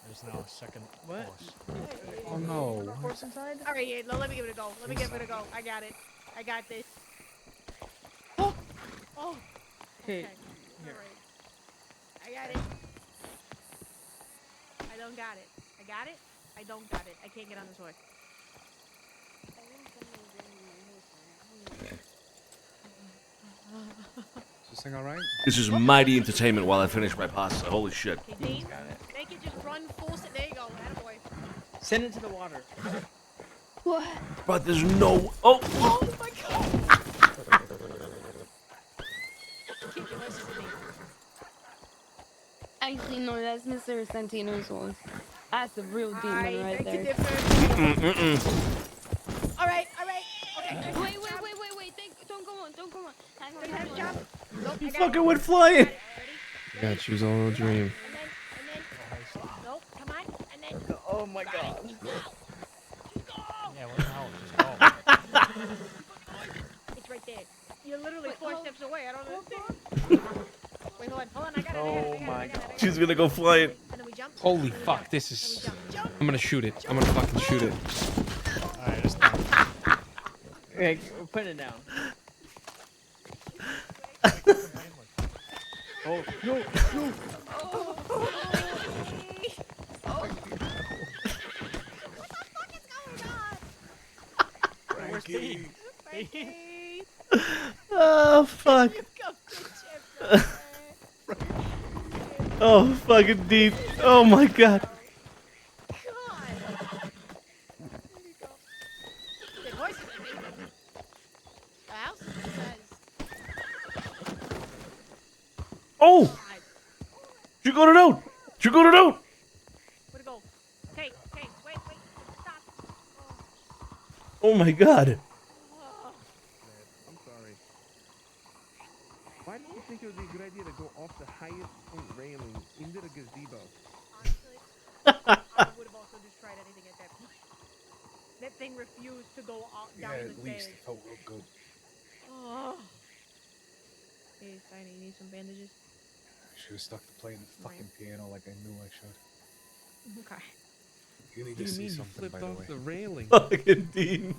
There's now a second What? horse. Oh no. Horse inside? All right, yeah, let me give it a go. Let me give it a go. I got it. I got this. Oh. Hey. Okay. All right. I got it. I don't got it. I got it. I don't got it. I can't get on this horse. Is this thing alright? This is mighty entertainment while I finish my pasta. Holy shit. Hey, Dean, make it just run full. There you go. Attaboy. Send it to the water. What? But there's no. Oh! Oh my god! Keep your horses in me. Actually, no, that's Mr. Santino's horse. That's the real demon right there. All right. Okay. Wait. Don't go on. Hang on. Jump. Nope, You I got fucking it. went flying. You gotta choose a little dream. Nope, come on. And then. Oh my god. Yeah, where the hell? Just go. It's right there. You're literally 4 steps away. I don't understand. Wait, hold on. I got it. Oh my god. She's gonna go flying. And then we jump. Holy fuck! This is. I'm gonna shoot it. I'm gonna fucking shoot it. Alright, it's done. Okay, we're putting it down. Oh, no. Frankie. Oh fuck. Oh fucking deep. Oh my god. The horses are amazing. The house says. Oh! She got it out. Where'd it go? Hey, wait, stop. Oh my god. I'm sorry. Why did you think it would be a good idea to go off the highest point railing into the gazebo? Honestly, I would have also just tried anything at that point. That thing refused to go down Yeah, the at least stairs. it felt real good. Oh. Hey, Tiny, you need some bandages? Should have stuck to playing the fucking piano like I knew I should. Okay. You need What do to you see mean you something, flipped by the off way. the railing? Fucking Dean.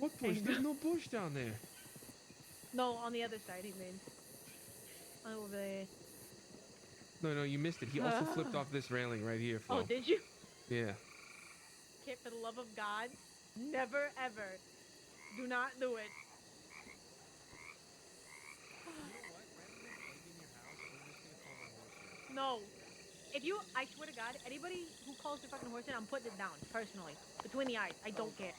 What bush? There's no bush down there. No, on the other side, he made. Over there. No, you missed it. He also flipped off this railing right here, Flo. Oh, did you? Yeah. Kit, for the love of God, never ever. Do not do it. No. If you, I swear to God, anybody who calls the fucking horse in, I'm putting it down, personally. Between the eyes. I don't care.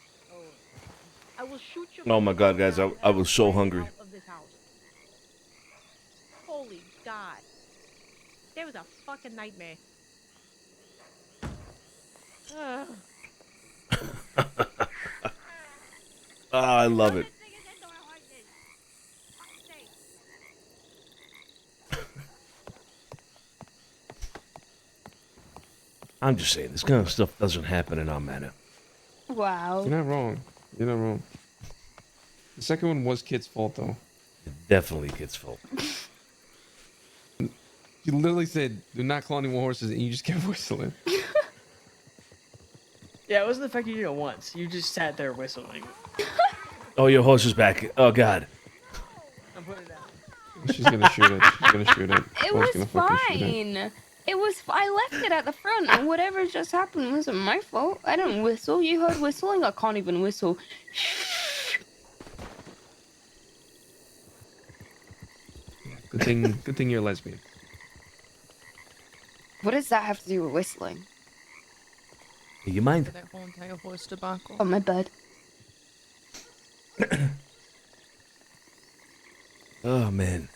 I will shoot you. Oh my god, guys, I was so hungry. Out of this house. Holy God. There was a fucking nightmare. Ugh. Ah, I love it. I'm just saying, this kind of stuff doesn't happen in our manor. Wow. You're not wrong. You're not wrong. The second one was Kit's fault, though. Definitely Kit's fault. You literally said, do not call any more horses, and you just kept whistling. Yeah, it wasn't the fact you did it once. You just sat there whistling. Oh, your horse is back. Oh, God. I'm putting it down. She's gonna shoot it. She's gonna shoot it. It Flo's was gonna fucking shoot it. fine. It was. I left it at the front, and whatever just happened wasn't my fault. I didn't whistle. You heard whistling? I can't even whistle. Good thing you're a lesbian. What does that have to do with whistling? You mind? That whole entire horse debacle. Oh, my bad. Oh man,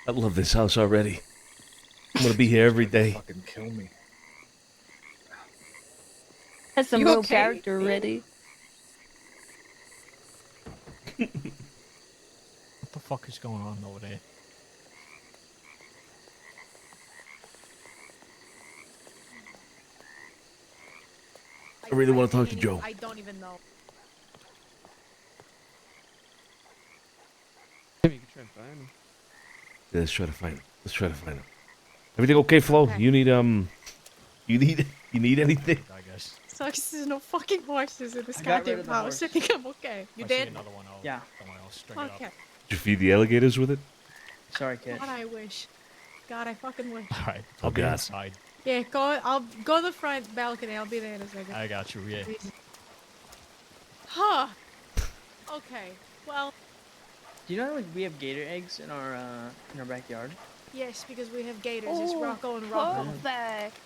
I love this house already. I'm gonna be here every day. Fucking kill me. Has some You real okay? character ready. What the fuck is going on over there? I really want to talk to Joe. I don't even know. Maybe you can try and find him. Yeah, let's try to find him. Let's try to find him. Everything okay, Flo? Okay. You need anything? I guess. Sucks there's no fucking horses in this I got rid goddamn of the house. I horse. think I'm okay. You If I see did? another one, I'll, Yeah. I'll string it Okay. up. Did you feed the alligators with it? Sorry, kid. God, I wish. God, I fucking wish. All right. Oh, I'll be God. inside. Yeah, go. I'll go to the front balcony. I'll be there in a second. I got you. Yeah. Huh. Okay. Well, Do you know we have gator eggs in our backyard? yes, because we have gators. It's Oh, Rocco and Rocco. perfect.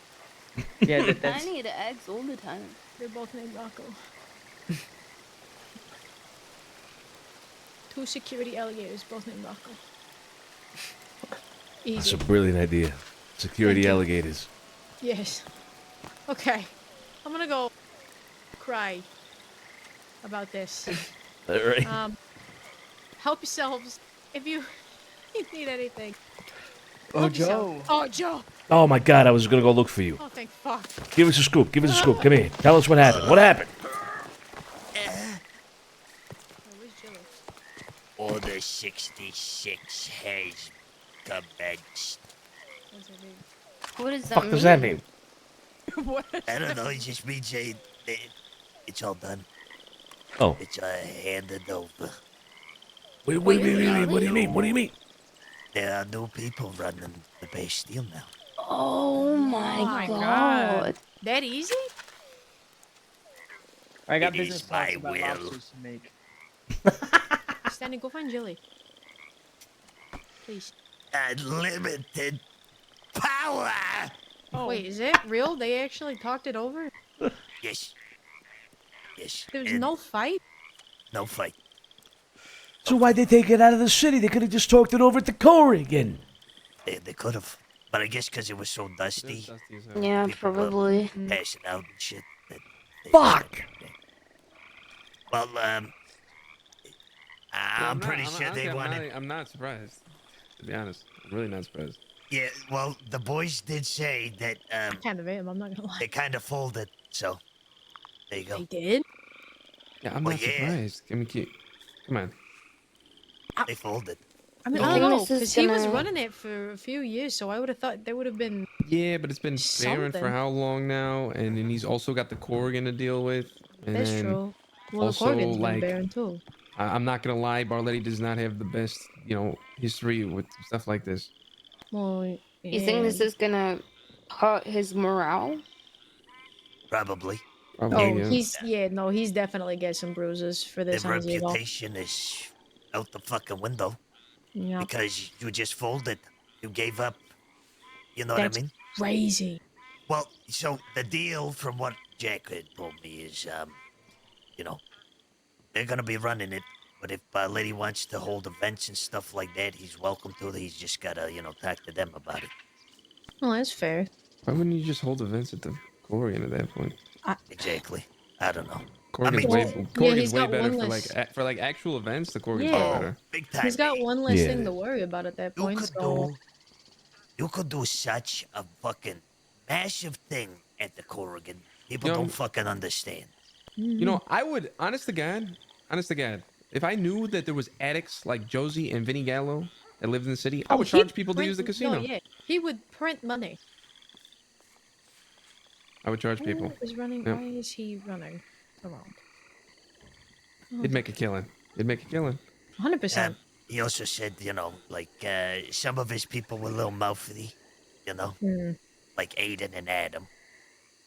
Yeah, I that's need eggs all the time. They're both named Rocco. 2 security alligators, both named Rocco. That's Easy. a brilliant idea. Security Thank you. alligators. Yes. Okay. I'm gonna go cry about this. All right. Help yourselves if you need anything. Oh, Help yourself. Joe. Oh, Joe. Oh my God, I was gonna go look for you. Oh, thank fuck. Give us a scoop. Give us a scoop. Come here. Tell us what happened. What happened? Where's Jilly? Order 66 has commenced. What's her name? What does that Fuck mean? does that mean? What? I don't know, it just means it's all done. Oh. It's handed over. What do you mean? What do you mean? What do you mean? There are new people running the Bastille now. Oh my God. god. That easy? I got It business is my talks about will. lobsters to make. Stanley, go find Jilly. Please. Unlimited power! Oh. Wait, is it real? They actually talked it over? Yes. Yes. There's and no fight? no fight. So why'd they take it out of the city? They could have just talked it over at the Corrigan. They could have. But I guess because it was so dusty, Yeah, people were probably. passing out and shit. Fuck! Well, I'm pretty sure they wanted. I'm not surprised. To be honest, I'm really not surprised. Yeah, well, the boys did say that Kind of am, I'm not gonna lie. they kind of folded, so there you go. They did? Yeah, I'm Well, not yeah. surprised. I mean, come on. They folded. I mean, I I think don't know, this is because he was gonna- running it for a few years, so I would have thought there would have been. Yeah, but it's been barren for Something. how long now? And then he's also got the Corrigan to deal with. And That's then true. Well, also, the Corrigan's been like, barren too. I'm not gonna lie, Barletti does not have the best, history with stuff like this. Well, You think this is gonna hurt his morale? Probably. Oh, he's definitely get some bruises for this Their on Zero. reputation is out the fucking window Yeah. because you just folded. You gave up. You know That's what I mean? crazy. Well, so the deal from what Jack had told me is, they're gonna be running it. But if Lady wants to hold events and stuff like that, he's welcome to. He's just gotta, talk to them about it. Well, that's fair. Why wouldn't you just hold events at the Corrigan at that point? Exactly. I don't know. Corrigan's mean, way, well, Corrigan's he's way got better one for less- like actual events. The Corrigan's Yeah. way better. Big time. He's got one less Yeah. thing to worry about at that point. So You could do such a fucking massive thing at the Corrigan. People Yo. don't fucking understand. You know, I would, honest to God, if I knew that there was addicts like Josie and Vinny Gallo that lived in the city, I would he'd charge people to use the print- casino. No, yeah, he would print money. I would charge people. Who is running? Yep. Why is he running around? He'd make a killing. He'd make a killing. 100%. He also said, some of his people were a little mouthy, Hmm. like Aiden and Adam.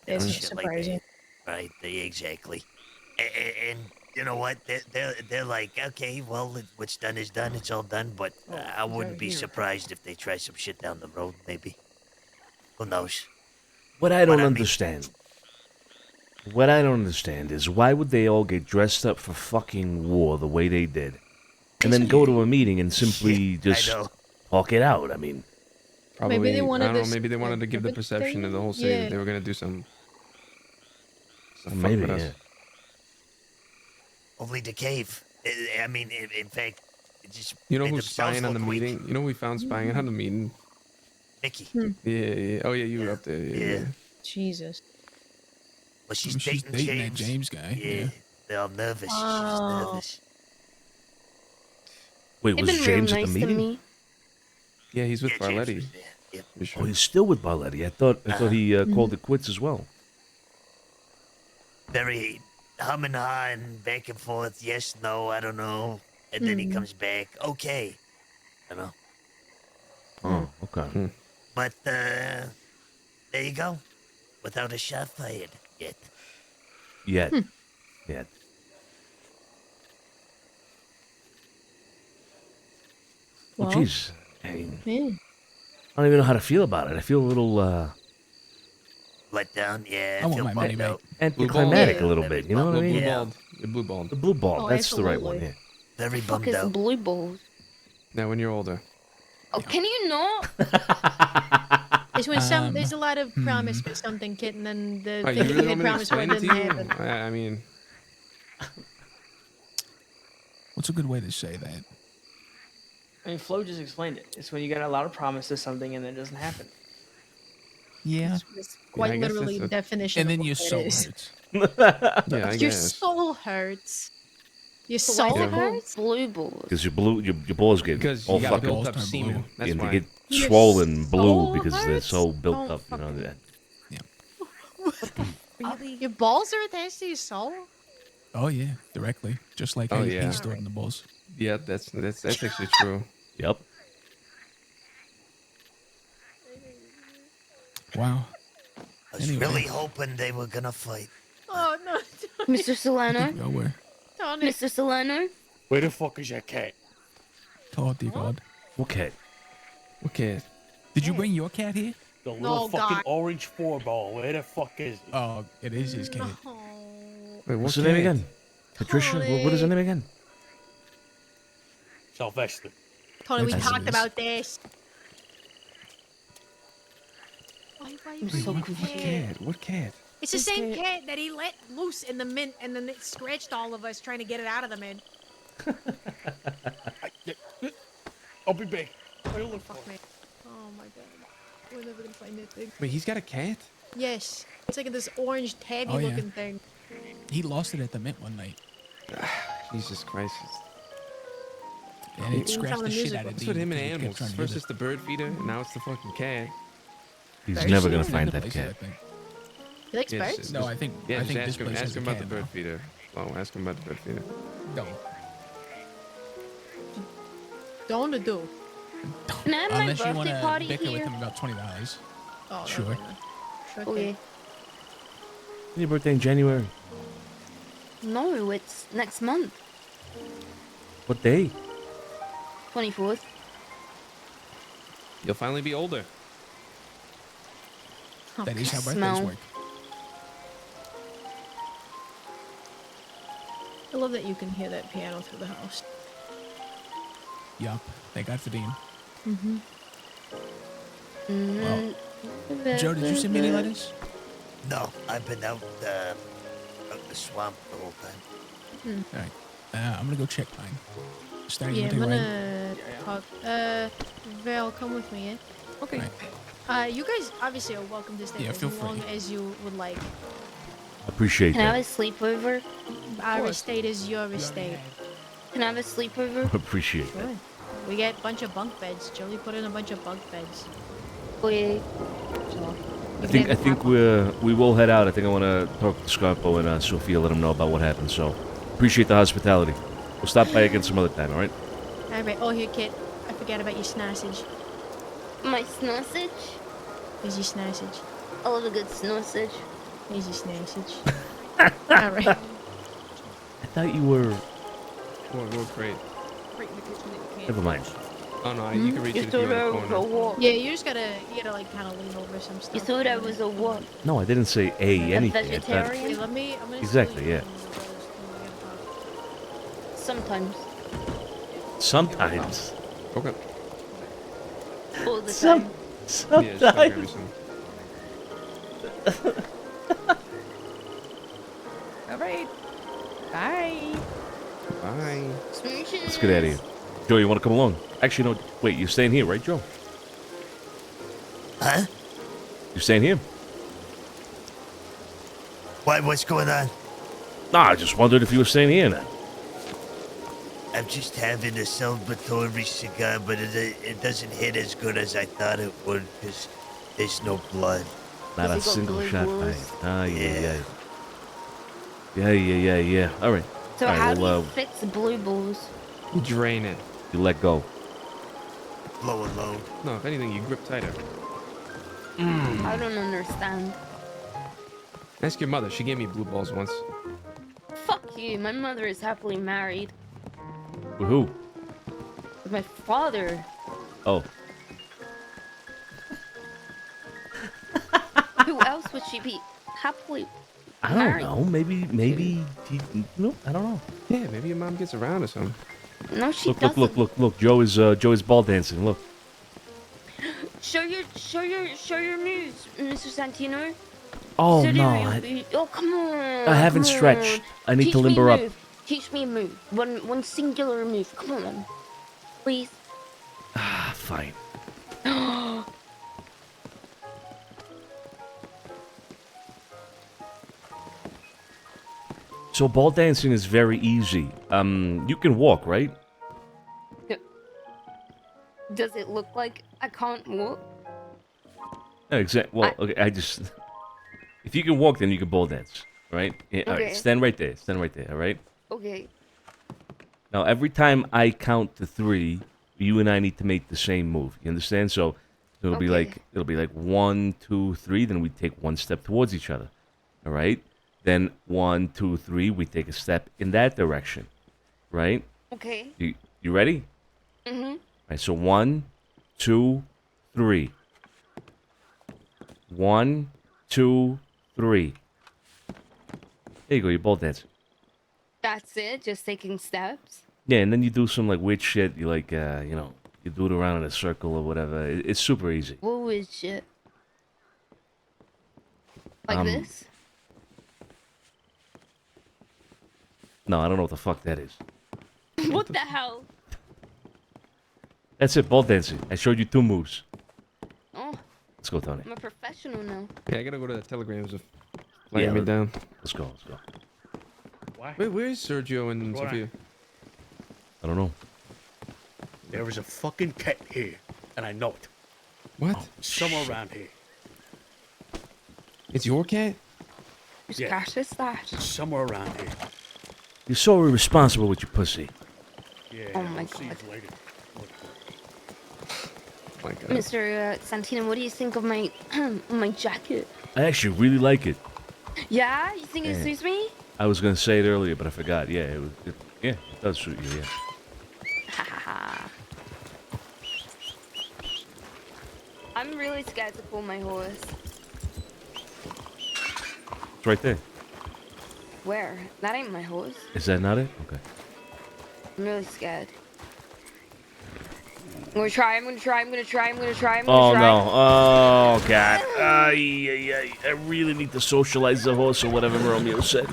That's shit like surprising. that. Right, exactly. And you know what? They're like, okay, well, what's done is done. It's all done. But I wouldn't be surprised if they try some shit down the road. Maybe. Who knows? What I don't understand. What I don't understand is why would they all get dressed up for fucking war the way they did, and then go to a meeting and simply just talk it out? I mean, Probably, Maybe they wanted I don't know, this, maybe they wanted to give the like, perception to the whole thing? city Yeah. that they were going to do some fuck maybe, with us. yeah. Only the cave. I mean, in fact, it just You know made who's themselves spying on the look weak. meeting? You know who we found spying on the meeting? Mickey. Yeah. Oh, yeah, you were up there. Yeah. Jesus. Well, she's She's dating dating that James. James guy. Yeah. They're all nervous. She's Oh. nervous. Wait, They've was been James real at the nice to meeting? me. Yeah, he's with Barletti. Oh, he's still with Barletti. I thought he called it quits as well. Very hum and ha and back and forth. Yes, no, I don't know. And then he comes back. Okay. You know. Oh, okay. But there you go. Without a shot fired yet. Yet. Yet. Well, Well, jeez. I mean, Yeah. I don't even know how to feel about it. I feel a little Let down, yeah. I want feel my money bummed back. out. anticlimactic Yeah. a little bit. You know what I mean? Yeah. Balled. You're blue balled. The blue ball. Oh, That's the right one. absolutely. Yeah. Very Fuck bummed is out. blue balls? Now, when you're older. Oh, can you not? It's when there's a lot of promise for something, kid, and then the Oh, you thing really they want me to promised for explain it to didn't you? happen. I mean, What's a good way to say that? I mean, Flo just explained it. It's when you get a lot of promise to something and then it doesn't happen. Yeah. It's quite I guess literally that's the definition. And of then what your that soul is. hurts. yeah, I Your guess. soul hurts. Your So why soul is it called hurts. blue balls? Because your balls get Because all you got fucking built up turn semen. blue. That's and they why. get Your swollen blue soul because they're hurts? so built Don't up. You know that. Really? Your balls are attached to your soul? Oh yeah, directly. Just like Oh, how yeah. he's stored in the balls. Yeah, that's actually true. Yep. Wow. I was Anyway. really hoping they were gonna fight. Oh no, Mr. Solano? Nowhere. Tony. Mr. Solano? Where the fuck is your cat? Oh dear God. Okay. Okay. Did you bring your cat here? The little No, fucking God. orange 4-ball. Where the fuck is it? Oh, it is his cat. Wait, What's her name again? Patricia? What is her name again? Sylvester. Tony, we That's talked nice. about this. Why I'm you so bring confused. cat? What cat? It's the same cat that he let loose in the mint, and then it scratched all of us trying to get it out of the mint. I'll be back. I'll look for Fuck me. Oh my god. We're never gonna find that thing. Wait, he's got a cat? Yes. It's like this orange tabby Oh, yeah. looking thing. He lost it at the mint one night, Jesus Christ. and it Even scratched some the of the shit music out of was- What's Dean with him and because he kept animals? trying to First get it's the bird feeder, and now it's the fucking cat. He's Very never soon. gonna He find never that plays it, I cat. think. He likes Yes, birds? No, I think Yeah, I just think ask this him, place ask has him a about the cat bird now. feeder. Oh, ask him about the bird feeder. No. Don't do. Can I have my Unless you want birthday to party bicker with here? him about $20. Oh, Sure. No. Sure Oh, yeah. thing. Your birthday in January. No, it's next month. What day? 24th. You'll finally be older. That is how birthdays Smell. work. I love that you can hear that piano through the house. Yup. Thank God for Dean. Mm-hmm. Well, Joe, did you send me any letters? No, I've been out the swamp the whole time. All right. I'm gonna go check mine. Starting Yeah, to I'm take a ride. gonna talk. Val, come with me, yeah? Okay. You guys obviously are welcome to stay Yeah, as feel long free. as you would like. Appreciate Can I have that. a sleepover? Our estate is your estate. Can I have a sleepover? Appreciate that. Sure. We get a bunch of bunk beds. Jolie put in a bunch of bunk beds. Oh, yeah. So, I think we will head out. I think I want to talk to Scarpo and Sophia, let them know about what happened. So appreciate the hospitality. We'll stop by again some other time. All right? Alright, oh here, kid. I forgot about your sausage. My sausage? Here's your sausage. I love a good sausage. Here's your sausage. Alright. thought you were. What crate? Right in the kitchen that you can't Never mind. reach. Oh no, you can reach it if you're in the corner. Yeah, you gotta like kind of lean over some stuff. You thought I was a what? No, I didn't say anything. I thought- vegetarian? Okay, I'm gonna Exactly. Yeah. Sometimes. Sometimes. Okay. All the Some- time. Sometimes. All right. Bye. Bye. Let's get out of here. Joe, you want to come along? Actually, no. Wait, you're staying here, right, Joe? Huh? You're staying here? Why? What's going on? Nah, I just wondered if you were staying here now. I'm just having a celebratory cigar, but it doesn't hit as good as I thought it would because there's no blood. Not a single shot fight. Ah, yeah. Yeah. All right. So All right, how do well, you fix blue balls? You drain it. you let go. Lower load. No, if anything, you grip tighter. I don't understand. Ask your mother. She gave me blue balls once. Fuck you. My mother is happily married. With who? With my father. Oh. Who else would she be happily I don't married? know. Maybe. No, I don't know. Yeah, maybe your mom gets around or something. No, she Look, doesn't. look. Joe is ball dancing. Look. Show your moves, Mr. Santino. Oh So no. oh come on. I haven't come stretched. on. I need Teach to me limber a up. move. Teach me a move. One singular move. Come on. Please. Ah, fine. So ball dancing is very easy. You can walk, right? Does it look like I can't walk? No, exactly. Well, okay. If you can walk, then you can ball dance, right? Yeah, all right. Okay. Stand right there. All right. Okay. Now, every time I count to 3, you and I need to make the same move. You understand? So it'll be like 1, 2, 3. Then we take one step towards each other. All right. Then 1, 2, 3. We take a step in that direction, right? Okay. You ready? Mhm. All right. So 1, 2, 3. 1, 2, 3. There you go. You're ball dancing. That's it. Just taking steps. Yeah, and then you do some like weird shit. You like, you do it around in a circle or whatever. It's super easy. What was shit? Like this? No, I don't know what the fuck that is. What the hell? That's it, ball dancing. I showed you 2 moves. Oh. Let's go, Tony. I'm a professional now. Yeah, I gotta go to the telegrams of laying me let- down. Let's go. Wait, where's Sergio and What? Sophia? I don't know. There is a fucking cat here, and I know it. What? Somewhere around here. It's your cat? Whose Yeah. cat is that? Somewhere around here. You're so irresponsible with your pussy. Yeah. Oh my we'll see God. you later. My God. Mr. Santino, what do you think of my my jacket? I actually really like it. Yeah, you think it Yeah. suits me? I was gonna say it earlier, but I forgot. Yeah, it does suit you. Yeah. Ha ha ha. I'm really scared to pull my horse. It's right there. Where? That ain't my horse. Is that not it? Okay. I'm really scared. I'm gonna try. Oh no! Oh god! I really need to socialize the horse or whatever Romeo said.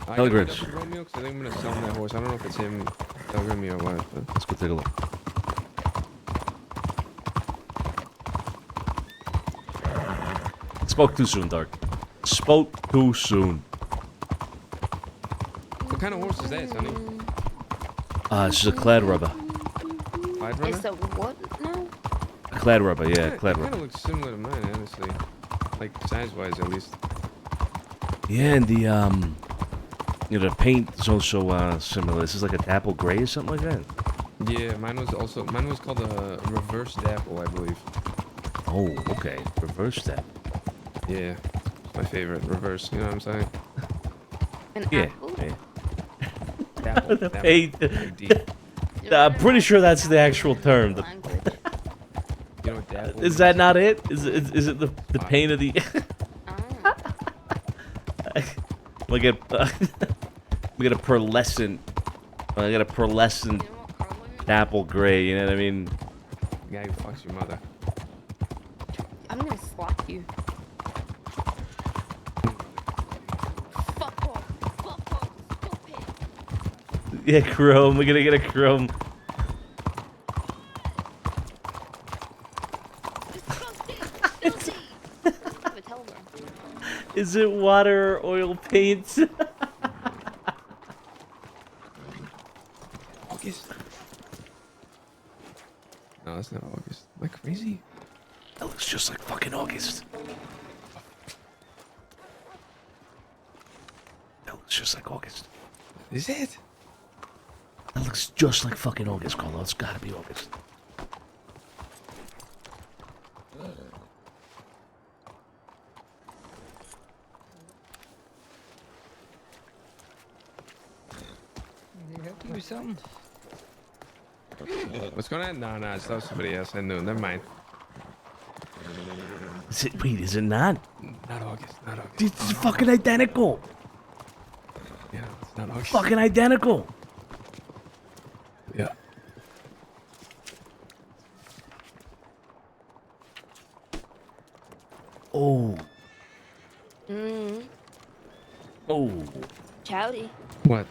I Telegrams. gotta pick up Romeo, 'cause I think I'm gonna sell him that horse. I don't know if it's him telling me or what. But... Let's go take a look. Spoke too soon, Dark. Spoke too soon. What kind of horse is that, Sonny? This is a clad rubber. Pied runner? It's a what now? A clad rubber, yeah, clad It kind rubber. of looks similar to mine, honestly. Like size-wise, at least. Yeah, and the paint is also similar. This is like a dapple gray or something like that. Yeah, mine was called a reverse dapple, I believe. Oh, okay. Reverse that. Yeah, my favorite reverse. You know what I'm saying? An Yeah. apple? Yeah. Dapple. The dapple. pain- Big D. I'm pretty sure that's the actual term. You know what dapple Is that not it? Is it the pain of the? We get we get a pearlescent. I got a pearlescent dapple gray. You know what I mean? The guy who fucks your mother. I'm gonna slap you. Fuck off. Fuck off. Stop it. Yeah, chrome. We're gonna get a chrome. Is it water or oil paint? August. No, that's not August. Am I crazy? That looks just like fucking August. That looks just like August. Is it? That looks just like fucking August, Carlo. It's gotta be August. Do something. What's going on? No, it's not somebody else. I knew. Never mind. Wait, is it not? Not August. Not August. It's fucking identical. Yeah, it's not August. Fucking identical. Yeah. Oh. Mm. Oh. Chowdy. What?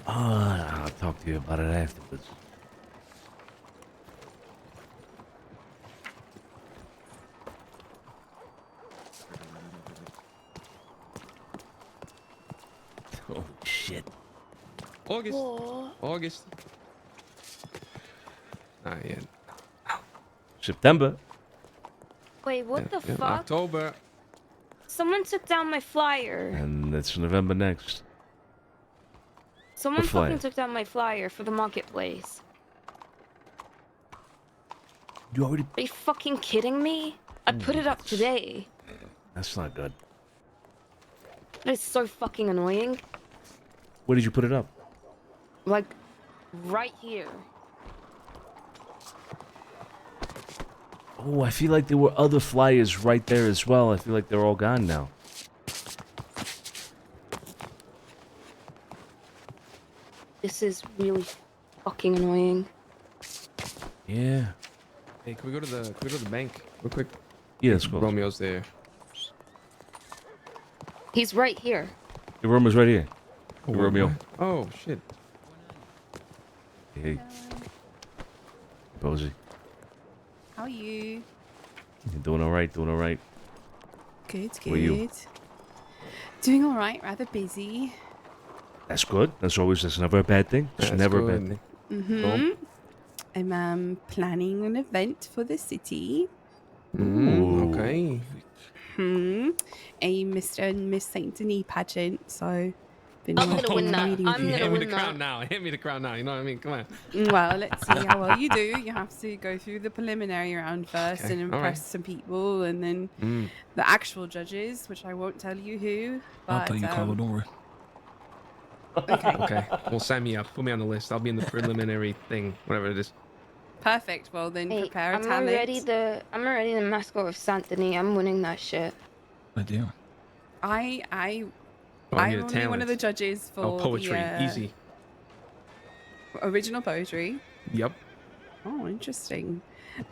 I'll talk to you about it afterwards. Oh shit. August. Whoa. August. Not yet. September. Wait, what the fuck? October. Someone took down my flyer. And it's November next. Someone What flyer? fucking took down my flyer for the marketplace. You already... Are you fucking kidding me? I put it up today. That's not good. That is so fucking annoying. Where did you put it up? Like, right here. Oh, I feel like there were other flyers right there as well. I feel like they're all gone now. This is really fucking annoying. Yeah. Hey, can we go to the bank real quick? Yeah, let's go. Romeo's there. He's right here. The room is right here. Oh, Romeo. Oh shit. Hey. Posey. How are you? You're doing all right, doing all right. Good, How are you? good. Doing all right, rather busy. That's good. That's never a bad thing. It's That's never a good. bad thing. Mm-hmm. I'm planning an event for the city. Okay. A Mr. and Miss Saint Denis pageant. So, been I'm gonna win that. meeting I'm with you. gonna Hand me win the crown that. now. Hand me the crown now. You know what I mean? Come on. Well, let's see how well you do. You have to go through the preliminary round first Okay, and all impress right. some people, and then the actual judges, which I won't tell you who. But, I'll tell you, Carlo. Don't worry. Okay. Well, sign me up. Put me on the list. I'll be in the preliminary thing, whatever it is. Perfect. Well, then Hey, prepare a I'm talent. already the mascot of Saint Denis. I'm winning that shit. I do. I'm Oh, I need a only one of the talent. judges for Oh, poetry. the Easy. original poetry. Yep. Oh, interesting.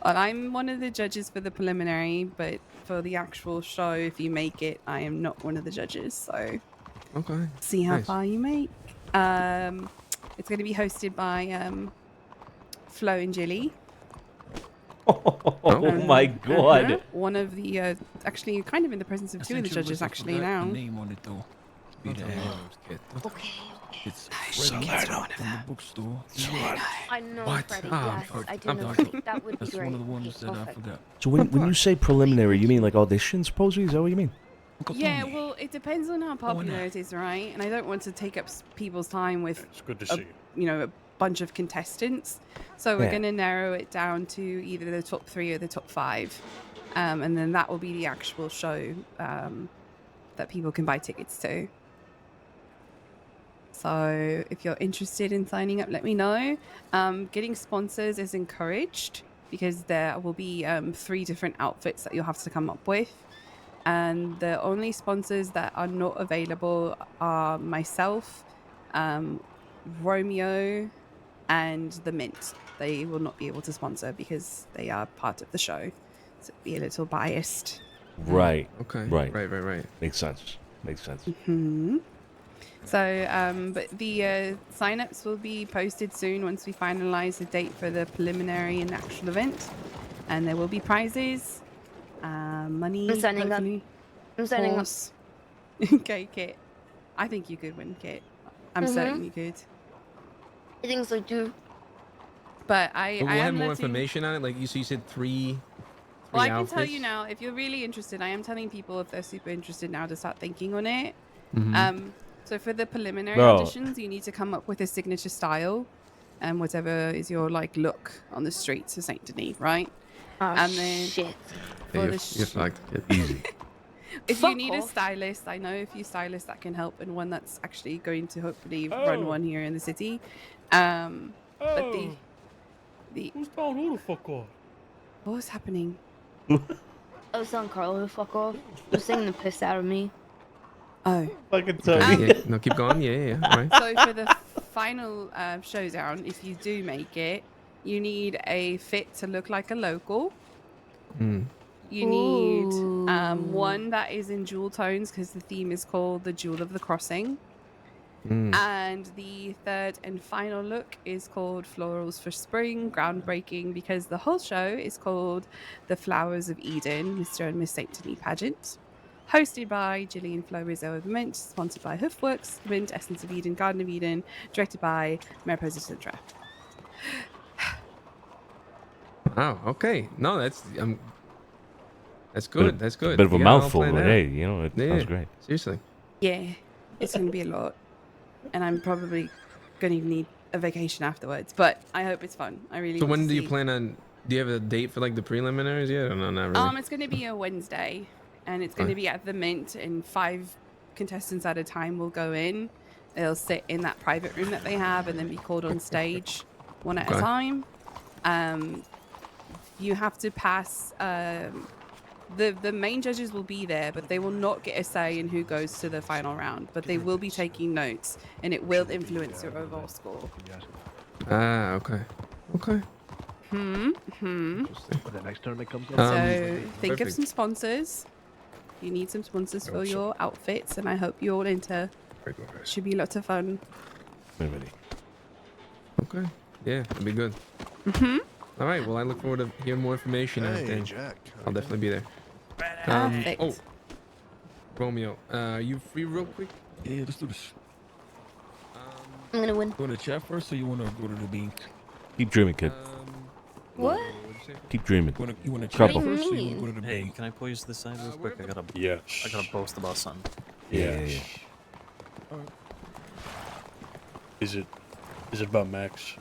Well, I'm one of the judges for the preliminary, but for the actual show, if you make it, I am not one of the judges. So, Okay. see how Nice. far you make. It's going to be hosted by Flo and Jilly. Oh my god. One of the actually, you're kind of in the presence of two of the judges actually now. Name on it though. Be the Okay. It's Freddie gets one of them. bookstore. I know, What? Freddie. Oh, Yes, I do I'm know. sorry. That would be That's great. one of the ones Okay, that I perfect. forgot. So when you say preliminary, you mean like auditions, Posey? Is that what you mean? Yeah, well, it depends on how popular it is, right? And I don't want to take up people's time with It's good to see a bunch of contestants. So we're Yeah. going to narrow it down to either the top 3 or the top 5. And then that will be the actual show that people can buy tickets to. So if you're interested in signing up, let me know. Getting sponsors is encouraged because there will be 3 different outfits that you'll have to come up with. And the only sponsors that are not available are myself, Romeo, and the Mint. They will not be able to sponsor because they are part of the show. So it'll be a little biased. Right. Okay. Right. Right. Makes sense. Makes sense. So, but the sign-ups will be posted soon once we finalize the date for the preliminary and actual event. And there will be prizes, money. I'm signing up. hopefully, I'm signing up. horse. Okay, Kit. I think you could win, Kit. I'm certain you could. I think so too. But But I we'll am have more letting- information on it. Like you said, three. Well, I three can tell outfits. you now, if you're really interested, I am telling people if they're super interested now to start thinking on it. Mhm. So for the preliminary No. auditions, you need to come up with a signature style and whatever is your look on the streets of Saint Denis, right? Oh, and then shit. for Yeah, the you're fucked. Easy. if Fuck you need a off. stylist, I know a few stylists that can help and one that's actually going to hopefully run one here in the city. But the Who's telling who the fuck off? what's happening? I was telling Carlo to fuck off. You're singing the piss out of me. Oh. Fucking Yeah, no, keep going. Yeah. All right. So for the final showdown, if you do make it, you need a fit to look like a local. Mm. You need one that is in jewel tones because the theme is called the Jewel of the Crossing. Mm. And the third and final look is called Florals for Spring, groundbreaking because the whole show is called The Flowers of Eden, Mr. and Miss Saint Denis pageant. Hosted by Gillian Flo Rizzo of the Mint, sponsored by Hoofworks, The Mint, Essence of Eden, Garden of Eden, directed by Mariposa Sintra. Wow. Okay. No, that's good. That's good. Bit of a You got it all mouthful, planned but out. hey, you know, it sounds great. Seriously. Yeah, it's going to be a lot. And I'm probably going to need a vacation afterwards, but I hope it's fun. I really So want when to do you see. plan on? Do you have a date for like the preliminaries yet? Or no, not really. It's going to be a Wednesday, and it's going to be at the Mint, and 5 contestants at a time will go in. They'll sit in that private room that they have, and then be called on stage one at a Okay. time. You have to pass. The main judges will be there, but they will not get a say in who goes to the final round. But they will be taking notes, and it will influence your overall score. Ah. Okay. Okay. When the next tournament comes up. So think of perfect. some sponsors. You need some sponsors for your outfits, and I hope you're all into. Should be lots of fun. Okay. Yeah, it'll be good. All right. Well, I look forward to hearing more information. Hey, and Jack. I'll definitely be there. Perfect. Oh, Romeo, are you free real quick? Yeah, let's do this. I'm gonna win. You want to chat first, or you want to go to the bank? Keep dreaming, kid. What? Keep dreaming. You want to chat Trouble. first, or you want to go to the Hey, bank? can I pull you to the side real quick? I gotta Yeah. boast about something. Yeah. Is it about Max?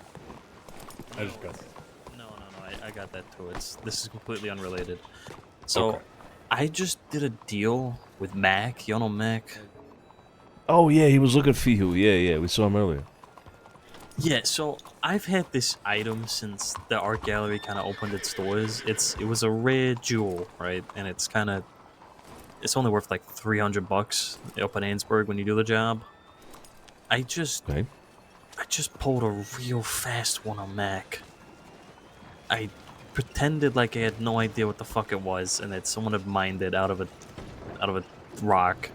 I just got that. No, I got that too. This is completely unrelated. So, Okay. I just did a deal with Mac. You know Mac? Oh yeah, he was looking for you. Yeah. We saw him earlier. Yeah. So I've had this item since the art gallery kind of opened its doors. It was a rare jewel, right? And it's only worth like $300 up in Annesburg when you do the job. I just pulled a real fast one on Mac. I pretended like I had no idea what the fuck it was, and that someone had mined it out of a rock,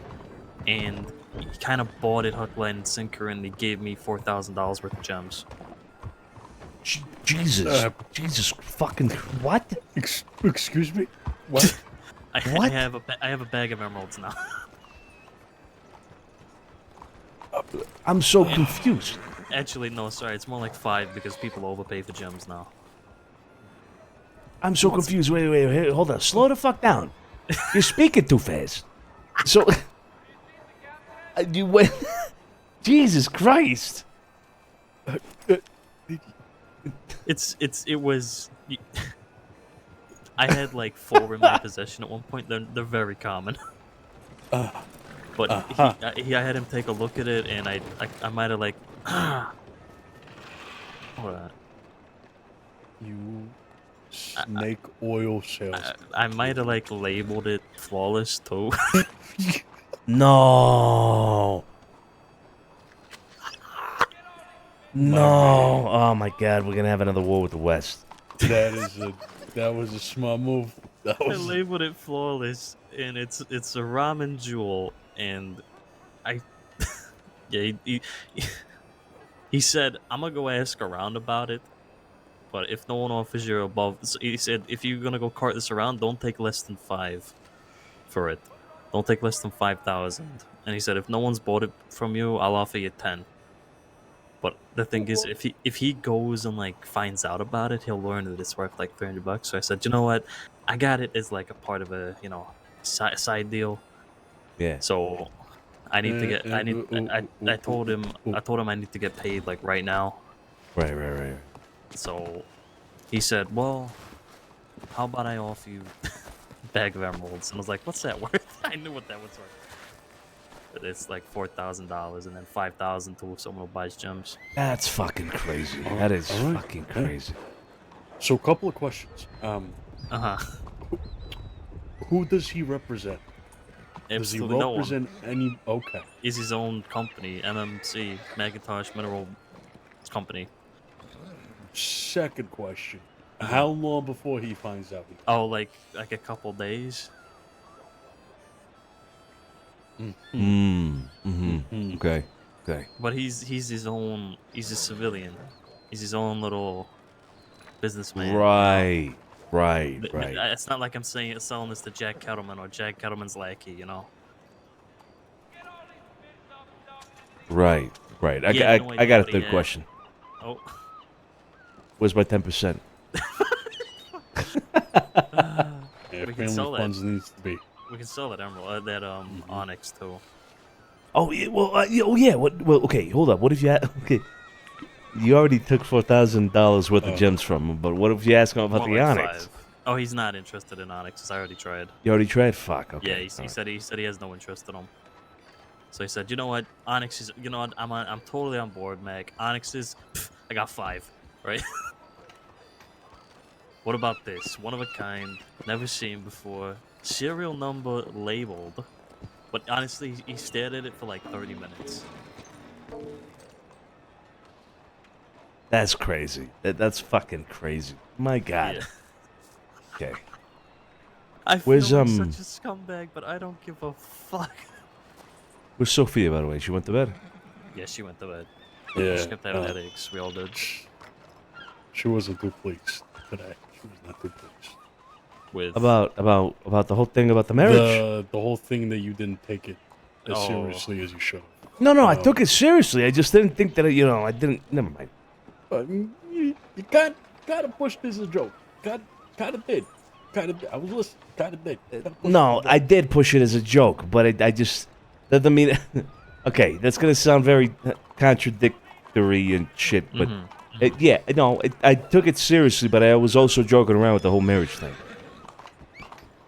and he kind of bought it hook, line, and sinker, and he gave me $4,000 worth of gems. Jesus, Jesus fucking what? Excuse me. What? I What? have a bag of emeralds now. I'm so confused. Actually, no, sorry, it's more like 5 because people overpay for gems now. I'm so confused. Wait, hold on. Slow the fuck down. You're speaking too fast. So you went. Jesus Christ. It was. I had like 4 in my possession at one point. They're very common. But I had him take a look at it, and I might have like. Hold on. You snake oil salesman. I might have like labeled it flawless too. No. No. Oh my God, we're gonna have another war with the West. That was a smart move. I labeled it flawless, and it's a ramen jewel, and yeah, he said, I'm gonna go ask around about it, but if no one offers you above, so he said, if you're gonna go cart this around, don't take less than 5 for it. Don't take less than 5,000. And he said, if no one's bought it from you, I'll offer you 10. But the thing is, if he goes and like finds out about it, he'll learn that it's worth like $300. So I said, you know what, I got it as like a part of a side deal. Yeah. So I need to get I told him I need to get paid like right now. Right. So he said, well, how about I offer you a bag of emeralds? And I was like, what's that worth? I knew what that was worth. But it's like $4,000 and then $5,000 to someone who buys gems. That's fucking crazy. That is fucking crazy. So, a couple of questions. Who does he represent? Does he represent any? Okay. He's his own company, MMC, Macintosh Mineral Company. Second question. How long before he finds out? Oh, like a couple days. Okay. But he's his own. He's a civilian. He's his own little businessman. Right. It's not like I'm selling this to Jack Kettleman or Jack Kettleman's lackey, you know. Right. I got a third question. Oh. Where's my 10%? We can sell that. Funds needs to be. We can sell that emerald, that onyx too. Oh yeah, yeah. Okay, hold up. What if you okay? You already took $4,000 worth of gems from him, but what if you ask him about the onyx? 5. Oh, he's not interested in onyxes. I already tried. You already tried? Fuck. Okay. Yeah, he said he has no interest in them. So he said, you know what, onyxes. You know what, I'm totally on board, Mac. Onyxes, I got 5, right? What about this? One of a kind, never seen before, serial number labeled. But honestly, he stared at it for like 30 minutes. That's crazy. That's fucking crazy. My God. Yeah. Okay. I feel like such a scumbag, but I don't give a fuck. Where's Sophia, by the way? She went to bed? Yeah, she went to bed. Yeah. She kept having headaches. We all did. She wasn't too pleased today. She was not too pleased. With about the whole thing about the marriage. The whole thing that you didn't take it as seriously as you should. No, I took it seriously. I just didn't think that I didn't. Never mind. You gotta push this as a joke. Kinda did. I was listening. Kinda did. No, I did push it as a joke, but I just that doesn't mean. Okay, that's gonna sound very contradictory and shit, but I took it seriously, but I was also joking around with the whole marriage thing.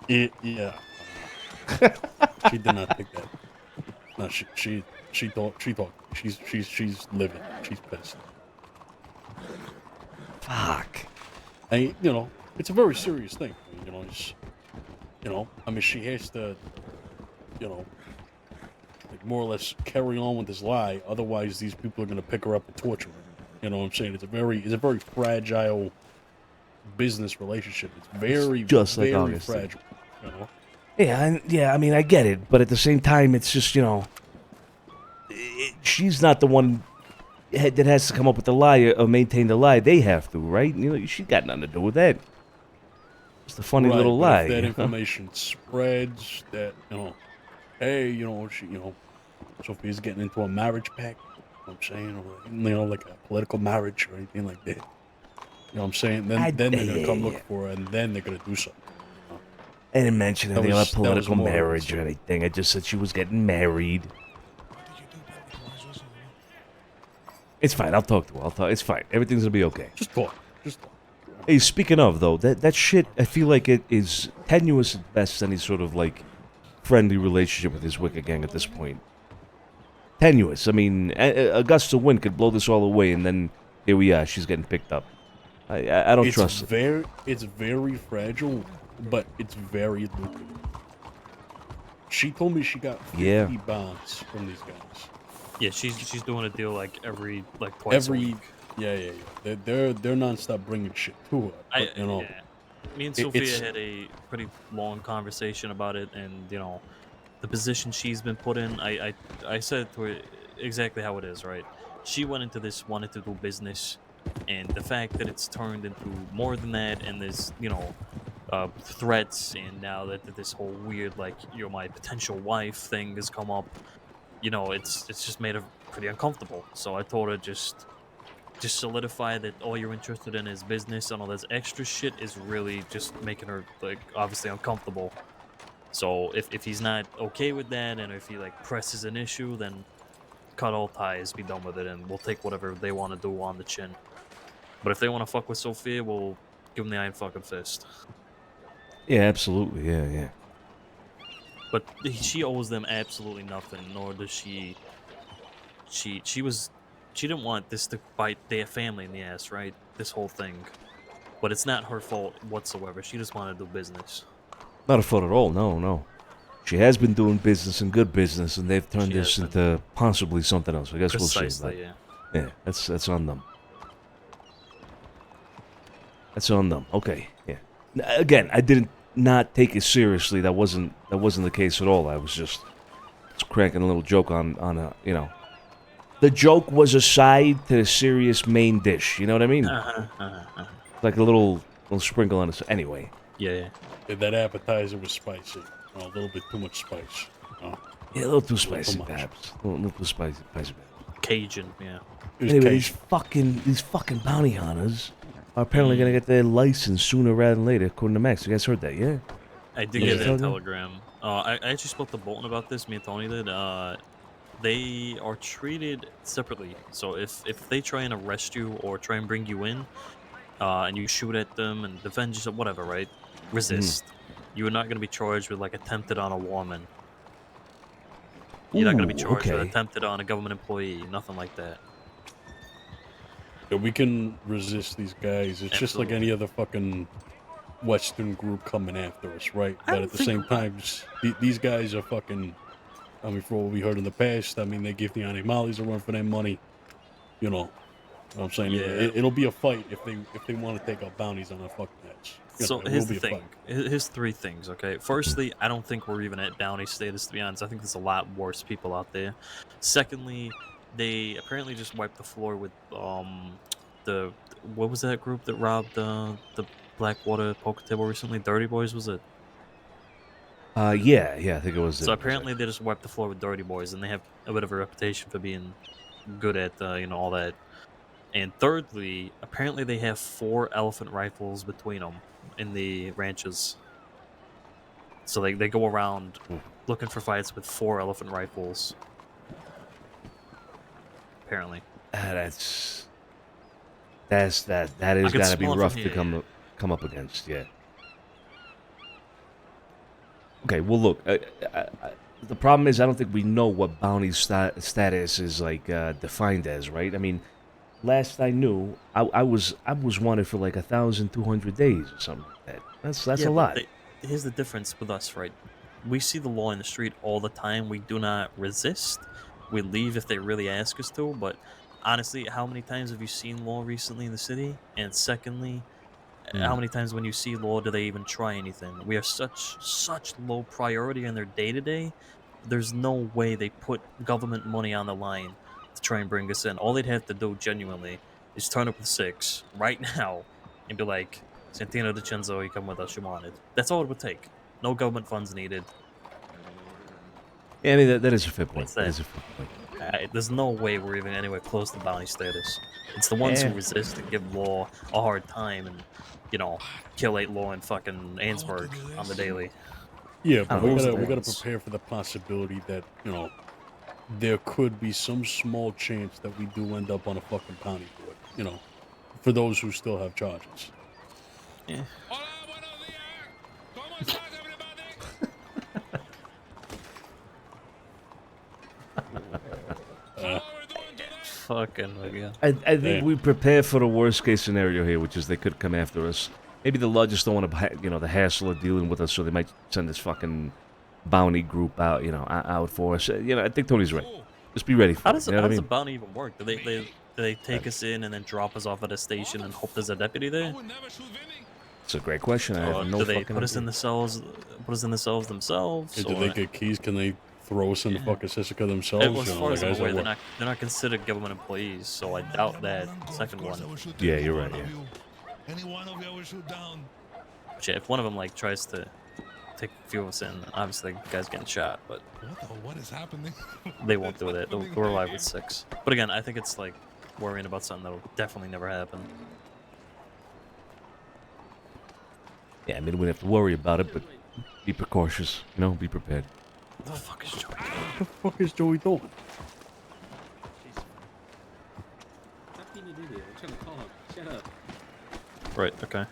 Yeah. She did not think that. No, she thought. She's livid. She's pissed. Fuck. It's a very serious thing. I mean, she has to, like more or less carry on with this lie. Otherwise, these people are gonna pick her up and torture her. You know what I'm saying? It's a very fragile business relationship. It's very very fragile. You know? Yeah. I mean, I get it, but at the same time, it's just she's not the one that has to come up with the lie or maintain the lie. They have to, right? She got nothing to do with that. It's a funny little lie. If that information spreads, that hey, Sophia's getting into a marriage pact. You know what I'm saying, or like a political marriage or anything like that. You know what I'm saying? Then they're gonna come look for her, and then they're gonna do something. I didn't mention That anything about was political more- marriage or anything. I just said she was getting married. It's fine. I'll talk to her. It's fine. Everything's gonna be okay. Just talk. Just talk. Hey, speaking of though, that shit, I feel like it is tenuous at best. Any sort of like friendly relationship with his Wicked gang at this point. Tenuous. I mean, a gust of wind could blow this all away, and then here we are. She's getting picked up. I don't trust it. It's very fragile, but it's very lucrative. She told me she got 50 bonds from these guys. Yeah, she's doing a deal like twice a week. Yeah. They're nonstop bringing shit to her. But, you know, Yeah. Me and Sophia had a pretty long conversation about it, and you know, the position she's been put in. I said to her exactly how it is, right? She went into this wanted to do business, and the fact that it's turned into more than that, and there's threats, and now that this whole weird like you're my potential wife thing has come up, you know, it's just made her pretty uncomfortable. So I told her just solidify that all you're interested in is business, and all this extra shit is really just making her like obviously uncomfortable. So if he's not okay with that, and if he like presses an issue, then cut all ties, be done with it, and we'll take whatever they want to do on the chin. But if they want to fuck with Sophia, we'll give them the iron fucking fist. Yeah, absolutely. Yeah. But she owes them absolutely nothing, nor does she. She didn't want this to bite their family in the ass, right? This whole thing. But it's not her fault whatsoever. She just wanted to do business. Not a fault at all. No. She has been doing business and good business, and they've turned this into possibly something else. I guess we'll see. Precisely, But yeah, that's on them. That's on them. Okay. Yeah. Again, I didn't not take it seriously. That wasn't the case at all. I was just cracking a little joke on a, you know. The joke was a side to the serious main dish. You know what I mean? Like a little sprinkle on it. Anyway. Yeah. That appetizer was spicy. A little bit too much spice. Yeah, a little too spicy, perhaps. A little too spicy. Cajun, yeah. Anyway, these fucking bounty hunters are apparently gonna get their license sooner rather than later, according to Max. You guys heard that, yeah? I did get that telegram. I actually spoke to Bolton about this. Me and Tony did. They are treated separately. So if they try and arrest you or try and bring you in, and you shoot at them and defend yourself, whatever, right? Resist. You are not going to be charged with like attempted on a woman. You're not going to be charged with attempted on a government employee. Nothing like that. Yeah, we can resist these guys. It's just like any other fucking Western group coming after us, right? But at the same time, these guys are fucking. I mean, for what we heard in the past, I mean, they give the animales a run for their money. You know what I'm saying? Yeah. It'll be a fight if they want to take out bounties on our fucking heads. So here's the thing. Here's three things, okay? Firstly, I don't think we're even at bounty status, to be honest. I think there's a lot worse people out there. Secondly, they apparently just wiped the floor with what was that group that robbed the Blackwater poker table recently? Dirty Boys, was it? Yeah, I think it was. So apparently they just wiped the floor with Dirty Boys, and they have a bit of a reputation for being good at all that. And thirdly, apparently they have 4 elephant rifles between them in the ranches. So they go around looking for fights with 4 elephant rifles. Apparently. That has got to be rough to come up against. Yeah. Okay. Well, look. The problem is, I don't think we know what bounty status is like defined as, right? I mean, last I knew, I was wanted for like 1,200 days or something like that. That's a lot. Here's the difference with us, right? We see the law in the street all the time. We do not resist. We leave if they really ask us to. But honestly, how many times have you seen law recently in the city? And secondly, how many times when you see law do they even try anything? We are such low priority in their day-to-day. There's no way they put government money on the line to try and bring us in. All they'd have to do genuinely is turn up with 6 right now and be like, Santino DiCenzo, you come with us, you want it. That's all it would take. No government funds needed. Yeah, I mean, that is a fair point. That is a fair point. there's no way we're even anywhere close to bounty status. It's the ones Yeah. who resist and give law a hard time and, you know, kill 8 law in fucking Ainsburg on the daily. Yeah, but Those are the we gotta ones. prepare for the possibility that, you know, there could be some small chance that we do end up on a fucking bounty board, you know, for those who still have charges. Yeah. Fucking again. I think we prepare for the worst case scenario here, which is they could come after us. Maybe the law just don't want to, you know, the hassle of dealing with us, so they might send this fucking bounty group out, you know, out for us. You know, I think Tony's right. Just be ready for How it. does You know how what I does mean? the bounty even work? Do they take us in and then drop us off at a station and hope there's a deputy there? It's a great question. I Or have no do they fucking put us idea. in the cells? Put us in the cells themselves? Do or- they get keys? Can they throw us in the fucking Sisika themselves? As You know, far as like, I'm how's aware, that they're work? not considered government employees, so I doubt that second one. Yeah, you're right. Yeah. Any one of you will shoot down. But yeah, if one of them like tries to take a few of us in, obviously the guy's getting shot, but What is happening? they won't do that. We're alive with 6. But again, I think it's like worrying about something that'll definitely never happen. Yeah, I mean, we don't have to worry about it, but be precautious. You know, be prepared. What the fuck is Joey doing? What the fuck is Joey doing? Right, okay.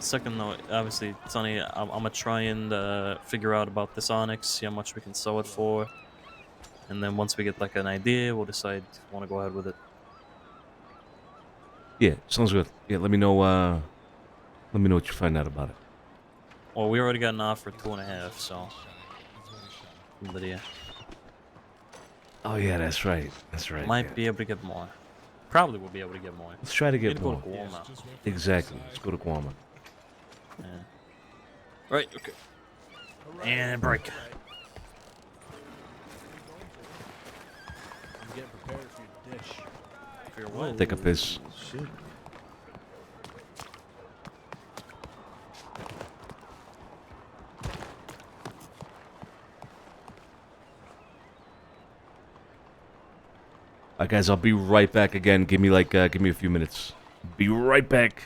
Second note, obviously, Sonny, I'm gonna try and figure out about this Onyx, see how much we can sell it for. And then once we get like an idea, we'll decide if we want to go ahead with it. Yeah, sounds good. Yeah, let me know what you find out about it. Well, we already got an offer 2.5, so. But yeah. Oh yeah, that's right. That's right. Might yeah. be able to get more. Probably will be able to get more. Let's try to We get need to more. go to Guam now. Exactly. Let's go to Guam. Yeah. Right, okay. And break. I'm getting prepared for your dish. For your what? Take a piss. Shit. Alright, guys, I'll be right back again. Give me a few minutes. Be right back.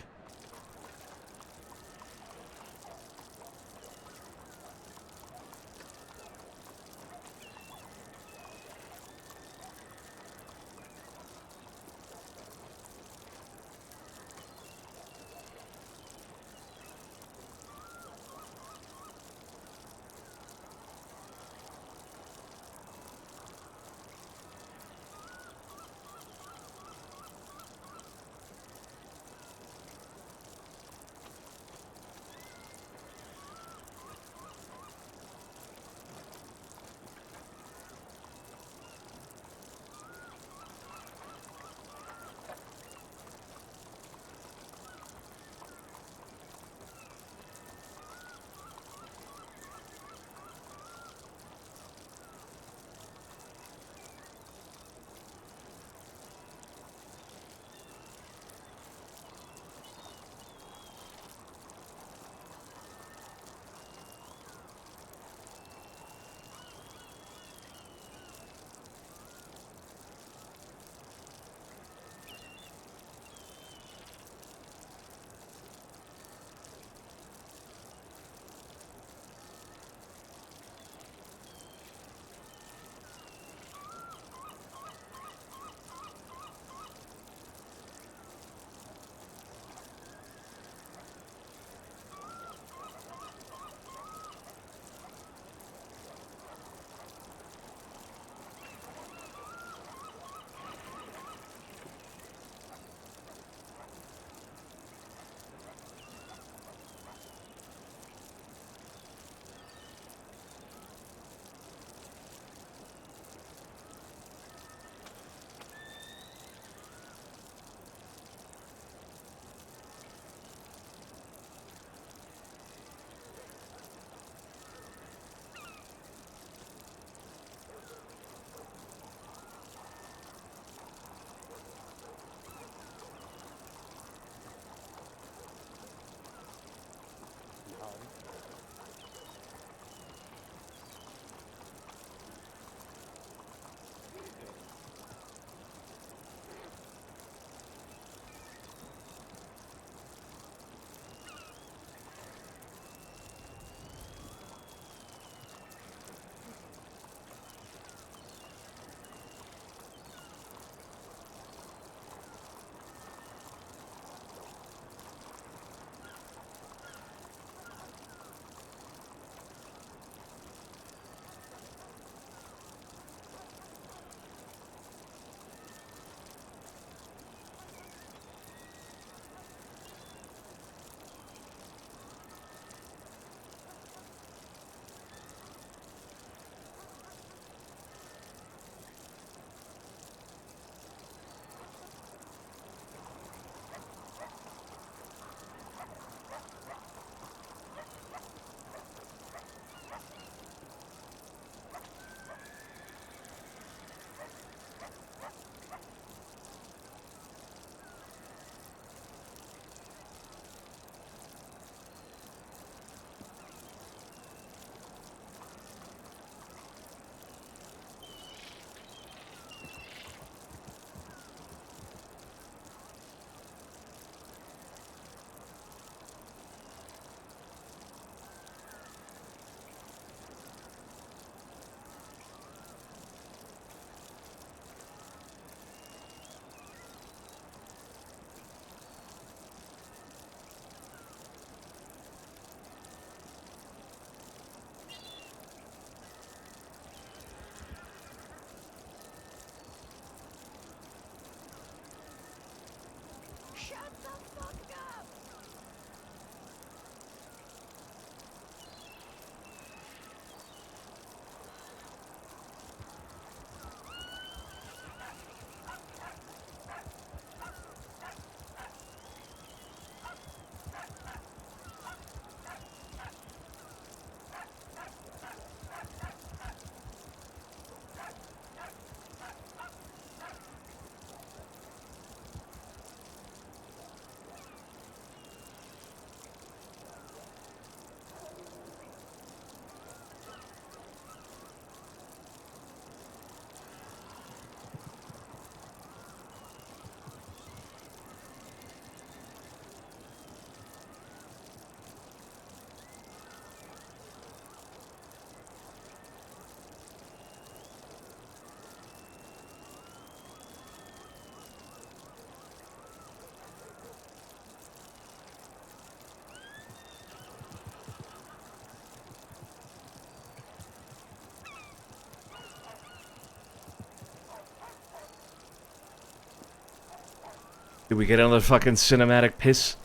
Did we get another fucking cinematic piss?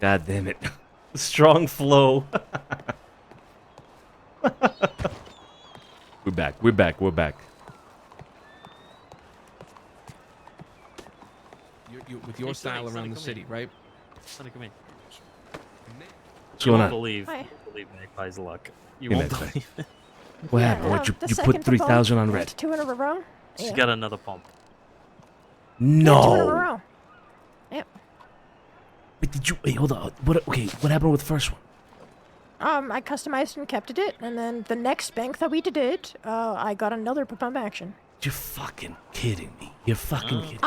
God damn it. Strong flow. We're back. We're back. We're back. With your style around the city, right? Sonny, come in. What's going on? You won't believe Magpie's luck. You Hey, won't Magpie. believe it. What happened? What, you put 3,000 on red? 2 in a row. She's Yeah. got another pump. Yeah, 2 in a No. row. Yep. Wait, did you? Wait, hold on. Okay, what happened with the first one? I customized and kept it, and then the next bank that we did, I got another pump action. You're fucking kidding me. You're fucking kidding.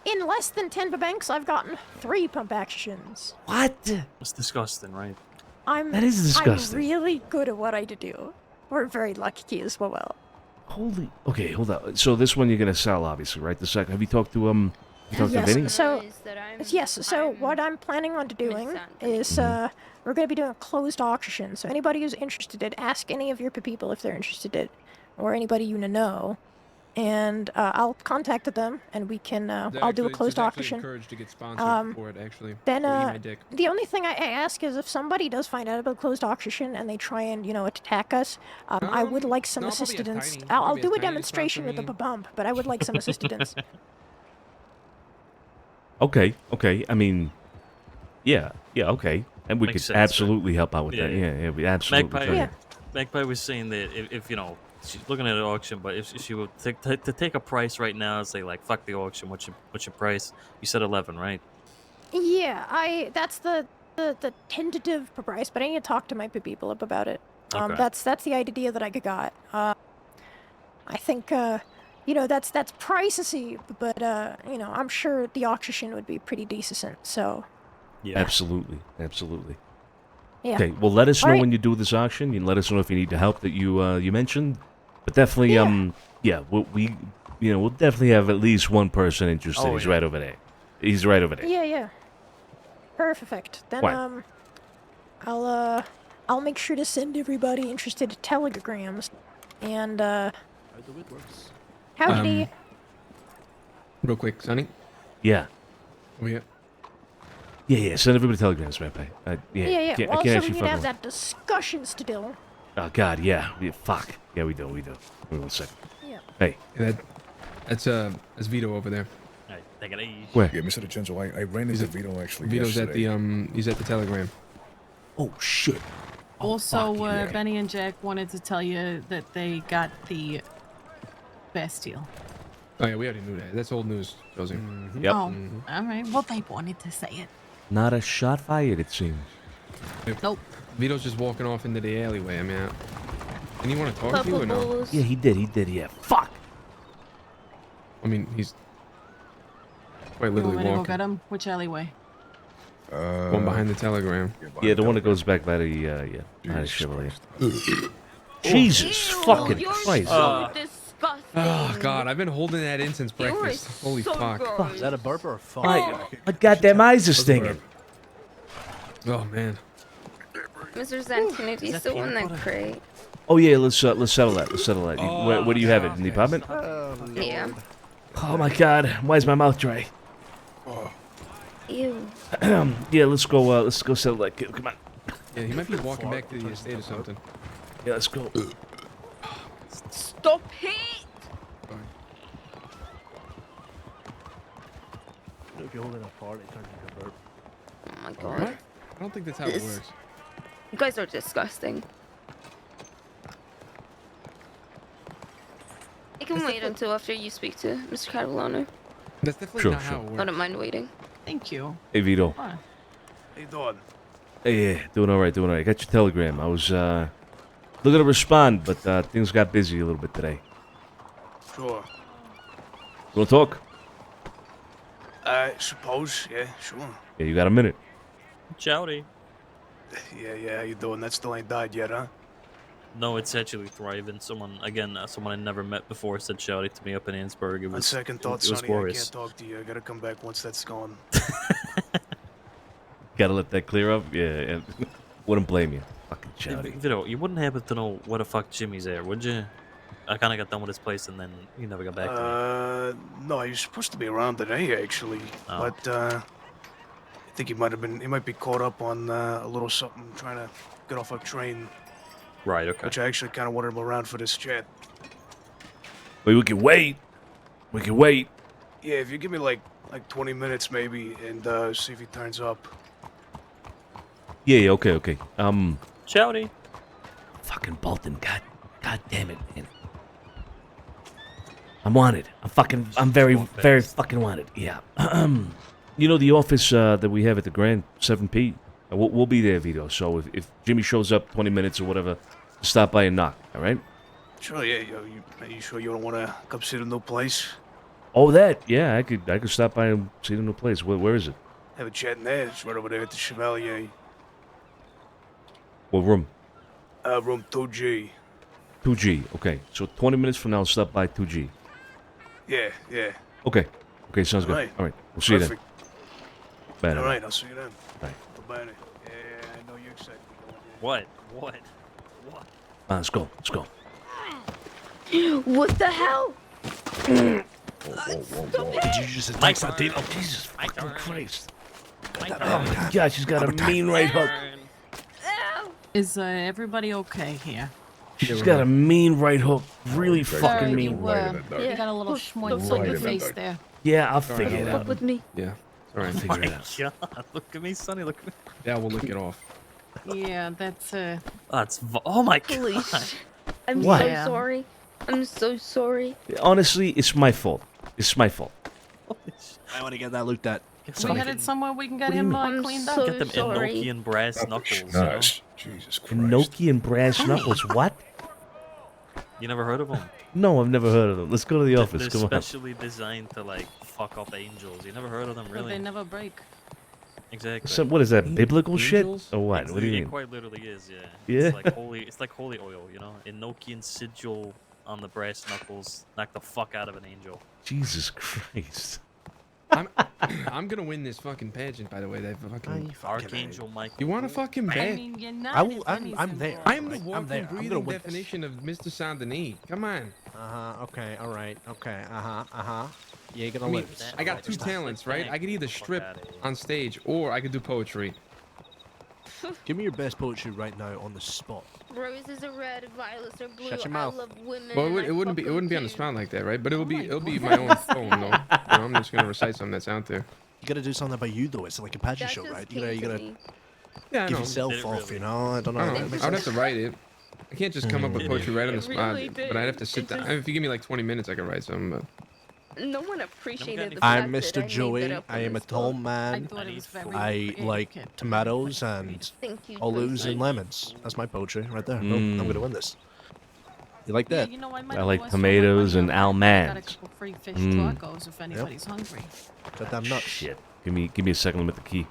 In less than 10 banks, I've gotten 3 pump actions. What? It's disgusting, right? That is disgusting. I'm really good at what I do. We're very lucky as well. Holy. Okay, hold on. So this one you're gonna sell, obviously, right? The second. Have you talked to to Vinny? So what I'm planning on doing is we're going to be doing a closed auction. So anybody who's interested in it, ask any of your people if they're interested in it, or anybody you know, and I'll contact them and we can. I'll do a closed auction. Encouraged to get sponsored for it, actually. Then So eat my dick. the only thing I ask is if somebody does find out about closed auction and they try and attack us, I would like some no, probably a assistance. tiny- I'll probably a do a tiny demonstration with the bump, but I would like some assistance. Okay. I mean, yeah. Okay. And we Makes could sense, right? absolutely help out with that. Yeah, we absolutely Magpie, could. Magpie was saying that if she's looking at an auction, but if she would to take a price right now and say like fuck the auction, what's your price? You said 11, right? Yeah, that's the tentative price, but I need to talk to my people about it. Okay. That's the idea that I got. I think that's pricey, but I'm sure the auction would be pretty decent. So Yeah. Absolutely. yeah. Okay. Well, let us All know right. when you do this auction. You let us know if you need the help that you mentioned. But definitely, we'll definitely have at least one person interested. Oh, He's yeah. right over there. He's right over there. Yeah. Perfect. Then What? I'll make sure to send everybody interested telegrams, and howdy. Real quick, Sonny. Yeah. Oh, yeah. Yeah. Send everybody telegrams, Magpie. Yeah. I can't Also, we actually need to fucking- have that discussion still. Oh God, yeah. Fuck. Yeah, we do. Wait 1 second. Yeah. Hey. That's Vito over there. Alright, take it easy. Where? Yeah, Mr. DiCenzo, I ran into Vito actually Vito's yesterday. at the he's at the telegram. Oh shit. Also, fuck yeah. Benny and Jack wanted to tell you that they got the best deal. Oh yeah, we already knew that. That's old news, Josie. Yep. Oh, all right. Well, they wanted to say it. Not a shot fired, it seems. Nope. Vito's just walking off into the alleyway. I mean, and you want to talk to you or no? Yeah, he did. Yeah. Fuck. I mean, he's quite You want literally me to go walking. get him? Which alleyway? One behind the telegram. Yeah, the one that goes back by the behind the Chevrolet. Jesus fucking Christ. Oh God, I've been holding that in since breakfast. Holy fuck. Is that a burp or a fart? My goddamn eyes are stinging. Oh man. Mr. Santino, do you still want that crate? Oh yeah, let's settle that. Where do you have it? In the apartment? Yeah. Oh my God, why is my mouth dry? Ew. Yeah, let's go settle that kid. Come on. Yeah, he might be walking back to the estate or something. Yeah, let's go. Stop it! If you're holding a fart, it turns into a burp. Oh my god. What? I don't think that's how it This- works. You guys are disgusting. I can wait until after you speak to Mr. Catalano. That's definitely Sure, not how sure. it I works. don't mind waiting. Thank you. Hey Vito. Huh. How you doing? Hey, yeah, doing all right. Got your telegram. I was looking to respond, but things got busy a little bit today. Sure. You want to talk? I suppose, yeah, sure. Yeah, you got a minute. Chowdy. Yeah, how you doing? That still ain't died yet, huh? No, it's actually thriving. Someone I never met before said shouty to me up in Annsburg. It was On second thought, it was Sonny, I glorious. can't talk to you. I gotta come back once that's gone. Gotta let that clear up. Yeah. Wouldn't blame you. Fucking chowdy. Vito, you wouldn't happen to know where the fuck Jimmy's at, would you? I kind of got done with his place and then he never got back to me. No, he was supposed to be around today, actually. Oh. But, think he might be caught up on a little something trying to get off a train. Right, okay. Which I actually kind of wanted him around for this chat. Wait, we can wait. We can wait. Yeah, if you give me like 20 minutes maybe, and see if he turns up. Yeah, okay. Chowdy. Fucking Bolton, god damn it, man. I'm wanted. I'm very fucking wanted. Yeah. You know the office that we have at the Grand 7P? We'll be there, Vito. So if Jimmy shows up 20 minutes or whatever, stop by and knock, all right? Sure, yeah. Are you sure you don't want to come see the new place? Oh, that? Yeah, I could stop by and see the new place. Where is it? Have a chat in there. It's right over there at the Chevalier. What room? Room 2G. 2G. Okay. So 20 minutes from now, stop by 2G. Yeah. Okay, sounds good. Right. All right, we'll see you then. Perfect. Bye now. All right, I'll see you then. Bye. Bye. Yeah, I know you're excited. What? Let's go. What the hell? Did you just attack Santino? Oh, Jesus fucking Christ. Oh my God, she's got a mean right hook. Is everybody okay here? She's got a mean right hook. Really fucking mean. You got a little schmoinz on your face there. Yeah, I'll figure it out. With me. Yeah. All right. Figure it out. God, look at me, Sonny. Look at me. Yeah, we'll lick it off. Yeah, that's oh my God. Police. I'm What? so sorry. I'm so sorry. Honestly, it's my fault. It's my fault. I want to get that looked at. we headed somewhere we can get him cleaned up. Get them Enochian brass knuckles. Nice. Jesus Christ. Enochian brass knuckles. What? You never heard of them? No, I've never heard of them. Let's go to the office. They're Come on. specially designed to like fuck up angels. You never heard of them, But really? they never break. Exactly. So what is that? Biblical shit Angels? or what? What do you It mean? quite literally is, yeah. Yeah. It's like holy oil, you know? Enochian sigil on the brass knuckles. Knock the fuck out of an angel. Jesus Christ. I'm gonna win this fucking pageant, by the way. That fucking Archangel Michael. You want a fucking I bet? mean, you're not. I'm there. I'm the I'm walking, there. I'm breathing gonna win this. definition of Mr. Saint Denis. Come on. Okay. All right. Okay. Yeah, you're gonna I mean, lose. I got two talents, right? I could either strip on stage or I could do poetry. Give me your best poetry right now on the spot. Roses are red, violets are blue. Shut your mouth. I love women. Well, and I it wouldn't fuck be on the them spot like that, right? But it'll be my own poem, though. You know, I'm just gonna recite something that's out there. You gotta do something about you though. It's like a pageant That show, just right? came You to gotta me. Yeah, I give know. yourself Did it off. really? You know, I don't know. I don't That know. makes I'd have sense. to write it. I can't just come up with poetry right on the It spot. really But I'd have to did. sit It down. just- If you give me like 20 minutes, I could write something. But No one appreciated the fact I'm that Mr. I Joey. made that up I on am the a tall spot. man. thought it was very I like intricate. tomatoes and Thank you, olives Joyce. and lemons. That's my poetry right there. Boom, I'm gonna win this. You like Yeah, that? you know, I might I have like lost all my tomatoes money and on that, but I got a almonds. couple free fish tacos if anybody's hungry. Got them nuts. Shit. Give me a second. Let me get the key.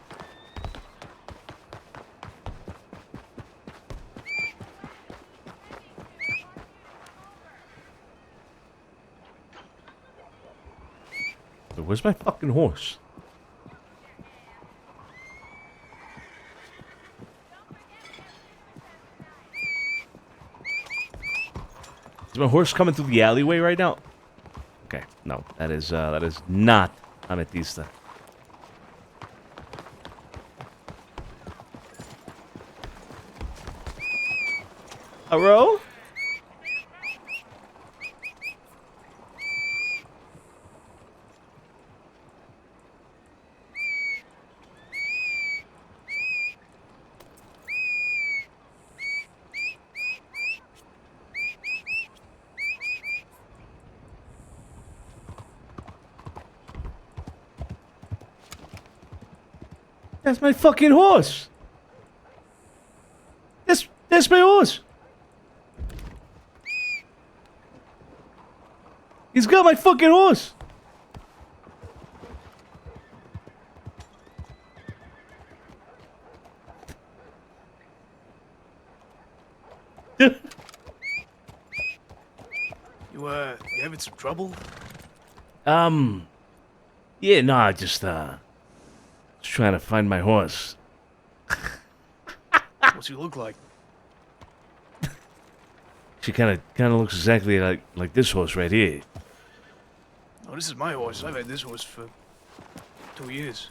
So where's my fucking horse? Is my horse coming through the alleyway right now? Okay, no, that is not Ametista. Hello? That's my fucking horse. That's my horse. He's got my fucking horse. You having some trouble? Yeah, no, just trying to find my horse. What's he look like? She kind of looks exactly like this horse right here. Oh, this is my horse. I've had this horse for 2 years.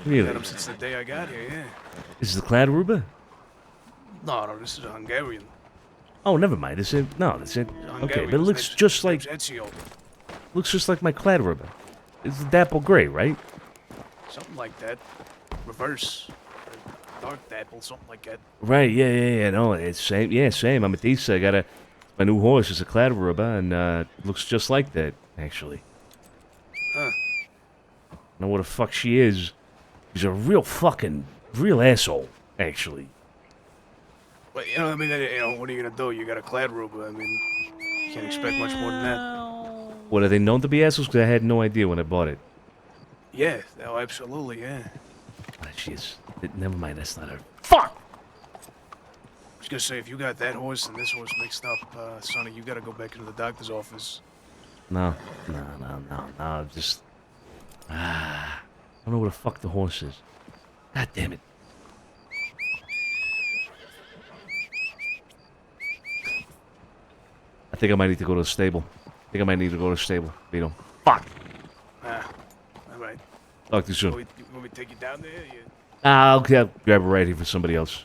Really? Had him since the day I got here, yeah. This is the Kladruber? No, this is a Hungarian. Oh, never mind. This is this is okay, but it looks His just name's like Ezio. looks just like my Kladruber. It's the dapple gray, right? Something like that. Reverse. Dark dapple, something like that. Right? Yeah. No, it's same. Yeah, same. I'm a Matisse. I got my new horse is a Kladruber, and it looks just like that actually. Huh. I don't know what the fuck she is. She's a real asshole, actually. But you know, I mean, what are you gonna do? You got a Kladruber. I mean, you can't expect much more than that. What, are they known to be assholes? Because I had no idea when I bought it. Yeah. Oh, absolutely. Yeah. She is. Never mind. That's not her. Fuck. I was gonna say, if you got that horse and this horse mixed up, Sonny, you gotta go back into the doctor's office. No. Just. I don't know where the fuck the horse is. God damn it. I think I might need to go to the stable. Vito. Fuck. Alright. Talk to you soon. Want me to take you down there? Yeah. I'll grab it right here for somebody else.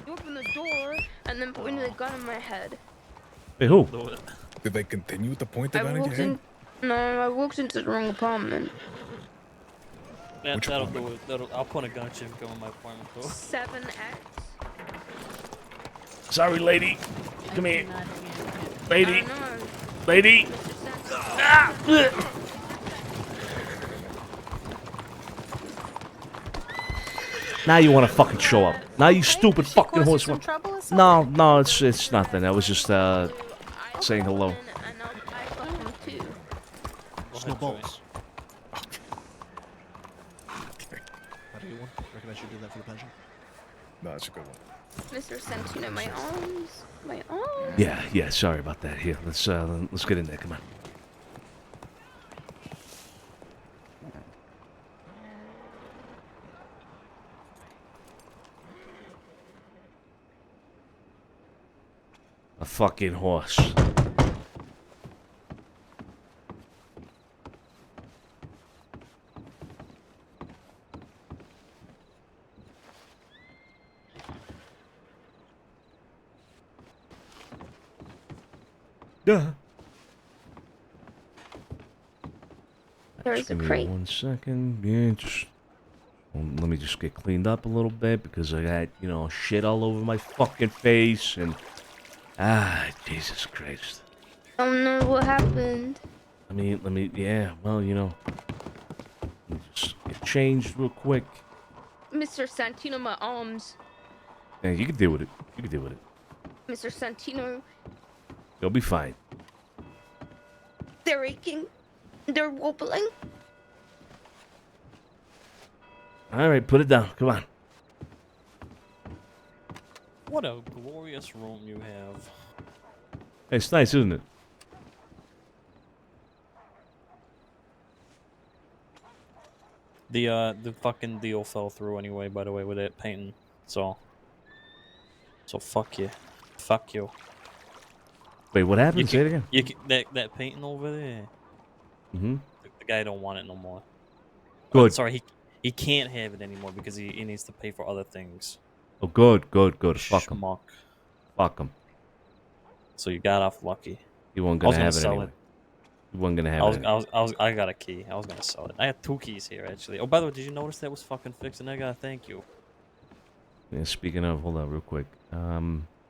You opened the door and then pointed a gun in my head. Hey, who? Did they continue to point the I gun at your walked head? No, I walked into the wrong apartment. That'll do it. I'll put a gun chip go in my apartment though. 7X. Sorry, lady. Come here. Lady. Lady. Ah! Now you want to fucking show up. Now you stupid fucking horse. No, it's nothing. I was just saying hello. Snowballs. How do you want? Reckon I should do that for the pension? No, that's a good one. Mr. Santino, my arms. My arms. Yeah. Sorry about that. Here, let's get in there. Come on. A fucking horse. Duh. There's a Give me crate. 1 second. Yeah, just let me just get cleaned up a little bit because I got shit all over my fucking face and Jesus Christ. Oh no, what happened? Let me well, let me just get changed real quick. Mr. Santino, my arms. Yeah, you can deal with it. Mr. Santino, You'll be fine. they're aching. They're wobbling. All right, put it down. Come on. What a glorious room you have. Hey, it's nice, isn't it? The fucking deal fell through anyway, by the way, with that painting. So fuck you. Fuck you. Wait, what happened? Say it again. That painting over there. Mm-hmm. The guy don't want it no more. Good. Sorry, he can't have it anymore because he needs to pay for other things. Oh, good. Fuck him. Schmuck. Fuck him. So you got off lucky. He wasn't I was gonna have it sell anyway. He wasn't gonna have it. I got a key. I was gonna sell it. I had 2 keys here actually. Oh, by the way, did you notice that was fucking fixed? And I gotta thank you. Yeah, speaking of, hold on real quick.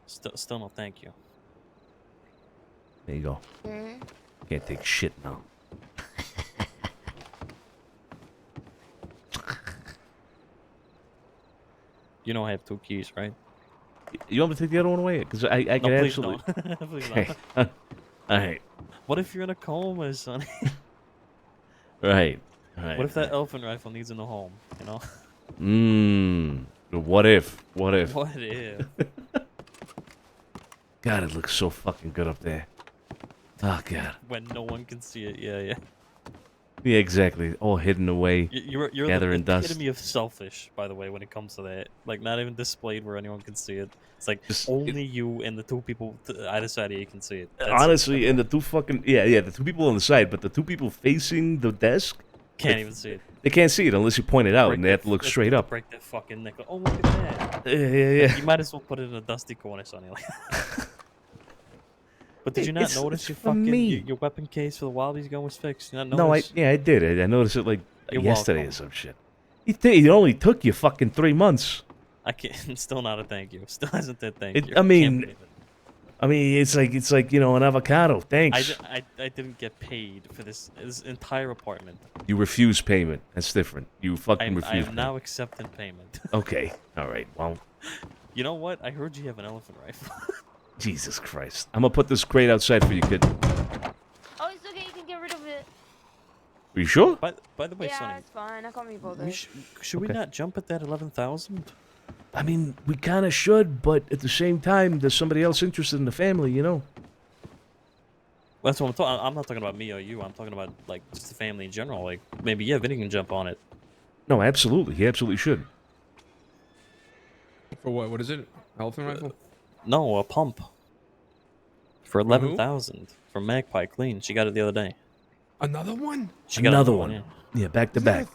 Still no thank you. There you go. Can't take shit now. You know I have 2 keys, right? You want me to take the other one away? Because I can please absolutely. don't. Please Okay. don't. All right. What if you're in a coma, Sonny? Right. What if that elephant rifle needs in the home? You know? What if? What if? God, it looks so fucking good up there. Oh God. When no one can see it, yeah. Yeah, exactly. All hidden away, You're gathering the dust. epitome of selfish, by the way, when it comes to that. Like, not even displayed where anyone can see it. It's like Just- only you and the two people either side of you can see it. That's it. Honestly, and the two fucking the two people on the side, but the two people facing the desk Can't even see it. They can't see it unless you point it out, Break and they have to look that- straight up. Break that fucking nickel. Oh, look at that. Yeah. You might as well put it in a dusty corner, Sonny. But did you not It's notice your for fucking me. your weapon case for the Wildies gun was fixed? You not No, I notice? did. I noticed it like You're yesterday welcome. or some shit. It only took you fucking 3 months. I can't. Still not a thank you. Still hasn't said thank you. I Can't mean, believe it. it's like an avocado. Thanks. I didn't get paid for this entire apartment. You refuse payment. That's different. You fucking I refuse. am now accepting payment. Okay. All right. Well, You know what? I heard you have an elephant rifle. Jesus Christ. I'm gonna put this crate outside for you, kid. Oh, it's okay. You can get rid of it. Are you sure? By the way, Yeah, Sonny, it's fine. I can't be bothered. should we Okay. not jump at that 11,000? I mean, we kind of should, but at the same time, there's somebody else interested in the family, you know? That's what I'm talking. I'm not talking about me or you. I'm talking about like just the family in general. Like maybe Vinny can jump on it. No, absolutely. He absolutely should. For what? What is it? Elephant rifle? No, a pump. For who? 11,000 from Magpie Clean. She got it the other day. Another one? She got Another one. Yeah. Yeah, back to back.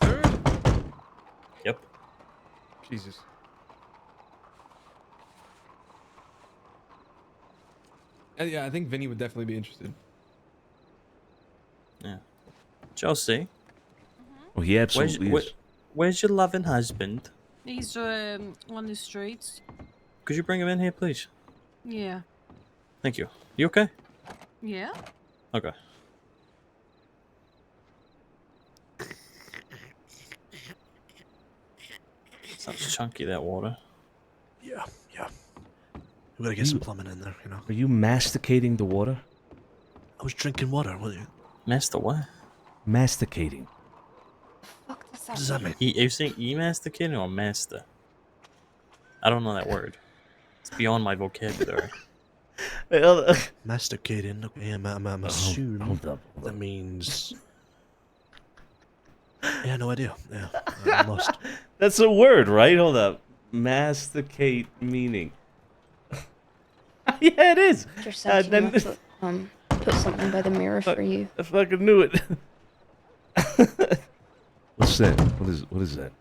Yep. Jesus. Yeah, I think Vinny would definitely be interested. Yeah. Josie. Oh, he absolutely is. Where's your loving husband? He's on the streets. Could you bring him in here, please? Yeah. Thank you. You okay? Yeah. Okay. Sounds chunky, that water. Yeah. We gotta get some plumbing in there, you know. Are you masticating the water? I was drinking water. What? Master what? Masticating. What does that mean? Are you saying e-masticating or master? I don't know that word. It's beyond my vocabulary. Masticating. Okay, I'm assuming hold up. that means. Yeah, no idea. Yeah, I'm lost. That's a word, right? Hold up. Masticate meaning. Yeah, it is. Just put something by the mirror for you. I fucking knew it. What's that? What is that?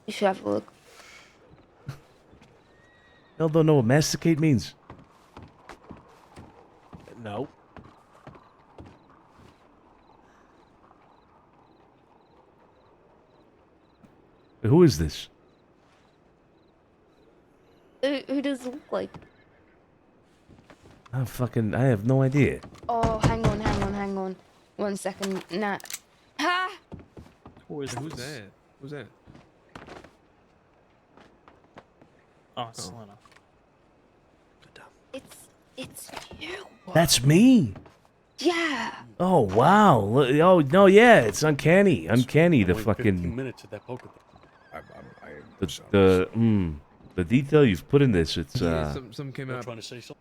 You should have a look. Y'all don't know what masticate means? No. Who is this? Who does it look like? I have no idea. Oh, hang on. 1 second. Nah. Ha! Who's that? Who's that? Oh, it's Selena. It's you. That's me. Yeah. Oh wow. Oh no, yeah, it's uncanny. Uncanny. The Wait 15 fucking minutes at that poker. the detail you've put in this. It's Yeah, some came You're out. trying to say something?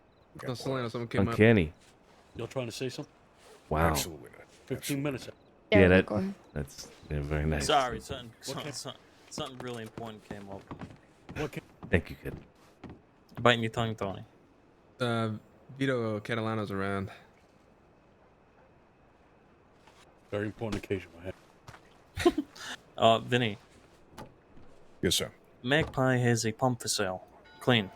No, Selena, something came uncanny. You're trying to say something? Wow. Absolutely not. 15 minutes. Yeah, that's very nice. Sorry, something really important came up. Thank you, kid. You're biting your tongue, Tony. Vito Catalano's around. Very important occasion, my head. Vinny. Yes, sir. Magpie has a pump for sale. Clean.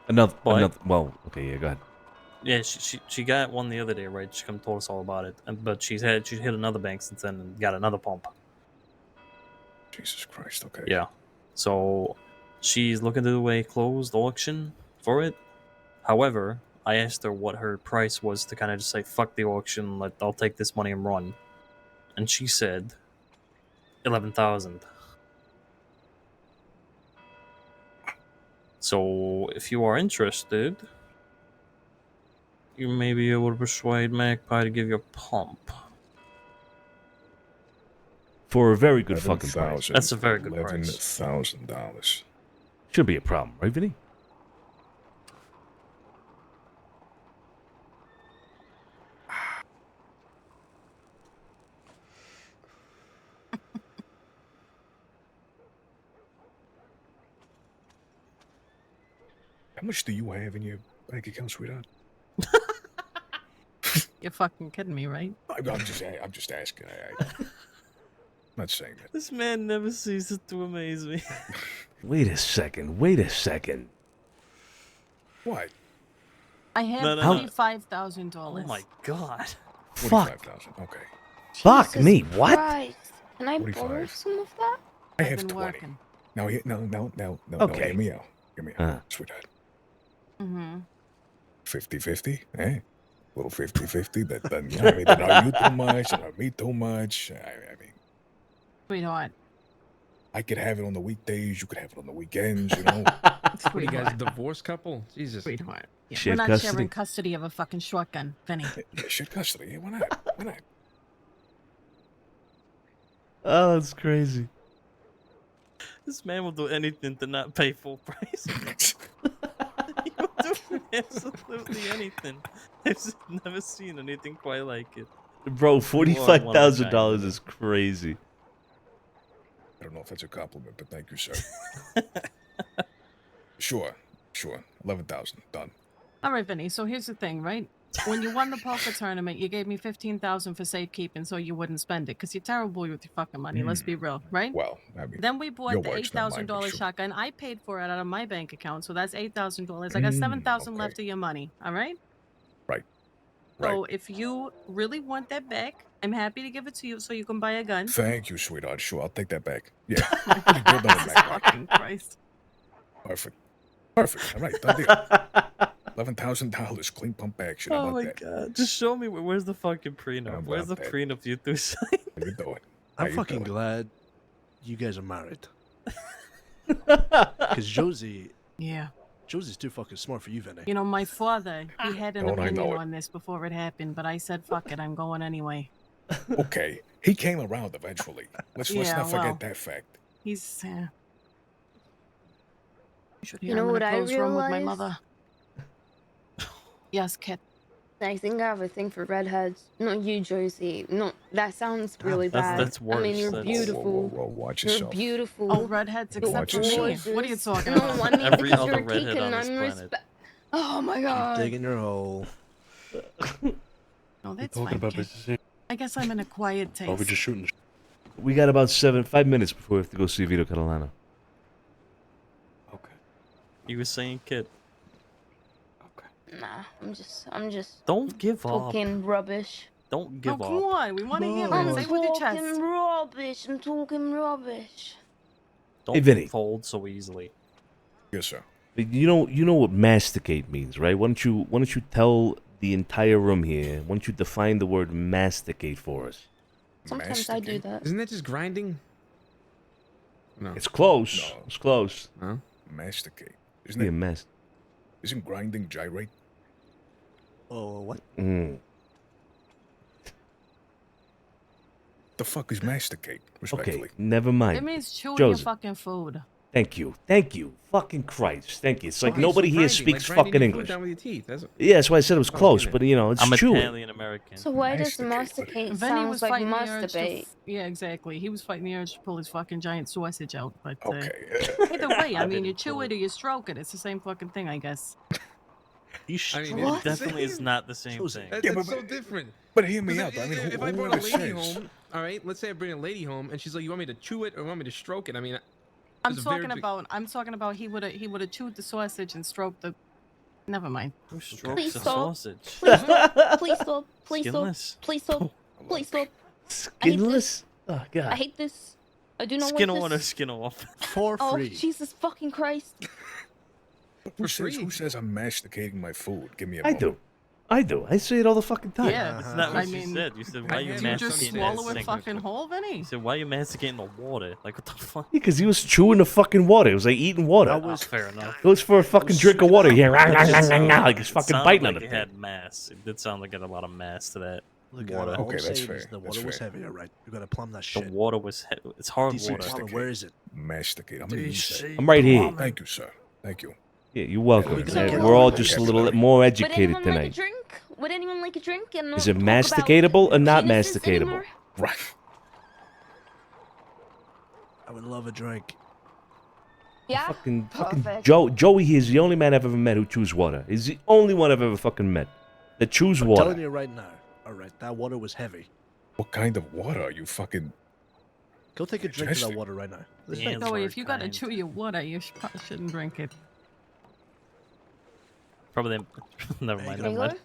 Another. Well, okay, yeah, go ahead. Yeah, she got one the other day, right? She come and told us all about it. But she's hit another bank since then and got another pump. Jesus Christ, okay. Yeah. So she's looking to do a closed auction for it. However, I asked her what her price was to kind of just say, fuck the auction, I'll take this money and run. And she said 11,000. So if you are interested, you may be able to persuade Magpie to give you a pump. For a very good fucking price. That's a very good price. $11,000. Should be a problem, right, Vinny? How much do you have in your bank account, sweetheart? You're fucking kidding me, right? I'm just asking. I'm not saying that. This man never ceases to amaze me. Wait a second. Wait a second. What? I have No. $45,000. Oh my god. Fuck. 45,000. Okay. Fuck me. What? Christ. Can I borrow 45. some of that? I have been 20. working. No. Okay. Hear me out. Hear me out, sweetheart. Mm-hmm. 50-50, eh? Little 50-50. That doesn't either know you too much or me too much. I mean, Sweetheart. I could have it on the weekdays. You could have it on the weekends. You know. What are you guys, a divorced couple? Jesus. Sweetheart. Yeah, Shared we're not custody? sharing custody of a fucking shotgun, Vinny. Yeah, shared custody. Yeah, why not? Why not? Oh, that's crazy. This man will do anything to not pay full price. He will do absolutely anything. I've just never seen anything quite like it. Bro, $45,000 is crazy. I don't know if that's a compliment, but thank you, sir. Sure. 11,000. Done. All right, Vinny. So here's the thing, right? When you won the poker tournament, you gave me $15,000 for safekeeping, so you wouldn't spend it, because you're terrible with your fucking money. Let's be real, right? Well, I mean, then we bought your the work's not mine, but $8,000 sure. shotgun. I paid for it out of my bank account, so that's $8,000. I got $7,000 okay. left of your money. All right. Right. So if you really want that back, I'm happy to give it to you, so you can buy a gun. Thank you, sweetheart. Sure, I'll take that back. Yeah. Pretty good on the back. Fucking Christ. Perfect. All right, done deal. $11,000 clean pump action. How Oh about my that? god. Just show me where's the fucking prenup. How Where's the about that? prenup you two signed? How you doing? I'm you fucking doing? glad you guys are married. Because Josie's too fucking smart for you, Vinny. You know, my father, he had an Don't I know opinion it? on this before it happened, but I said, fuck it, I'm going anyway. Okay, he came around eventually. Let's Yeah, not forget well. that fact. He's, should You hear know I'm in what a I closed room with my realized? mother. Yes, Kit. I think I have a thing for redheads. Not you, Josie. No, that sounds really bad. That's I mean, worse. you're That's- beautiful. Whoa, watch You're yourself. beautiful. Oh, redheads You're except for me. gorgeous. What are you talking No, about? I mean, Every because other you're redhead taken on this planet. unrespect. Oh my god. Digging your hole. No, that's Talking fine, about Kit. business here. I guess I'm in a quiet Or we taste. just shooting? We got about 5 minutes before we have to go see Vito Catalano. Okay. You were saying, kid. Nah, I'm just Don't give up. talking rubbish. Don't give Oh, up. come on. We want to hear I'm it. Say it with your chest. talking rubbish. I'm talking rubbish. Don't Hey, Vinny. fold so easily. Yes, sir. You know what masticate means, right? Why don't you tell the entire room here? Why don't you define the word masticate for us? Sometimes I do that. Isn't that just grinding? No. It's close. No. It's close. Huh? Masticate. Isn't Yeah, it? Isn't grinding gyrate? Oh, what? The fuck is masticate? Respectfully. Okay, never mind. It means chewing Joseph, your fucking food. Thank you. Fucking Christ. Thank you. It's like Okay, nobody so here grinding, speaks like grinding fucking your food English. down with your teeth. That's Yeah, that's why I said it was close, but you know, it's I'm chewing. Italian American. So why does masticate Vinny sounds was like fighting the urge to masturbate? yeah, exactly. He was fighting the urge to pull his fucking giant sausage out. But Okay. either way, I I mean, you didn't chew pull it or you stroke it. It's the same fucking thing, I guess. I mean, It definitely is not the same thing. That's, Yeah, that's but- so different. But hear me Because out. I mean, if I who brought a ever lady says? home, all right, let's say I bring a lady home and she's like, "You want me to chew it or want me to stroke it?" I mean, I'm there's a very talking about he would have chewed the sausage and stroked the. Never mind. Who strokes Please the stop. sausage? Please stop. Please stop. Please stop. Skinless? Please stop. Please stop. Skinless? Oh, I God. hate this. I do not Skin want on or this. skin off? For Oh, free. Jesus fucking Christ. Who says I'm masticating my food? Give me a I moment. do. I say it all the fucking time. Yeah, That's not I what you mean, said. You said, why are you did you just masticating swallow that it sink? fucking whole, Vinny? You said, why are you masticating the water? Like, what the fuck? Because he was chewing the fucking water. It was like eating water. Oh, fair enough. It was for a fucking drink of water. Yeah, like he's fucking sounded biting like on the it thing. had mass. It did sound like it had a lot of mass to that Look, water. all I'm Okay, that's saying fair. is the That's water was fair. heavy, all right? You gotta plumb that The shit. water was it's hard Decent water. plumb, where is it? Masticate. I'm gonna use that. I'm right here. Thank you, sir. Thank you. Yeah, you're welcome. So Yeah, we're we're all okay. just a little more Would educated anyone like a tonight. drink? Would anyone like a drink? And not Is it talk about masticatable or not penises masticatable? anymore? Right. I would love a drink. Yeah. Fucking Perfect. Joey here is the only man I've ever met who chews water. He's the only one I've ever fucking met that chews I'm water. telling you right now. All right, that water was heavy. What kind of water are you fucking? Go take a drink of that Digesting? water right now. This Yeah. thing. Joey, if you gotta chew your water, you probably shouldn't drink it. Probably. Never mind. Never mind.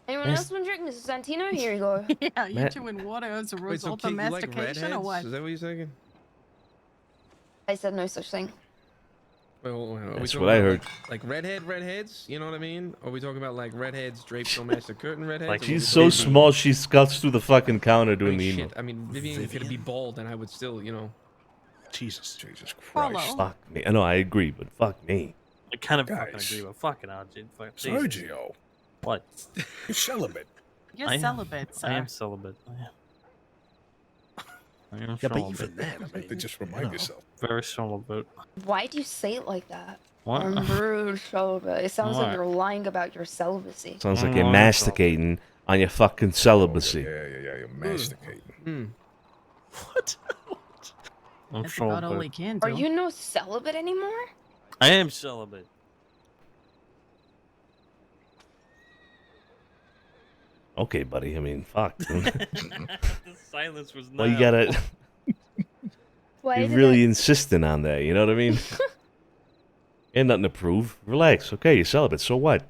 Anyone else want to drink? Mrs. Santino? Here you go. Yeah, you're Matt- chewing water as a Wait, so result Kate, of you like mastication or redheads? what? Is that what you're saying? I said no such thing. Wait, hold on, are we That's talking what I about, heard. Like redheads, you know what I mean? Or are we talking about like redheads draped so match the curtain redheads? Like, or She's what so we talking small, she scuts through the fucking counter about? doing I the mean, email. shit. I mean, Vivian could be bald, and I would still, you know. Jesus. Jesus Follow. Christ. Fuck me. I know, I agree, but fuck me. I kind of fucking Guys. agree with fucking Arjun. Jesus. Sergio, What? you're celibate. You're I am- celibate, sir. I am celibate. I am Yeah, but celibate. even then, I mean, Just remind yourself. Very celibate. Why do you say it like that? What? I'm rude, celibate. It sounds like What? you're lying about your celibacy. Sounds like Mm, you're I'm masticating on your fucking celibacy. Yeah, you're masticating. Hmm. what? I'm That's about all he celibate. can do. Are you no celibate anymore? I am celibate. Okay, buddy. I mean, fuck. The silence was Well, you now. gotta. Why You're did really I... insisting on that. You know what I mean? Ain't nothing to prove. Relax. Okay, you're celibate. So what?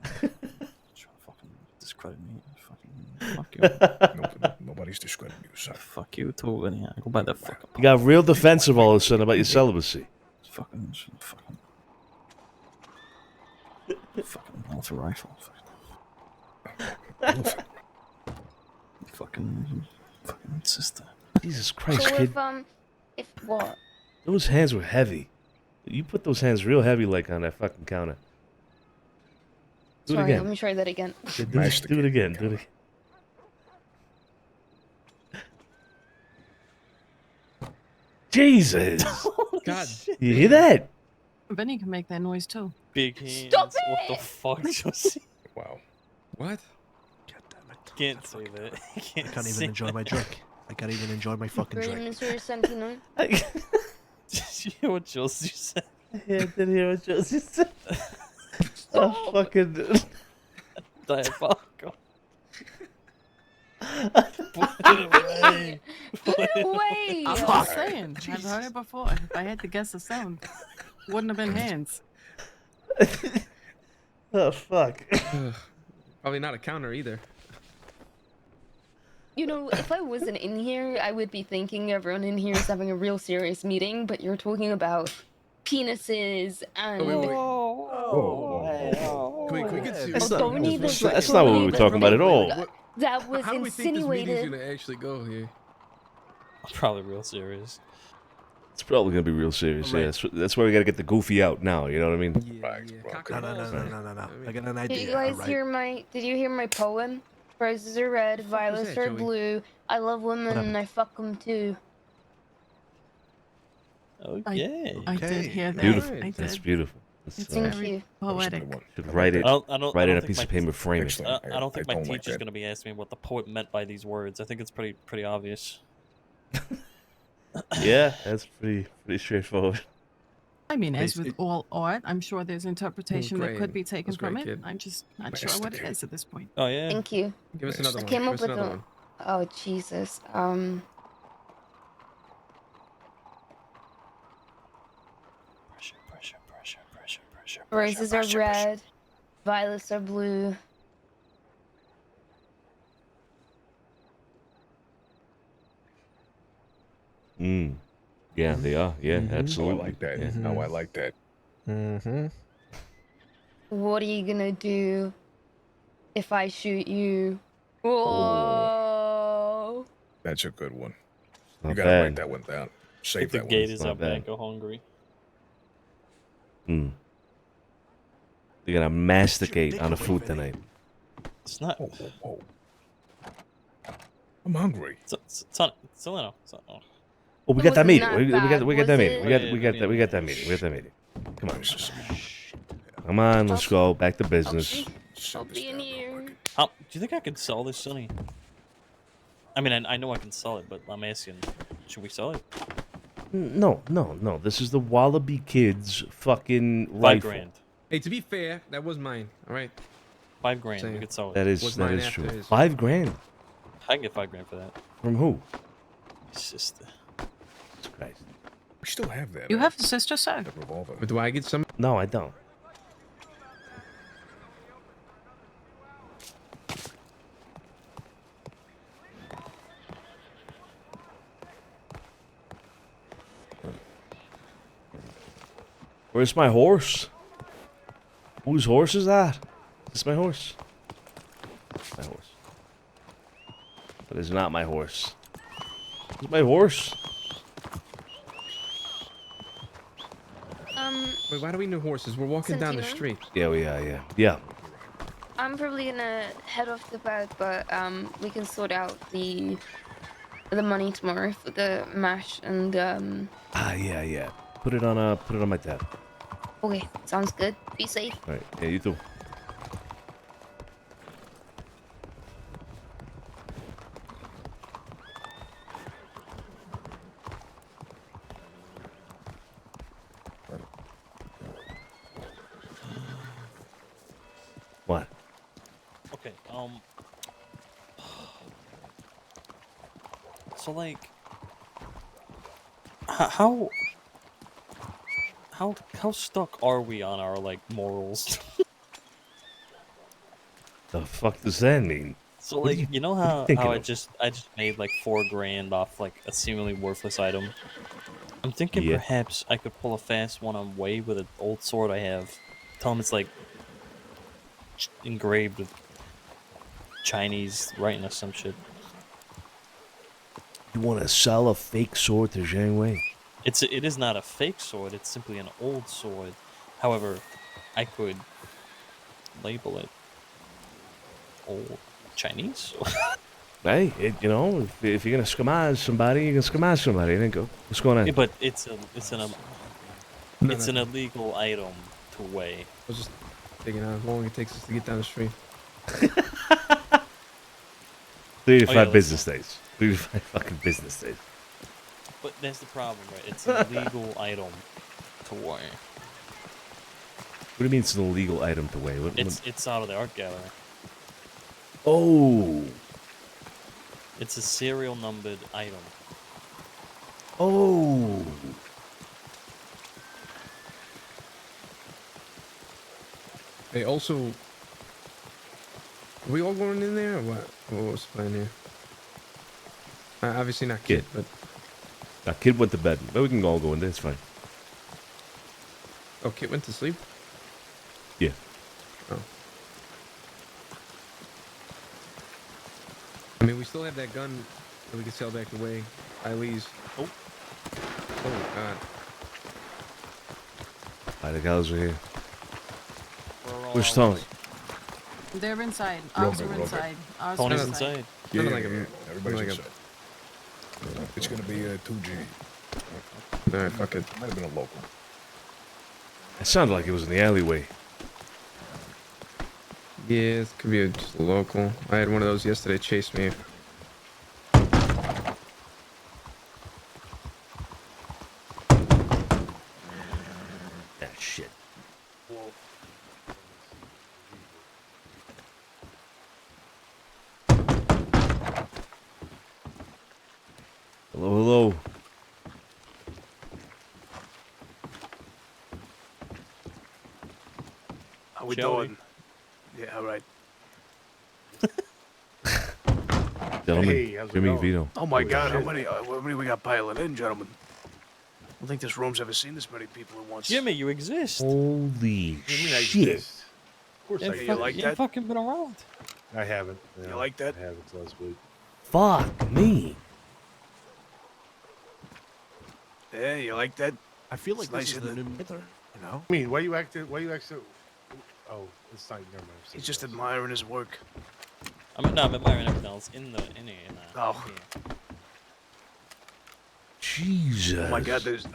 Trying to fucking discredit me. Fucking fuck you. Nobody's discrediting you, son. Fuck you too. Anyhow, go buy that fucking. You got real defensive all of a sudden about your celibacy. Fucking. Fucking Walter rifle. Fucking sister. Jesus Christ, So kid. if what? Those hands were heavy. You put those hands real heavy, like on that fucking counter. Do it Sorry, again. let me try that again. Yeah, do it again. Do it again. Jesus! God. You hear that? Benny can make that noise too. Big hands. Stop What the it! fuck, Josie? Wow. What? God damn it. Can't say that. I can't even say enjoy my that. drink. I can't even enjoy my fucking Great, drink. Mr. Santino. Did you hear what Josie said? Yeah, I did hear what Josie said. Oh, fucking. Diabolical. Put it away. Wait! I'm just saying. I've heard it before. If I had to guess a sound, wouldn't have been hands. Oh, fuck. Probably not a counter either. You know, if I wasn't in here, I would be thinking everyone in here is having a real serious meeting, but you're talking about penises and... Oh, wait. Whoa. Can we get to? That's don't not, even- that's not what we were talking about at all. That was How do we think this meeting's insinuated. gonna actually go here? Probably real serious. It's probably gonna be real serious. Right. Yeah, that's why we gotta get the goofy out now. You know what I mean? Right, bro. No. I got an Did idea. you guys alright? hear my? Did you hear my poem? Roses are red, violets that, are Joey? blue. I love women and I fuck them too. Okay. I did hear that. Beautiful. I That's did. beautiful. That's, It's Thank very you. poetic. should write it. I don't Write it on a think piece my- of paper, frame it. Excellent. I don't think my don't like teacher's that. gonna be asking me what the poet meant by these words. I think it's pretty obvious. Yeah, that's pretty straightforward. I mean, as with all art, I'm sure there's interpretation that great. could be taken That's great, from it. kid. I'm just not sure what it is at this point. Oh yeah. Thank you. Give us another I one. came Give up us with another a. one. Oh Jesus. Roses are red, violets are blue. Yeah, they are. Yeah, Oh, I absolutely. like that. Yeah. No, I like that. Mm-hmm. What are you gonna do if I shoot you? Whoa! That's a good one. Not You gotta bad. write that one down. Save If the that gate one. is Not up, man, bad. go hungry. You're gonna masticate on the food tonight. It's not. Oh. I'm hungry. Solano. Oh, we It got that was meeting. not We got bad, that was meeting. it? We got that meeting. We got that meeting. Come on. Come on, let's go back to business. I'll be in here. How, do you think I could sell this, Sonny? I mean, I know I can sell it, but I'm asking, should we sell it? No. This is the Wallaby Kids fucking $5 rifle. grand. Hey, to be fair, that was mine. All right. $5 grand. Saying. We could sell it. That is true. $5 grand. I can get $5 grand for that. From who? My sister. Jesus Christ. We still have that. You have a sister, sir? The revolver. But do I get some? No, I don't. Where's my horse? Whose horse is that? Is this my horse? My horse. That is not my horse. This is my horse. Wait, why do we know horses? We're walking down the Santino? street. Yeah, we are, yeah. I'm probably gonna head off to bed, but we can sort out the money tomorrow for the mash and Yeah. Put it on my tab. Okay, sounds good. Be safe. Alright, yeah, you too. What? Okay, so like, how stuck are we on our like morals? The fuck does that mean? So What are like, you know how thinking I of? just made like $4 grand off like a seemingly worthless item. I'm thinking Yeah. perhaps I could pull a fast one on Way with an old sword I have. Tell him it's like engraved with Chinese writing or some shit. You want to sell a fake sword to Zhang Wei? It is not a fake sword. It's simply an old sword. However, I could label it old Chinese. Hey, if you're gonna scamage somebody, you can scamage somebody. Then go. What's going on? Yeah, but it's an illegal item to weigh. I was just thinking how long it takes us to get down the street. 3 to 5 listen. business days. 3 to 5 fucking business days. But that's the problem, right? It's an illegal item to weigh. What do you mean it's an illegal item to weigh? It's out of the art gallery. Oh. It's a serial numbered item. Oh. Hey, also, are we all going in there or what? What's the plan here? Obviously not Kid, but... Now, Kid went to bed. But we can all go in there. It's fine. Oh, Kid went to sleep? Yeah. Oh. I mean, we still have that gun that we can sell back away. Eileen's. Oh. Oh, God. Alright, the guys are here. Where's Tony? They're inside. Ours are inside. Ours are Tony's inside. inside. Yeah, Like a- everybody's like a- inside. It's gonna be a 2G. Alright, fuck it. Might have been a local. It sounded like it was in the alleyway. Yeah, it could be just a local. I had one of those yesterday chase me. Ah, shit. Hello. How we Shall we? doing? Yeah, all right. Gentlemen, Hey, how's it Jimmy going? Vito. Oh my God, how many we got piling in, gentlemen? I don't think this room's ever seen this many people at once. Jimmy, you exist. Holy What do you mean I shit. exist? Of course I You exist. like you that? fucking been around. I haven't. You like that? I haven't last week. Fuck me. Yeah, you like that? I feel like It's this nice, is the isn't new it? mother, you know? I mean, why you acting? Oh, it's not. Never mind. He's just admiring his work. I'm admiring everything else in the. Oh. Yeah. Jesus. Oh my God, there's.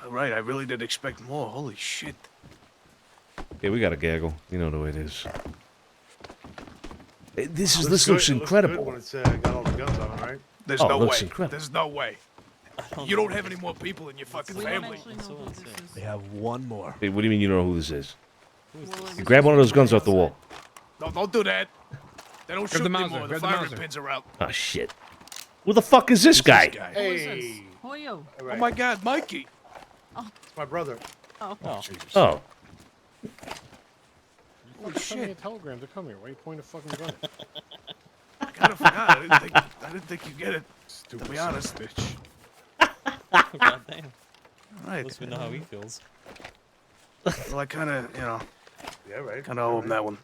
Right, I really didn't expect more. Holy shit. Yeah, we got a gaggle. You know the way it is. This Looks looks good- it looks good incredible. when it's got all the guns on it, right? There's Oh, no it looks way. incredible. There's no way. You don't have any more people in your fucking family. They have one more. Hey, what do you mean you don't know who this is? You grab one of those guns off the wall. No, don't do that. They don't Grab shoot the Mauser, anymore. The grab the firing Mauser. pins are out. Oh, shit. Who the fuck is this guy? Hey. Who are you? Oh my God, Mikey. It's my brother. Oh. Oh. You sent me a telegram to come here. Why are you pointing a fucking gun? I kind of forgot. I didn't think you get it. To be honest, bitch. God damn. All right. At least we know how he feels. Well, I kind of, Yeah, right. kind of owe him that one.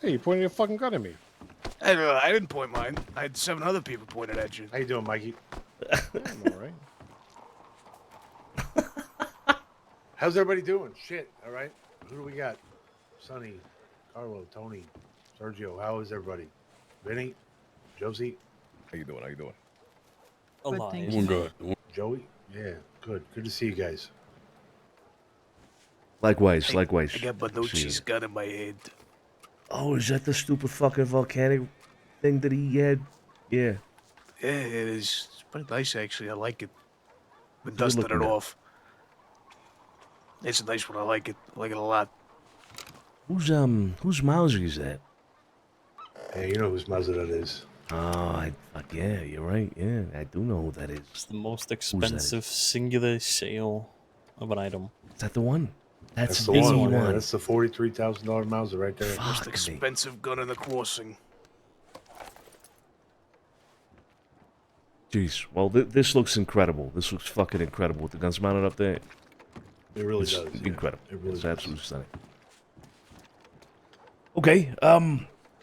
Hey, you pointed a fucking gun at me. I didn't point mine. I had 7 other people pointed at you. How you doing, Mikey? I'm all right. How's everybody doing? Shit, all right. Who do we got? Sonny, Carlo, Tony, Sergio. How is everybody? Vinny, Josie. How you doing? How you doing? Alive. Doing good. Joey. Yeah, good. Good to see you guys. Likewise, likewise. I got Bonucci's gun in my head. Oh, is that the stupid fucking volcanic thing that he had? Yeah. Yeah, it is. It's pretty nice, actually. I like it. Been Good dusting looking it gun. off. It's a nice one. I like it. I like it a lot. Whose Mauser is that? Hey, you know whose Mazda that is. Oh, fuck yeah, you're right. Yeah, I do know who that is. It's the most that expensive singular sale of an item. Is that the one? That's the the one. one. Yeah, that's the $43,000 Mauser right there. Most expensive gun in the crossing. Jeez. Well, this looks incredible. This looks fucking incredible with the guns mounted up there. It really It's does. yeah. incredible. It really It's does. absolutely stunning. Okay.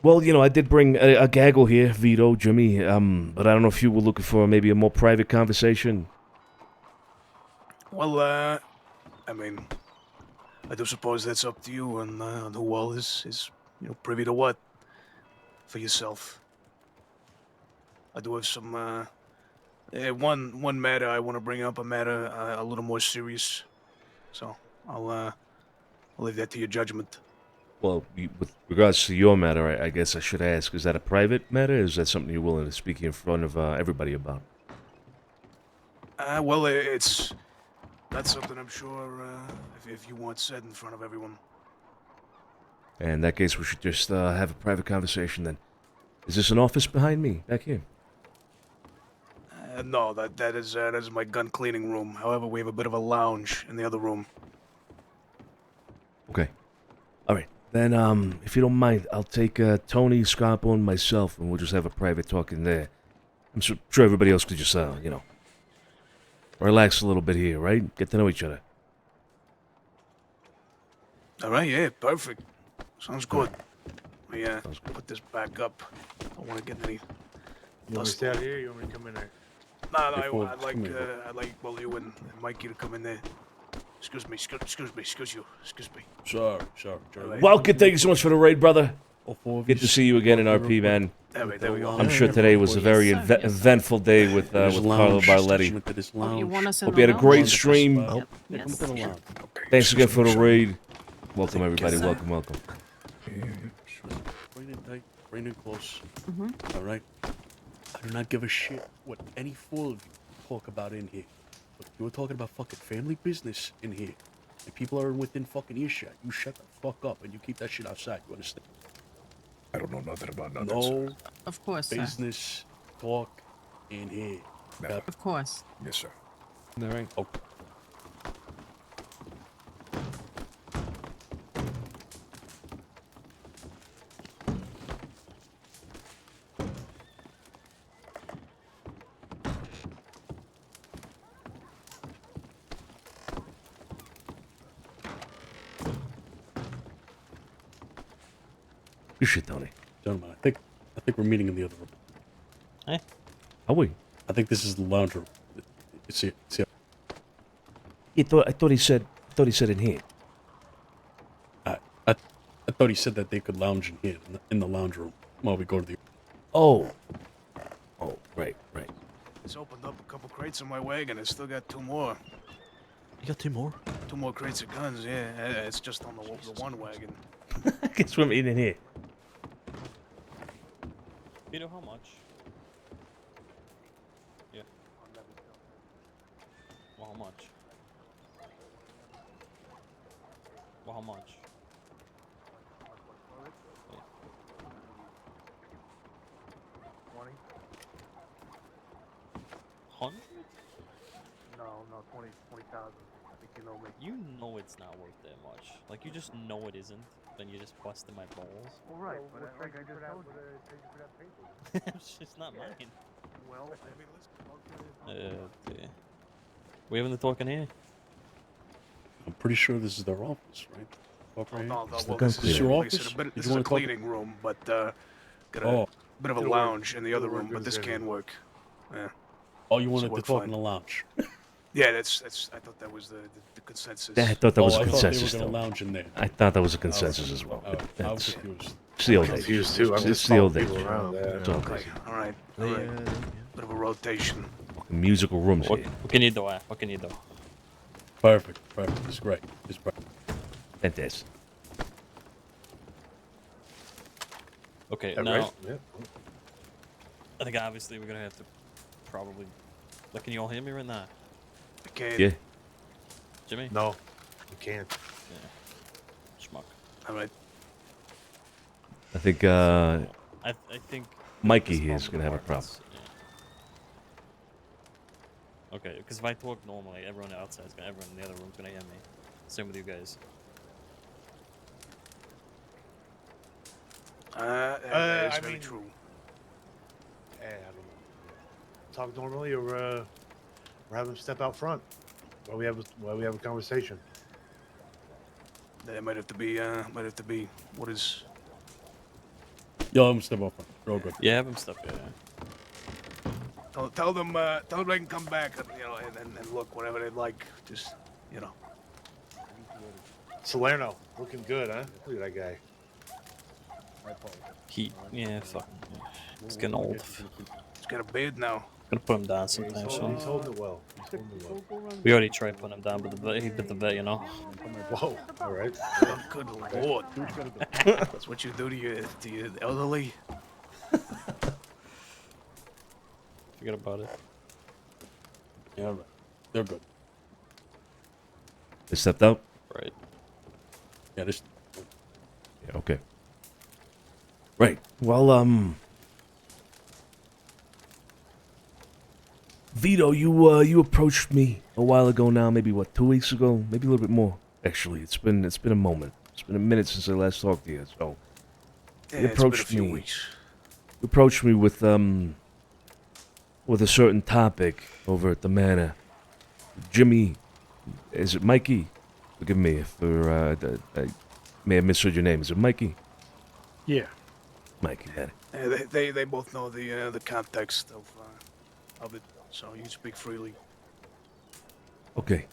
Well, I did bring a gaggle here, Vito, Jimmy. But I don't know if you were looking for maybe a more private conversation. Well, I mean, I do suppose that's up to you and who all is privy to what for yourself. I do have some one matter I want to bring up, a matter a little more serious. So I'll leave that to your judgment. Well, with regards to your matter, I guess I should ask, is that a private matter? Or is that something you're willing to speak in front of everybody about? Well, it's not something I'm sure if you want said in front of everyone. And in that case, we should just have a private conversation then. Is this an office behind me, back here? No, that is my gun cleaning room. However, we have a bit of a lounge in the other room. Okay. All right. Then, if you don't mind, I'll take Tony, Scarpo, and myself, and we'll just have a private talk in there. I'm sure everybody else could just, relax a little bit here, right? Get to know each other. All right, yeah, perfect. Sounds good. Let me put this back up. I don't want to get any. You want to stay out here? Or you want me to come in there? No, I'd like both you and Mikey to come in there. Excuse me. Sorry. Welcome, thank you so much for the raid, brother. All 4 of Good to see you again in RP, man. There we go. I'm sure today was a very eventful day with Carlo Barletti. Oh, you want us in Hope the you had a great lounge? stream. Yes. Thanks again for the raid. Welcome, everybody. Welcome. Bring it tight. Bring it close. Mm-hmm. All right? I do not give a shit what any fool of you talk about in here. But you were talking about fucking family business in here. And people are within fucking earshot. You shut the fuck up and you keep that shit outside. You understand? I don't know nothing about nothing. No Of course, sir. business talk in here. Of course. Yes, sir. All right. Okay. Good shit, Tony. Gentlemen, I think we're meeting in the other room. Hey. Are we? I think this is the lounge room. It's here. It's here. I thought he said in here. I thought he said that they could lounge in here, in the lounge room, while we go to the... Oh, right. Just opened up a couple crates in my wagon. I still got 2 more. You got 2 more? 2 more crates of guns, yeah. It's just on the one wagon. I guess we're meeting in here. You know how much? Yeah. much? Well, how much? 20? 100? No, 20,000. I think you know me. You know it's not worth that much. Like, you just know it isn't, then you just busted my balls. Well, right, but like I just told you. It's just not mine. Well, I mean, let's Okay. We having the talking here? I'm pretty sure this is their office, right? Oh, no, Is well, this this is your like I said, office? a bit, Did this you is a wanna talk- cleaning room, but got a Oh. bit of a It'll work. lounge in the other It'll room, work but as this any. can't work. Yeah. Oh, you This wanted to work talk fine. in the lounge. Yeah, that's. I thought that was the consensus. Yeah, I thought that was Oh, a I thought they were consensus, gonna though. lounge in there. I thought that was a consensus as well. Oh, but I'm that's confused. it's the old I'm days. confused too. I'm just It's the old following days. people around. It's all Okay. good. All right. Bit of a rotation. Musical rooms What, here. what can you do? What can you do? Perfect. It's great. It's perfect. Fantastic. Okay, Yeah, now right? Yeah. I think obviously we're gonna have to probably. Like, can you all hear me right now? I can't. Yeah. Jimmy? No, you can't. Yeah. Schmuck. All right. I think I think Mikey this here is problem gonna have a problem. apartments, yeah. Okay, because if I talk normally, everyone outside's gonna, everyone in the other room's gonna hear me. Same with you guys. That is I very mean- true. I don't know. Talk normally, or have them step out front while we have a conversation. That might have to be. What is? Yo, I'm step up. You're all good. Yeah, have them step. Yeah. Tell them they can come back and and look whatever they'd like. Just Salerno, looking good, huh? Look at that guy. Yeah, fuck. It's getting old. He's got a beard now. Gonna put him down sometime He's soon. holding it well. He's holding it well. We already tried putting him down, but the vet, he bit the vet, you know. Whoa! All right. Oh, good lord! That's what you do to your elderly. Forget about it. Yeah, all right. They're good. They stepped out? Right. Yeah, this. Yeah, okay. Right. Well, Vito, you approached me a while ago now, maybe what, 2 weeks ago? Maybe a little bit more. Actually, it's been a moment. It's been a minute since I last talked to you, so Yeah, you it's been a approached few me. weeks. You approached me with a certain topic over at the manor. Jimmy, is it Mikey? Forgive me if I may have misheard your name. Is it Mikey? Yeah. Mikey, man. They both know the context of it, so you speak freely. Okay.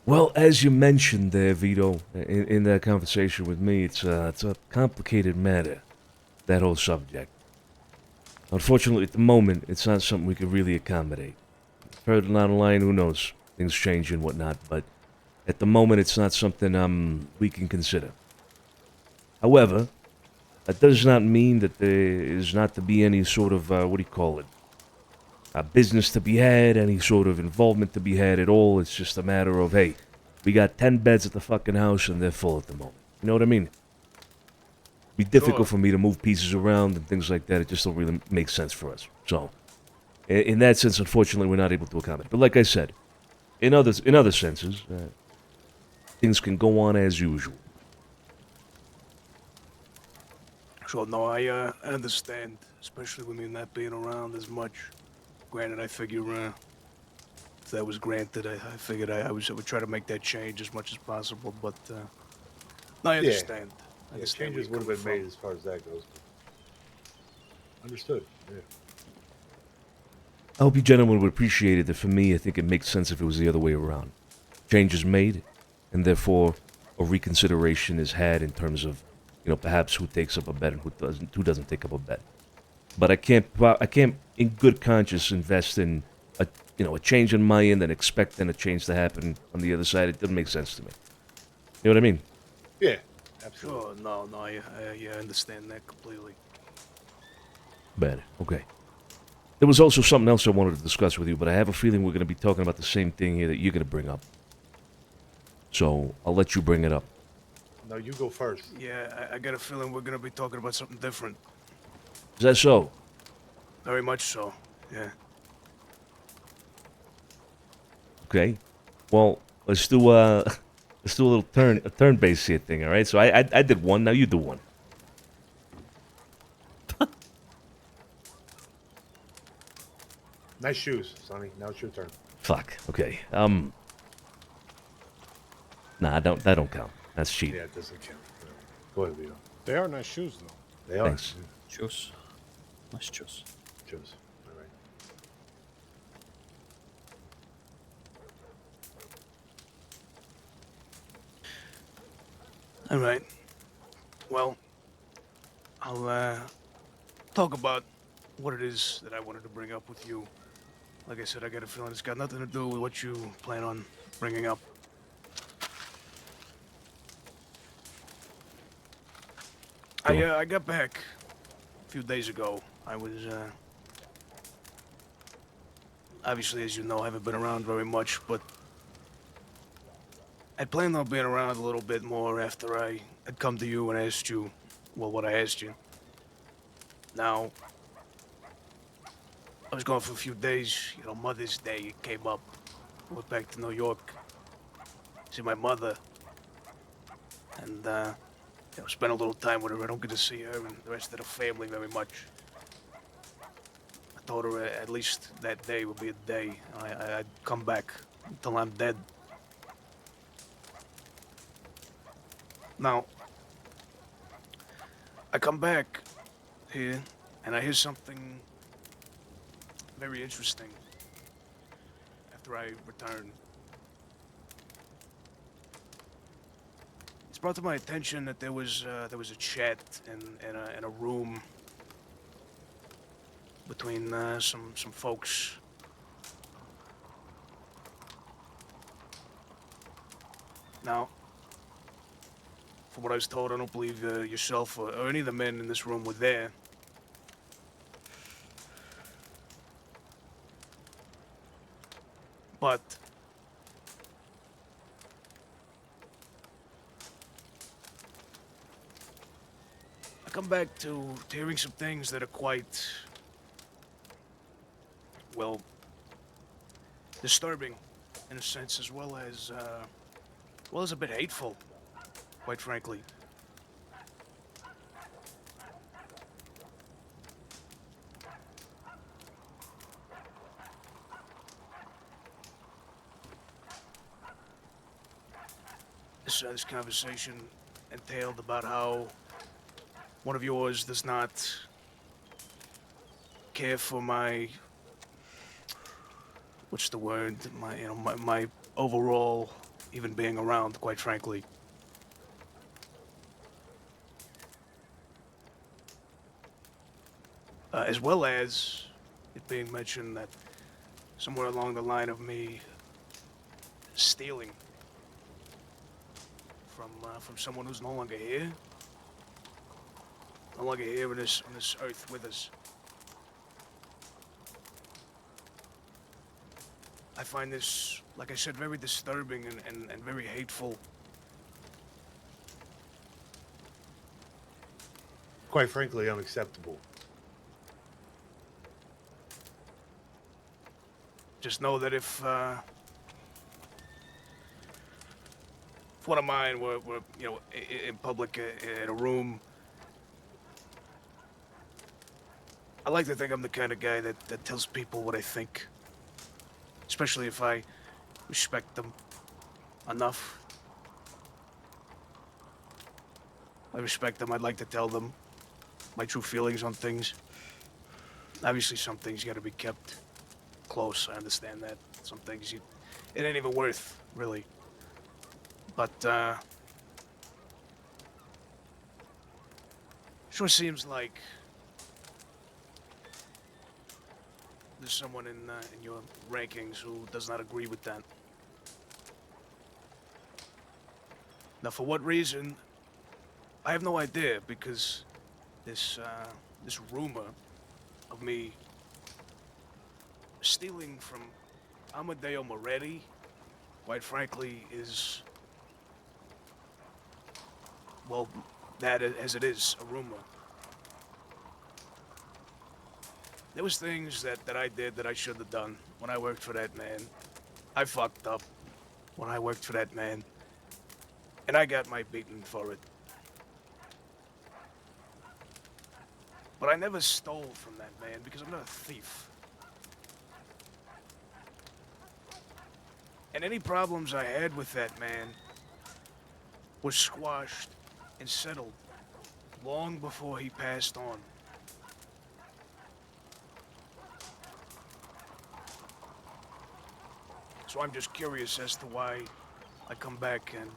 Well, as you mentioned there, Vito, in that conversation with me, it's a complicated matter, that whole subject. Unfortunately, at the moment, it's not something we can really accommodate. Further down the line, who knows? Things change and whatnot, but at the moment, it's not something we can consider. However, that does not mean that there is not to be any sort of, business to be had, any sort of involvement to be had at all. It's just a matter of, hey, we got 10 beds at the fucking house and they're full at the moment. You know what I mean? It'd be difficult for me to move pieces around and things like that. It just don't really make sense for us. So, in that sense, unfortunately, we're not able to accommodate. But like I said, in other senses, things can go on as usual. So no, I understand, especially with me not being around as much. Granted, I figure if that was granted, I figured I would try to make that change as much as possible. But no, I understand. I understand where Changes you're would have been coming made as far as that goes. Understood. Yeah. I hope you gentlemen would appreciate it. That for me, I think it makes sense if it was the other way around. Change is made, and therefore a reconsideration is had in terms of, perhaps who takes up a bed and who doesn't take up a bed. But I can't, in good conscience, invest in a change on my end and expect then a change to happen on the other side. It doesn't make sense to me. You know what I mean? Yeah, absolutely. Sure, no, I understand that completely. Bad. Okay. There was also something else I wanted to discuss with you, but I have a feeling we're going to be talking about the same thing here that you're going to bring up. So I'll let you bring it up. No, you go first. Yeah, I got a feeling we're gonna be talking about something different. Is that so? Very much so. Yeah. Okay. Well, let's do a little turn-based here thing. All right. So I did one. Now you do one. Nice shoes, Sonny. Now it's your turn. Fuck. Okay. Nah, that don't count. That's cheating. Yeah, it doesn't count. Go ahead, Vito. They are nice shoes, though. They are. Thanks. Shoes. Nice shoes. Shoes. All right. All right. Well, I'll talk about what it is that I wanted to bring up with you. Like I said, I got a feeling it's got nothing to do with what you plan on bringing up. I got back a few days ago. I was obviously, as you know, I haven't been around very much, but I planned on being around a little bit more after I had come to you and asked you, well, what I asked you. Now, I was gone for a few days. You know, Mother's Day came up. I went back to New York. See my mother. And, you know, spent a little time with her. I don't get to see her and the rest of the family very much. I told her at least that day would be a day. I'd come back until I'm dead. Now, I come back here and I hear something very interesting after I return. It's brought to my attention that there was a chat in a room between some folks. Now, from what I was told, I don't believe yourself or any of the men in this room were there. But I come back to hearing some things that are quite, well, disturbing in a sense, as well as a bit hateful, quite frankly. This conversation entailed about how one of yours does not care for my, what's the word, my overall even being around, quite frankly. As well as it being mentioned that somewhere along the line of me stealing from someone who's no longer here, on this earth with us. I find this, like I said, very disturbing and very hateful. Quite frankly, unacceptable. Just know that if one of mine were you know, in public in a room, I like to think I'm the kind of guy that tells people what I think. Especially if I respect them enough. I respect them, I'd like to tell them my true feelings on things. Obviously some things gotta be kept close, I understand that. Some things it ain't even worth, really. But, sure seems like there's someone in your rankings who does not agree with that. Now, for what reason, I have no idea, because this rumor of me stealing from Amadeo Moretti, quite frankly, is, well, that as it is, a rumor. There was things that I did that I shouldn't have done when I worked for that man. I fucked up when I worked for that man. And I got my beating for it. But I never stole from that man because I'm not a thief. And any problems I had with that man were squashed and settled long before he passed on. So I'm just curious as to why I come back and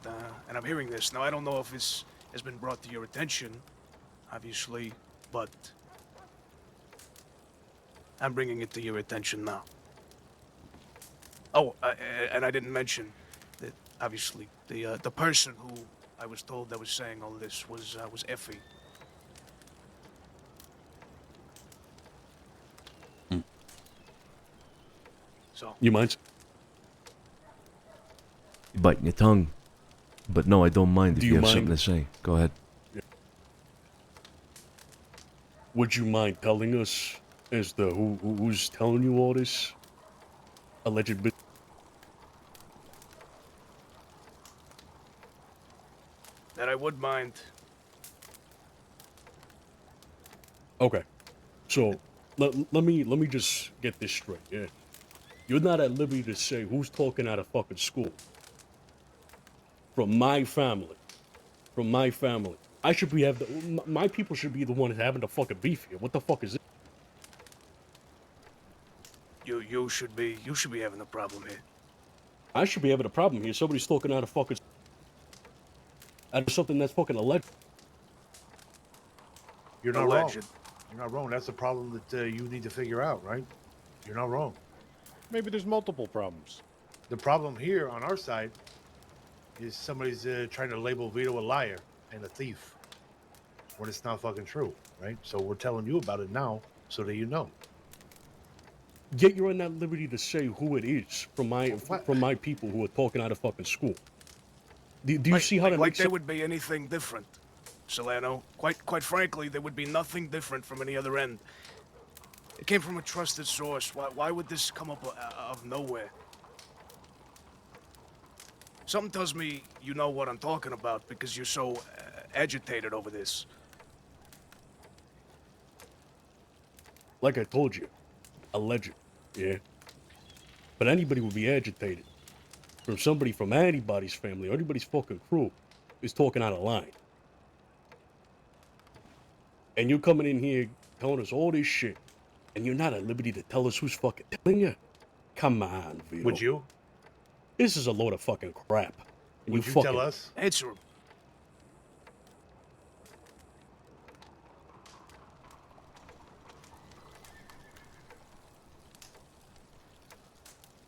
I'm hearing this. Now, I don't know if this has been brought to your attention, obviously, but I'm bringing it to your attention now. Oh, and I didn't mention that, obviously, the person who I was told that was saying all this was Effie. So. You mind? You're biting your tongue. But no, I don't mind if Do you you have mind? something to say. Go ahead. Would you mind telling us as to who's telling you all this alleged business? That I would mind. Okay, so let me just get this straight. Yeah, you're not at liberty to say who's talking out of fucking school. From my family, I should be my people should be the ones having the fucking beef here. What the fuck is it? You should be having a problem here. I should be having a problem here. Somebody's talking out of something that's fucking alleged. You're not wrong. Alleged. You're not wrong. That's the problem that you need to figure out, right? You're not wrong. Maybe there's multiple problems. The problem here on our side is somebody's trying to label Vito a liar and a thief when it's not fucking true, right? So we're telling you about it now so that you know. Yet you're not at liberty to say who it is from my people who are talking out of fucking school. Do you see how that like makes there sense? would be anything different, Solano? Quite frankly, there would be nothing different from any other end. It came from a trusted source. Why would this come up of nowhere? Something tells me you know what I'm talking about because you're so agitated over this. Like I told you, alleged, yeah. But anybody would be agitated from somebody from anybody's family or anybody's fucking crew is talking out of line. And you're coming in here telling us all this shit, and you're not at liberty to tell us who's fucking telling you? Come on, Vito. Would you? This is a load of fucking crap. And Would you fucking tell us? Answer him.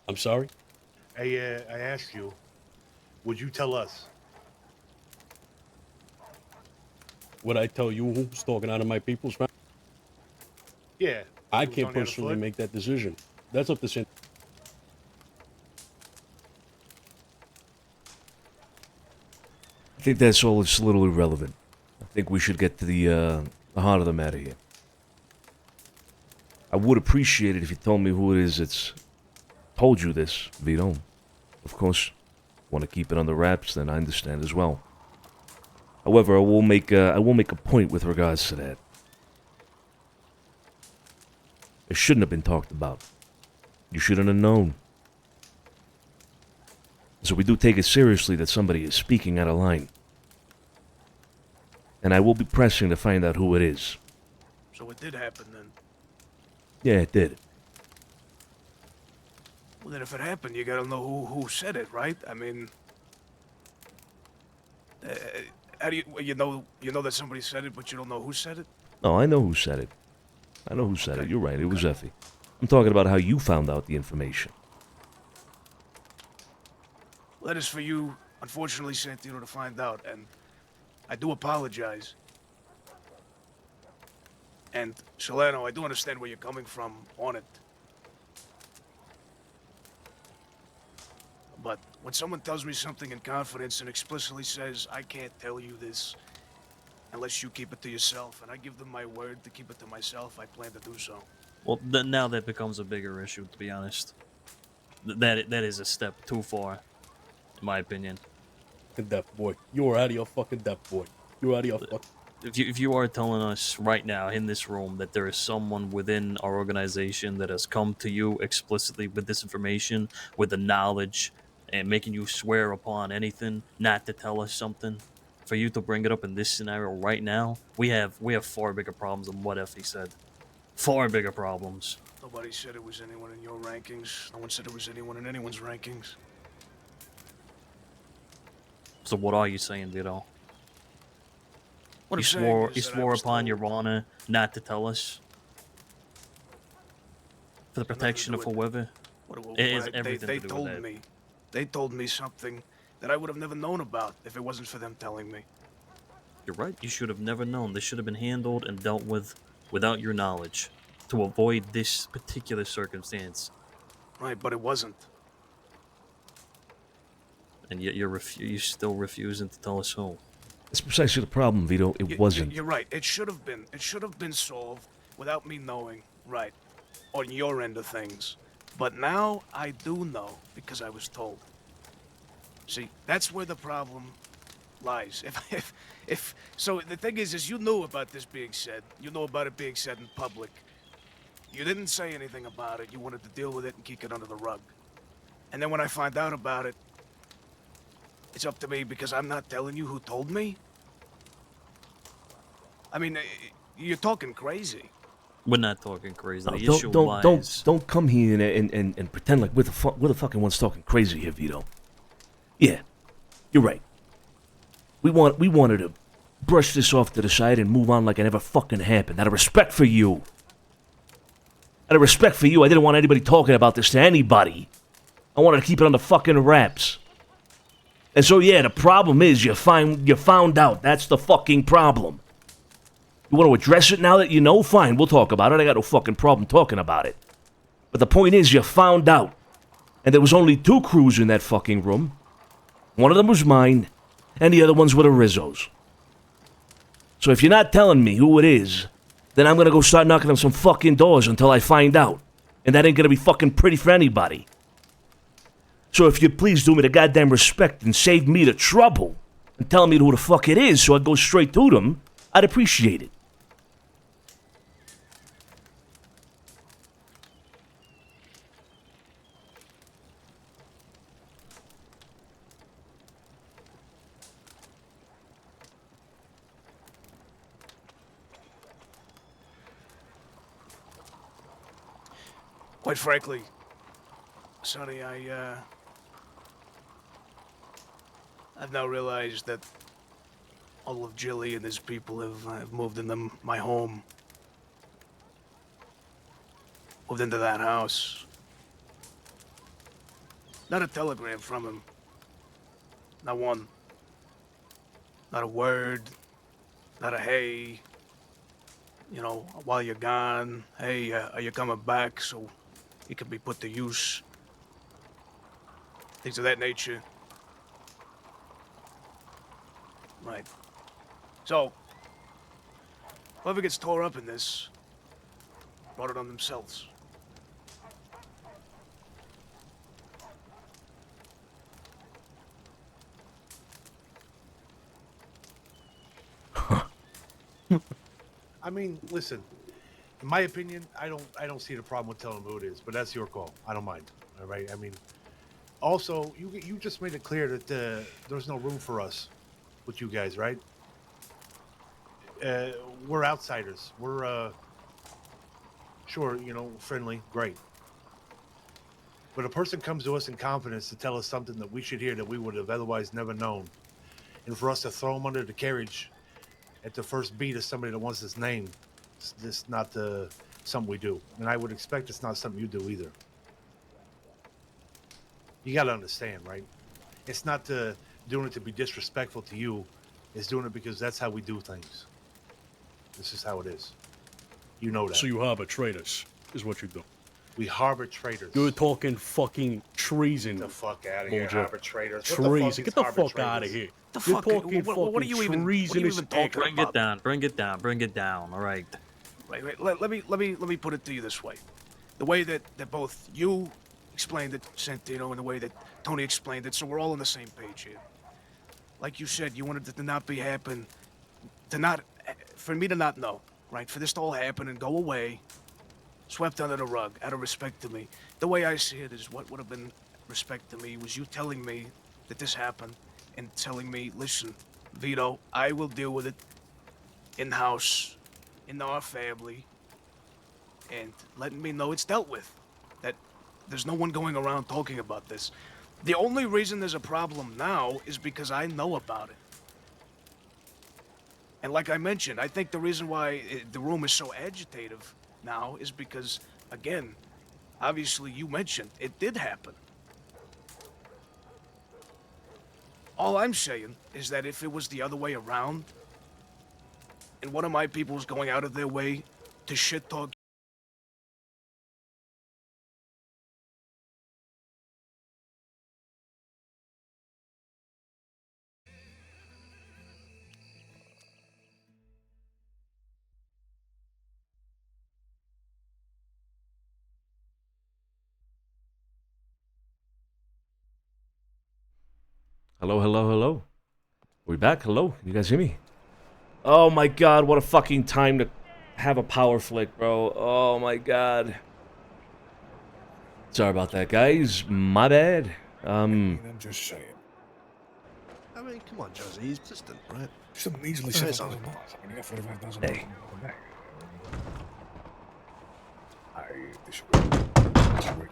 I'm sorry? I asked you, would you tell us? Would I tell you who's talking out of my people's family? Yeah. I who's can't on the other personally foot? make that decision. That's up to Santino. I think that's all. It's a little irrelevant. I think we should get to the heart of the matter here. I would appreciate it if you told me who it is that's told you this, Vito. Of course, want to keep it under wraps, then I understand as well. However, I will make a point with regards to that. It shouldn't have been talked about. You shouldn't have known. So we do take it seriously that somebody is speaking out of line. And I will be pressing to find out who it is. So it did happen then. Yeah, it did. Well, then if it happened, you gotta know who said it, right? I mean, how do you know that somebody said it, but you don't know who said it? No, I know who said it. I know who said it. You're right. It was Effie. I'm talking about how you found out the information. Well, that is for you, unfortunately, Santino, to find out, and I do apologize. And Solano, I do understand where you're coming from on it. But when someone tells me something in confidence and explicitly says, I can't tell you this unless you keep it to yourself, and I give them my word to keep it to myself, I plan to do so. Well, now that becomes a bigger issue, to be honest. That is a step too far, in my opinion. Depth, boy. You're out of your fucking depth, boy. You're out of your fucking... If you are telling us right now in this room that there is someone within our organization that has come to you explicitly with this information, with the knowledge, and making you swear upon anything not to tell us something, for you to bring it up in this scenario right now, we have far bigger problems than what if he said. Far bigger problems. Nobody said it was anyone in your rankings. No one said it was anyone in anyone's rankings. So what are you saying, Vito? What You I'm saying swore is you that I swore was upon told- your honor not to tell us? For the protection of whoever? It is everything they to do told with that. me. They told me something that I would have never known about if it wasn't for them telling me. You're right. You should have never known. This should have been handled and dealt with without your knowledge to avoid this particular circumstance. Right, but it wasn't. And yet you're still refusing to tell us so. That's precisely the problem, Vito. It wasn't. You're right. It should have been. It should have been solved without me knowing. Right. On your end of things. But now I do know because I was told. See, that's where the problem lies. If so, the thing is you knew about this being said. You know about it being said in public. You didn't say anything about it. You wanted to deal with it and keep it under the rug. And then when I find out about it, it's up to me because I'm not telling you who told me. I mean, you're talking crazy. We're not talking crazy. The Don't- issue don't, lies. don't come here and pretend like we're the fucking ones talking crazy here, Vito. Yeah, you're right. We wanted to brush this off to the side and move on like it never fucking happened. Out of respect for you. Out of respect for you, I didn't want anybody talking about this to anybody. I wanted to keep it on the fucking wraps. And so yeah, the problem is you found out. That's the fucking problem. You want to address it now that you know? Fine, we'll talk about it. I got no fucking problem talking about it. But the point is, you found out. And there was only 2 crews in that fucking room. One of them was mine, and the other ones were the Rizzos. So if you're not telling me who it is, then I'm gonna go start knocking on some fucking doors until I find out. And that ain't gonna be fucking pretty for anybody. So if you'd please do me the goddamn respect and save me the trouble and tell me who the fuck it is so I go straight to them, I'd appreciate it. Quite frankly, Sonny, I've now realized that all of Jilly and his people have moved into my home. Moved into that house. Not a telegram from him. Not one. Not a word. Not a hey. You know, while you're gone, hey, are you coming back so it can be put to use? Things of that nature. Right. So, whoever gets tore up in this, brought it on themselves. I mean, listen. In my opinion, I don't see the problem with telling them who it is, but that's your call. I don't mind. All right. I mean, also, you just made it clear that there's no room for us with you guys, right? We're outsiders. We're sure, you know, friendly, great. But a person comes to us in confidence to tell us something that we should hear that we would have otherwise never known, and for us to throw them under the carriage at the first beat of somebody that wants his name, it's not something we do. And I would expect it's not something you do either. You got to understand, right? It's not doing it to be disrespectful to you. It's doing it because that's how we do things. This is how it is. You know that. So you harbor traitors, is what you do. We harbor traitors. You're talking fucking treason. Get the fuck out of here, Bolger. arbitrators. Treason. Get the fuck out of here. You're talking what are you even treasonous talking Bring about? it down. Bring it down. Bring it down. All right. Wait, let me put it to you this way: the way that both you explained it, Santino, and the way that Tony explained it, so we're all on the same page here. Like you said, you wanted it to not be happen, for me to not know, right? For this to all happen and go away, swept under the rug, out of respect to me. The way I see it is, what would have been respect to me was you telling me that this happened and telling me, listen, Vito, I will deal with it in-house, in our family, and letting me know it's dealt with. That there's no one going around talking about this. The only reason there's a problem now is because I know about it. And like I mentioned, I think the reason why the room is so agitative now is because, again, obviously you mentioned it did happen. All I'm saying is that if it was the other way around, and one of my people was going out of their way to shit talk Hello, hello, hello. We back? Hello? You guys hear me? Oh my god, what a fucking time to have a power flick, bro. Oh my god. Sorry about that, guys. My bad. I'm just saying. I mean, come on, Josie. He's persistent, right? Some measly Hey, $7,000. I mean, you got $45,000 Hey. back. I disagree.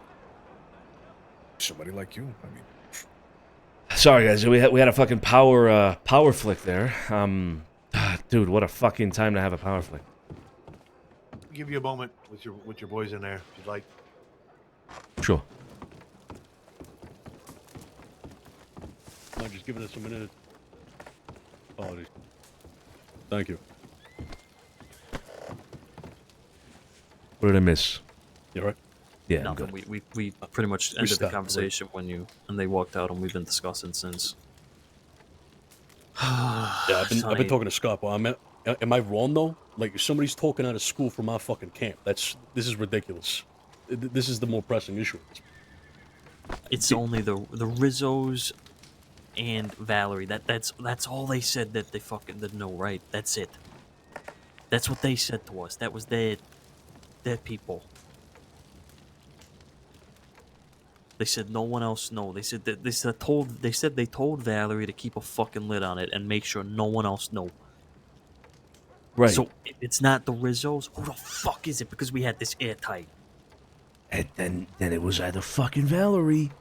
Somebody like you, I mean. Sorry, guys. We had a fucking power flick there. Dude, what a fucking time to have a power flick. I'll give you a moment with your boys in there, if you'd like. Sure. No, just giving us a minute. Apologies. Thank you. What did I miss? You right? Yeah, I'm Nothing. good. We pretty much ended the stopped, conversation when they walked out, and we've been discussing since. Yeah, I've been talking to Scott. But am I wrong though? Like, if somebody's talking out of school from my fucking camp, this is ridiculous. This is the more pressing issue. It's only the Rizzos and Valerie. That's all they said that they fucking didn't know, right? That's it. That's what they said to us. That was their people. They said no one else know. They said that they told Valerie to keep a fucking lid on it and make sure no one else know. Right. So if it's not the Rizzos, who the fuck is it? Because we had this airtight. And then it was either fucking Valerie,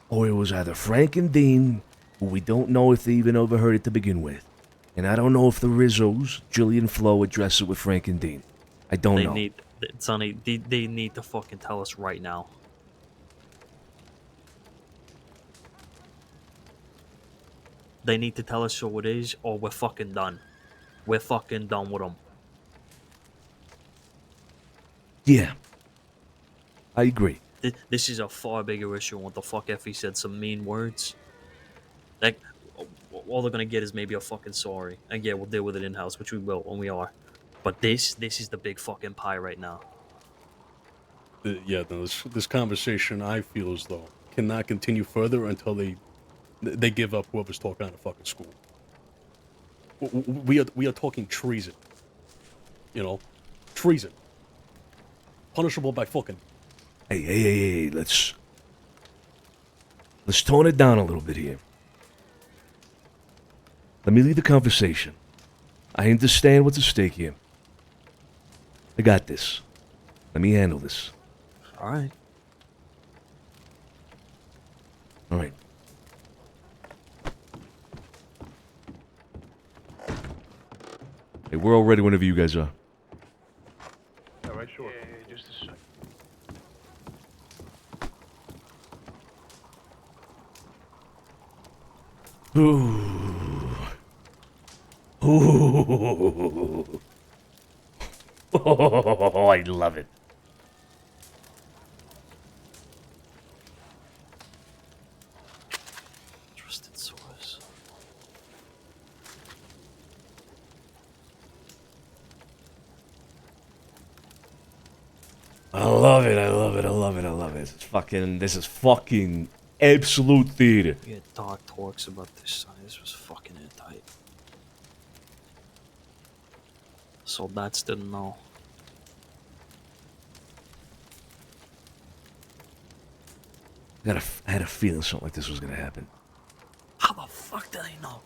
or it was either Frank and Dean, who we don't know if they even overheard it to begin with. And I don't know if the Rizzos, Jillian Flo, addressed it with Frank and Dean. I don't know. Sonny, they need to fucking tell us right now. They need to tell us who it is, or we're fucking done. We're fucking done with them. Yeah. I agree. This is a far bigger issue. What the fuck if he said some mean words? Like, all they're gonna get is maybe a fucking sorry. And yeah, we'll deal with it in-house, which we will, and we are. But this is the big fucking pie right now. Yeah, no, this conversation, I feel as though, cannot continue further until they give up whoever's talking out of fucking school. We are talking treason. You know, treason. Punishable by fucking. Hey, let's tone it down a little bit here. Let me lead the conversation. I understand what's at stake here. I got this. Let me handle this. All right. All right. Hey, we're all ready whenever you guys are. All right, sure. Yeah, just a sec. Ooh. Ooh. Oh, I love it. Trusted source. I love it, I love it, I love it, I love it. This is fucking absolute theater. We had dark talks about this, Sonny. This was fucking airtight. Soldats didn't know. I had a feeling something like this was gonna happen. How the fuck did they know?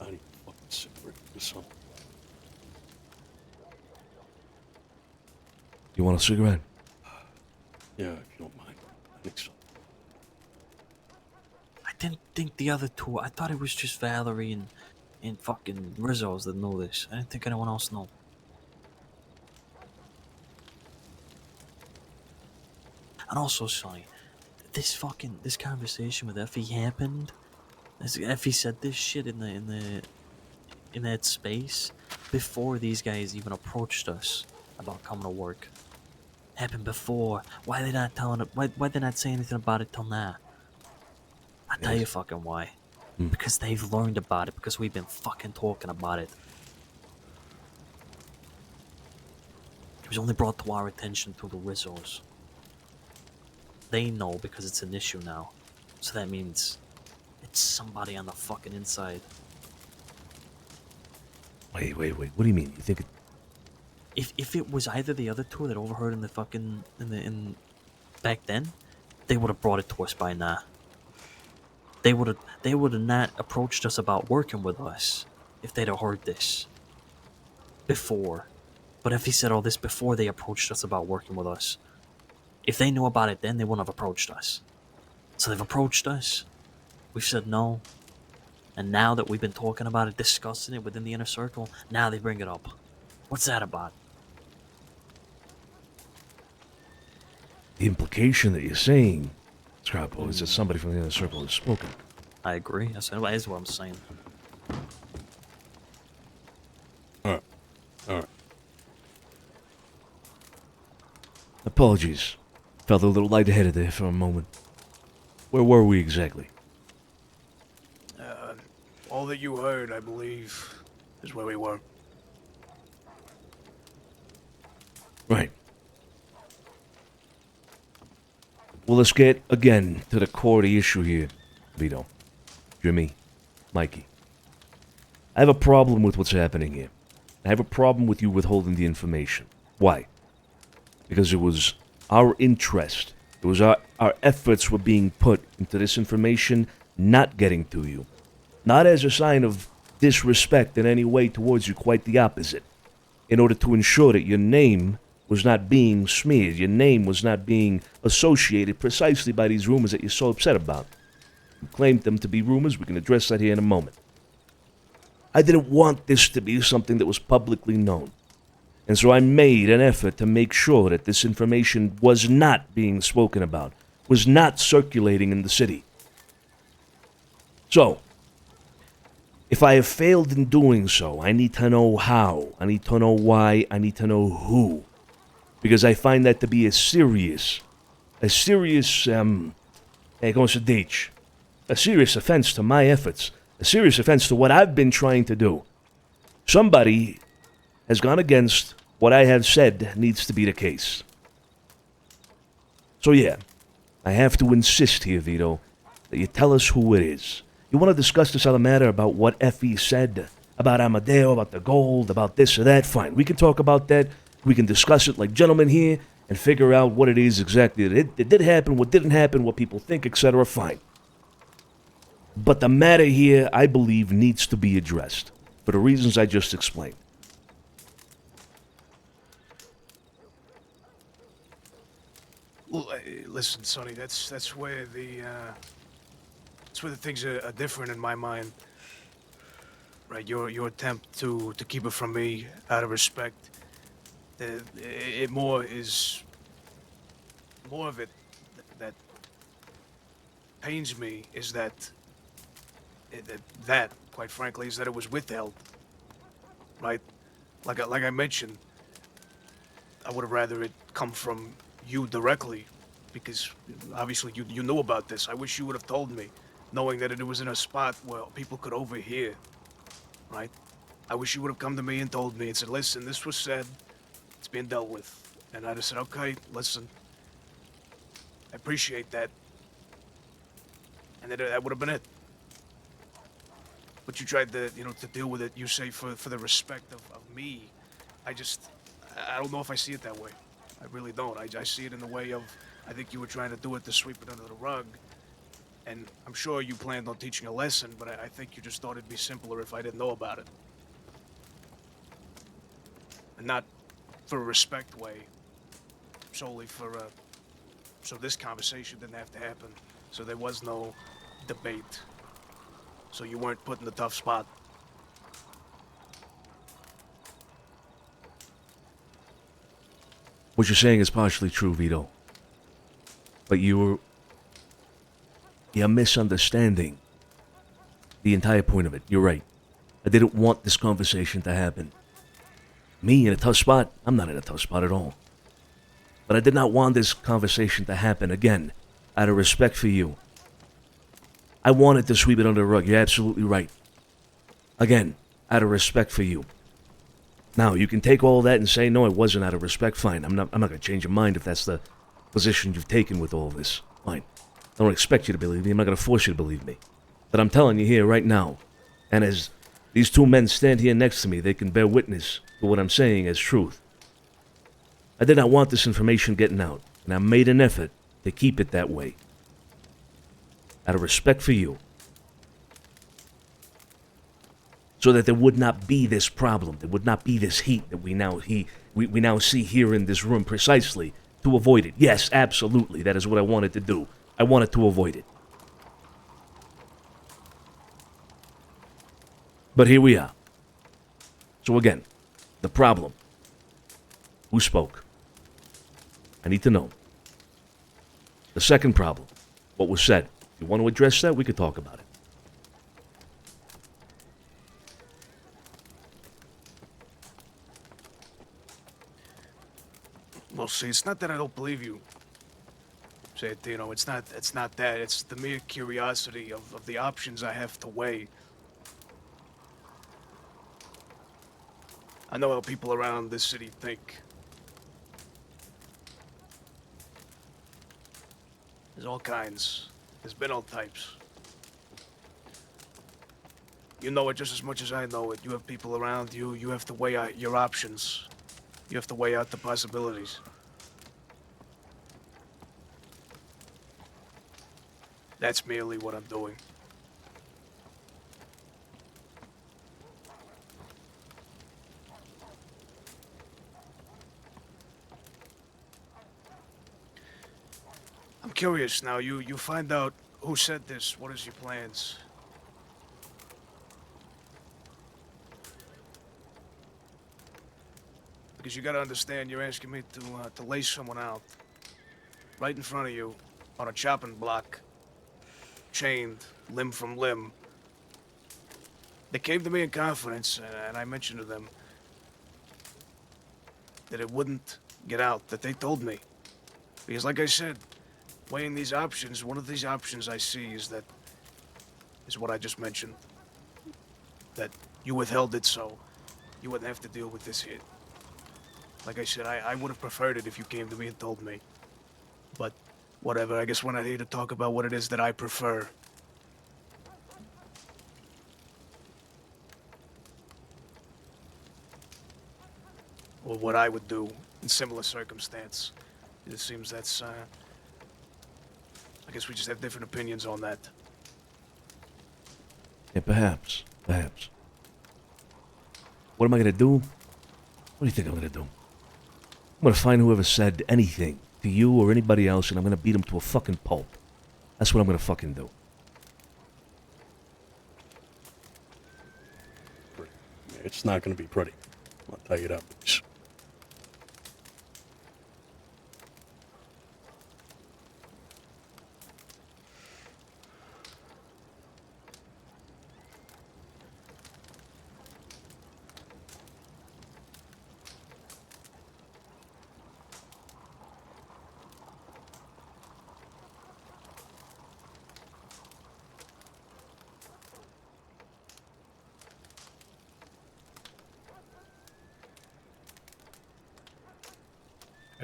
I need a fucking cigarette or something. You want a cigarette? Yeah, if you don't mind. I think so. I didn't think the other two. I thought it was just Valerie and fucking Rizzo's that know this. I didn't think anyone else knew. And also, Sonny, this conversation with Effie happened. Effie said this shit in that space before these guys even approached us about coming to work. Happened before. Why they not telling it? Why they not saying anything about it till now? I'll tell you fucking why. Because they've learned about it. Because we've been fucking talking about it. It was only brought to our attention through the Rizzos. They know because it's an issue now. So that means it's somebody on the fucking inside. Wait. What do you mean? You think it... If it was either the other two that overheard in the fucking in back then, they would have brought it to us by now. They would have not approached us about working with us if they'd have heard this before. But if he said all this before they approached us about working with us, if they knew about it then, they wouldn't have approached us. So they've approached us. We've said no. And now that we've been talking about it, discussing it within the inner circle, now they bring it up. What's that about? The implication that you're saying, Scrapo, is that somebody from the inner circle has spoken. I agree. That's what I'm saying. Alright. Apologies. Felt a little lightheaded there for a moment. Where were we exactly? All that you heard, I believe, is where we were. Right. Well, let's get, again, to the core of the issue here, Vito. Jimmy. Mikey. I have a problem with what's happening here. I have a problem with you withholding the information. Why? Because it was our interest. It was our efforts were being put into this information not getting to you. Not as a sign of disrespect in any way towards you, quite the opposite. In order to ensure that your name was not being smeared, your name was not being associated precisely by these rumors that you're so upset about. You claimed them to be rumors. We can address that here in a moment. I didn't want this to be something that was publicly known. And so I made an effort to make sure that this information was not being spoken about, was not circulating in the city. So, if I have failed in doing so, I need to know how, I need to know why, I need to know who. Because I find that to be a serious offense to my efforts, a serious offense to what I've been trying to do. Somebody has gone against what I have said needs to be the case. So yeah, I have to insist here, Vito, that you tell us who it is. You want to discuss this other matter about what Effie said, about Amadeo, about the gold, about this or that, fine. We can talk about that. We can discuss it like gentlemen here and figure out what it is exactly that it did happen, what didn't happen, what people think, etc. Fine. But the matter here, I believe, needs to be addressed for the reasons I just explained. Well, listen, Sonny, that's where the things are different in my mind. Right, your attempt to keep it from me out of respect. More of it that pains me is that quite frankly is that it was withheld. Right, like I mentioned, I would have rather it come from you directly, because obviously you knew about this. I wish you would have told me, knowing that it was in a spot where people could overhear, right? I wish you would have come to me and told me and said, listen, this was said, it's being dealt with. And I'd have said, okay, listen, I appreciate that. And then that would have been it. But you tried to, to deal with it, you say, for the respect of me. I don't know if I see it that way. I really don't. I see it in the way of, I think you were trying to do it to sweep it under the rug. And I'm sure you planned on teaching a lesson, but I think you just thought it'd be simpler if I didn't know about it. And not for a respect way, solely for, so this conversation didn't have to happen. So there was no debate. So you weren't put in a tough spot. What you're saying is partially true, Vito. But you're misunderstanding the entire point of it. You're right. I didn't want this conversation to happen. Me in a tough spot? I'm not in a tough spot at all. But I did not want this conversation to happen again, out of respect for you. I wanted to sweep it under the rug. You're absolutely right. Again, out of respect for you. Now, you can take all that and say, no, it wasn't out of respect. Fine. I'm not going to change your mind if that's the position you've taken with all this. Fine. I don't expect you to believe me. I'm not going to force you to believe me. But I'm telling you here right now, and as these two men stand here next to me, they can bear witness to what I'm saying as truth. I did not want this information getting out, and I made an effort to keep it that way. Out of respect for you. So that there would not be this problem, there would not be this heat that we now see here in this room precisely to avoid it. Yes, absolutely, that is what I wanted to do. I wanted to avoid it. But here we are. So again, the problem. Who spoke? I need to know. The second problem, what was said. If you want to address that, we could talk about it. Well, see, it's not that I don't believe you, Santino. It's not that. It's the mere curiosity of the options I have to weigh. I know how people around this city think. There's all kinds. There's been all types. You know it just as much as I know it. You have people around you. You have to weigh out your options. You have to weigh out the possibilities. That's merely what I'm doing. I'm curious now. You find out who said this. What is your plans? Because you gotta understand, you're asking me to lay someone out right in front of you on a chopping block, chained limb from limb. They came to me in confidence, and I mentioned to them that it wouldn't get out, that they told me. Because like I said, weighing these options, one of these options I see is what I just mentioned. That you withheld it so you wouldn't have to deal with this hit. Like I said, I would have preferred it if you came to me and told me. But whatever, I guess we're not here to talk about what it is that I prefer. Or what I would do in similar circumstance. It seems that's, I guess we just have different opinions on that. Yeah, perhaps. Perhaps. What am I going to do? What do you think I'm going to do? I'm going to find whoever said anything to you or anybody else, and I'm going to beat them to a fucking pulp. That's what I'm going to fucking do. It's not going to be pretty. I'll tell you that much.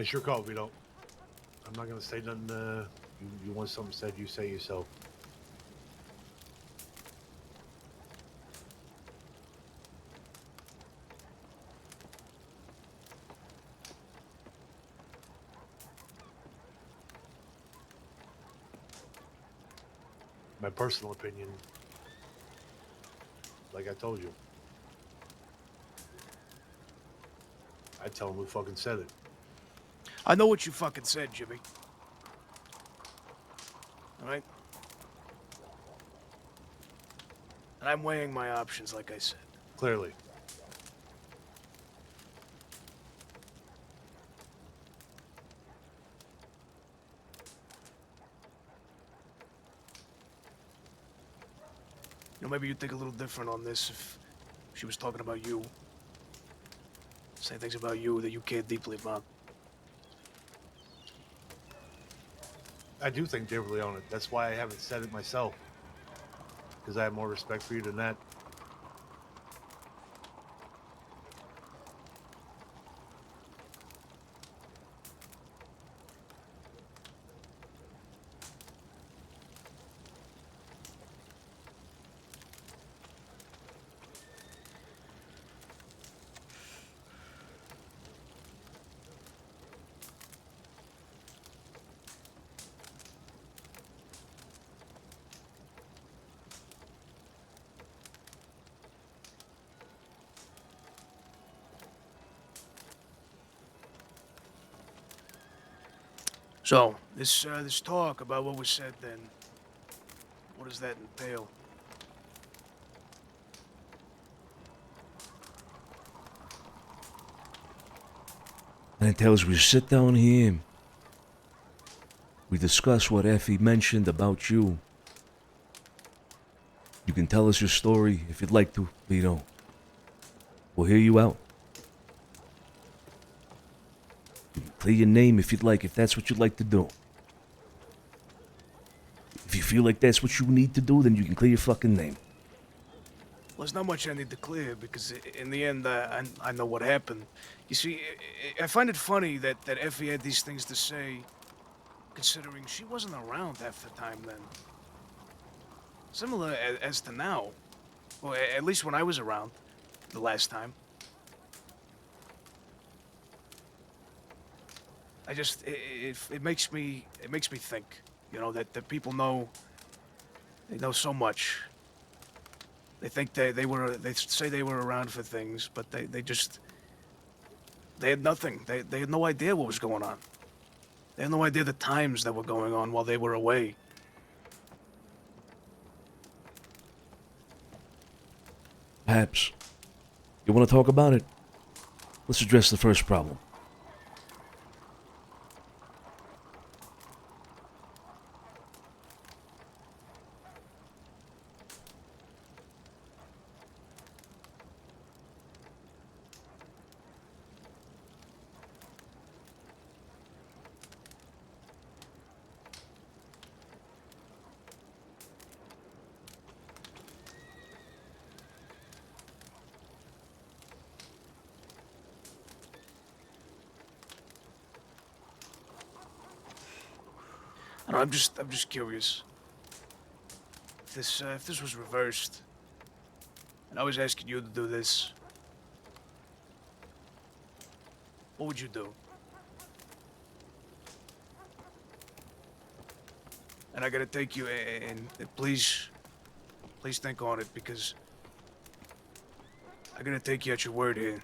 It's your call, Vito. I'm not gonna say nothing. You want something said, you say yourself. My personal opinion, like I told you, I tell him who fucking said it. I know what you fucking said, Jimmy. All right? And I'm weighing my options, like I said. Clearly. You know, maybe you'd think a little different on this if she was talking about you. Say things about you that you care deeply about. I do think differently on it. That's why I haven't said it myself. Because I have more respect for you than that. So, this talk about what was said then, what does that entail? And it tells we sit down here. We discuss what Effie mentioned about you. You can tell us your story if you'd like to, Vito. We'll hear you out. You can clear your name if you'd like, if that's what you'd like to do. If you feel like that's what you need to do, then you can clear your fucking name. Well, there's not much I need to clear because in the end, I know what happened. You see, I find it funny that Effie had these things to say, considering she wasn't around half the time then. Similar as to now. Well, at least when I was around the last time. I just, it makes me think, you know, that people know, they know so much. They think they say they were around for things, but they had nothing. They had no idea what was going on. They had no idea the times that were going on while they were away. Perhaps. You want to talk about it? Let's address the first problem. I don't know, I'm just curious. If this was reversed, and I was asking you to do this, what would you do? And I gotta take you, and please think on it, because I gotta take you at your word here.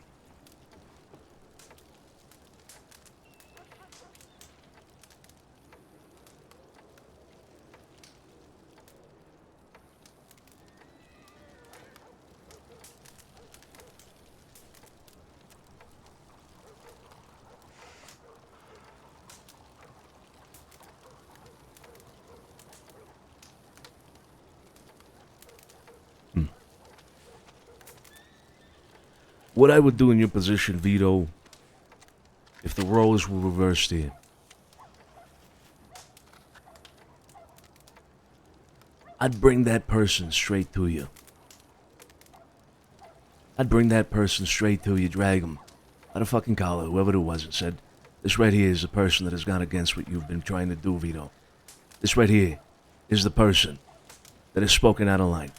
What I would do in your position, Vito, if the roles were reversed here. I'd bring that person straight to you. I'd bring that person straight to you, drag him by the fucking collar, whoever it was, and said, This right here is the person that has gone against what you've been trying to do, Vito. This right here is the person that has spoken out of line.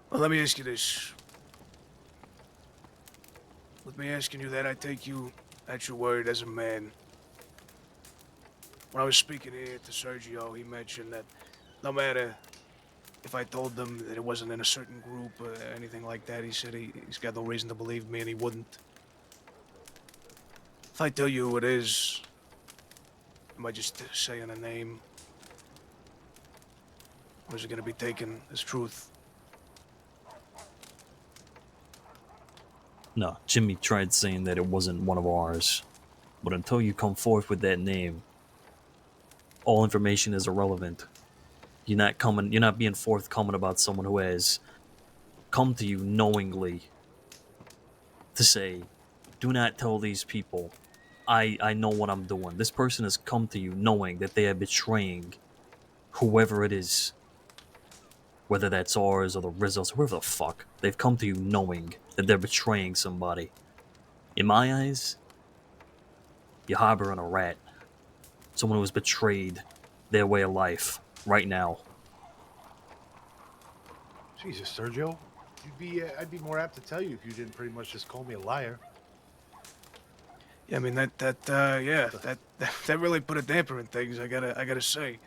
Well, let me ask you this. With me asking you that, I take you at your word as a man. When I was speaking here to Sergio, he mentioned that no matter if I told them that it wasn't in a certain group or anything like that, he said he's got no reason to believe me and he wouldn't. If I tell you who it is, am I just saying a name? Or is it going to be taken as truth? No, Jimmy tried saying that it wasn't one of ours. But until you come forth with that name, all information is irrelevant. You're not being forthcoming about someone who has come to you knowingly to say, do not tell these people. I know what I'm doing. This person has come to you knowing that they are betraying whoever it is. Whether that's ours or the Rizzos, whoever the fuck. They've come to you knowing that they're betraying somebody. In my eyes, you're harboring a rat. Someone who has betrayed their way of life right now. Jesus, Sergio. I'd be more apt to tell you if you didn't pretty much just call me a liar. Yeah, I mean that really put a damper in things. I gotta say.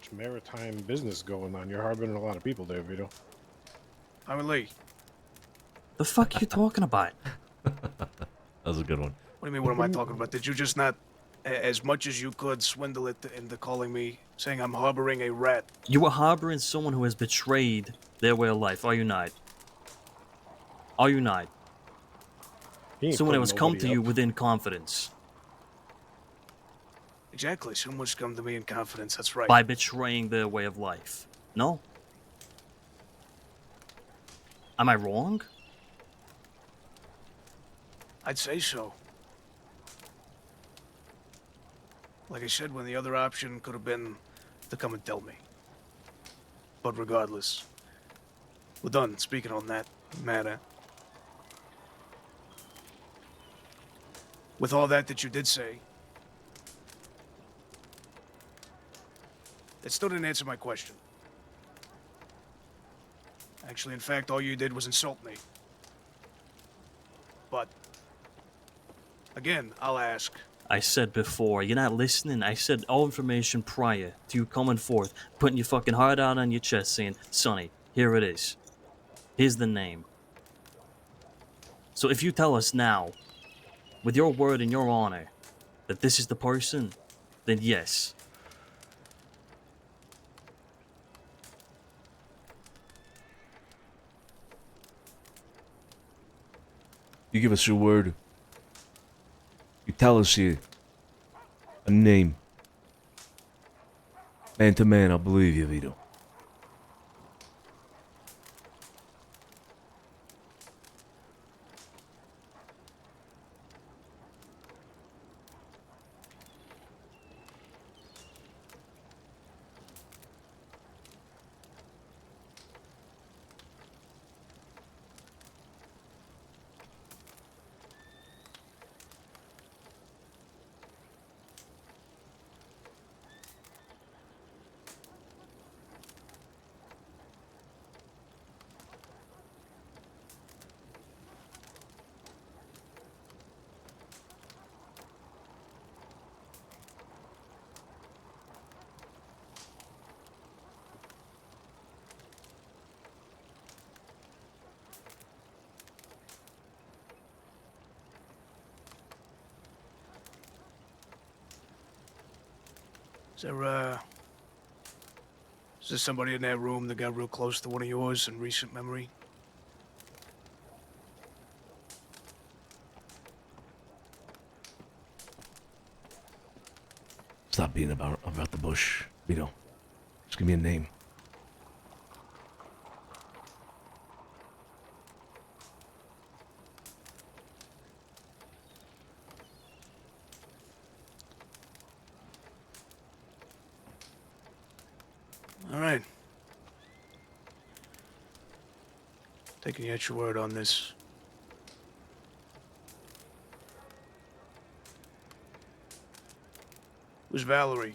It's maritime business going on. You're harboring a lot of people there, Vito. I'm Lee. The fuck are you talking about? That was a good one. What do you mean? What am I talking about? Did you just not, as much as you could, swindle it into calling me, saying I'm harboring a rat? You are harboring someone who has betrayed their way of life, are you not? Are you not? Someone who has come to you within confidence. Exactly. Someone's come to me in confidence. That's right. By betraying their way of life. No? Am I wrong? I'd say so. Like I said, when the other option could have been to come and tell me. But regardless, we're done speaking on that matter. With all that you did say, it still didn't answer my question. Actually, in fact, all you did was insult me. But, again, I'll ask. I said before, you're not listening. I said all information prior to you coming forth, putting your fucking heart out on your chest, saying, Sonny, here it is. Here's the name. So if you tell us now, with your word and your honor, that this is the person, then yes. You give us your word. You tell us here a name. Man to man, I'll believe you, Vito. Is there somebody in that room that got real close to one of yours in recent memory? Stop being about the bush, Vito. Just give me a name. Taking at your word on this. Who's Valerie?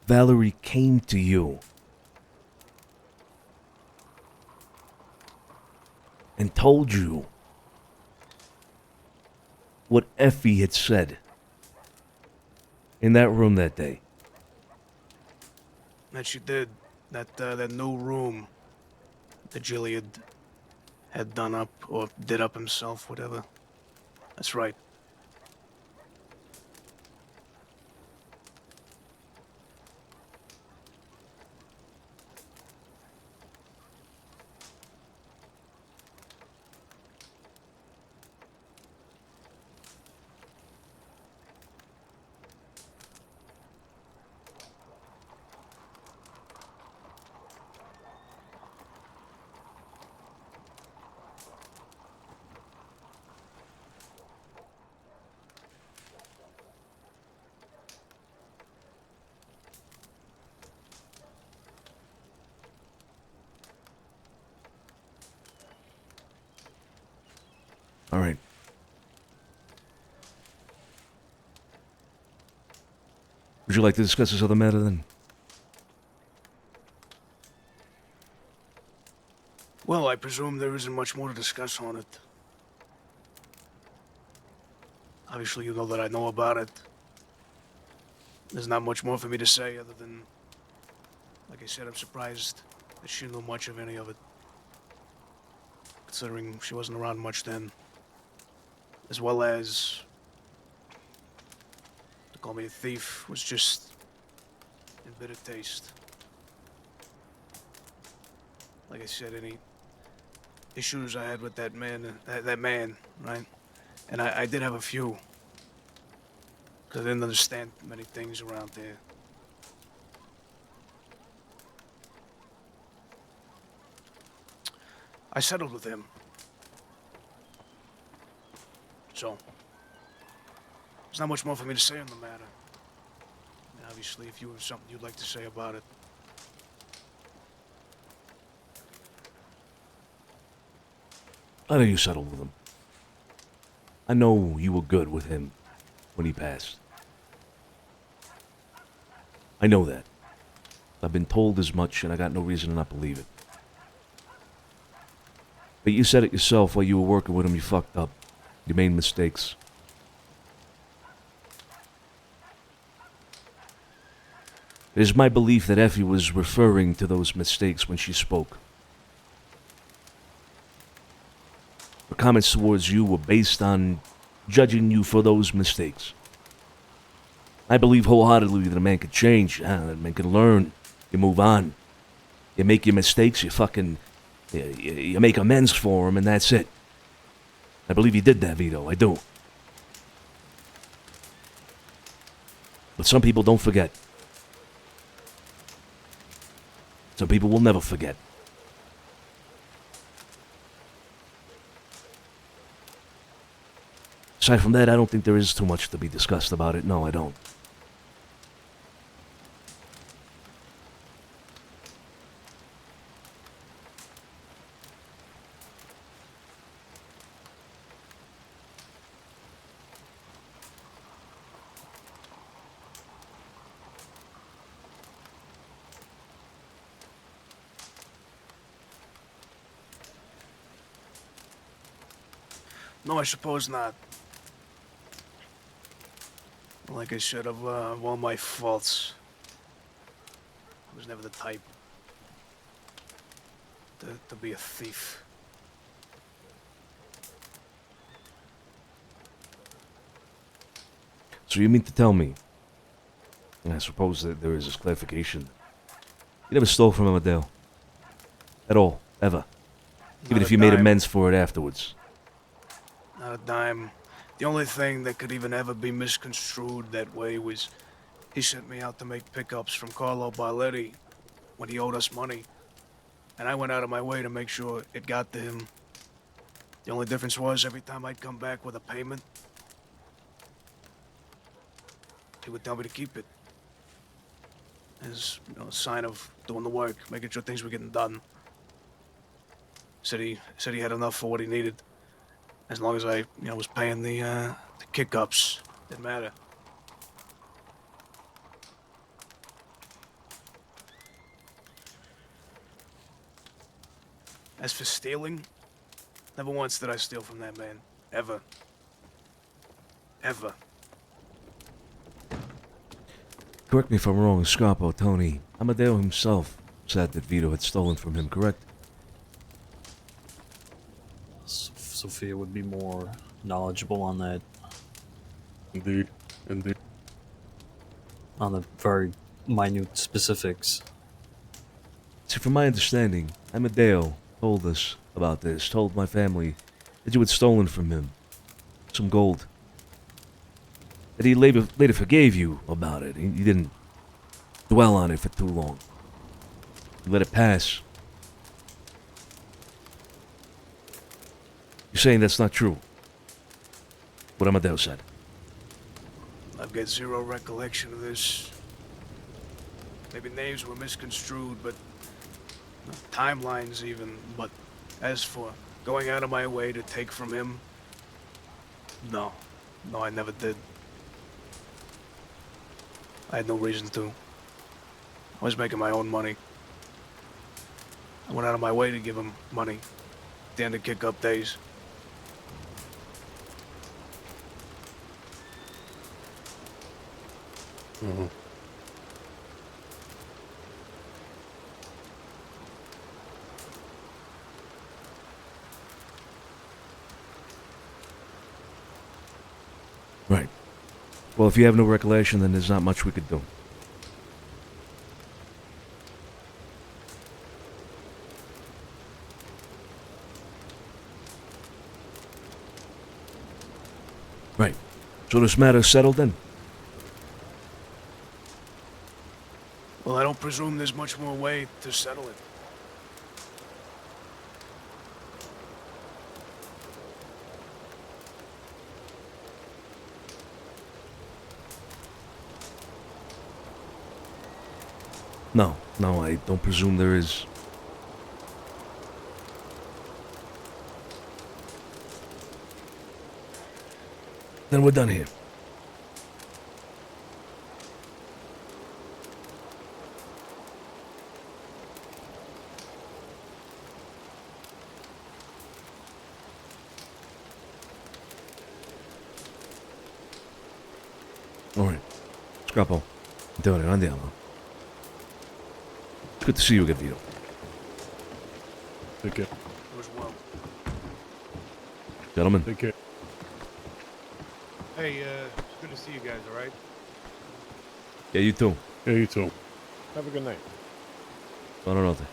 Valerie came to you and told you what Effie had said in that room that day. That she did. That new room that Gilead had done up, or did up himself, whatever. That's right. All right. Would you like to discuss this other matter then? Well, I presume there isn't much more to discuss on it. Obviously, you know that I know about it. There's not much more for me to say other than, like I said, I'm surprised that she knew much of any of it. Considering she wasn't around much then. As well as, to call me a thief was just in bitter taste. Like I said, any issues I had with that man, right? And I did have a few. Because I didn't understand many things around there. I settled with him. So, there's not much more for me to say on the matter. And obviously, if you have something you'd like to say about it. I know you settled with him. I know you were good with him when he passed. I know that. I've been told as much, and I got no reason to not believe it. But you said it yourself while you were working with him. You fucked up. You made mistakes. It is my belief that Effie was referring to those mistakes when she spoke. Her comments towards you were based on judging you for those mistakes. I believe wholeheartedly that a man can change, that a man can learn. You move on. You make your mistakes, you make amends for them, and that's it. I believe he did that, Vito. I do. But some people don't forget. Some people will never forget. Aside from that, I don't think there is too much to be discussed about it. No, I don't. No, I suppose not. Like I said, of all my faults, I was never the type to be a thief. So you mean to tell me, and I suppose that there is this clarification, you never stole from Amadeo? At all? Ever? Even if you made amends for it afterwards? Not a dime. The only thing that could even ever be misconstrued that way was he sent me out to make pickups from Carlo Barletti when he owed us money. And I went out of my way to make sure it got to him. The only difference was every time I'd come back with a payment, he would tell me to keep it. As a sign of doing the work, making sure things were getting done. Said he had enough for what he needed. As long as I was paying the kick-ups, didn't matter. As for stealing, never once did I steal from that man. Ever. Ever. Correct me if I'm wrong, Scarpo, Tony. Amadeo himself said that Vito had stolen from him, correct? Sophia would be more knowledgeable on that. Indeed. Indeed. On the very minute specifics. See, from my understanding, Amadeo told us about this, told my family that you had stolen from him some gold. That he later forgave you about it. He didn't dwell on it for too long. He let it pass. You're saying that's not true? What Amadeo said. I've got zero recollection of this. Maybe names were misconstrued, but timelines even. But as for going out of my way to take from him, no, I never did. I had no reason to. I was making my own money. I went out of my way to give him money at the end of kick-up days. Mm-hmm. Right. Well, if you have no recollection, then there's not much we could do. Right. So this matter is settled then? Well, I don't presume there's much more way to settle it. No, I don't presume there is. Then we're done here. All right. Scrapo. Antonio, andiamo. It's good to see you again, Vito. Take care. You as well. Gentlemen. Take care. Hey, it's good to see you guys, all right? Yeah, you too. Yeah, you too. Have a good night. Buonanotte.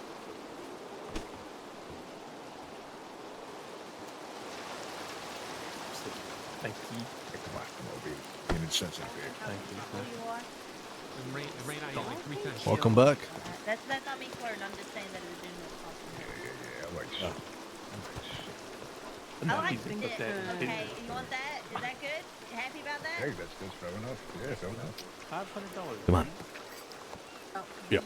Thank you. Come on, come over here. Being insensitive here. Thank you. Welcome back. That's not me flirting. I'm just saying that it was in the compliment. Yeah, I like that. I like it. Okay, you want that? Is that good? You happy about that? Hey, that's fair enough. Yeah, fair enough. $500. Come on. Yeah.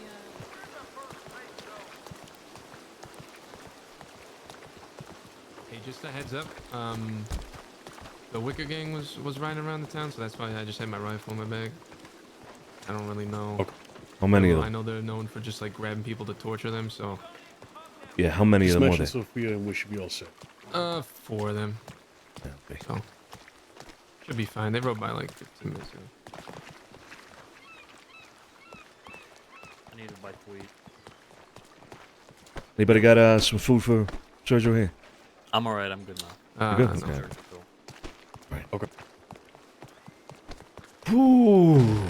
Hey, just a heads up. The Wicker Gang was riding around the town, so that's why I just had my rifle in my bag. I don't really know. Okay. How many of them? I know they're known for just like grabbing people to torture them, so. Yeah, how many of them were there? Sophia, and we should be all set. 4 of them. Yeah, okay. So should be fine. They rode by like 15 minutes ago. I need a bite to eat. Anybody got some food for Sergio here? I'm alright, I'm good now. You good? No. Okay. Right. Okay. Ooh.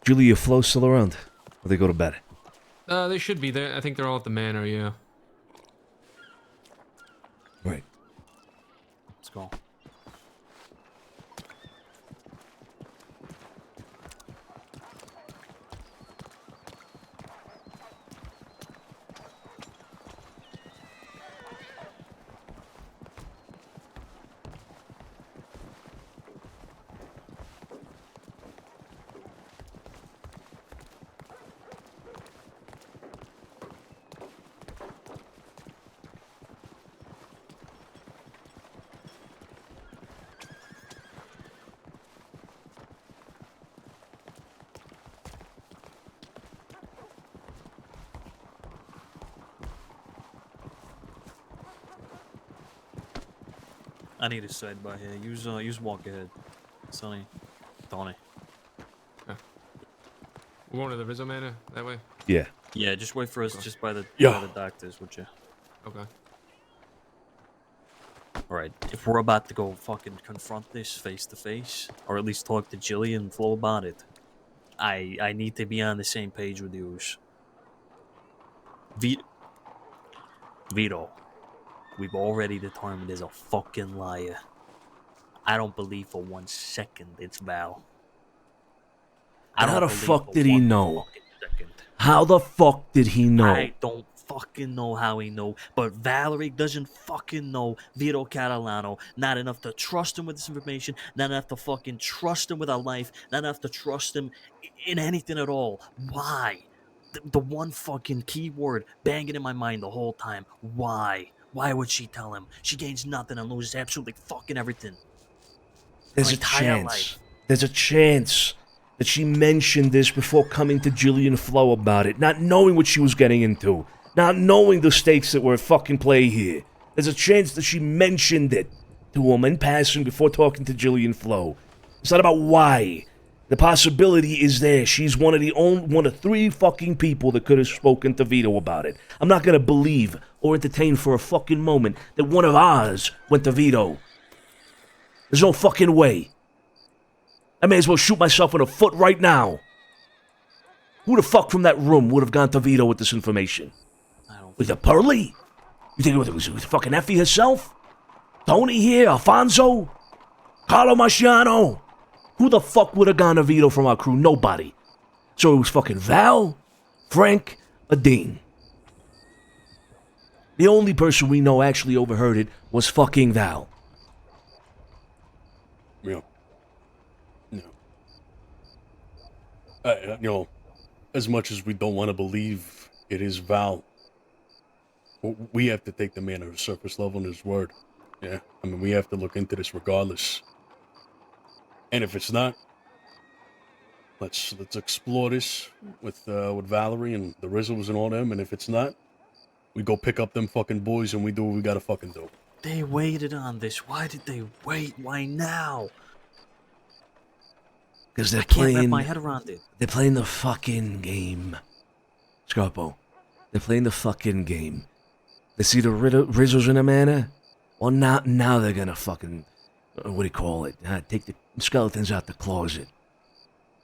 Julia Flo still around? Or they go to bed? They should be there. I think they're all at the manor, yeah. Right. Let's go. I need a side by here. Use walk ahead. Sonny. Tony. We're going to the Rizzo Manor that way? Yeah. Yeah, just wait for us Okay. just by the doctors, would you? Okay. Alright, if we're about to go fucking confront this face to face, or at least talk to Jillian and Flo about it, I need to be on the same page with yous. Vito, we've already determined is a fucking liar. I don't believe for 1 second it's Val. How the fuck did he know? How the fuck did he know? I don't fucking know how he know, but Valerie doesn't fucking know Vito Catalano. Not enough to trust him with this information, not enough to fucking trust him with our life, not enough to trust him in anything at all. Why? The one fucking keyword banging in my mind the whole time. Why? Why would she tell him? She gains nothing and loses absolutely fucking everything. There's Her a entire chance. life. There's a chance that she mentioned this before coming to Jillian Flo about it, not knowing what she was getting into, not knowing the stakes that were at fucking play here. There's a chance that she mentioned it to him in passing before talking to Jillian Flo. It's not about why. The possibility is there. She's one of 3 fucking people that could have spoken to Vito about it. I'm not gonna believe or entertain for a fucking moment that one of ours went to Vito. There's no fucking way. I may as well shoot myself in the foot right now. Who the fuck from that room would have gone to Vito with this information? Was it Pearlie? You think it was fucking Effie herself? Tony here? Alfonso? Carlo Marciano? Who the fuck would have gone to Vito from our crew? Nobody. So it was fucking Val, Frank, or Dean. The only person we know actually overheard it was fucking Val. Yeah. No. As much as we don't want to believe it is Val, we have to take the man at a surface level on his word. Yeah. I mean, we have to look into this regardless. And if it's not, let's explore this with Valerie and the Rizzles and all them. And if it's not, we go pick up them fucking boys and we do what we gotta fucking do. They waited on this. Why did they wait? Why now? Because they're I can't wrap playing. my head around it. They're playing the fucking game. Scarpo. They're playing the fucking game. They see the Rizzles in a manor. Well, now they're gonna fucking. What do you call it? Take the skeletons out the closet.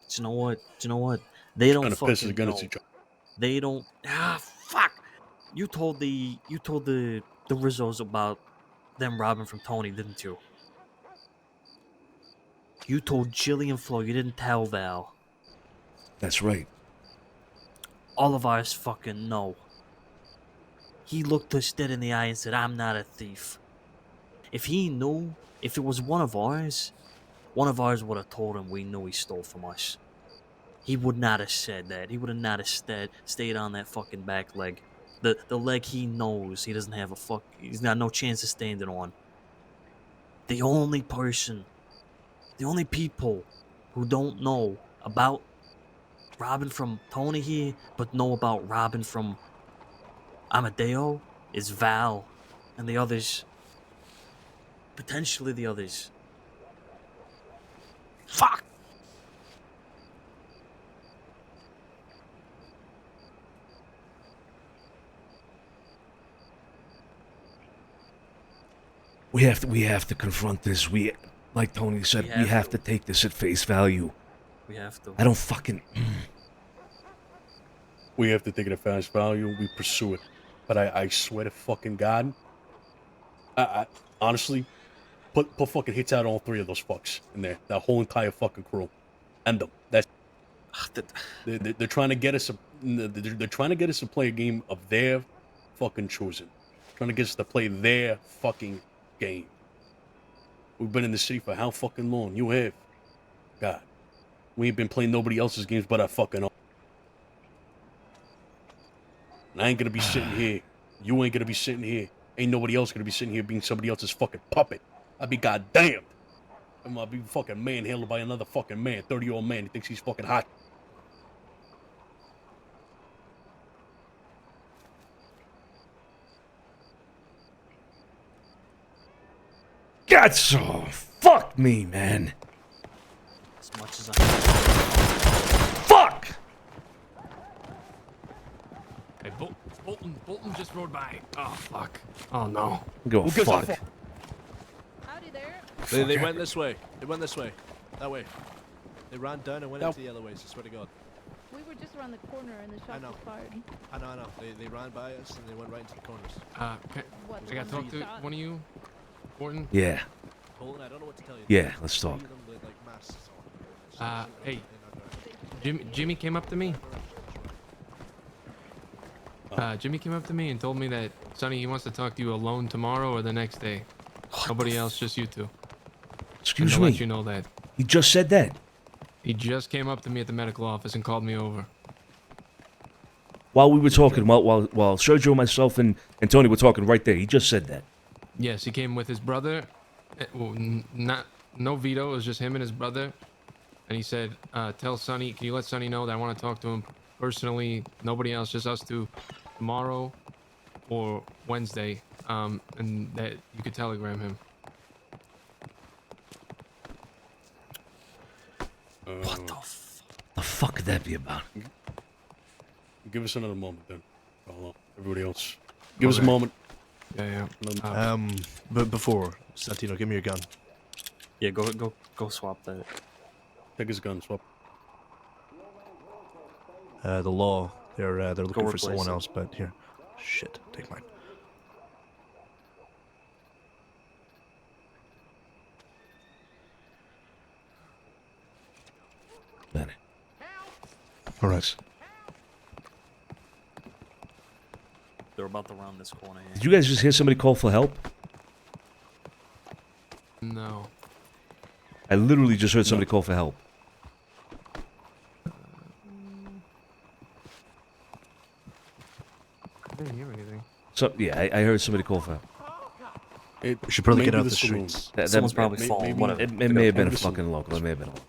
Do you know what? They don't Kind of pisses fucking against know. each other. They don't. Fuck. You told the Rizzos about them robbing from Tony, didn't you? You told Jillian Flo. You didn't tell Val. That's right. All of ours fucking know. He looked us dead in the eye and said, "I'm not a thief." If he knew, if it was one of ours would have told him we knew he stole from us. He would not have said that. He would have not have stayed on that fucking back leg. The leg he knows he doesn't have he's got no chance of standing on. The only people who don't know about robbing from Tony here, but know about robbing from Amadeo is Val and the others. Potentially the others. Fuck! We have to confront this. Like Tony said, we have to take this at face value. We have to. I don't fucking. We have to take it at face value. We pursue it, but I swear to fucking God, I honestly put fucking hits out on all three of those fucks in there. That whole entire fucking crew, end them. That's they're trying to get us. They're trying to get us to play a game of their fucking choosing. Trying to get us to play their fucking game. We've been in the city for how fucking long? You have. God. We ain't been playing nobody else's games but our fucking own. And I ain't gonna be sitting here. You ain't gonna be sitting here. Ain't nobody else gonna be sitting here being somebody else's fucking puppet. I'd be goddamned. I'm gonna be fucking manhandled by another fucking man, 30-year-old man who thinks he's fucking hot. God, so fuck me, man. As much as I. Fuck! Hey, Bolton just rode by. Oh, fuck. Oh, no. Go fuck. Howdy there. They went this way. They went this way. That way. They ran down and went into the otherways, I swear to God. We were just around the corner and the shot was fired. I know. They ran by us and they went right into the corners. What, I gotta talk to one of you, Bolton? Yeah. Bolton, I don't know what to tell you. Yeah, let's talk. Hey, Jimmy came up to me. Jimmy came up to me and told me that, Sonny, he wants to talk to you alone tomorrow or the next day. Nobody else, just you two. Excuse and me. to let you know that. He just said that. He just came up to me at the medical office and called me over. While we were talking, while Sergio, myself, and Tony were talking right there, he just said that. Yes, he came with his brother. Well, no Vito, it was just him and his brother. And he said, tell Sonny, can you let Sonny know that I want to talk to him personally, nobody else, just us two, tomorrow or Wednesday, and that you could telegram him. What the fuck could that be about? Give us another moment then. Everybody else. Give us a moment. Yeah. But before, Santino, give me your gun. Yeah, go swap that. Take his gun, swap. The law, they're looking for replace someone it. else, but here. Shit, take mine. All right. They're about to round this corner here. Did you guys just hear somebody call for help? No. I literally just heard somebody call for help. I didn't hear anything. So yeah, I heard somebody call for help. We should probably get maybe out the saloon. streets. Someone's probably fallen. Whatever. It may have been a fucking local. It may have been a local.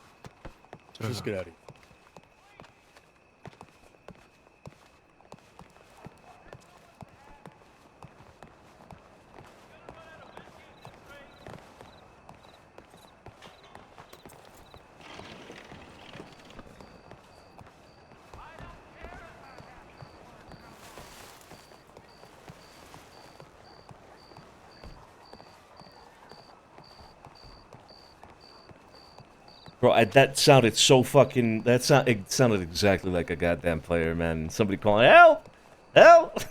Just get out of here. Bro, that sounded so fucking. It sounded exactly like a goddamn player, man. Somebody calling, help! Help!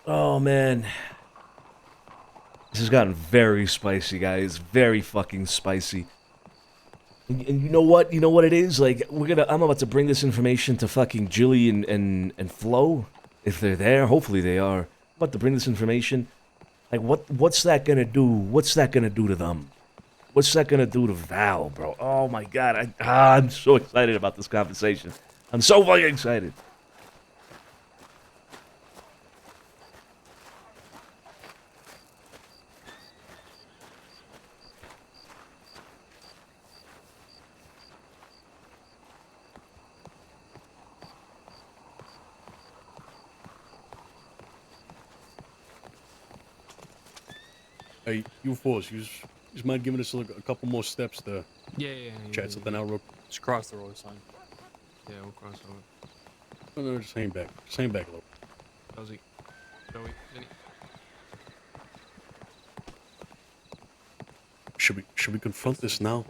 Oh man, this has gotten very spicy, guys. Very fucking spicy. And you know what? You know what it is? Like I'm about to bring this information to fucking Jilly and Flo, if they're there. Hopefully they are. I'm about to bring this information. Like what's that gonna do? What's that gonna do to them? What's that gonna do to Val, bro? Oh my god, I'm so excited about this conversation. I'm so fucking excited. Hey, you force. You just mind giving us a couple more steps to Yeah. chat something out real. Just cross the road sign. Yeah, we'll cross over. No, just hang back. Just hang back a little. Josie. Joey. Vinny. Should we confront this now?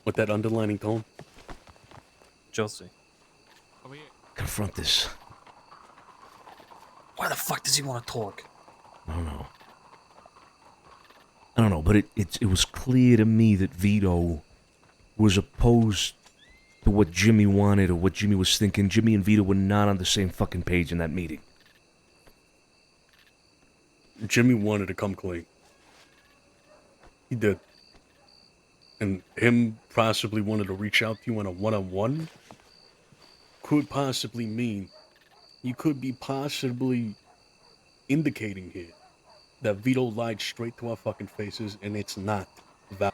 With that underlining tone? Josie. Over here. Confront this. Why the fuck does he want to talk? I don't know, but it was clear to me that Vito was opposed to what Jimmy wanted or what Jimmy was thinking. Jimmy and Vito were not on the same fucking page in that meeting. Jimmy wanted to come clean. He did. And him possibly wanted to reach out to you on a one-on-one could possibly mean you could be possibly indicating here that Vito lied straight to our fucking faces, and it's not valid.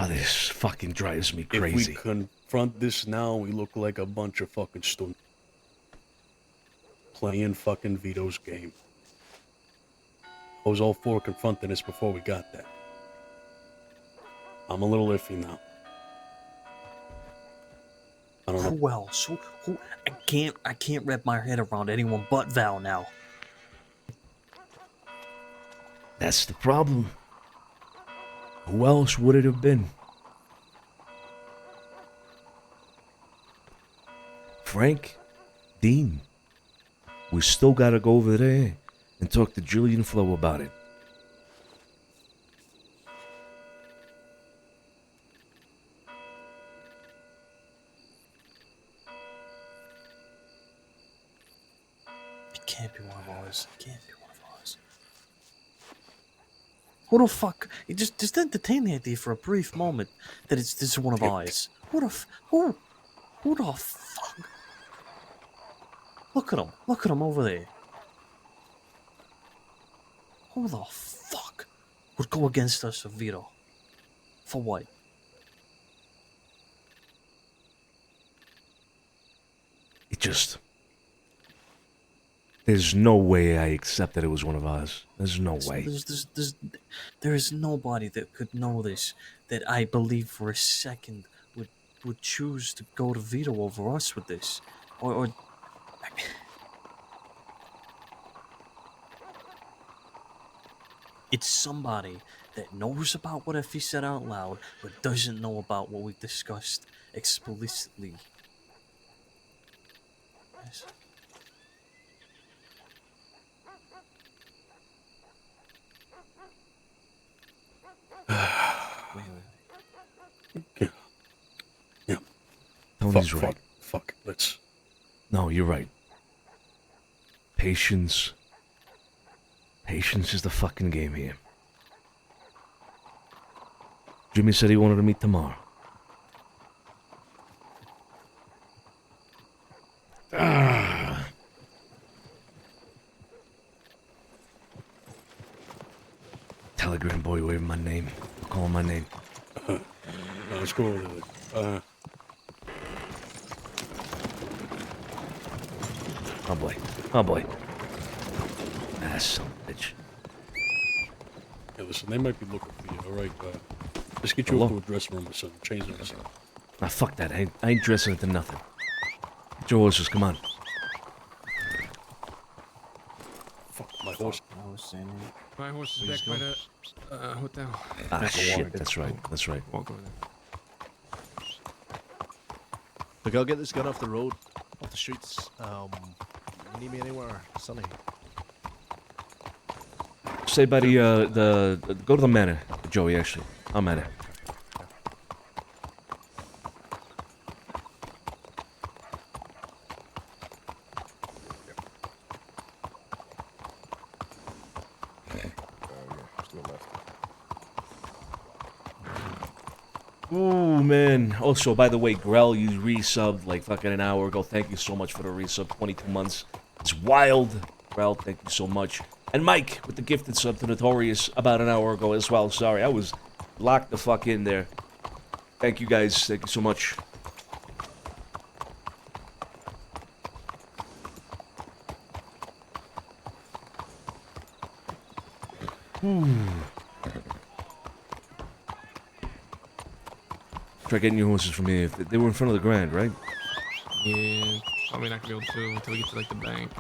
This fucking drives me crazy. If we confront this now, we look like a bunch of fucking students playing fucking Vito's game. I was all for confronting this before we got there. I'm a little iffy now. I don't know. Who else? Who? I can't wrap my head around anyone but Val now. That's the problem. Who else would it have been? Frank? Dean? We still gotta go over there and talk to Julian Flo about it. It can't be one of ours. It can't be one of ours. Who the fuck? You just entertain the idea for a brief moment that this is one of ours. Who the fuck? Look at him over there. Who the fuck would go against us with Vito? For what? It just... There's no way I accept that it was one of ours. There's no way. There is nobody that could know this that I believe for a second would choose to go to Vito over us with this. Or it's somebody that knows about what Effie said out loud, but doesn't know about what we discussed explicitly. Yes. Yeah. Tony's right. Fuck. Let's... No, you're right. Patience. Patience is the fucking game here. Jimmy said he wanted to meet tomorrow. Telegram boy waving my name. Calling my name. No, let's go over there. Oh boy. Oh boy. Ah, son of a bitch. Yeah, listen, they might be looking for you, alright? Let's get you up to a dressing room or something. Change them or something. Nah, fuck that. I ain't dressing into nothing. Get your horses, come on. Fuck, my horse. My horse is back by the hotel. Ah, shit. That's right. That's right. Walk over there. Look, I'll get this gun off the road, off the streets. You need me anywhere, Sonny? Say by the go to the manor, Joey. Actually, I'm at it. Ooh, man. Also, by the way, Grell, you resubbed like fucking an hour ago. Thank you so much for the resub. 22 months. It's wild. Grell, thank you so much. And Mike with the gifted sub to Notorious about an hour ago as well. Sorry, I was locked the fuck in there. Thank you guys. Thank you so much. Try getting your horses from here. They were in front of the Grand, right? Yeah, probably not gonna be able to until we get to like the bank.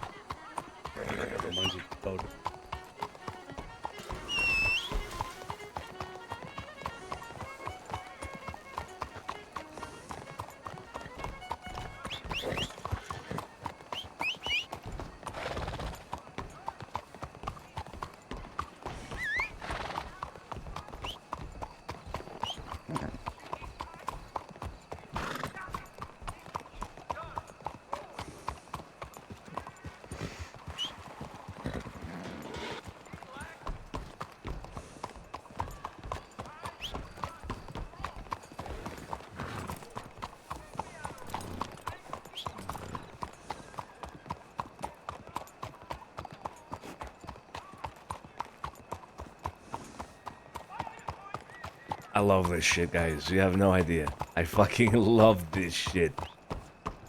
I love this shit, guys. You have no idea. I fucking love this shit.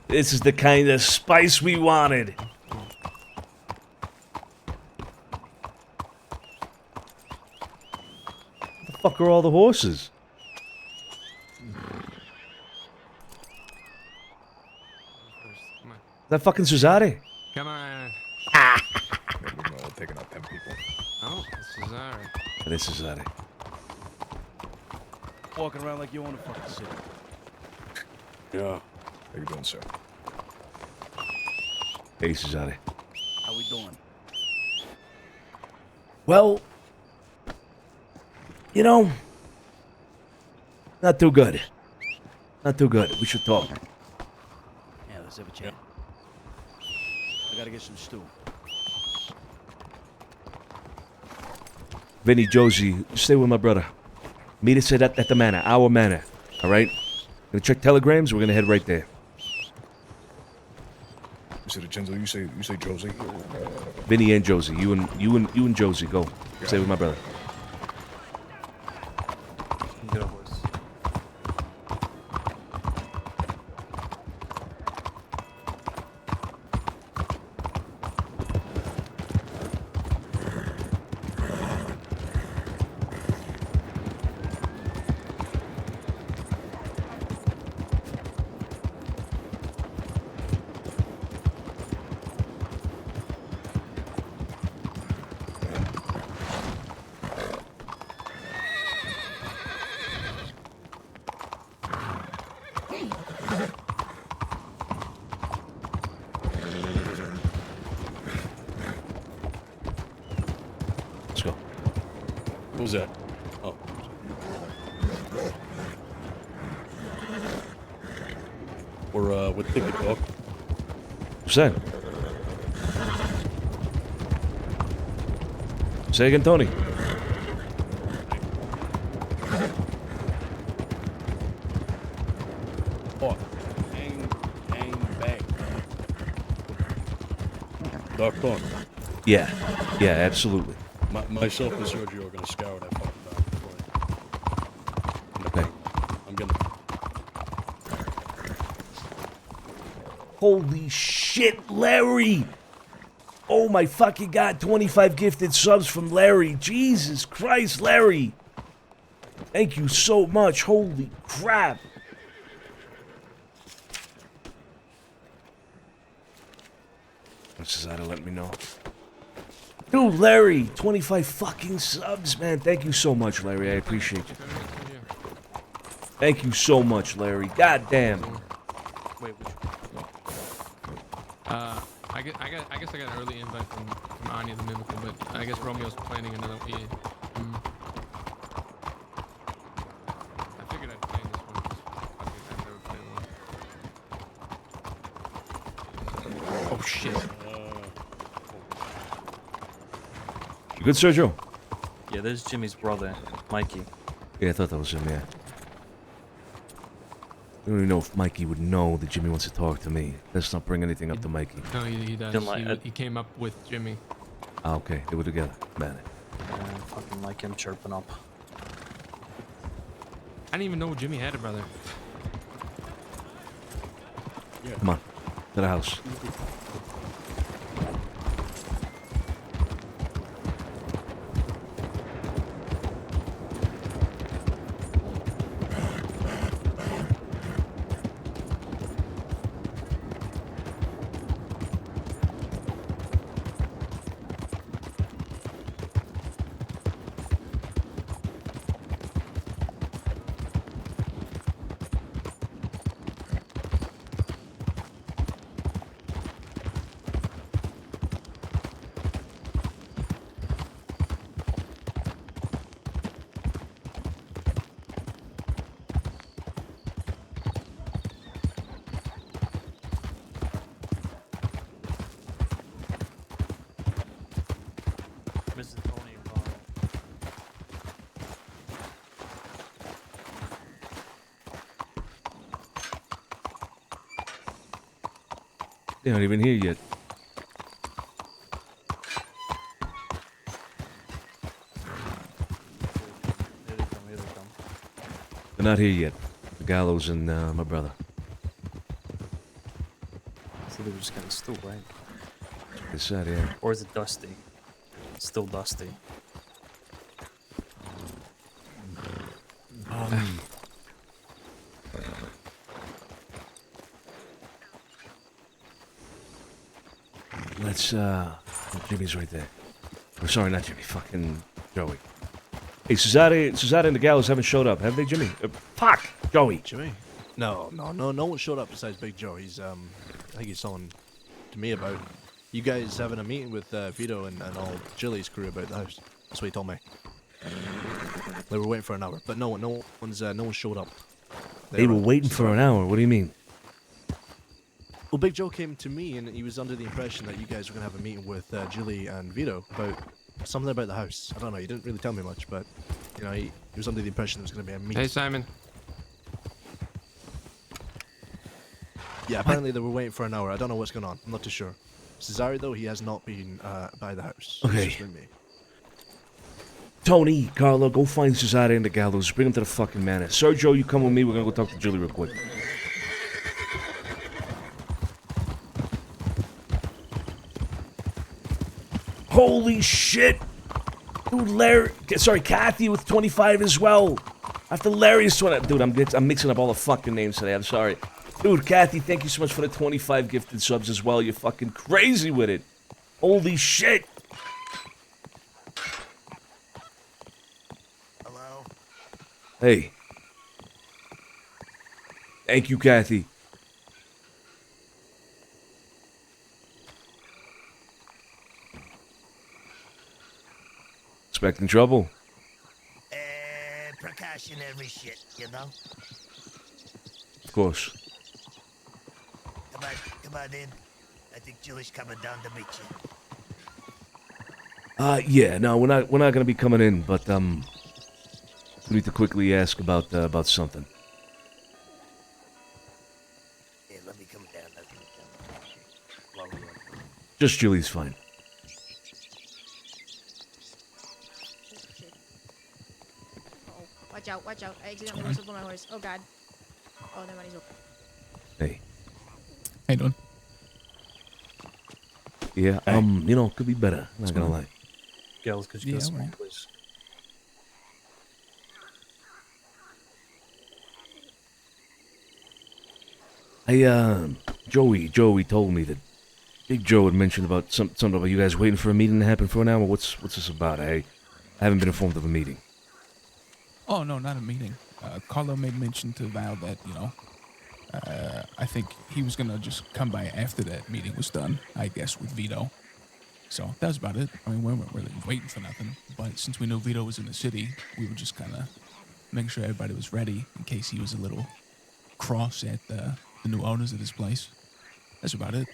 This is the kind of spice we wanted. Where the fuck are all the horses? Is that fucking Cesare? Come on. We're taking out 10 people. Oh, this is Cesare. It is Cesare. Walking around like you own a fucking city. Yeah. How you doing, sir? Hey, Cesare. How we doing? Well, you know, not too good. Not too good. We should talk. Yeah, let's have a chat. I gotta get some stew. Vinny, Josie, stay with my brother. Meet us at the manor, our manor. All right? Gonna check telegrams. We're gonna head right there. Mr. DiCenzo, you say Josie? Vinny and Josie, you and Josie, go. Stay with my brother. Get a horse. Let's go. What was that? Oh. We're thinking, dog. What's that? Say again, Tony. Oh, hang back. Doc. Yeah, absolutely. Myself and Sergio are gonna scour that fucking dock for you. Okay. I'm gonna. Holy shit, Larry! Oh my fucking god, 25 gifted subs from Larry. Jesus Christ, Larry! Thank you so much. Holy crap. Cesare let me know. Dude, Larry, 25 fucking subs, man. Thank you so much, Larry. I appreciate you. Thank you so much, Larry. God damn. Wait, which? I guess I got an early invite from Anya the Mimical, but I guess Romeo's planning another. Yeah. I figured I'd play this one. I've never played one. Oh shit. You good, Sergio? Yeah, there's Jimmy's brother, Mikey. Yeah, I thought that was him, yeah. I don't even know if Mikey would know that Jimmy wants to talk to me. Let's not bring anything up to Mikey. No, he does. He came up with Jimmy. Ah, okay. They were together. Man. Fucking like him chirping up. I didn't even know Jimmy had a brother. Yeah. Come on. To the house. They're not even here yet. They're not here yet. The Gallows and my brother. So they were just getting stoked, right? They said, yeah. Or is it dusty? It's still dusty. Let's, Jimmy's right there. Oh, sorry, not Jimmy. Fucking Joey. Hey, Cesare and the Gallows haven't showed up, have they, Jimmy? Fuck! Joey! Jimmy? No one showed up besides Big Joe. He's, I think he's talking to me about you guys having a meeting with Vito and all Jilly's crew about the house. That's what he told me. They were waiting for an hour, but no one showed up. They were waiting for an hour? What do you mean? Well, Big Joe came to me and he was under the impression that you guys were going to have a meeting with Jilly and Vito about something about the house. I don't know, he didn't really tell me much, but, you know, he was under the impression there was going to be a meeting. Hey, Simon. Yeah, apparently they were waiting for an hour. I don't know what's going on. I'm not too sure. Cesare, though, he has not been by the house. Okay. It's just been me. Tony, Carlo, go find Cesare and the Gallows. Bring them to the fucking manor. Sergio, you come with me. We're gonna go talk to Jilly real quick. Holy shit! Dude, Larry... Sorry, Kathy with 25 as well. After Larry's 20... Dude, I'm mixing up all the fucking names today. I'm sorry. Dude, Kathy, thank you so much for the 25 gifted subs as well. You're fucking crazy with it. Holy shit! Hello? Hey. Thank you, Kathy. Expecting trouble? Precautionary shit, you know? Of course. Come on in. I think Jilly's coming down to meet you. Yeah, no, we're not gonna be coming in, but we need to quickly ask about something. Yeah, let me come down. Just Julie's fine. Watch out. I accidentally whistled for my horse. Oh, God. Oh, never mind, he's open. Hey. How you doing? Yeah, you know, could be better. Not gonna lie. Gals, could you get a smoke, please? Joey told me that Big Joe had mentioned about something about you guys waiting for a meeting to happen for an hour. What's this about? I haven't been informed of a meeting. Oh, no, not a meeting. Carlo made mention to Val that, you know, I think he was going to just come by after that meeting was done, I guess, with Vito. So that was about it. I mean, we weren't really waiting for nothing. But since we knew Vito was in the city, we were just kind of making sure everybody was ready in case he was a little cross at the new owners of this place. That's about it.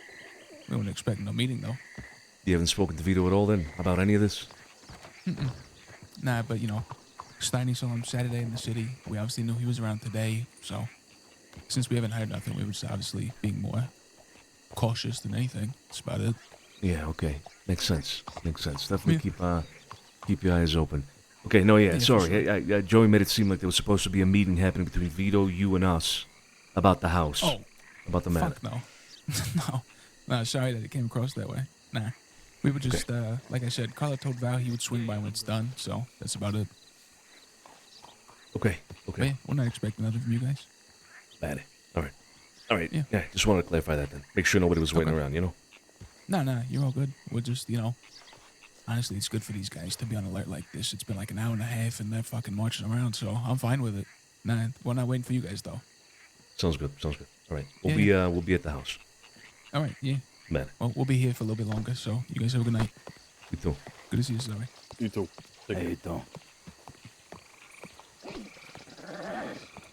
We weren't expecting no meeting, though. You haven't spoken to Vito at all, then, about any of this? Mm-mm. Nah, but, you know, Steiny saw him Saturday in the city. We obviously knew he was around today, so since we haven't heard nothing, we were just obviously being more cautious than anything. That's about it. Yeah, okay. Makes sense. Definitely keep your eyes open. Okay, no, yeah, sorry. Sure. Joey made it seem like there was supposed to be a meeting happening between Vito, you, and us about the house. Oh. About the matter. Fuck no. No, sorry that it came across that way. Nah. We were just, like I said, Carla told Val he would swing by when it's done, so that's about it. Okay. But yeah, we're not expecting nothing from you guys. Bad. All right. Yeah, just wanted to clarify that then. Make sure nobody was waiting around, you know? No, you're all good. We're just, you know, honestly, it's good for these guys to be on alert like this. It's been like an hour and a half and they're fucking marching around, so I'm fine with it. Nah, we're not waiting for you guys, though. Sounds good. All right. We'll be at the house. All right, yeah. Man. Well, we'll be here for a little bit longer, so you guys have a good night. You too. Good to see you, Zoe. You too. Hey, you too.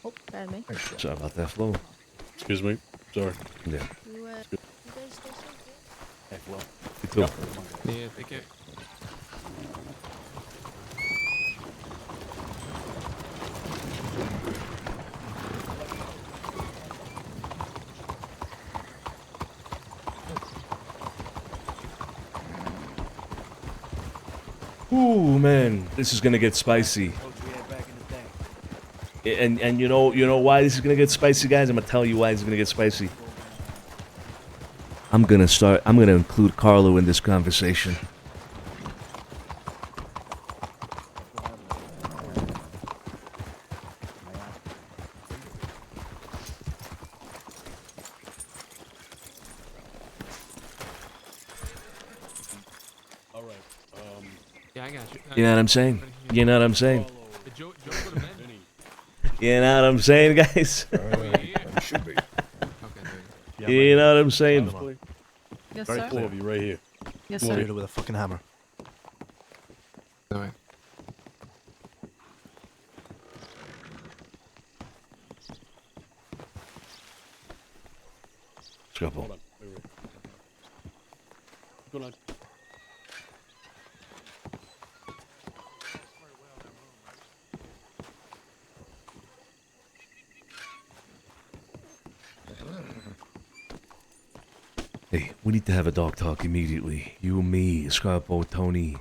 Oh, pardon me. Sorry about that, Flo. Excuse me. Sorry. Yeah. You guys stay safe, Hey, Flo. You too. Yeah, take care. Ooh, man, this is gonna get spicy. And you know why this is gonna get spicy, guys? I'm gonna tell you why this is gonna get spicy. I'm gonna include Carlo in this conversation. All right. Yeah, I got you. You know what I'm saying? You know what I'm saying? You know what I'm saying, guys? Should be. You know what I'm saying? Yes, Very sir. cool of you right here. Yes, Come on, sir. hit it with a fucking hammer. Alright. Trouble. Hold on. Wait. Hold on. Hey, we need to have a dog talk immediately. You, me, Scarpo, Tony.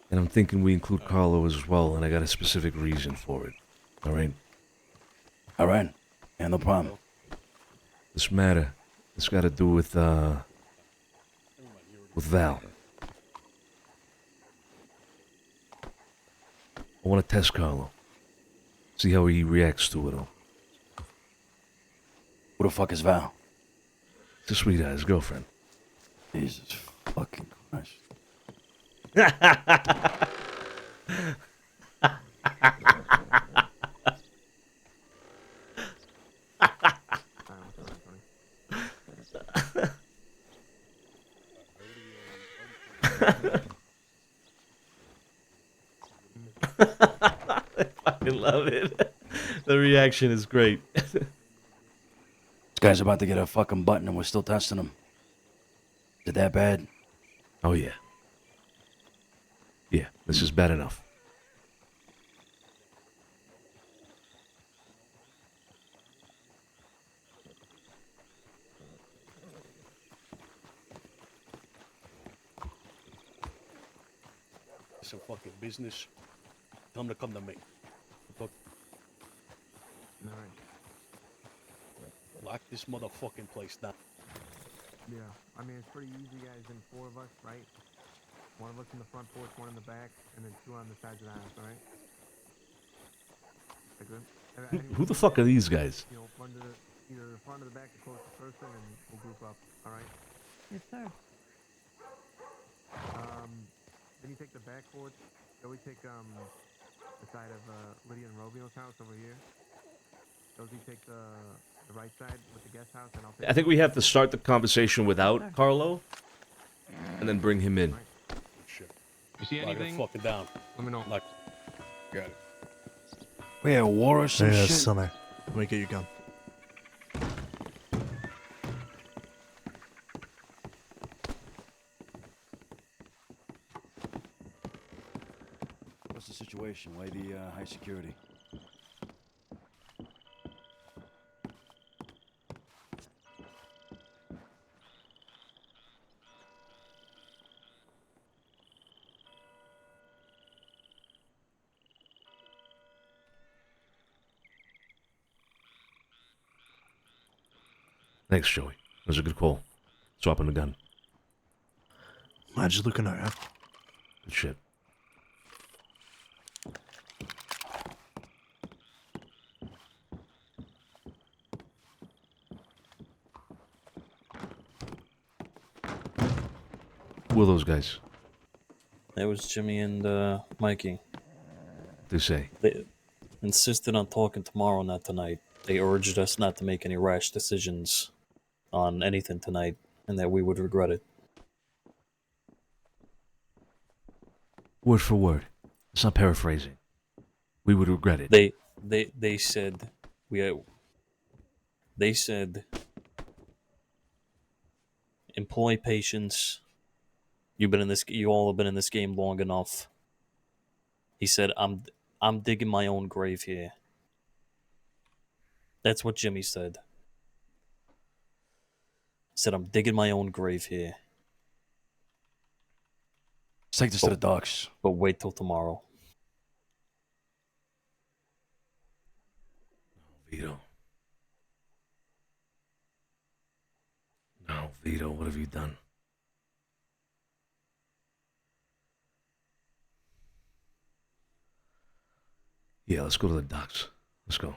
And I'm thinking we include Carlo as well, and I got a specific reason for it. Alright? Alright. Yeah, no problem. This matter, it's got to do with Val. I want to test Carlo. See how he reacts to it all. Who the fuck is Val? It's a sweetheart, his girlfriend. Jesus fucking Christ. I fucking love it. The reaction is great. This guy's about to get a fucking button and we're still testing him. Is it that bad? Oh, yeah. Yeah, this is bad enough. Some fucking business. Tell him to come to me. Look, Alright. lock this motherfucking place down. Yeah, I mean, it's pretty easy, guys. Then 4 of us, right? One of us in the front porch, one in the back, and then 2 on the sides of the house, alright? That good? Who the fuck are these guys? You know, run to either the front or the back, the closest person, and we'll group up, alright? Yes, sir. Then you take the back porch. Joey take the side of Lydia and Romeo house over here. Josie take the right side with the guest house, and I'll take. I think we have to start the conversation without Carlo, and then bring him in. Shit. You see Lock it anything? fucking down. Let me know. Lock. Got it. We had a war or some Yeah, shit? Sonny. Let me get your gun. What's the situation? Why the high security? Thanks, Joey. That was a good call. Swapping the gun. Man, just looking at her. Good shit. Who are those guys? That was Jimmy and Mikey. They say. They insisted on talking tomorrow, not tonight. They urged us not to make any rash decisions on anything tonight, and that we would regret it. Word for word. It's not paraphrasing. We would regret it. They said they said employ patience. You all have been in this game long enough. He said, I'm digging my own grave here. That's what Jimmy said. He said, I'm digging my own grave here. Let's take this to the docks. But wait till tomorrow. Vito. No, Vito, what have you done? Yeah, let's go to the docks. Let's go.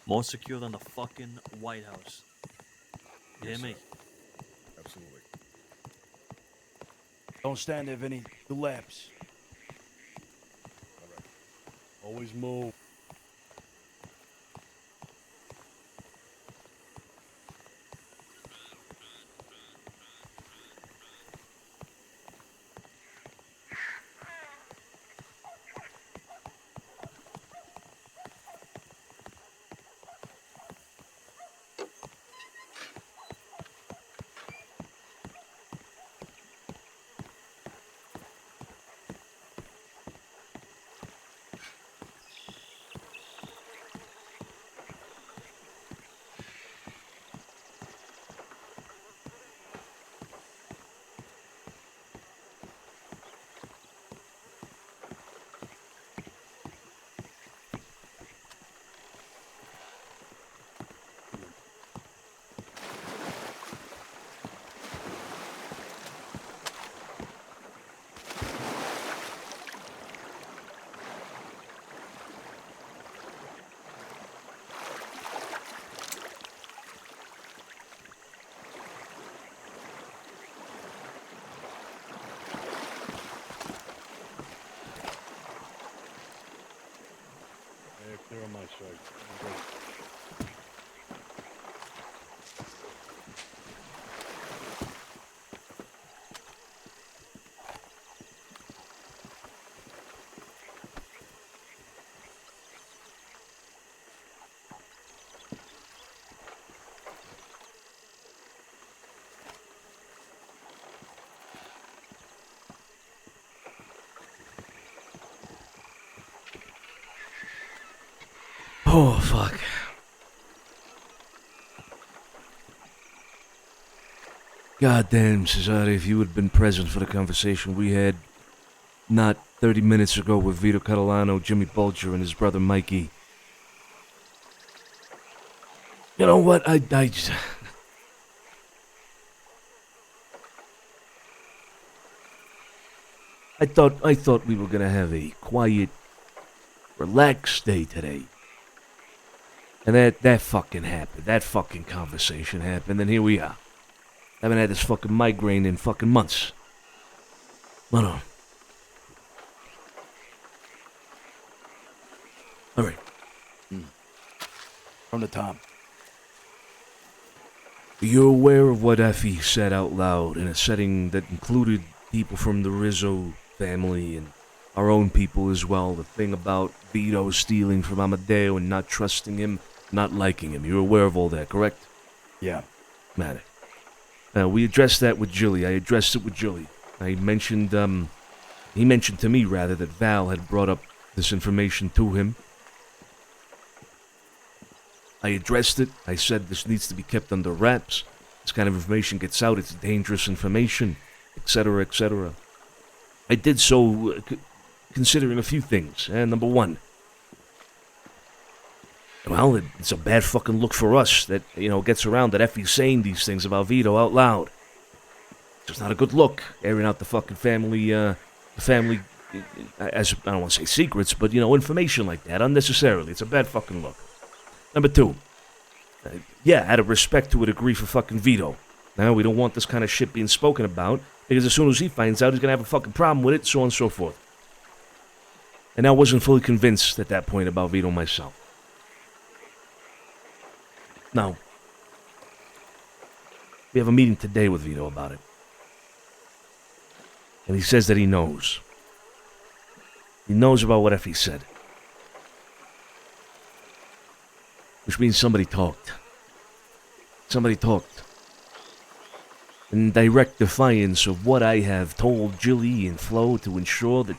More secure than the fucking White House. You hear me? Absolutely. Don't stand there, Vinny. Do laps. Always move. Clear on my side. I'm good. Oh, fuck. Goddamn, Cesare, if you had been present for the conversation we had not 30 minutes ago with Vito Catalano, Jimmy Bulger, and his brother Mikey. You know what? I thought we were gonna have a quiet, relaxed day today. And that fucking happened. That fucking conversation happened, and here we are. Haven't had this fucking migraine in fucking months. No, no. All right. From the top. You're aware of what Effie said out loud in a setting that included people from the Rizzo family and our own people as well. The thing about Vito stealing from Amadeo and not trusting him, not liking him. You're aware of all that, correct? Yeah. Matter. Now, we addressed that with Jilly. I addressed it with Jilly. I mentioned, he mentioned to me, rather, that Val had brought up this information to him. I addressed it. I said this needs to be kept under wraps. This kind of information gets out. It's dangerous information, etc., etc. I did so considering a few things. Number one, well, it's a bad fucking look for us that, gets around that Effie's saying these things about Vito out loud. It's just not a good look, airing out the fucking family, as I don't want to say secrets, but, information like that unnecessarily. It's a bad fucking look. Number two, out of respect to a degree for fucking Vito. Now, we don't want this kind of shit being spoken about, because as soon as he finds out, he's gonna have a fucking problem with it, so on and so forth. And I wasn't fully convinced at that point about Vito myself. Now, we have a meeting today with Vito about it. And he says that he knows. He knows about what Effie said. which means somebody talked. Somebody talked. In direct defiance of what I have told Jilly and Flo to ensure that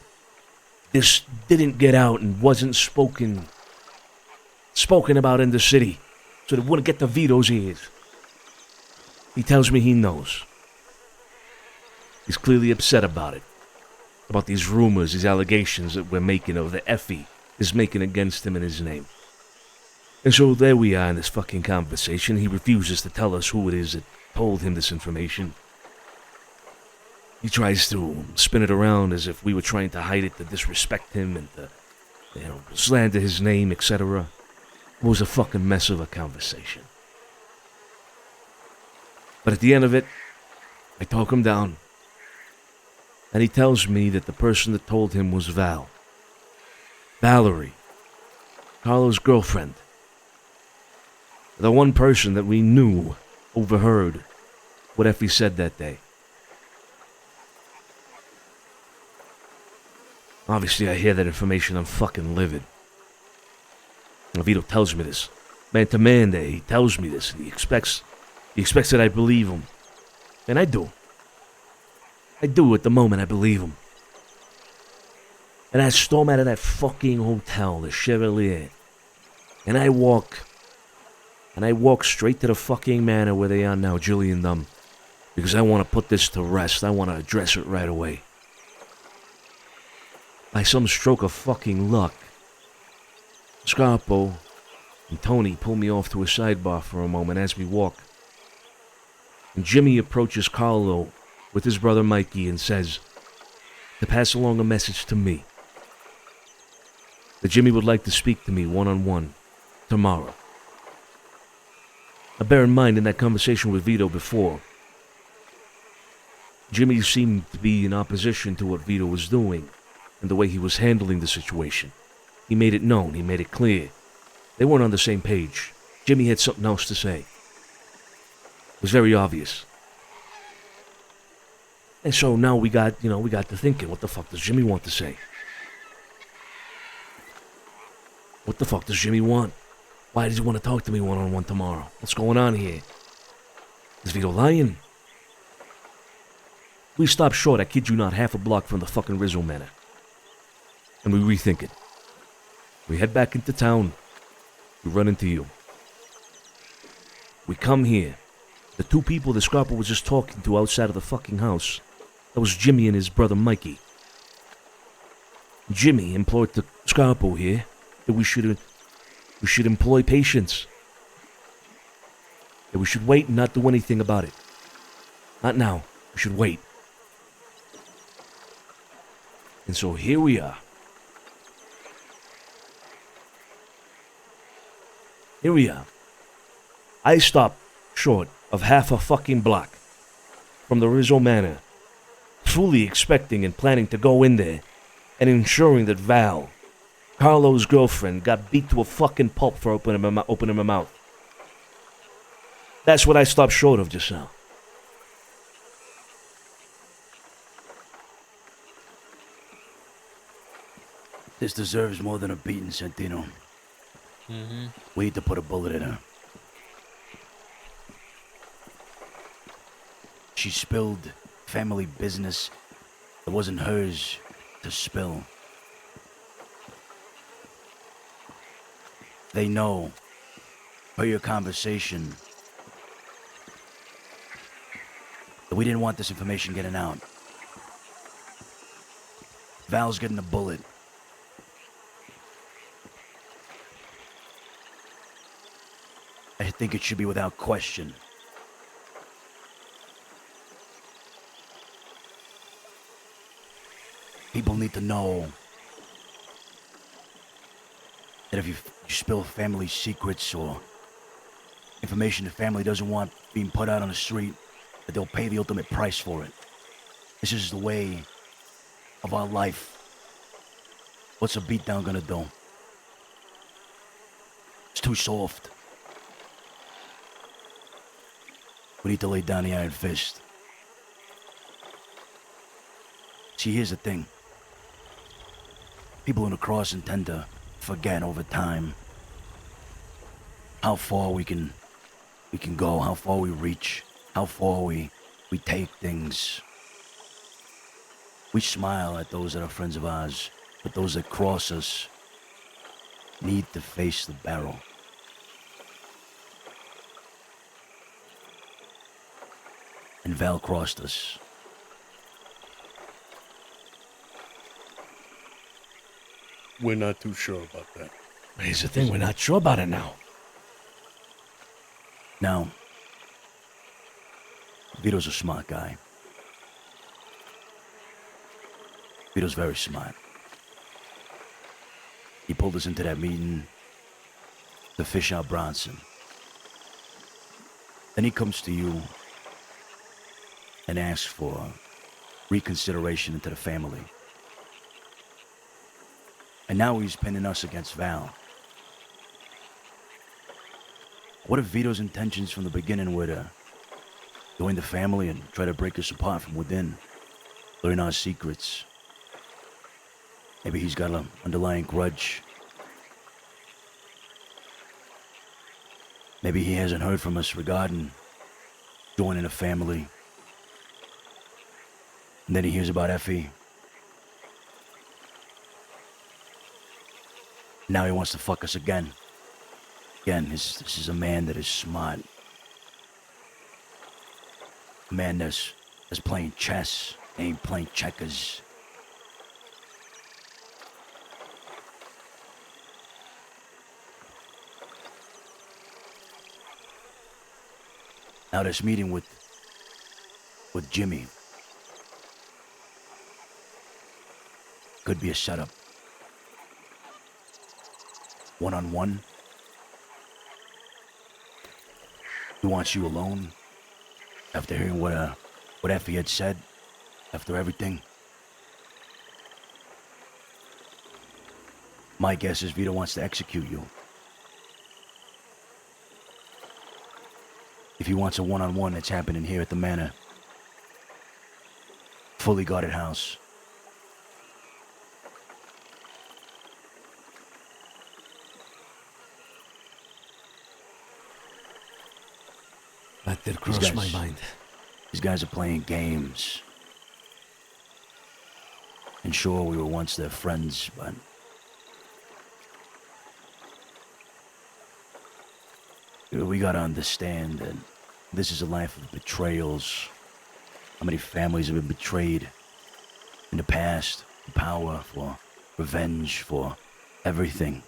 this didn't get out and wasn't spoken about in the city, so that it wouldn't get to Vito's ears. He tells me he knows. He's clearly upset about it. About these rumors, these allegations that we're making, or that Effie is making against him in his name. And so there we are in this fucking conversation. He refuses to tell us who it is that told him this information. He tries to spin it around as if we were trying to hide it, to disrespect him and to, slander his name, etc. It was a fucking mess of a conversation. But at the end of it, I talk him down. And he tells me that the person that told him was Val. Valerie. Carlo's girlfriend. The one person that we knew overheard what Effie said that day. Obviously, I hear that information, I'm fucking livid. And Vito tells me this. Man to man there, he tells me this. He expects that I believe him. And I do. I do at the moment, I believe him. And I storm out of that fucking hotel, the Chevalier. And I walk straight to the fucking manor where they are now, Jilly and them. Because I want to put this to rest. I want to address it right away. By some stroke of fucking luck, Scarpo and Tony pull me off to a sidebar for a moment as we walk. And Jimmy approaches Carlo with his brother Mikey and says to pass along a message to me. That Jimmy would like to speak to me one-on-one tomorrow. Now bear in mind, in that conversation with Vito before, Jimmy seemed to be in opposition to what Vito was doing and the way he was handling the situation. He made it known, he made it clear. They weren't on the same page. Jimmy had something else to say. It was very obvious. And so now we got to thinking, what the fuck does Jimmy want to say? What the fuck does Jimmy want? Why does he want to talk to me one-on-one tomorrow? What's going on here? Is Vito lying? We stopped short, I kid you not, half a block from the fucking Rizzo Manor. And we rethink it. We head back into town. We run into you. We come here. The two people that Scarpa was just talking to outside of the fucking house, that was Jimmy and his brother Mikey. Jimmy implored to Scarpo here that we should employ patience. That we should wait and not do anything about it. Not now. We should wait. And so here we are. Here we are. I stopped short of half a fucking block from the Rizzo Manor, fully expecting and planning to go in there and ensuring that Val, Carlo's girlfriend, got beat to a fucking pulp for opening her mouth. That's what I stopped short of just now. This deserves more than a beating, Santino. We need to put a bullet in her. She spilled family business that wasn't hers to spill. They know, per your conversation, that we didn't want this information getting out. Val's getting a bullet. I think it should be without question. People need to know that if you spill family secrets or information the family doesn't want being put out on the street, that they'll pay the ultimate price for it. This is the way of our life. What's a beatdown gonna do? It's too soft. We need to lay down the iron fist. See, here's the thing. People in the crossing tend to forget over time. how far we can go, how far we reach, how far we take things. We smile at those that are friends of ours, but those that cross us need to face the barrel. And Val crossed us. We're not too sure about that. Here's the thing, we're not sure about it now. Now, Vito's a smart guy. Vito's very smart. He pulled us into that meeting to fish out Bronson. Then he comes to you and asks for reconsideration into the family. And now he's pinning us against Val. What if Vito's intentions from the beginning were to join the family and try to break us apart from within, learn our secrets? Maybe he's got an underlying grudge. Maybe he hasn't heard from us regarding joining a family. And then he hears about Effie. Now he wants to fuck us again. Again, this is a man that is smart. A man that's playing chess, ain't playing checkers. Now this meeting with Jimmy could be a setup. One-on-one. He wants you alone. After hearing what Effie had said, after everything. My guess is Vito wants to execute you. If he wants a one-on-one, that's happening here at the manor. Fully guarded house. That did cross my mind. These guys are playing games. And sure, we were once their friends, but we gotta understand that this is a life of betrayals. How many families have been betrayed in the past for power, for revenge, for everything.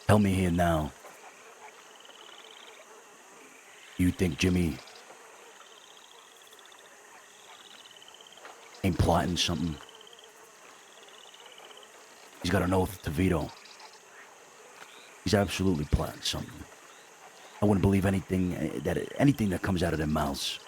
Tell me here now. You think Jimmy ain't plotting something? He's got an oath to Vito. He's absolutely plotting something. I wouldn't believe anything that comes out of their mouths.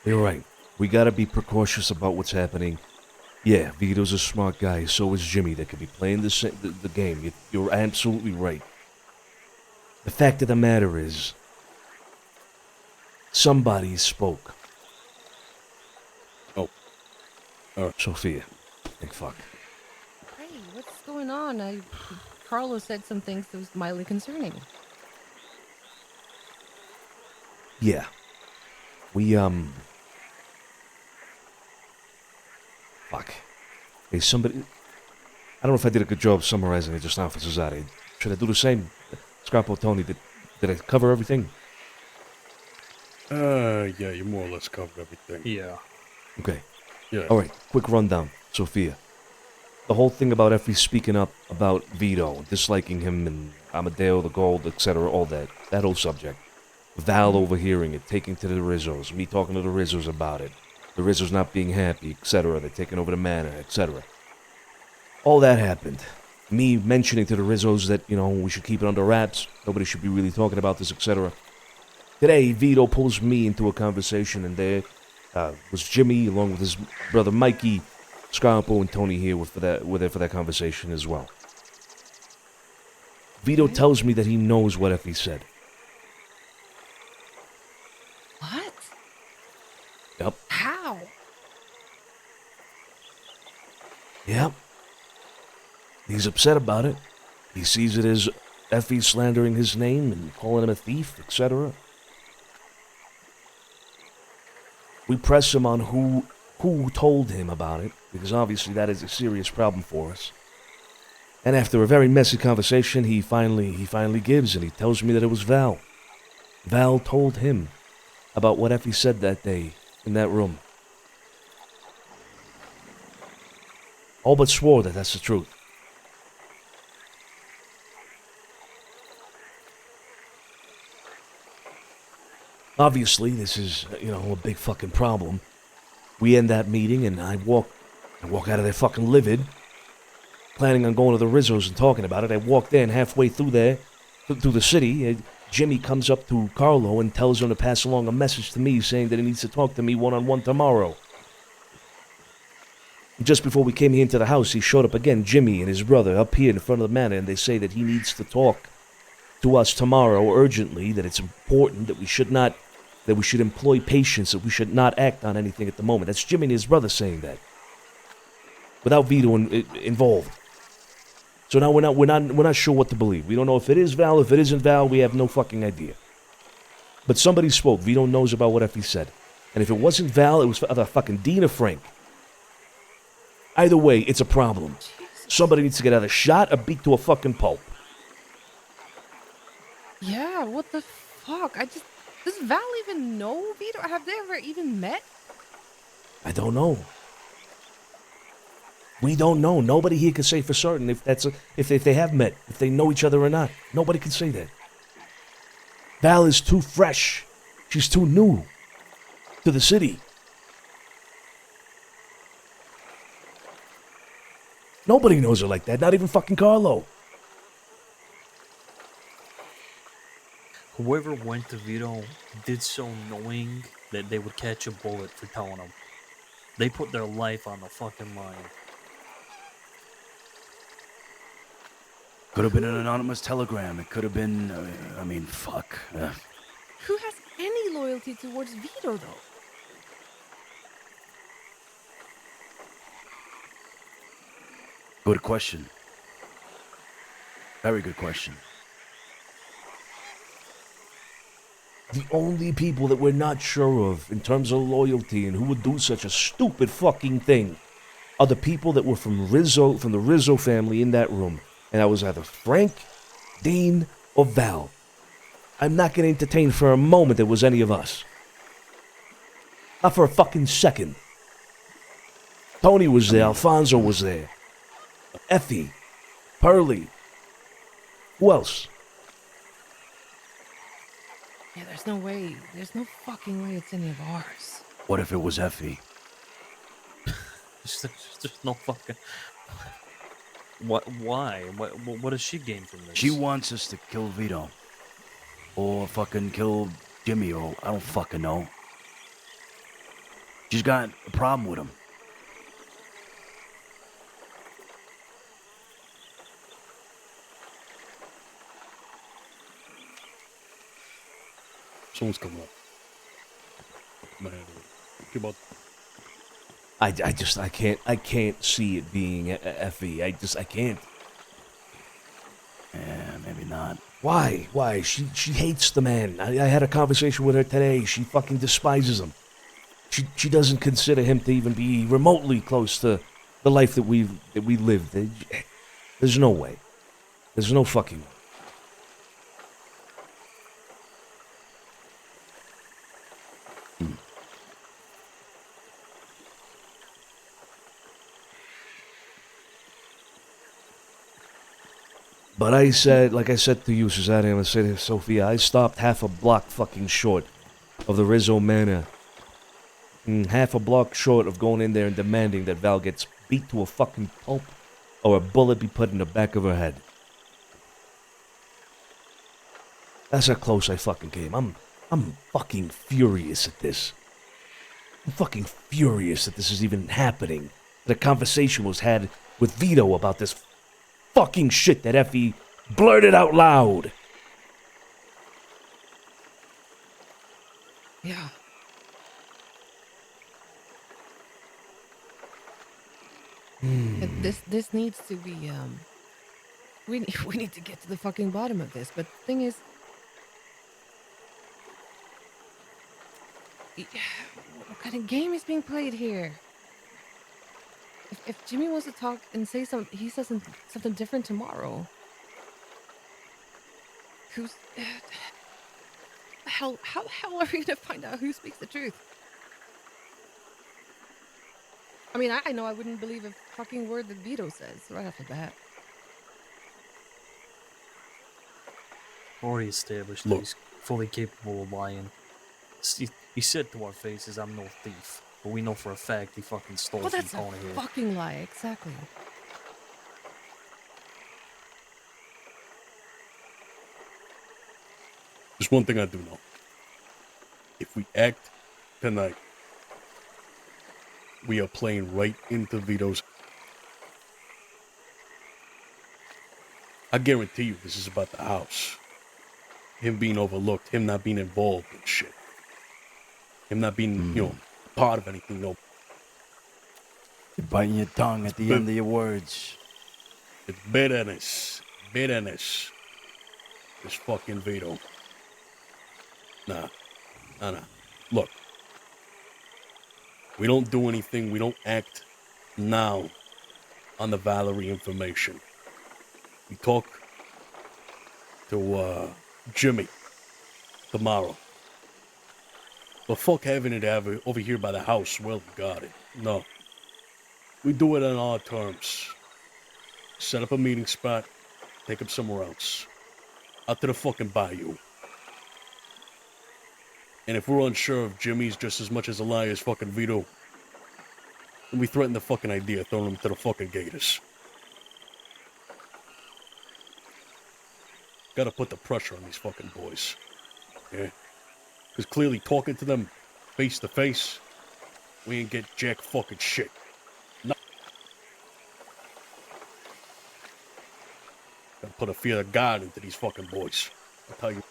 You're right. We gotta be precautious about what's happening. Yeah, Vito's a smart guy, so is Jimmy. They could be playing the game. You're absolutely right. The fact of the matter is, somebody spoke. Oh. Sophia. Thank fuck. Hey, what's going on? Carlos said some things that was mildly concerning. Yeah. We, Fuck. Hey, somebody... I don't know if I did a good job summarizing it just now for Cesare. Should I do the same? Scarpo, Tony, did I cover everything? Yeah, you more or less covered everything. Yeah. Okay. Yeah. Alright, quick rundown. Sophia. The whole thing about Effie speaking up about Vito, disliking him and Amadeo, the gold, etc., all that. That whole subject. Val overhearing it, taking to the Rizzos, me talking to the Rizzos about it. The Rizzos not being happy, etc. They're taking over the manor, etc. All that happened. Me mentioning to the Rizzos that, we should keep it under wraps. Nobody should be really talking about this, etc. Today, Vito pulls me into a conversation, and there was Jimmy, along with his brother Mikey, Scarpo, and Tony here were there for that conversation as well. Vito tells me that he knows what Effie said. What? Yep. How? Yep. He's upset about it. He sees it as Effie slandering his name and calling him a thief, etc. We press him on who told him about it, because obviously that is a serious problem for us. And after a very messy conversation, he finally gives, and he tells me that it was Val. Val told him about what Effie said that day in that room. All but swore that that's the truth. Obviously, this is, a big fucking problem. We end that meeting, and I walk out of there fucking livid, planning on going to the Rizzo's and talking about it. I walked in halfway through there, through the city. Jimmy comes up to Carlo and tells him to pass along a message to me saying that he needs to talk to me one-on-one tomorrow. Just before we came here into the house, he showed up again, Jimmy and his brother, up here in front of the manor, and they say that he needs to talk to us tomorrow urgently, that it's important, that we should employ patience, that we should not act on anything at the moment. That's Jimmy and his brother saying that, without Vito involved. So now we're not sure what to believe. We don't know if it is Val, if it isn't Val. We have no fucking idea. But somebody spoke. Vito knows about what Effie said, and if it wasn't Val, it was the fucking Dean or Frank. Either way, it's a problem. Somebody needs to get either shot or beat to a fucking pulp. Yeah, what the fuck? Does Val even know Vito? Have they ever even met? I don't know. We don't know. Nobody here can say for certain if they have met, if they know each other or not. Nobody can say that. Val is too fresh. She's too new to the city. Nobody knows her like that, not even fucking Carlo. Whoever went to Vito did so knowing that they would catch a bullet for telling them. They put their life on the fucking line. Could have been an anonymous telegram. It could have been, fuck. Who has any loyalty towards Vito, though? Good question. Very good question. The only people that we're not sure of in terms of loyalty and who would do such a stupid fucking thing are the people that were from the Rizzo family in that room. And that was either Frank, Dean, or Val. I'm not going to entertain for a moment it was any of us. Not for a fucking second. Tony was there, Alfonso was there. Effie, Pearlie. Who else? Yeah, there's no fucking way it's any of ours. What if it was Effie? There's no fucking... What? Why? What does she gain from this? She wants us to kill Vito. Or fucking kill Jimmy, or I don't fucking know. She's got a problem with him. Someone's coming up. Man, keep up. I can't see it being Effie. I can't. Yeah, maybe not. Why? She hates the man. I had a conversation with her today. She fucking despises him. She doesn't consider him to even be remotely close to the life that we lived. There's no way. There's no fucking way. But I said, like I said to you, Susanna, and I said to Sophia, I stopped half a block fucking short of the Rizzo Manor. Half a block short of going in there and demanding that Val gets beat to a fucking pulp or a bullet be put in the back of her head. That's how close I fucking came. I'm fucking furious at this. I'm fucking furious that this is even happening. That a conversation was had with Vito about this fucking shit that Effie Blurt it out loud. Yeah. This needs to be we need to get to the fucking bottom of this. But the thing is, what kind of game is being played here? If Jimmy wants to talk and say something, he says something different tomorrow. Who's how the hell are we gonna find out who speaks the truth? I mean, I know I wouldn't believe a fucking word that Vito says right off the bat. Already established that he's fully capable of lying. He said to our faces, "I'm no thief," but we know for a fact he fucking stole Well, from that's a Tony here. fucking lie, exactly. There's one thing I do know. If we act tonight, we are playing right into Vito's. I guarantee you this is about the house. Him being overlooked, him not being involved in shit. Him not being, part of anything, no. You're biting your tongue at the end of your words. It's bitterness. Bitterness. This fucking Vito. Nah. Look. We don't do anything. We don't act now on the Valerie information. We talk to Jimmy tomorrow. But fuck having it over here by the house. Well, got it. No. We do it on our terms. Set up a meeting spot. Take him somewhere else. Out to the fucking bayou. And if we're unsure if Jimmy's just as much as a liar as fucking Vito, then we threaten the fucking idea, throwing him to the fucking gators. Gotta put the pressure on these fucking boys. Yeah? Because clearly talking to them face to face, we ain't get jack fucking shit. No. Gotta put a fear of God into these fucking boys. I'll tell you.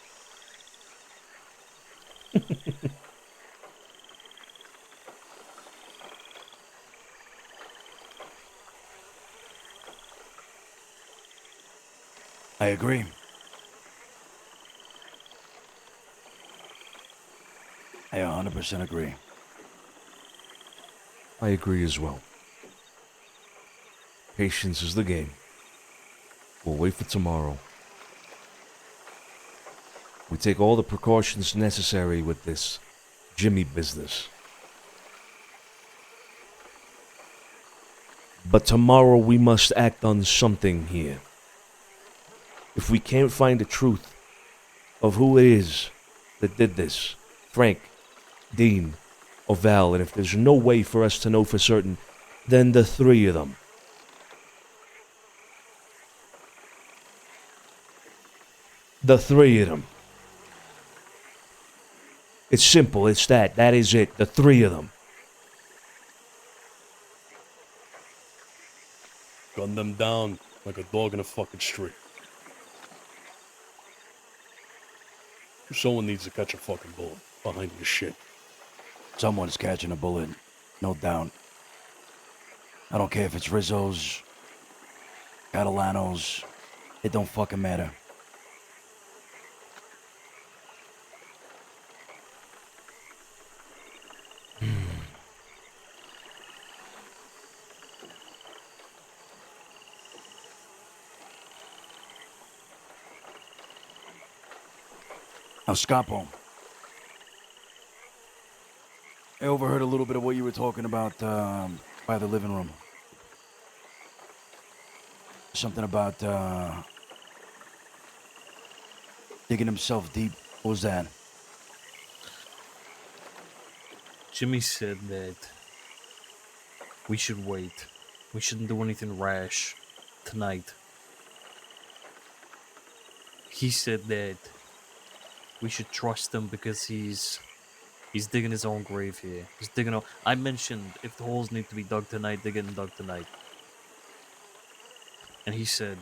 I agree. I 100% agree. I agree as well. Patience is the game. We'll wait for tomorrow. We take all the precautions necessary with this Jimmy business. But tomorrow we must act on something here. If we can't find the truth of who it is that did this, Frank, Dean, or Val, and if there's no way for us to know for certain, then the three of them. The three of them. It's simple, it's that. That is it. The three of them. Gun them down like a dog in a fucking street. Someone needs to catch a fucking bullet behind your shit. Someone's catching a bullet, no doubt. I don't care if it's Rizzo's, Catalano's, it don't fucking matter. Now, Scapo, I overheard a little bit of what you were talking about by the living room. Something about digging himself deep. What was that? Jimmy said that we should wait. We shouldn't do anything rash tonight. He said that we should trust him because he's digging his own grave here. He's digging. I mentioned if the holes need to be dug tonight, they're getting dug tonight. And he said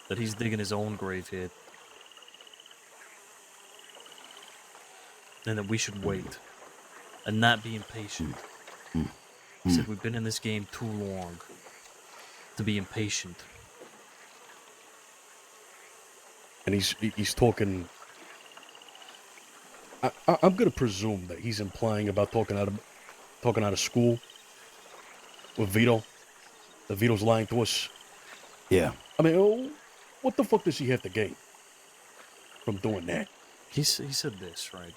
that he's digging his own grave here. And that we should wait. And not be impatient. He said we've been in this game too long to be impatient. And he's talking. I'm gonna presume that he's implying about talking out of school with Vito. That Vito's lying to us. Yeah. I mean, what the fuck does he have to gain from doing that? He said this, right?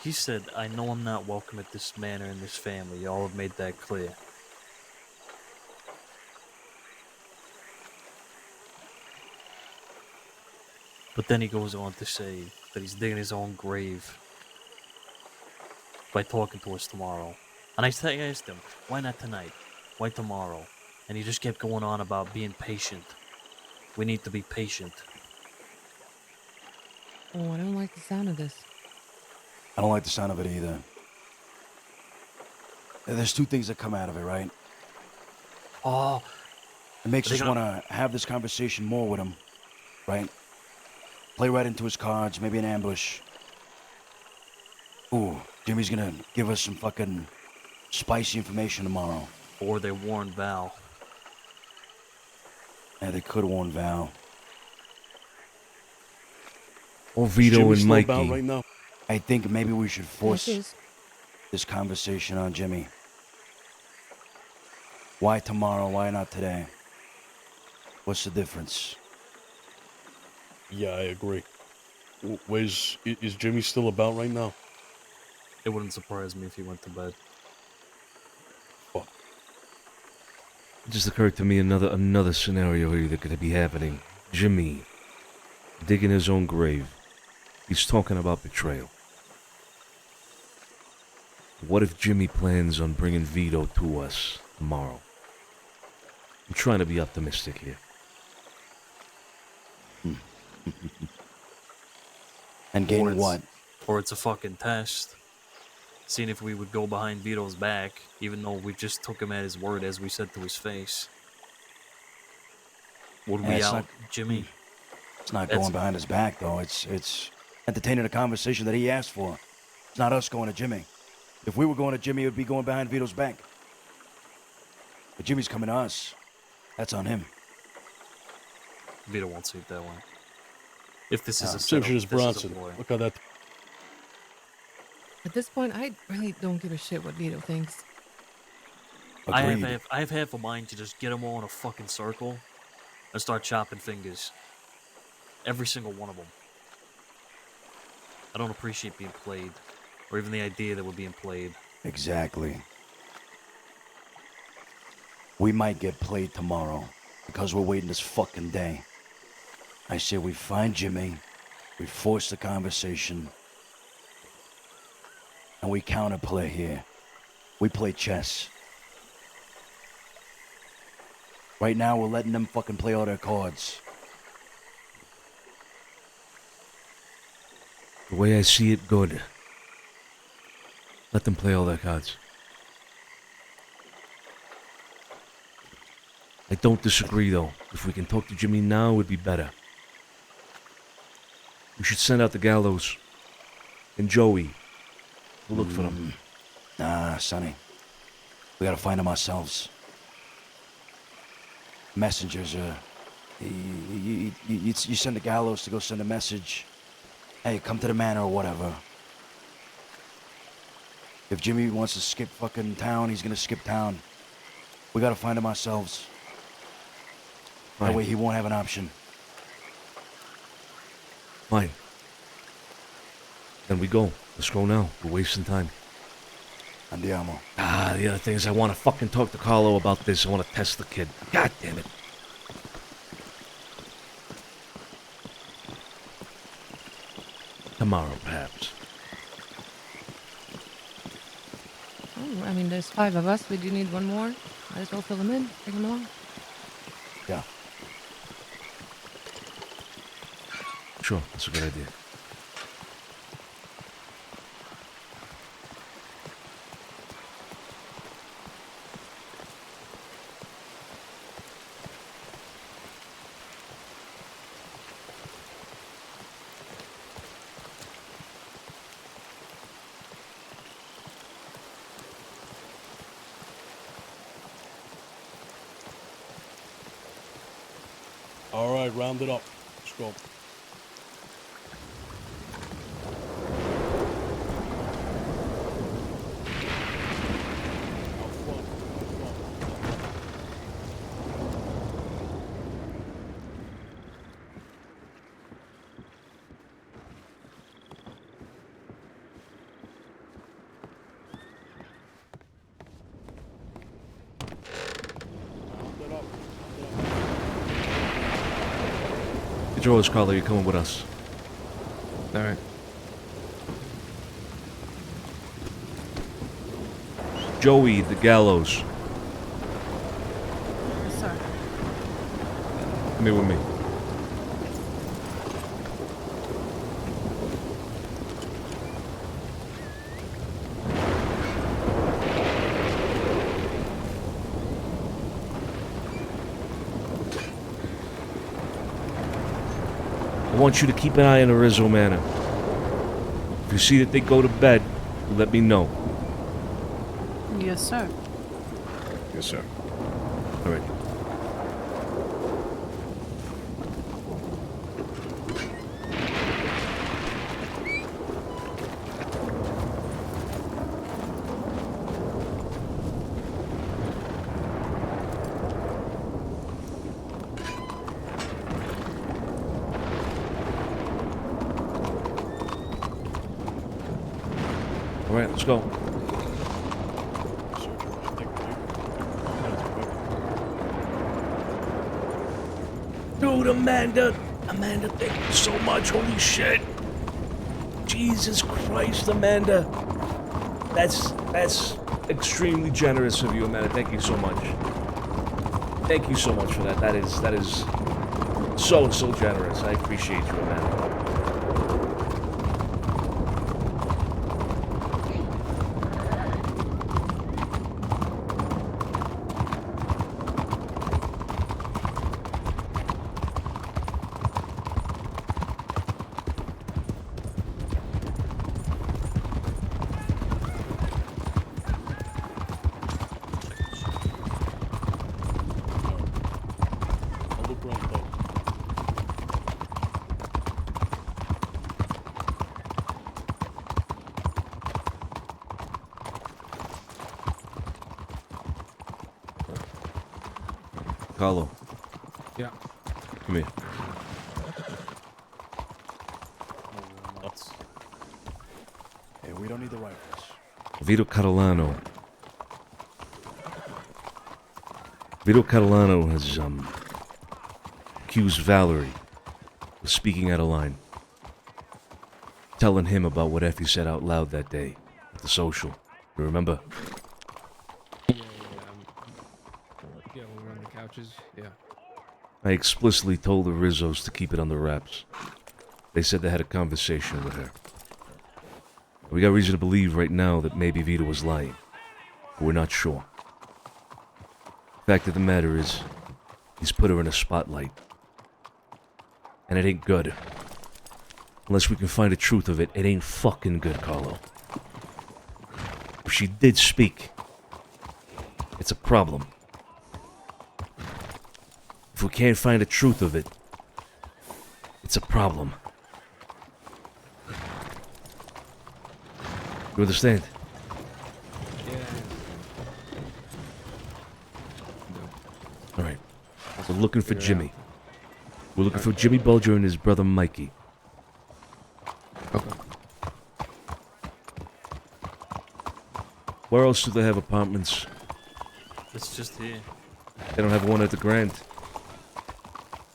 He said, I know I'm not welcome at this manor and this family. Y'all have made that clear. But then he goes on to say that he's digging his own grave by talking to us tomorrow. And I asked him, why not tonight? Why tomorrow? And he just kept going on about being patient. We need to be patient. Oh, I don't like the sound of this. I don't like the sound of it either. There's two things that come out of it, right? Oh. It makes us want to have this conversation more with him, right? Play right into his cards, maybe an ambush. Ooh, Jimmy's gonna give us some fucking spicy information tomorrow. Or they warned Val. Yeah, they could warn Val. Or Vito and Mikey. Right now? I think maybe we should force Yes, this conversation on Jimmy. Why tomorrow? Why not today? What's the difference? Yeah, I agree. Is Jimmy still about right now? It wouldn't surprise me if he went to bed. Fuck. It just occurred to me another scenario here that could be happening. Jimmy digging his own grave. He's talking about betrayal. What if Jimmy plans on bringing Vito to us tomorrow? I'm trying to be optimistic here. And gain what? Or it's a fucking test. Seeing if we would go behind Vito's back, even though we just took him at his word as we said to his face. Would we out Jimmy? It's not going behind his back, though. It's entertaining a conversation that he asked for. It's not us going to Jimmy. If we were going to Jimmy, it would be going behind Vito's back. But Jimmy's coming to us. That's on him. Vito won't see it that way. If this is a Same setup, shit as this is a Bronson. ploy. Look how that. At this point, I really don't give a shit what Vito thinks. I have half a mind to just get them all in a fucking circle and start chopping fingers. Every single one of them. I don't appreciate being played, or even the idea that we're being played. Exactly. We might get played tomorrow because we're waiting this fucking day. I say we find Jimmy, we force the conversation, and we counterplay here. We play chess. Right now, we're letting them fucking play all their cards. The way I see it, good. Let them play all their cards. I don't disagree, though. If we can talk to Jimmy now, it would be better. We should send out the Gallows and Joey to look for them. Nah, Sonny. We gotta find them ourselves. Messengers are... You send the Gallows to go send a message. Hey, come to the manor or whatever. If Jimmy wants to skip fucking town, he's gonna skip town. We gotta find him ourselves. That way he won't have an option. Fine. Then we go. Let's go now. We're wasting time. Andiamo. The other thing is I want to fucking talk to Carlo about this. I want to test the kid. God damn it. Tomorrow, perhaps. Oh, I mean, there's 5 of us. We do need one more. Might as well fill them in. Bring them along. Yeah. Sure, that's a good idea. All right, round it up. Let's go. Get your horse, Carlo. You're coming with us. All right. Joey, the gallows. Yes, sir. Come here with me. I want you to keep an eye on the Rizzo Manor. If you see that they go to bed, let me know. Yes, sir. Yes, sir. All right. All right, let's go. Dude, Amanda, thank you so much. Holy shit. Jesus Christ, Amanda. That's extremely generous of you, Amanda. Thank you so much. Thank you so much for that. That is so generous. I appreciate you, Amanda. Carlo. Yeah. Come here. Hey, we don't need the rifles. Vito Catalano. Vito Catalano has accused Valerie of speaking out of line. Telling him about what Effie said out loud that day at the social. You remember? Yeah, when we were on the couches. Yeah. I explicitly told the Rizzos to keep it on the wraps. They said they had a conversation with her. We got reason to believe right now that maybe Vito was lying. But we're not sure. Fact of the matter is, he's put her in a spotlight. And it ain't good. Unless we can find the truth of it, it ain't fucking good, Carlo. If she did speak, it's a problem. If we can't find the truth of it, it's a problem. You understand? Alright. We're looking for Jimmy. We're looking for Jimmy Bulger and his brother Mikey. Okay. Where else do they have apartments? It's just here. They don't have one at the Grand.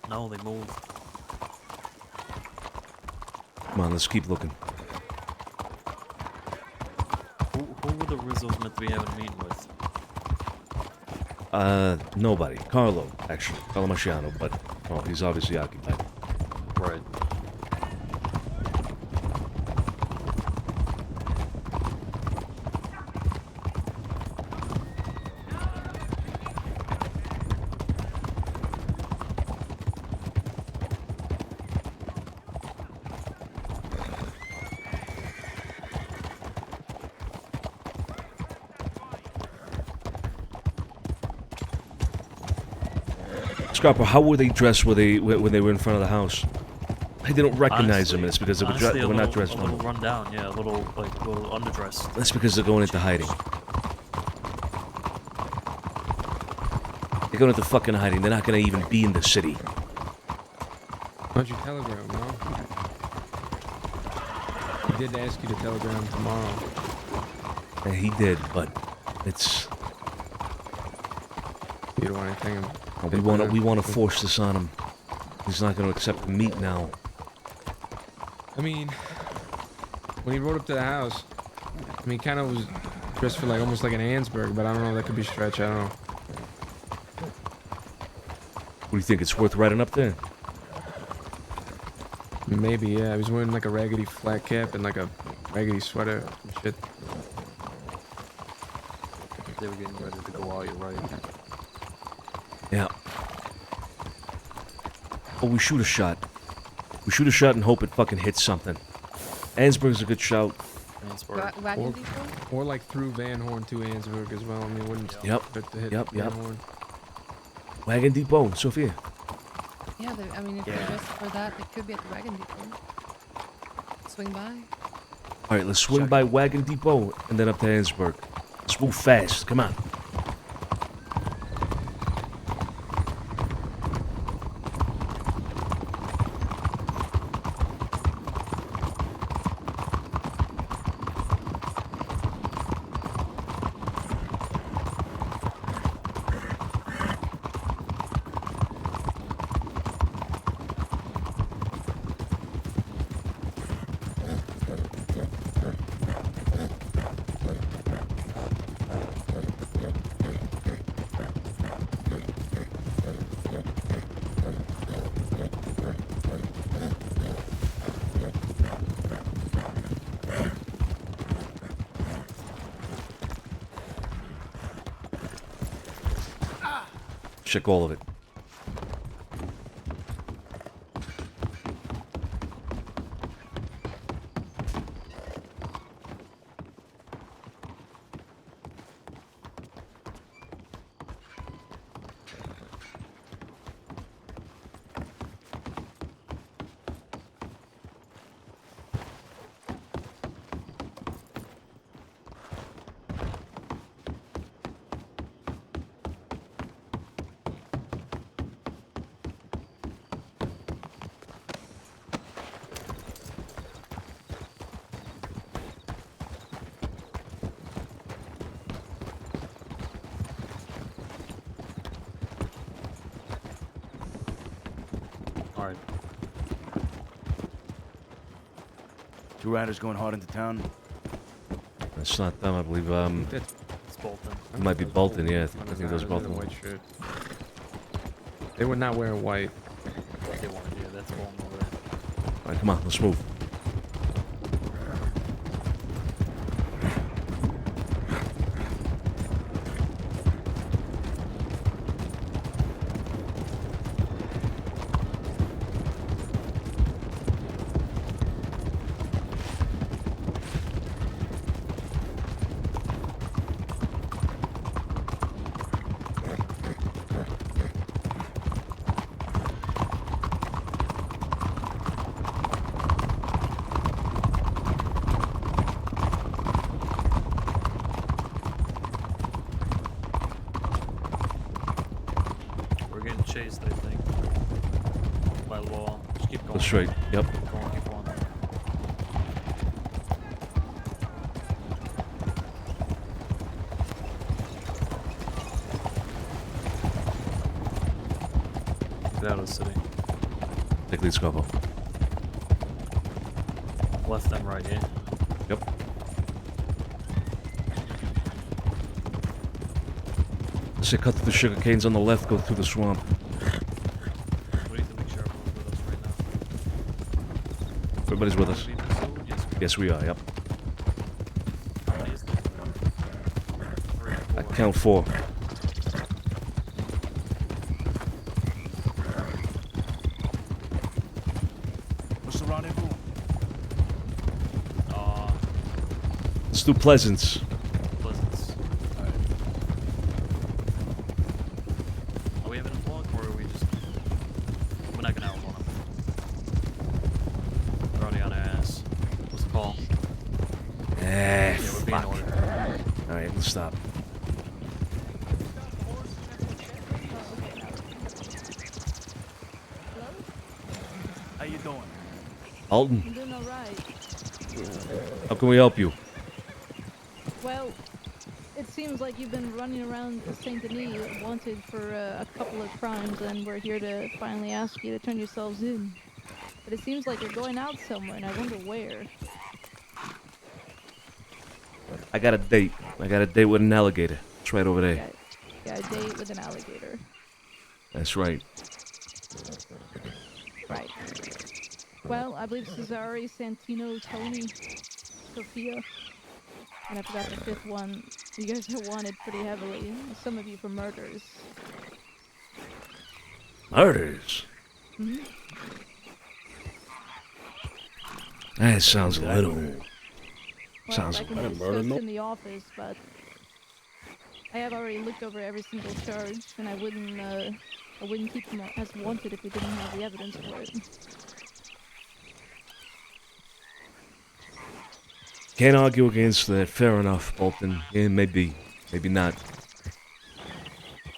No, they moved. Come on, let's keep looking. Who were the Rizzos meant to be having a meeting with? Nobody. Carlo, actually. Carlo Marciano, but, well, he's obviously occupied. Right. Let's Scopper, how were they dressed when they were in front of the house? I didn't recognize them. It's because they were not dressed a normal. little run down, yeah, a little underdressed. That's because they're going into hiding. They're going into fucking hiding. They're not going to even be in the city. Why don't you telegram, no? He did ask you to telegram tomorrow. Yeah, he did, but it's... You don't want anything... We want to force this on him. He's not going to accept the meat now. I mean, when he rode up to the house, I mean, he kind of was dressed for like almost like an Ansberg, but I don't know, that could be stretch, I don't know. What do you think? It's worth riding up there? Maybe, yeah. He was wearing like a raggedy flat cap and like a raggedy sweater and shit. They were getting ready to go out, you're right. Yeah. Oh, we shoot a shot. We shoot a shot and hope it fucking hits something. Ansberg's a good shout. Wagon depot? Or like through Van Horn to Ansberg as well. I mean, it wouldn't hurt to hit Van Horn. Wagon Depot, Sophia. Yeah, I mean, if they're dressed for that, they could be at the wagon depot. Swing by. All right, let's swing by Wagon Depot and then up to Ansberg. Let's move fast. Come on. Check all of it. Alright. Two riders going hard into town. That's not them, I believe. It's Bolton. It might be Bolton, yeah. I think those Bolton. White shirt. They were not wearing white. They wanted, yeah, that's Bolton over there. All right, come on, let's move. Chased, I think. By the wall. Just keep going. That's right. Yep. Keep going, keep going. Get out of the city. Take lead, Scopo. Left and right, yeah? Yep. Say cut through the sugar canes on the left, go through the swamp. We need to make sure everyone's with us right now. Everybody's with us. Yes, we are, yep. I count 4. What's the rendezvous? Let's do Pleasance. Are we having a vlog or are we just... right, let's stop. How you doing? Alton, I'm doing all right. how can we help you? Well, it seems like you've been running around Saint Denis wanted for a couple of crimes, and we're here to finally ask you to turn yourselves in. But it seems like you're going out somewhere, and I wonder where. I got a date. I got a date with an alligator. It's right over there. Got a date with an alligator. That's right. Right. Well, I believe Cesare, Santino, Tony, Sophia, and I forgot the fifth one. You guys are wanted pretty heavily. Some of you for murders. Murders? Hmm. That sounds a little... Well, sounds I a can little... discuss in the office, but I have already looked over every single charge, and I wouldn't keep them as wanted if we didn't have the evidence for it. Can't argue against that. Fair enough, Bolton. Yeah, maybe. Maybe not.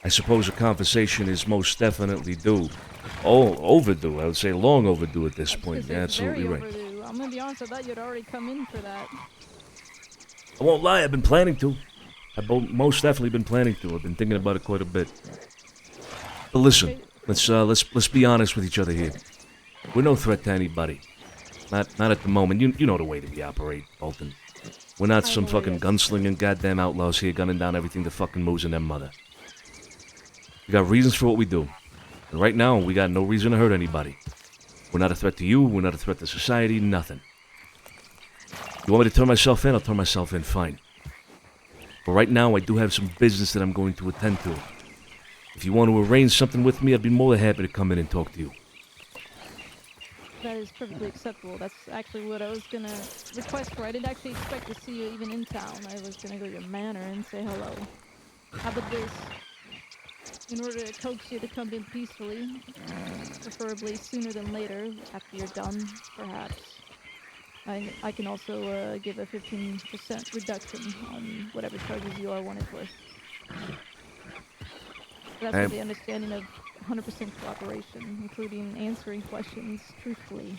I suppose a conversation is most definitely due. Oh, overdue. I would say long overdue at this point. You're absolutely Very right. overdue. I'm gonna be honest, I thought you'd already come in for that. I won't lie, I've been planning to. I've most definitely been planning to. I've been thinking about it quite a bit. But listen, let's be honest with each other here. We're no threat to anybody. Not at the moment. You know the way that we operate, Bolton. We're not some fucking gunslinging goddamn outlaws here gunning down everything that fucking moves in their mother. We got reasons for what we do. And right now, we got no reason to hurt anybody. We're not a threat to you, we're not a threat to society, nothing. You want me to turn myself in? I'll turn myself in, fine. But right now, I do have some business that I'm going to attend to. If you want to arrange something with me, I'd be more than happy to come in and talk to you. That is perfectly acceptable. That's actually what I was gonna request for. I didn't actually expect to see you even in town. I was gonna go to your manor and say hello. How about this? In order to coax you to come in peacefully, preferably sooner than later, after you're done, perhaps, I can also give a 15% reduction on whatever charges you are wanted for. That's with the understanding of 100% cooperation, including answering questions truthfully.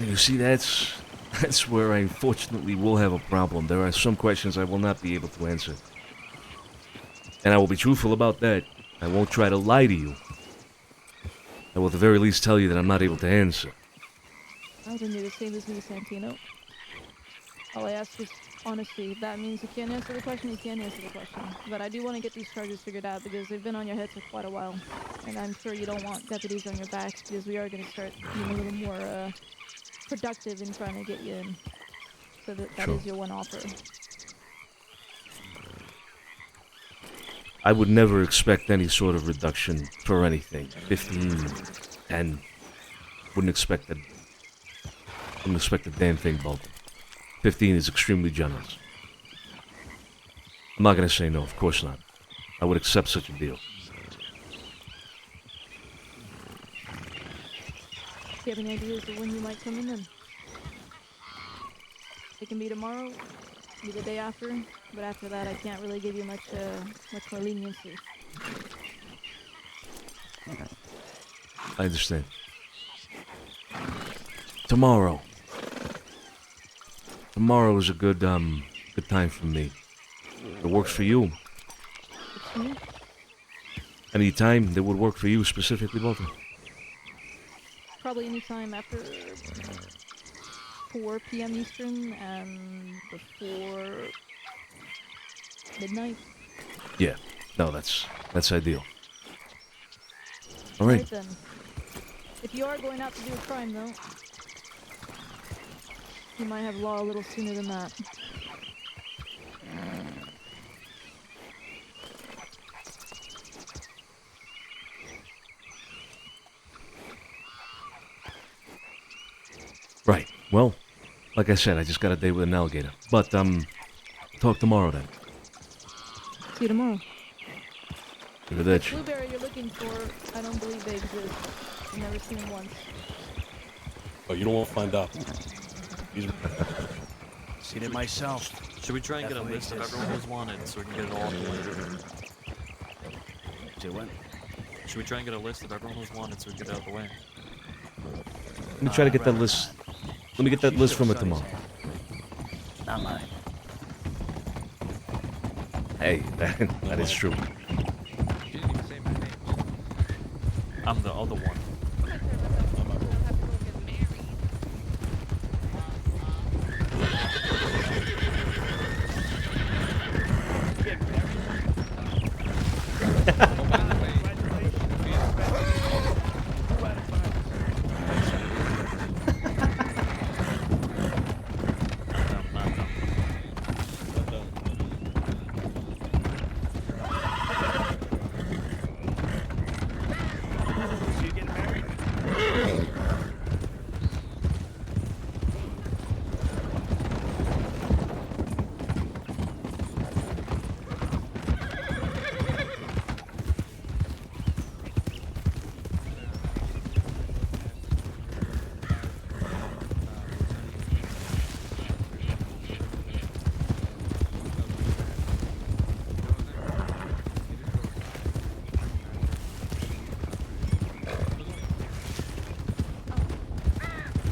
You see, that's where I unfortunately will have a problem. There are some questions I will not be able to answer. And I will be truthful about that. I won't try to lie to you. I will at the very least tell you that I'm not able to answer. Well, then you're the same as me, Santino. All I ask is honesty. If that means you can't answer the question, you can't answer the question. But I do want to get these charges figured out because they've been on your heads for quite a while. And I'm sure you don't want deputies on your backs because we are going to start being a little more productive in trying to get you in. So that is your one offer. I would never expect any sort of reduction for anything. 15, 10. Wouldn't expect a damn thing, Bolton. 15 is extremely generous. I'm not going to say no, of course not. I would accept such a deal. Do you have any ideas of when you might come in then? It can be tomorrow, be the day after, but after that I can't really give you much more leniency. I understand. Tomorrow. Tomorrow is a good time for me. It works for you. Any time that would work for you specifically, Bolton? Probably any time after 4 p.m. Eastern and before midnight. Yeah. No, that's ideal. All right. Then. If you are going out to do a crime, though, you might have law a little sooner than that. Right. Well, like I said, I just got a date with an alligator. But, talk tomorrow then. See you tomorrow. Arrivederci. Blueberry you're looking for, I don't believe they exist. I've never seen them once. Oh, you don't want to find out. Seen it myself. Should we try and get a Definitely list of exists. everyone who's wanted so we can get it all out the way? Say what? Should we try and get a list of everyone who's wanted so we can get it out of the way? Let me try to get that list. Let me get that list from it tomorrow. Not mine. Hey, that is true. I'm the other one.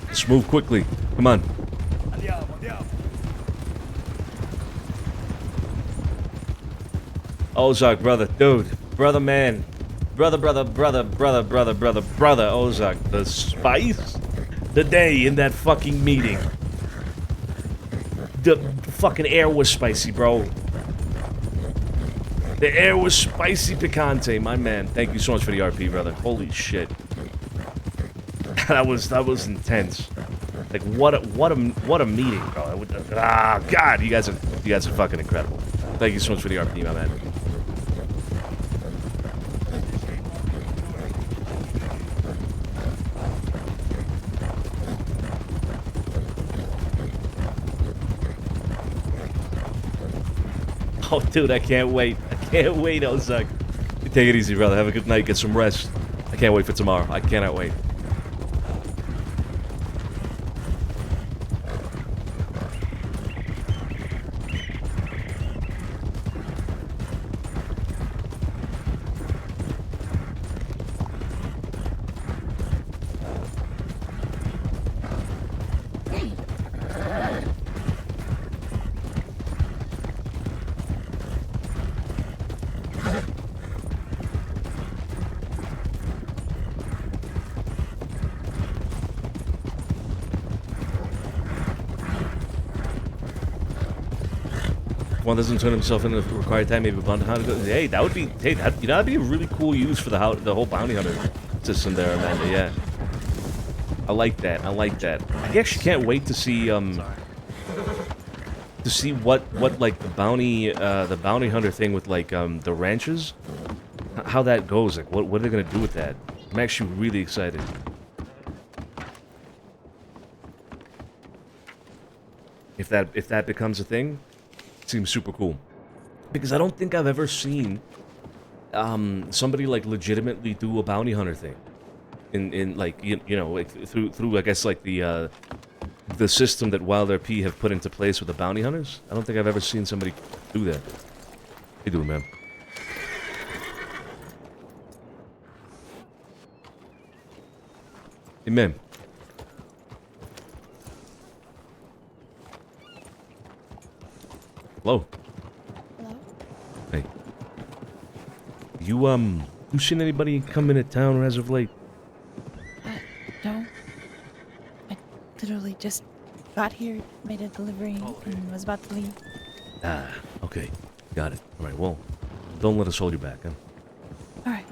Let's move quickly. Come on. Ozark, brother, dude, brother, man, brother, Ozark, the spice, the day in that fucking meeting. The fucking air was spicy, bro. The air was spicy picante, my man. Thank you so much for the RP, brother. Holy shit. that was intense. Like what a meeting, bro. God, you guys are fucking incredible. Thank you so much for the RP, my man. Oh, dude, I can't wait. I can't wait, Ozark. Take it easy, brother. Have a good night. Get some rest. I can't wait for tomorrow. I cannot wait. One doesn't turn himself in the required time, maybe bounty hunter. Hey, that would be, hey, that'd be a really cool use for the whole bounty hunter system there, Amanda. Yeah, I like that. I like that. I actually can't wait to see what like the bounty hunter thing with like the ranches, how that goes. Like, what are they gonna do with that? I'm actually really excited. If that becomes a thing. Seems super cool, because I don't think I've ever seen somebody like legitimately do a bounty hunter thing in like you know like through I guess like the system that WildRP have put into place with the bounty hunters. I don't think I've ever seen somebody do that. How you doing, man? Hey, man. Hello. Hello? Hey. You seen anybody come into town as of late? No. I literally just got here, made a delivery, and was about to leave. Ah, okay. Got it. Alright, well, don't let us hold you back, huh? Alright.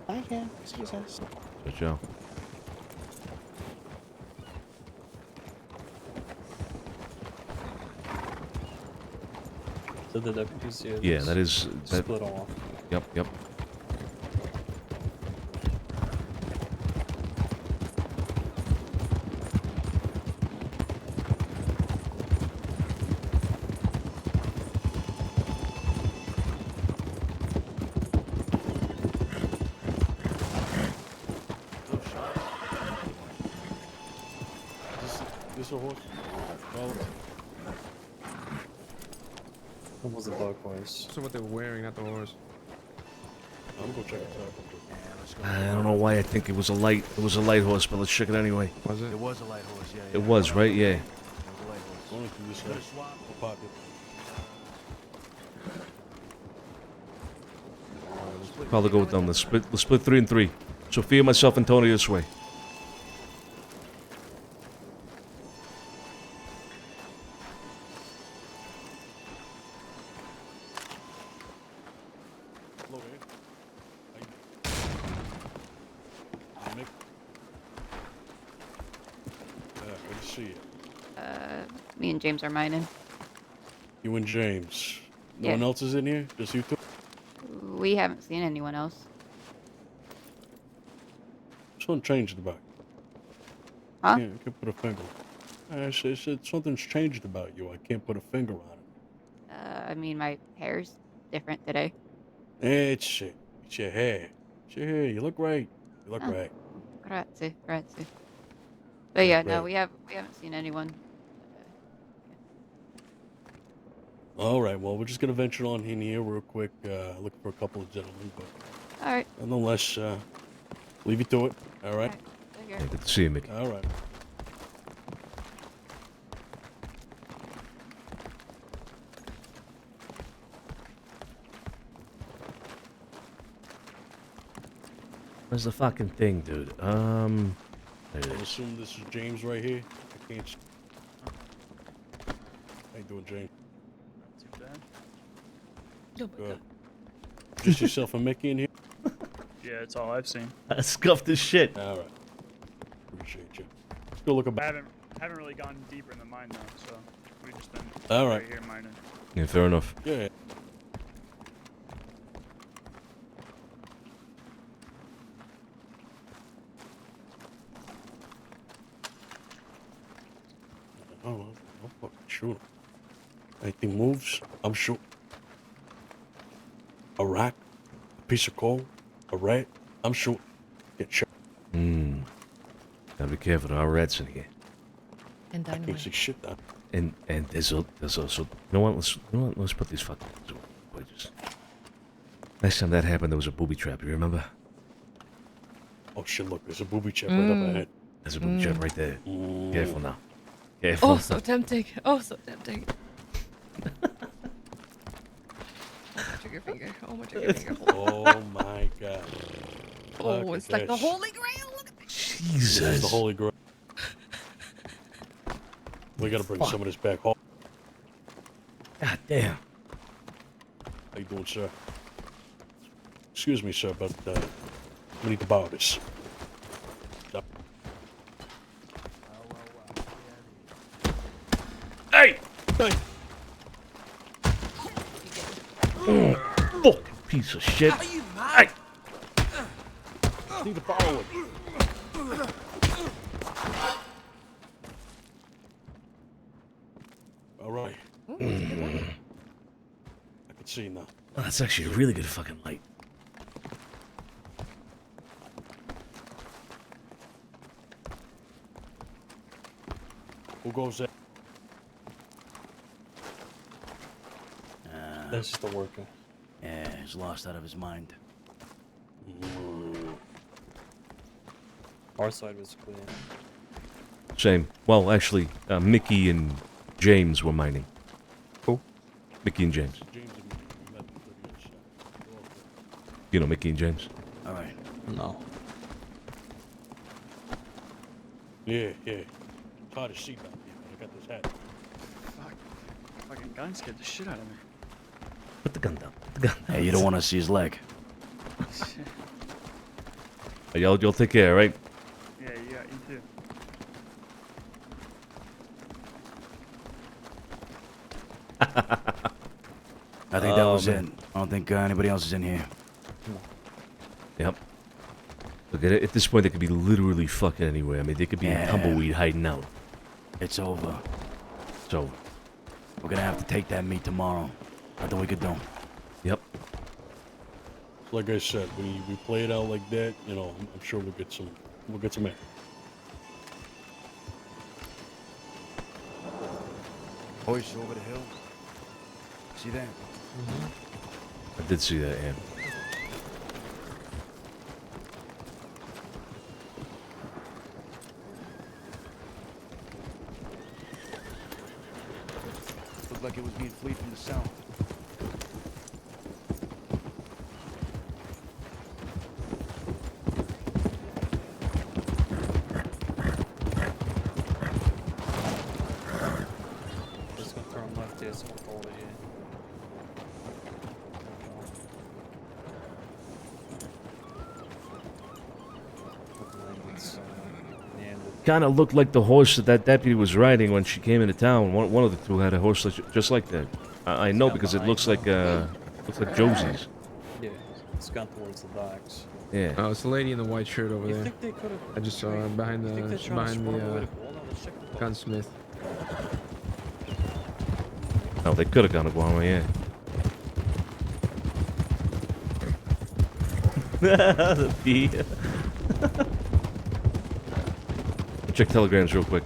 Bye, Cam. Excuse us. Good job. So the deputies, Yeah, that is... That, split off. Yep. This a horse? Well, What was the dog horse? So what they were wearing, not the horse. I'm gonna check it out. I don't know why I think it was a light. It was a light horse, but let's check it anyway. Was it? It was a light horse, yeah. It was, right? Yeah. It was a light horse. Going through this way. I'll pop it. Probably go down. Let's split 3 and 3. Sophia, myself, and Tony this way. Hello, man. Nick. Good to see you. Me and James are mining. You and James. No Yeah. one else is in here? Just you two? We haven't seen anyone else. Something changed about you. Huh? I can't put a finger on it. I said something's changed about you. I can't put a finger on it. I mean, my hair's different today. It's your hair. It's your hair. You look great. You look Oh. great. Grazie, grazie. But yeah, no, Great. we haven't seen anyone. All right. Well, we're just gonna venture on in here real quick. Looking for a couple of gentlemen, but All right. nonetheless, leave you to it. All right. Take care. Yeah, good to see you, Mickey. All right. Where's the fucking thing, dude? There it I'll is. assume this is James right here. I can't. How you doing, James? Too bad. Good. Just yourself and Mickey in here. Yeah, it's all I've seen. I scuffed this shit. All right. Appreciate you. Let's go look I about. haven't really gone deeper in the mine though, so we've just been All right right. here mining. Yeah, fair enough. Yeah. Oh, I'll fucking shoot him. Anything moves, I'm shooting. A rock, a piece of coal, a rat, I'm shooting. Get shot. Gotta be careful. There are rats in here. And I can't see shit down. And there's also. You know what? Let's put these fucking just. Last time that happened, there was a booby trap. You remember? Oh shit! Look, there's a booby trap right up ahead. There's a booby trap right there. Mm. Careful now. Careful. Oh, so tempting. Oh, so tempting. Oh, my trigger finger. Oh, my trigger finger. Oh my god. Oh, Look it's at like the this. Holy Grail. Look at that. This is Jesus. the Holy Grail. We gotta bring some of this back home. God damn. How you doing, sir? Excuse me, sir, but we need to borrow this. Stop. Hey! Hey! Fucking piece of shit. Hey! Need to borrow it. All right. I can see now. Oh, that's actually a really good fucking light. Who goes there? That's just a worker. Yeah, he's lost out of his mind. Our side was clear. Same. Well, actually, Mickey and James were mining. Who? Mickey and James. You know Mickey and James? All right. No. Yeah. It's hard to see back here, but I got this hat. Fuck. Fucking gun scared the shit out of me. Put the gun down. Put the gun down. Hey, you don't want to see his leg. Hey, y'all take care, right? Yeah, you too. I think that was man. it. I don't think anybody else is in here. Yep. Look, at this point, they could be literally fucking anywhere. I mean, they could be in Yeah. tumbleweed hiding out. It's over. It's over. We're gonna have to take that meat tomorrow. Nothing we could do. Yep. Like I said, we play it out like that. You know, I'm sure we'll get some action. Horse over the hill. See that? I did see that, yeah. Looked like it was being fleet from the south. Just gonna turn left here, so we'll over here. Kind of looked like the horse that that deputy was riding when she came into town. One of the two had a horse just like that. I know because it looks like Josie's. Yeah, it's gone towards the docks. Yeah. Oh, it's the lady in the white shirt over You there. think they could've- I just saw her behind think the they're trying to behind scrub away the the wall? No, let's check the gunsmith. Oh, they could have gone to Guam, yeah. The bee. Check telegrams real quick.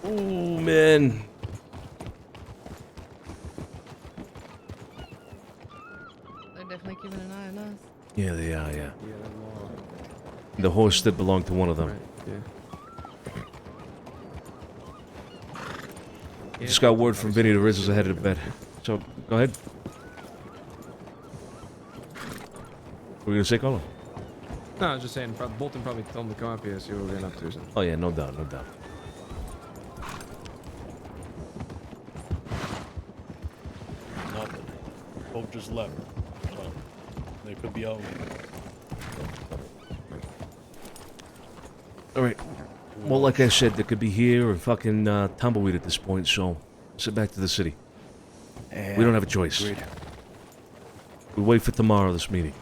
Oh man. They're definitely keeping an eye on us. Yeah, they are, yeah. The horse that belonged to one of them. Just got word from Vinny the Riz is headed to bed. So, go ahead. What were you gonna say, Colin? No, I was just saying, Bolton probably told him to come up here, see what we're getting up to. So. Oh yeah, no doubt, no doubt. Nothing. Boat just left. So they could be out. Alright. Well, like I said, they could be here or fucking tumbleweed at this point, so sit back to the city. Yeah, We don't have a choice. agreed. We wait for tomorrow, this meeting.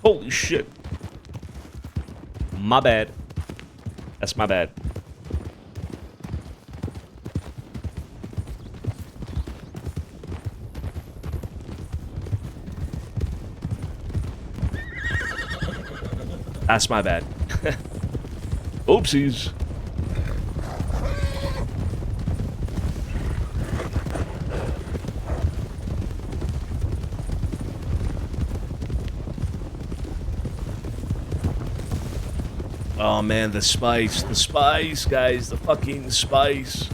Holy shit. My bad. That's my bad. That's my bad. Oopsies. Oh man, the spice, guys, the fucking spice.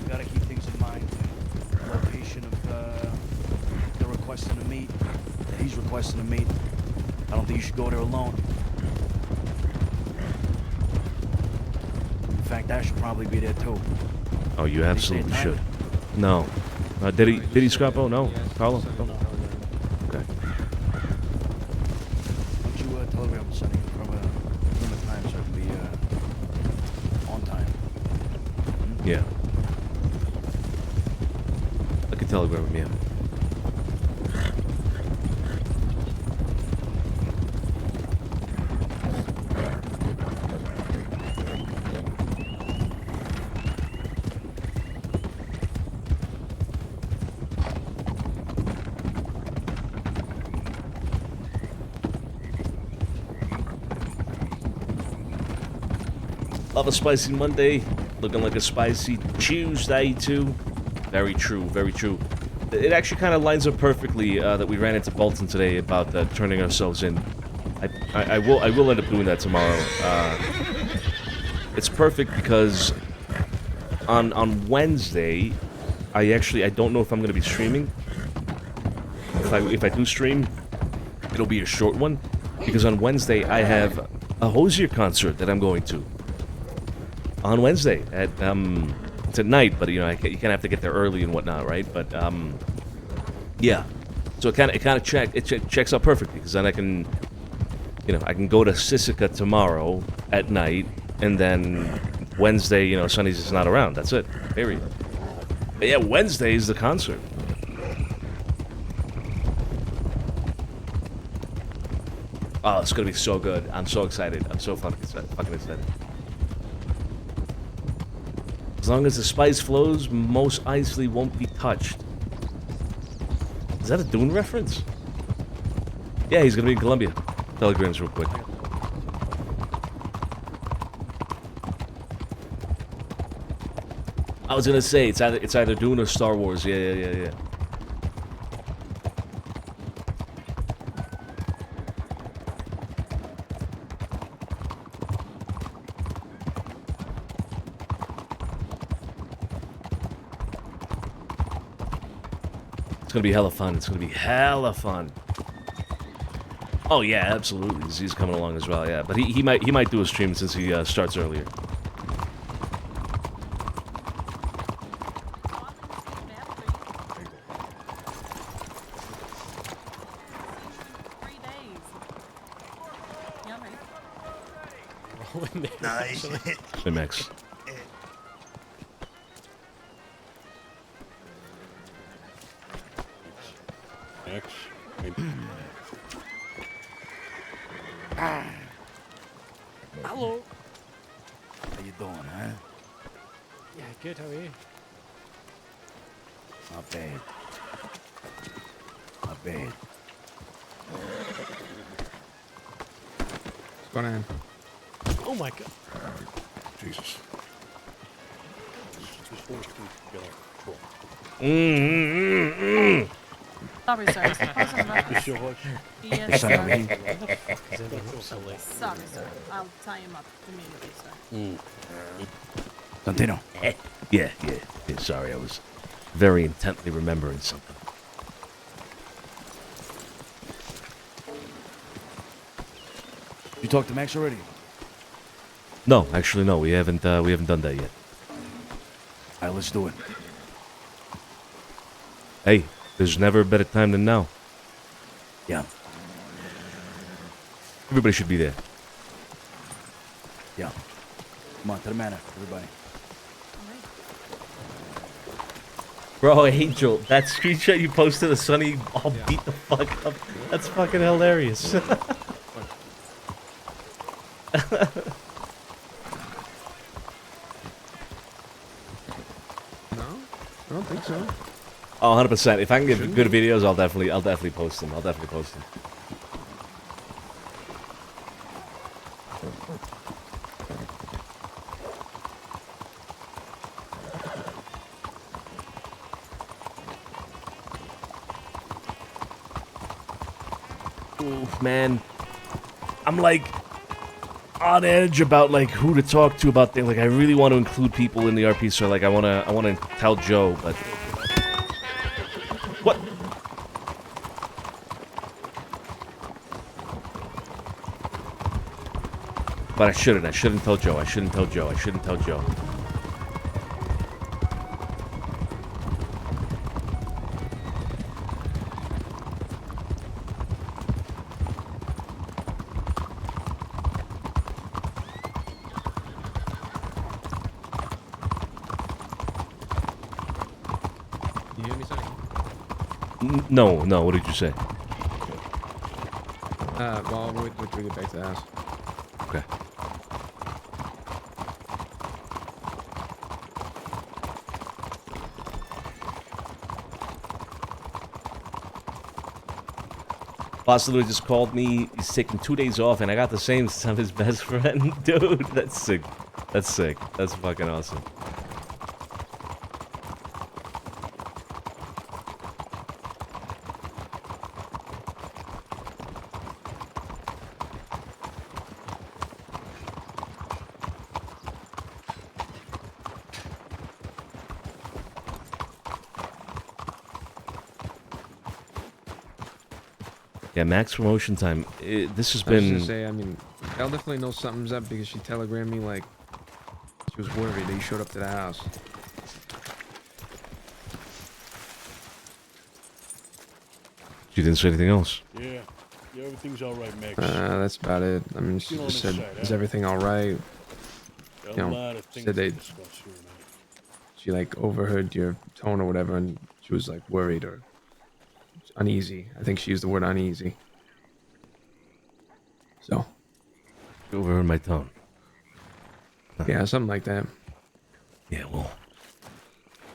Gotta keep things in mind. Location of they're requesting to meet. That he's requesting to meet. I don't think you should go there alone. In fact, I should probably be there too. Oh, you absolutely should. No. Did he Scrapo? No. Carlo? No. Okay. Don't you telegram Sonny? Yeah. I can telegram him, yeah. Love a spicy Monday, looking like a spicy Tuesday too. Very true, very true. It actually kind of lines up perfectly that we ran into Bolton today about turning ourselves in. I will end up doing that tomorrow. It's perfect because on Wednesday, I don't know if I'm going to be streaming. If I do stream, it'll be a short one because on Wednesday I have a Hosier concert that I'm going to. On Wednesday at it's at night, but you kind of have to get there early and whatnot, right? But yeah, so it kind of checks out perfectly because then I can go to Sisika tomorrow at night, and then Wednesday, Sonny's just not around. That's it. Period. But yeah, Wednesday is the concert. Oh, it's gonna be so good. I'm so excited. I'm so fucking excited. As long as the spice flows, most Isley won't be touched. Is that a Dune reference? Yeah, he's gonna be in Colombia. Telegrams real quick. I was gonna say it's either Dune or Star Wars. Yeah. It's gonna be hella fun. It's gonna be hella fun. Oh yeah, absolutely. He's coming along as well. Yeah, but he might do a stream since he starts earlier. Nice. Hey, Max. Hello. How you doing, huh? Yeah, good. How are you? Not bad. Not bad. What's going on? Oh my god. Jesus. Sorry, sir. Is the person left? Yes, Sorry. Sorry, sir. I'll tie him up immediately, sir. Santino. Yeah. Sorry, I was very intently remembering something. You talked to Max already? No, actually, no. We haven't done that yet. All right, let's do it. Hey, there's never a better time than now. Yeah. Everybody should be there. Yeah. Come on, to the manor, everybody. Bro, Angel, that screenshot you posted of Sonny all beat the fuck up. That's fucking hilarious. No, I don't think so. Oh, 100%. If I can get good videos, I'll definitely post them. Oof, man. I'm like on edge about like who to talk to about things. Like I really want to include people in the RP, so like I wanna tell Joe, but what? But I shouldn't tell Joe. I shouldn't tell Joe. No, no. What did you say? Well, we'll wait till we get back to the house. Okay. Boss literally just called me. He's taking 2 days off, and I got the same since I'm his best friend. Dude, that's sick. That's sick. That's fucking awesome. Yeah, max promotion time. This has I was been. gonna say, I mean, I'll definitely know something's up because she telegrammed me like she was worried that you showed up to the house. She didn't say anything else. Yeah. Yeah, everything's all right, Max. That's about it. I mean, she Get on just this said, side, "Is huh? everything all right?" Got You a know, lot of things said to they. discuss here, man. She like overheard your tone or whatever, and she was like worried or uneasy. I think she used the word uneasy. So. You overheard my tone. Yeah, something like that. Yeah, well,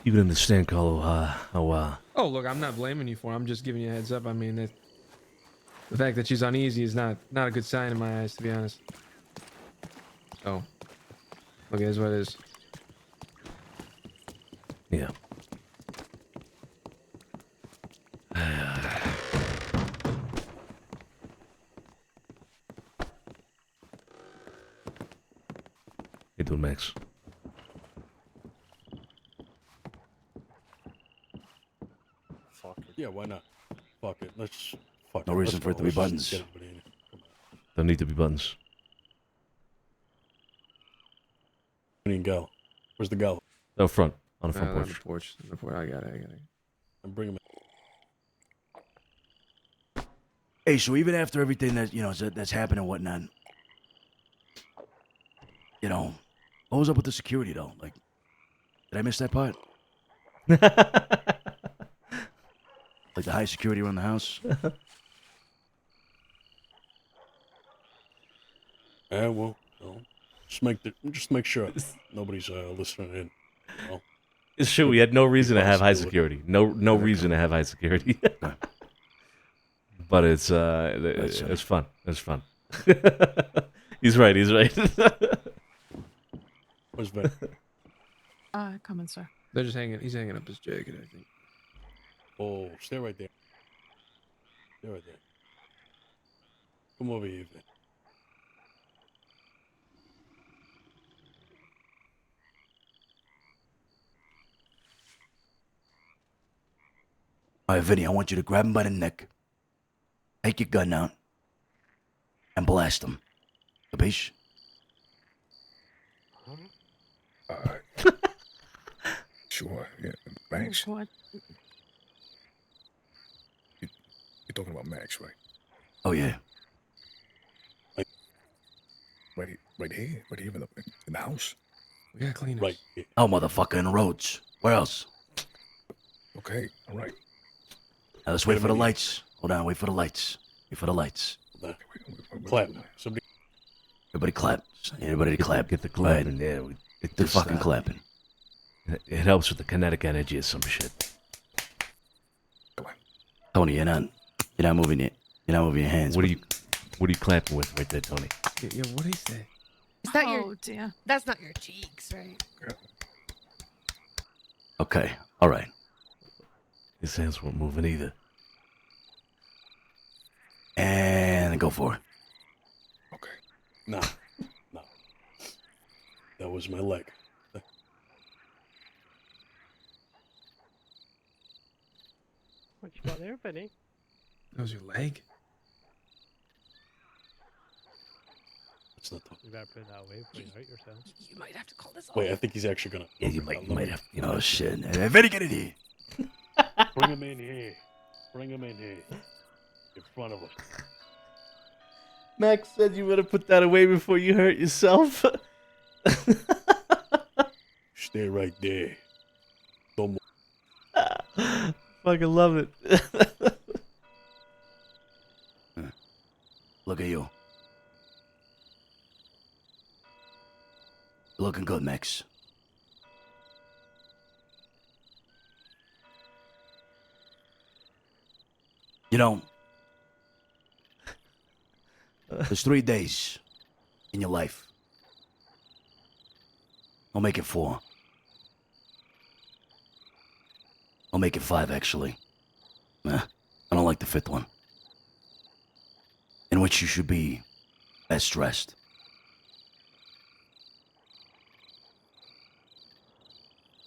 you can understand, Carlo, how Oh, look, I'm not blaming you for it. I'm just giving you a heads up. I mean, the fact that she's uneasy is not a good sign in my eyes, to be honest. So, look, it is what it is. Yeah. Hey, doing, Max? Fuck it. Yeah, why not? Fuck it. Let's fuck No it. reason Let's for it go. to be Let's just buttons. get everybody in. Don't need to be buttons. Any gal? Where's the gal? Up front, on the front On porch. the porch. On the porch. I got it. And bring him in. Hey, so even after everything that that's happened and whatnot, what was up with the security though? Like, did I miss that part? Like the high security around the house? Yeah, well, no. Just make sure nobody's listening in. You know? It's true. We had no reason to have high Possibility. security. No reason to have high security. But it's fun. It's fun. He's right. He's right. Where's Ben? Coming, sir. They're just hanging. He's hanging up his jacket, I think. Oh, stay right there. Stay right there. Come over here, Ben. All right, Vinny, I want you to grab him by the neck, take your gun out, and blast him. Capiche? Sure, yeah. Max? What? You're talking about Max, right? Oh, yeah. Right here in the house? We gotta clean it. Right. Oh, motherfucker, in the roads. Where else? Okay, all right. Now let's wait for the lights. Hold on, wait for the lights. Wait for the lights. Clap. Somebody. Everybody clap. Everybody clap. Get the clapping. Yeah, Get the fucking clapping. It helps with the kinetic energy or some shit. Tony, you're not moving it. You're not moving your hands. What are you clapping with right there, Tony? Yeah, what did he say? It's not Oh, dear. That's not your cheeks, right? Okay. All right. His hands weren't moving either. And go for it. No. That was my leg. What you got there, Vinny? That was your leg? Let's not talk. You better put it that way before you hurt yourself. You might have to call this off. Wait, I think he's actually gonna. Yeah, you might have. Oh shit! Hey, Vinny, get in here. Bring him in here. Bring him in here. In front of us. Max said you better put that away before you hurt yourself. Stay right there. Don't move. fucking love it. Look at you. You're looking good, Max. You know, there's 3 days in your life. I'll make it 4. I'll make it 5, actually. I don't like the 5th one. In which you should be best dressed.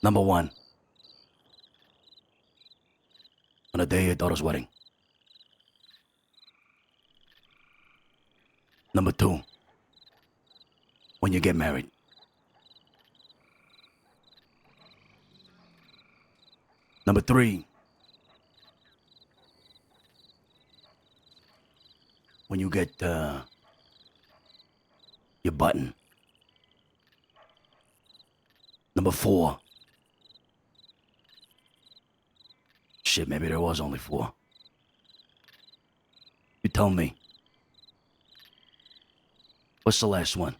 Number 1. On the day of your daughter's wedding. Number 2. When you get married. Number 3. When you get your button. Number 4. Shit, maybe there was only 4. You tell me. What's the last one?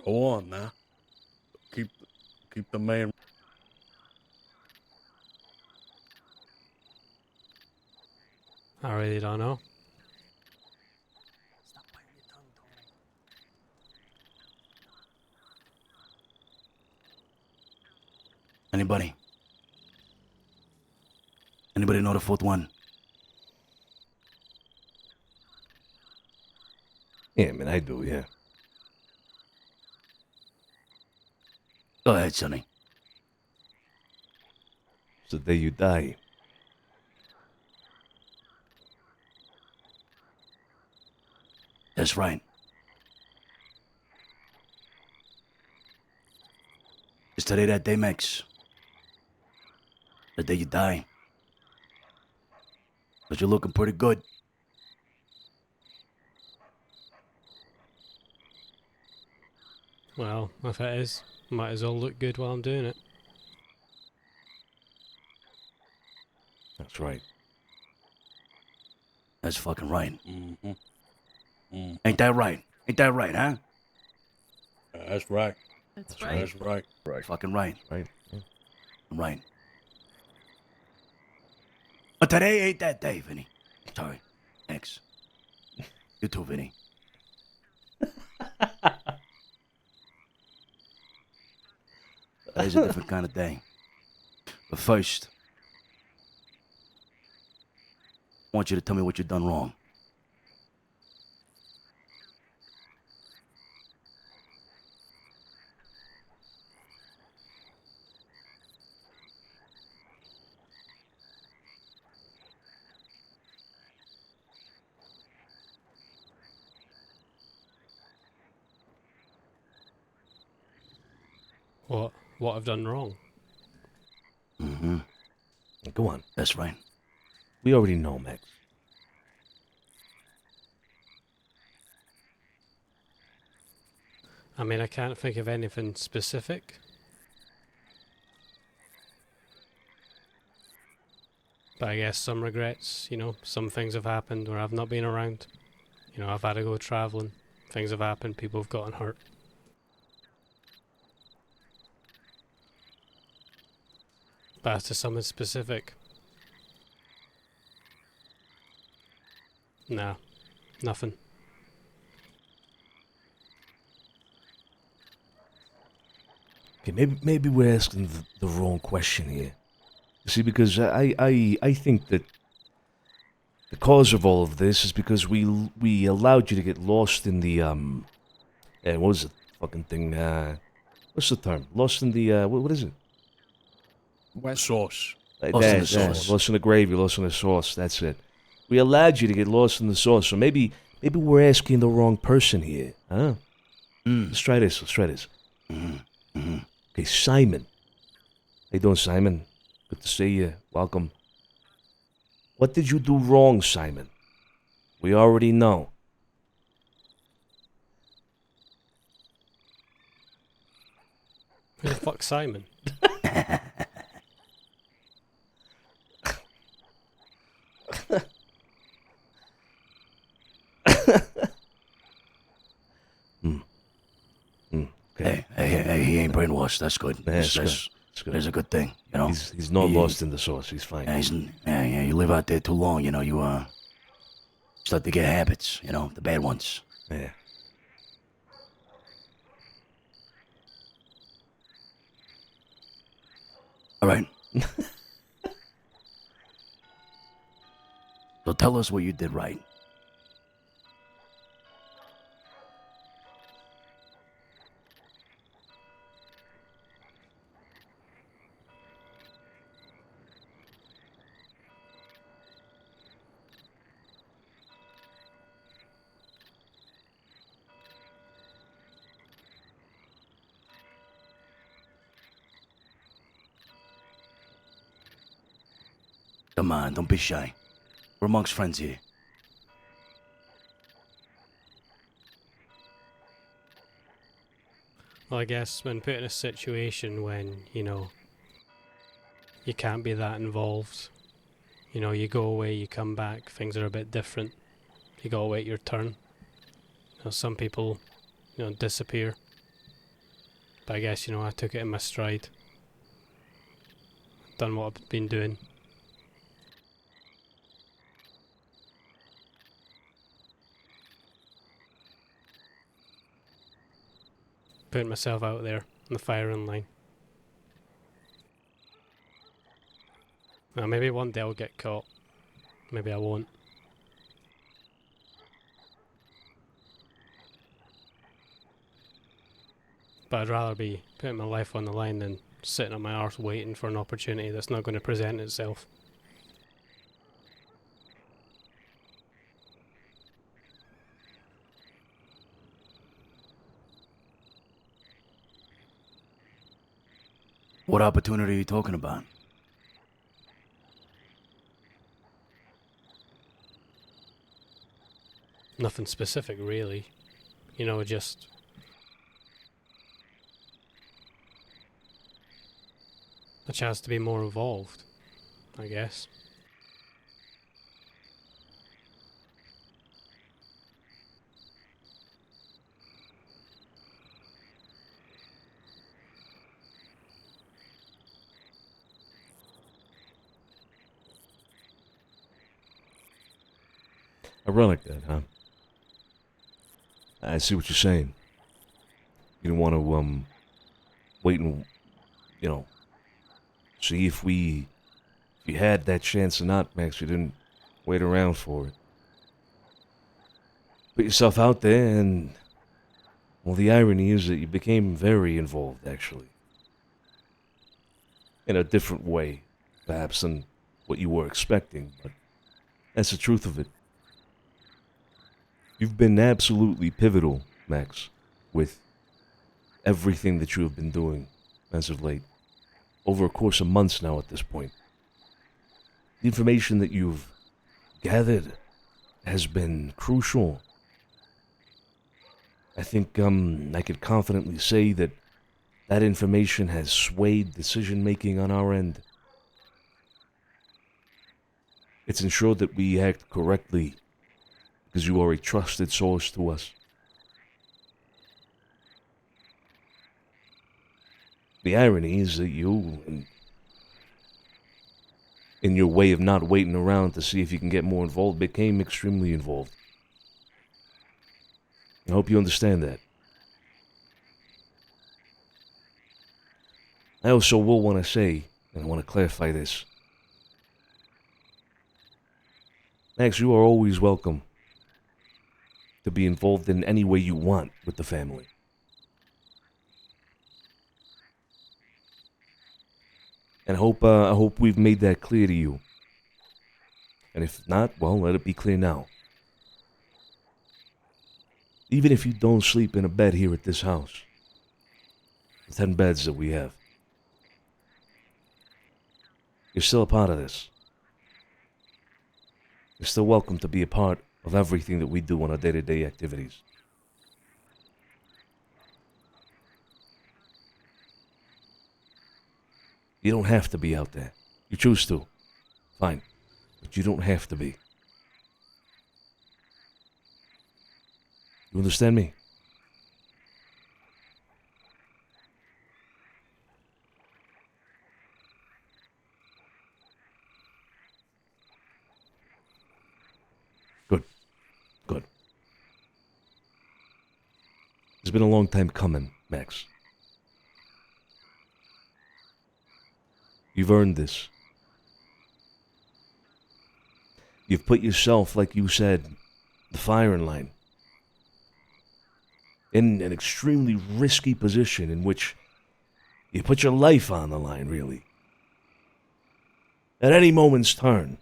Go on now. Keep the man. I really don't know. Anybody? Anybody know the 4th one? Yeah, man, I do, yeah. Go ahead, Sonny. It's the day you die. That's right. Is today that day, Max? The day you die? But you're looking pretty good. Well, if it is, might as well look good while I'm doing it. That's right. That's fucking right. Mm-hmm. Mm. Ain't that right? Ain't that right, huh? That's right. That's right. That's right. Right. Fucking right. Right. Yeah. Right. But today ain't that day, Vinny. Sorry. Thanks. You too, Vinny. Today's a different kind of day. But first, I want you to tell me what you've done wrong. What I've done wrong. Mm-hmm. Go on. That's right. We already know, Max. I mean, I can't think of anything specific. But I guess some regrets, you know, some things have happened where I've not been around. You know, I've had to go travelling. Things have happened, people have gotten hurt. But as to something specific, nah, nothing. Okay, maybe we're asking the wrong question here. You see, because I think that the cause of all of this is because we allowed you to get lost in the what was the fucking thing? What's the term? Lost in the what is it? Sauce. Lost in the sauce. Lost in the gravy, lost in the sauce. That's it. We allowed you to get lost in the sauce, so maybe we're asking the wrong person here, huh? Let's try this. Mm-hmm. Mm-hmm. Okay, Simon. How you doing, Simon? Good to see you. Welcome. What did you do wrong, Simon? We already know. Who the fuck's Simon? Hey, he ain't brainwashed. That's good. Yeah, it's good. That's That's a good thing, you know. He's not lost in the sauce. He's fine. Yeah, you live out there too long, you know, you start to get habits, you know, the bad ones. Yeah. All right. So tell us what you did right. Come on, don't be shy. We're amongst friends here. Well, I guess when put in a situation when, you know, you can't be that involved. You know, you go away, you come back, things are a bit different. You gotta wait your turn. You know, some people, you know, disappear. But I guess, you know, I took it in my stride. Done what I've been doing. Putting myself out there in the firing line. Now, maybe one day I'll get caught. Maybe I won't. But I'd rather be putting my life on the line than sitting on my arse waiting for an opportunity that's not going to present itself. What opportunity are you talking about? Nothing specific, really. You know, just a chance to be more involved, I guess. Ironic that, huh? I see what you're saying. You don't want to, wait and, you know, see if you had that chance or not, Max. You didn't wait around for it. Put yourself out there, and, well, the irony is that you became very involved, actually. In a different way, perhaps, than what you were expecting, but that's the truth of it. You've been absolutely pivotal, Max, with everything that you have been doing as of late. Over a course of months now at this point. The information that you've gathered has been crucial. I think I could confidently say that that information has swayed decision-making on our end. It's ensured that we act correctly because you are a trusted source to us. The irony is that you, in your way of not waiting around to see if you can get more involved, became extremely involved. I hope you understand that. I also will want to say, and I want to clarify this. Max, you are always welcome to be involved in any way you want with the family. And I hope we've made that clear to you. And if not, well, let it be clear now. Even if you don't sleep in a bed here at this house, the 10 beds that we have, you're still a part of this. You're still welcome to be a part of everything that we do on our day-to-day activities. You don't have to be out there. You choose to. Fine. But you don't have to be. You understand me? Good. Good. It's been a long time coming, Max. You've earned this. You've put yourself, like you said, the firing line, in an extremely risky position in which you put your life on the line, really. At any moment's turn,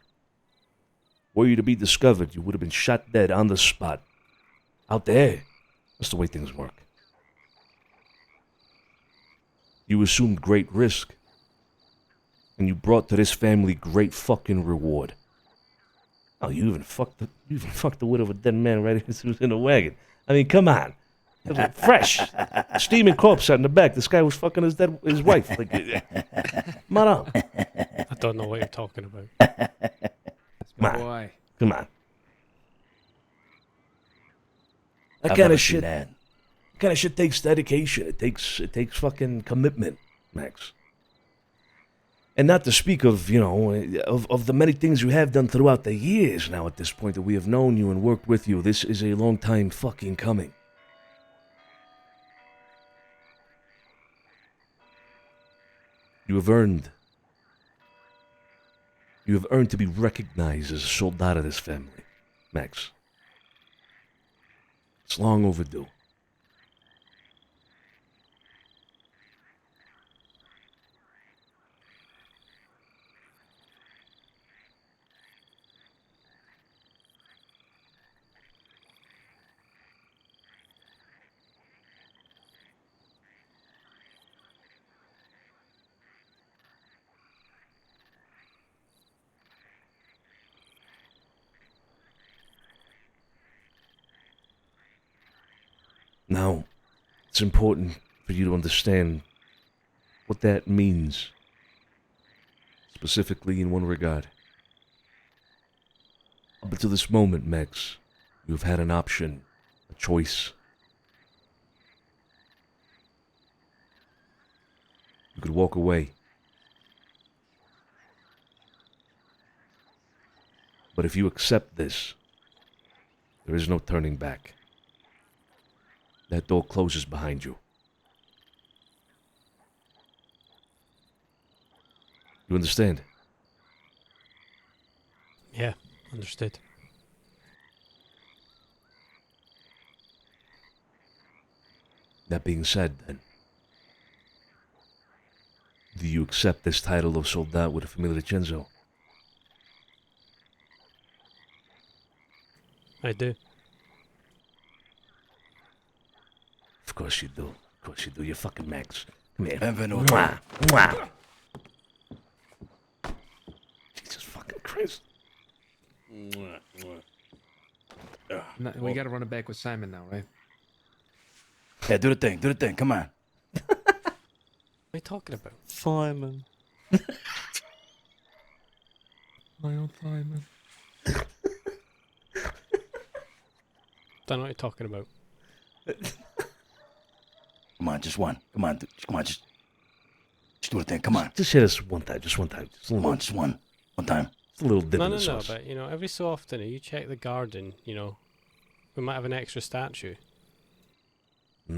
were you to be discovered, you would have been shot dead on the spot. Out there. That's the way things work. You assumed great risk. And you brought to this family great fucking reward. Oh, you even fucked the widow of a dead man right in the wagon. I mean, come on. It was fresh. Steaming corpse out in the back. This guy was fucking his wife. Like, come on. I don't know what you're talking about. Come on. Boy. Come on. That I've kind never of seen shit. that. That kind of shit takes dedication. It takes fucking commitment, Max. And not to speak of, of the many things you have done throughout the years now at this point that we have known you and worked with you. This is a long time fucking coming. You have earned to be recognized as a soldat of this family, Max. It's long overdue. Now, it's important for you to understand what that means, specifically in one regard. Up until this moment, Max, you have had an option, a choice. You could walk away. But if you accept this, there is no turning back. That door closes behind you. You understand? Yeah, understood. That being said, then, do you accept this title of soldat with the Famiglia DiCenzo? I do. Of course you do. Of course you do. You're fucking Max. Come here. Benvenuto. Mwah. Mwah. Jesus fucking Christ. We gotta run it back with Simon now, right? Yeah, do the thing. Do the thing. Come on. What are you talking about? Simon. My old Simon. Don't know what you're talking about. Come on, just one. Come on, just do the thing. Come on. Just hit us one time. Just one time. Just a little, Come on, just one time. Just a little dip No, in no, the no, sauce. but, every so often, you check the garden, we might have an extra statue. Okay.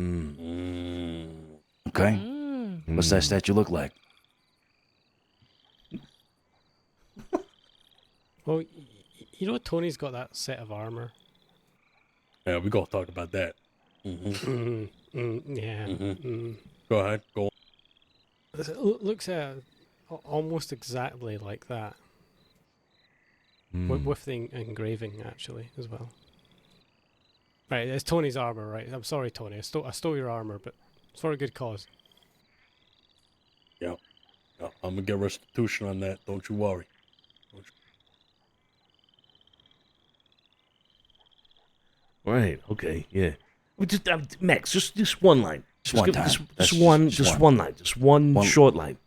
Mm. What's that statue look like? Well, Tony's got that set of armor. Yeah, we gonna talk about that. Yeah. Go ahead. Go on. It looks almost exactly like that. With the engraving, actually, as well. Right, it's Tony's armor, right? I'm sorry, Tony. I stole your armor, but it's for a good cause. Yeah. I'm gonna get restitution on that. Don't you worry. Right. Okay. Yeah. Just Max, just one line. Just one time. Just one line. Just one short line.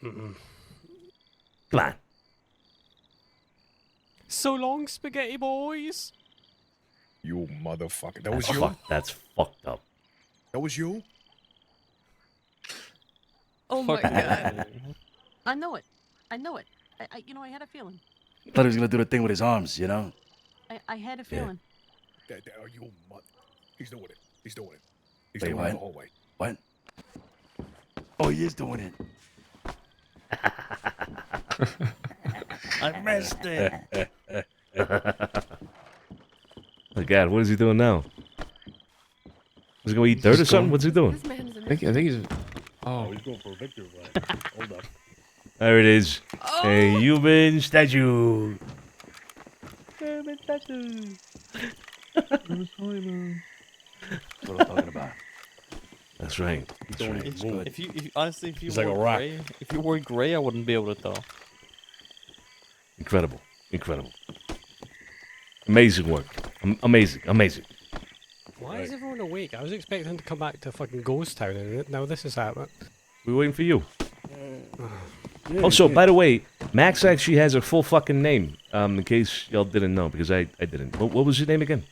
Mm-mm. Come on. So long, spaghetti boys. You motherfucker. That That's was you? That's fucked up. That was you? Oh my god. I know it. I know it. I had a feeling. Thought he was gonna do the thing with his arms, you know? I had a feeling. You mother. He's doing it. He's doing it. He's Wait, doing what? it the whole way. What? Oh, he is doing it. I missed it. Oh God, what is he doing now? Is he gonna eat dirt or something? What's he doing? I think he's. Oh, he's going for a victory lap. Hold up. There it is. A human statue. Human statue. That's what I'm talking about. That's right. That's right. It's good. If you honestly, if you He's like a wore rock. gray, if you wore gray, I wouldn't be able to tell. Incredible. Incredible. Amazing work. Amazing. Amazing. Why is everyone awake? I was expecting to come back to fucking Ghost Town, and now this is happening. We're waiting for you. Also, by the way, Max actually has a full fucking name. In case y'all didn't know, because I didn't. What was your name again?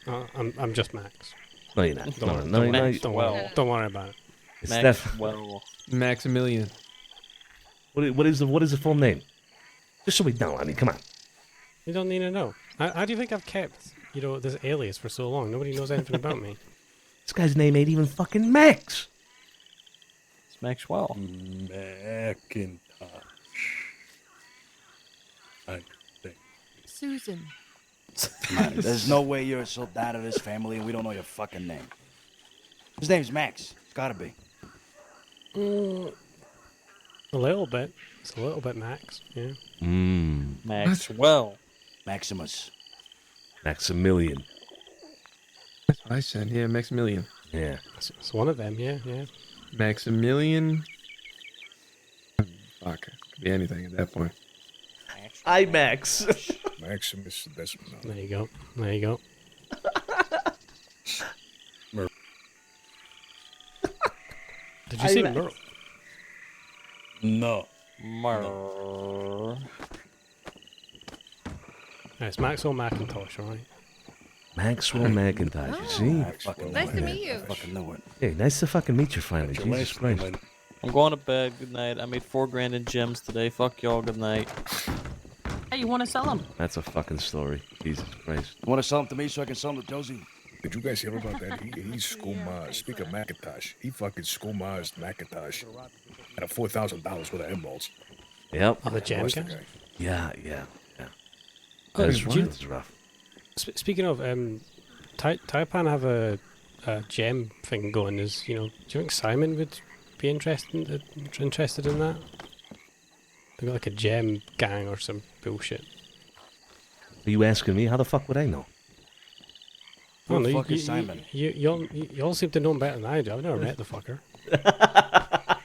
I'm just Max. No, you're not. Don't worry about it. It's Maximilian. What is the full name? Just so we know. I mean, come on. You don't need to know. How do you think I've kept, this alias for so long? Nobody knows anything about me. This guy's name ain't even fucking Max. It's Maxwell. Macintosh. I think. Susan. Come on, there's no way you're a soldat of this family and we don't know your fucking name. His name's Max. It's gotta be. A little bit. It's a little bit Max, yeah. Maxwell. Maximus. Maximilian. That's what I said. Yeah, Maximilian. Yeah. It's one of them, yeah. Maximilian. Fuck. Could be anything at that point. IMAX. Maximus Decimal. There you go. Did you say Merle? No. It's Maxwell Macintosh, alright? Maxwell McIntosh. You see? Nice to meet you. Fucking know it. Hey, nice to fucking meet you finally. What's your Jesus last name, Christ. man? I'm going to bed. Good night. I made $4,000 in gems today. Fuck y'all. Good night. Hey, you want to sell them? That's a fucking story. Jesus Christ. You wanna sell them to me so I can sell them to Josie? Did you guys hear about that? He's Skumar. Speak of Macintosh. He fucking Skumar's Macintosh. At a $4,000 worth of emeralds. Yep. Oh, the gem What's the guy? guy? Yeah. Oh, That's do you- That's rough. Speaking of, Taipan have a gem thing going. Do you think Simon would be interested in that? They got like a gem gang or some bullshit. Are you asking me? How the fuck would I know? Who the no, fuck is Simon? You all seem to know him better than I do. I've never met the fucker. I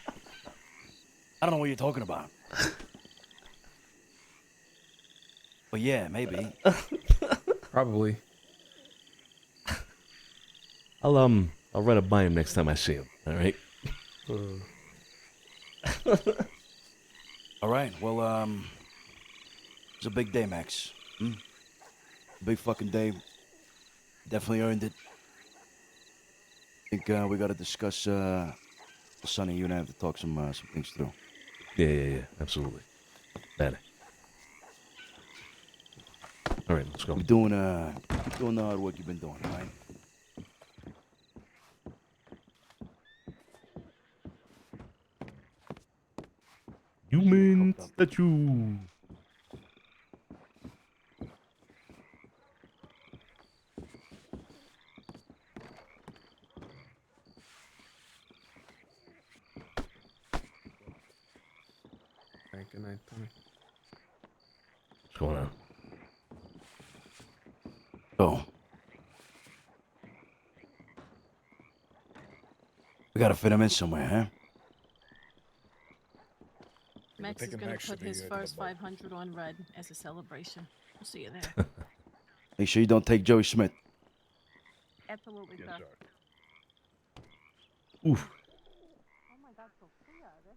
don't know what you're talking about. But yeah, maybe. Probably. I'll run it by him next time I see him. All right. All right. Well, it's a big day, Max. Big fucking day. Definitely earned it. I think we got to discuss. Sonny, you and I have to talk some things through. Yeah. Absolutely. Better. All right, let's go. Keep doing the hard work you've been doing, all right? Human statue. Good night, Tommy. What's going on? So, we gotta fit him in somewhere, huh? Max is think gonna Max put should be his the first bug. 500 on red as a celebration. We'll see you there. Make sure you don't take Joey Smith. Absolutely, sir. Oof.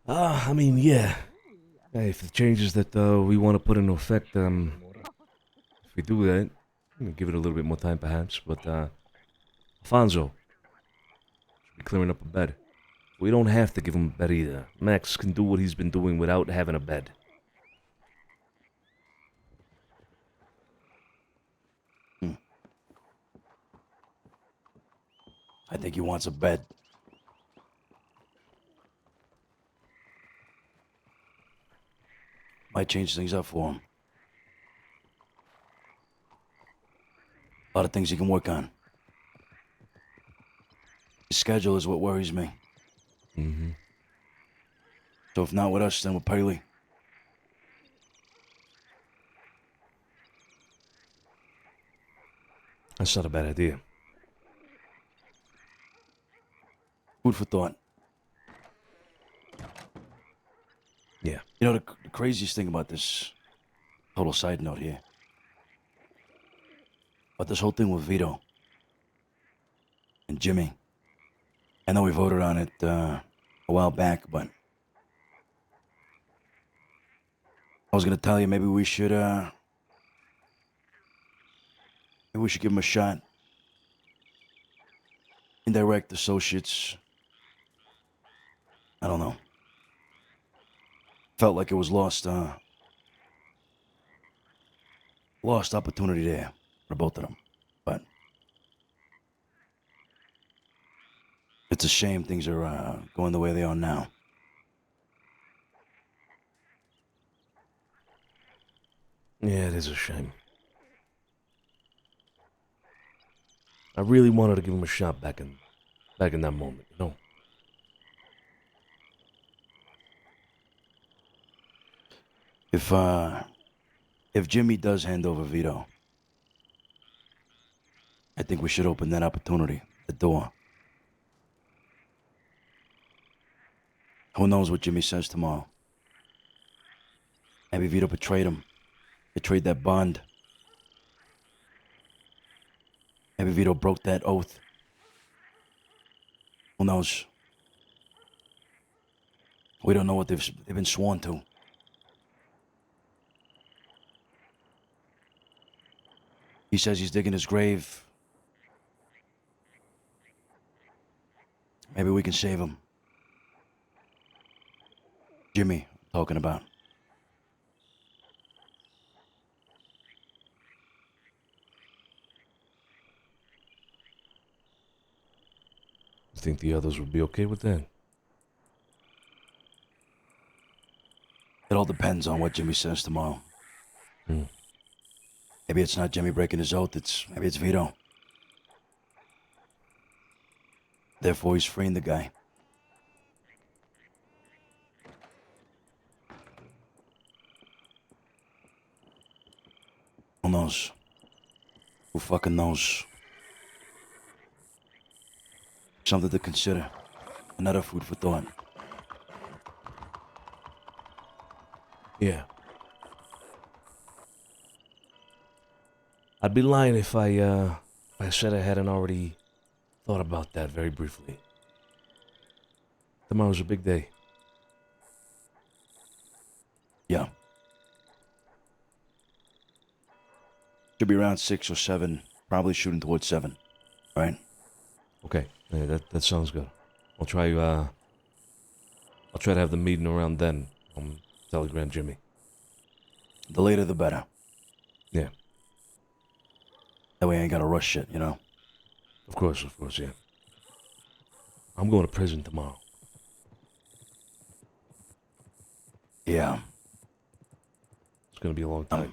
I mean, yeah. Hey, if the changes that we want to put into effect, if we do that, give it a little bit more time perhaps, but Alfonso should be clearing up a bed. We don't have to give him a bed either. Max can do what he's been doing without having a bed. I think he wants a bed. Might change things up for him. A lot of things he can work on. His schedule is what worries me. Mm-hmm. So if not with us, then with Paley. That's not a bad idea. Food for thought. Yeah. You know, the craziest thing about this, total side note here, about this whole thing with Vito and Jimmy. I know we voted on it a while back, but I was gonna tell you maybe we should give him a shot. Indirect associates. I don't know. Felt like it was lost opportunity there for both of them. But it's a shame things are going the way they are now. Yeah, it is a shame. I really wanted to give him a shot back in that moment, you know? If Jimmy does hand over Vito, I think we should open that opportunity, the door. Who knows what Jimmy says tomorrow? Maybe Vito betrayed him. Betrayed that bond. Maybe Vito broke that oath. Who knows? We don't know what they've been sworn to. He says he's digging his grave. Maybe we can save him. Jimmy, I'm talking about. You think the others would be okay with that? It all depends on what Jimmy says tomorrow. Maybe it's not Jimmy breaking his oath, maybe it's Vito. Therefore, he's freeing the guy. Who knows? Who fucking knows? Something to consider. Another food for thought. Yeah. I'd be lying if I said I hadn't already thought about that very briefly. Tomorrow's a big day. Yeah. Should be around 6 or 7. Probably shooting towards 7. Right? Okay. Yeah, that sounds good. I'll try to have the meeting around then. Telegram Jimmy. The later the better. Yeah. That way I ain't gotta rush shit, you know? Of course, yeah. I'm going to prison tomorrow. Yeah. It's gonna be a long time.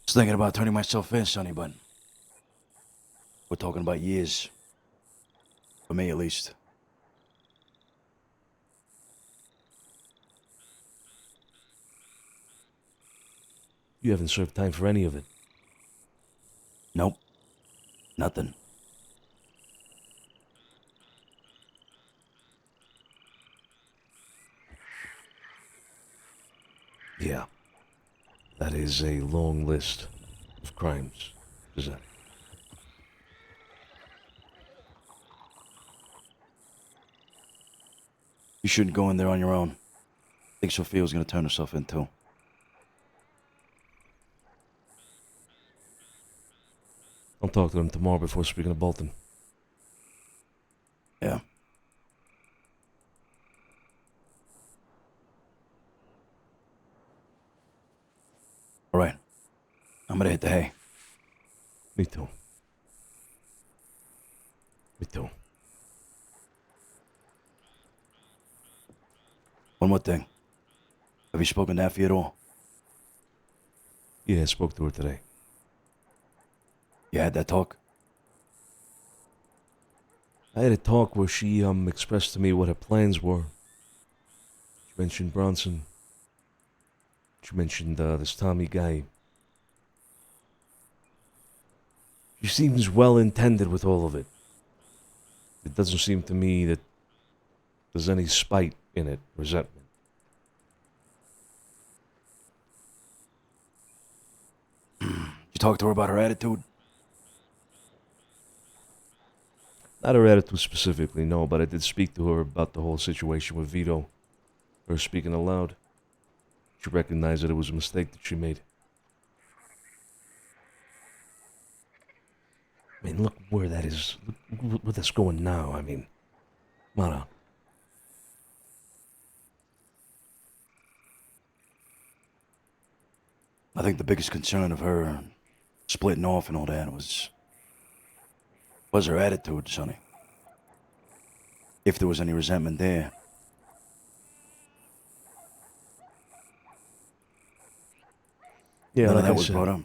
Just thinking about turning myself in, Sonny, but we're talking about years. For me, at least. You haven't served time for any of it. Nope. Nothing. Yeah. That is a long list of crimes. Is that? You shouldn't go in there on your own. I think Sophia's gonna turn herself in too. I'll talk to them tomorrow before speaking to Bolton. Yeah. All right. I'm gonna hit the hay. Me too. Me too. One more thing. Have you spoken to Effie at all? Yeah, I spoke to her today. You had that talk? I had a talk where she expressed to me what her plans were. She mentioned Bronson. She mentioned this Tommy guy. She seems well intended with all of it. It doesn't seem to me that there's any spite in it, resentment. You talk to her about her attitude? Not her attitude specifically, no, but I did speak to her about the whole situation with Vito. Her speaking aloud. She recognized that it was a mistake that she made. I mean, look where that is. Look where that's going now. I mean, come on out. I think the biggest concern of her splitting off and all that was her attitude, Sonny. If there was any resentment there. Yeah, None like of that I was said, brought up.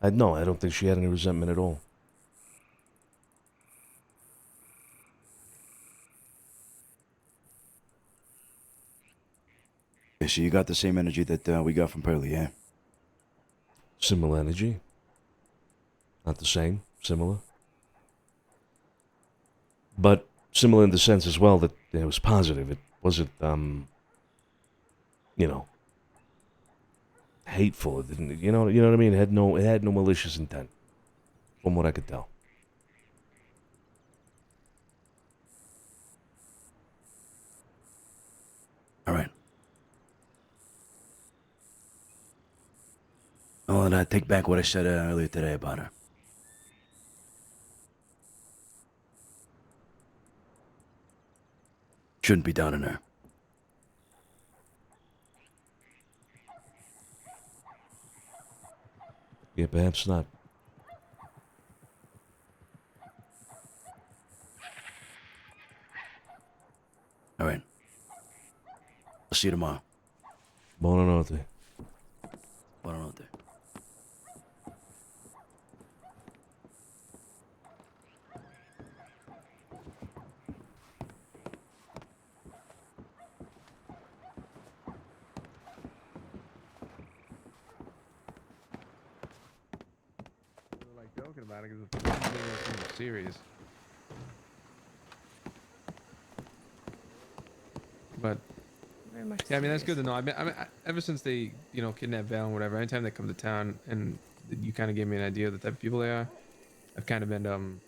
I don't think she had any resentment at all. Yeah, so you got the same energy that we got from Pearlie, yeah? Similar energy. Not the same, similar. But similar in the sense as well that it was positive. It wasn't, hateful. It didn't, you know what I mean? It had no malicious intent, from what I could tell. All right. Oh, and I take back what I said earlier today about her. Shouldn't be down in her. Yeah, perhaps not. All right. I'll see you tomorrow. Buonanotte. Buonanotte. Like joking about it because it's serious. But Very much yeah, I mean that's serious. good to know. Ever since they kidnapped Val and whatever, anytime they come to town and you kind of gave me an idea of the type of people they are, I've kind of been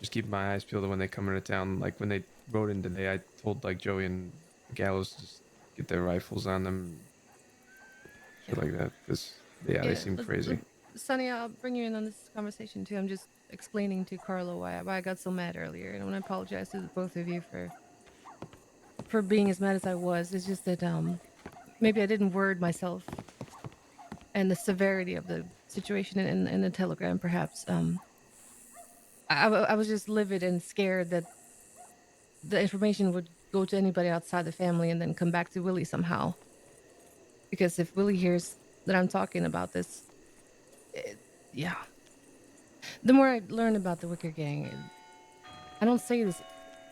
just keeping my eyes peeled when they come into town. Like when they rode in today, I told like Joey and Gallows to just get their rifles on them, shit like that, because they seem crazy. Sonny, I'll bring you in on this conversation too. I'm just explaining to Carlo why I got so mad earlier, and I want to apologize to the both of you for being as mad as I was. It's just that maybe I didn't word myself and the severity of the situation in the telegram. Perhaps I was just livid and scared that the information would go to anybody outside the family and then come back to Willie somehow. Because if Willie hears that I'm talking about this, yeah. The more I learn about the Wicker Gang, I don't say this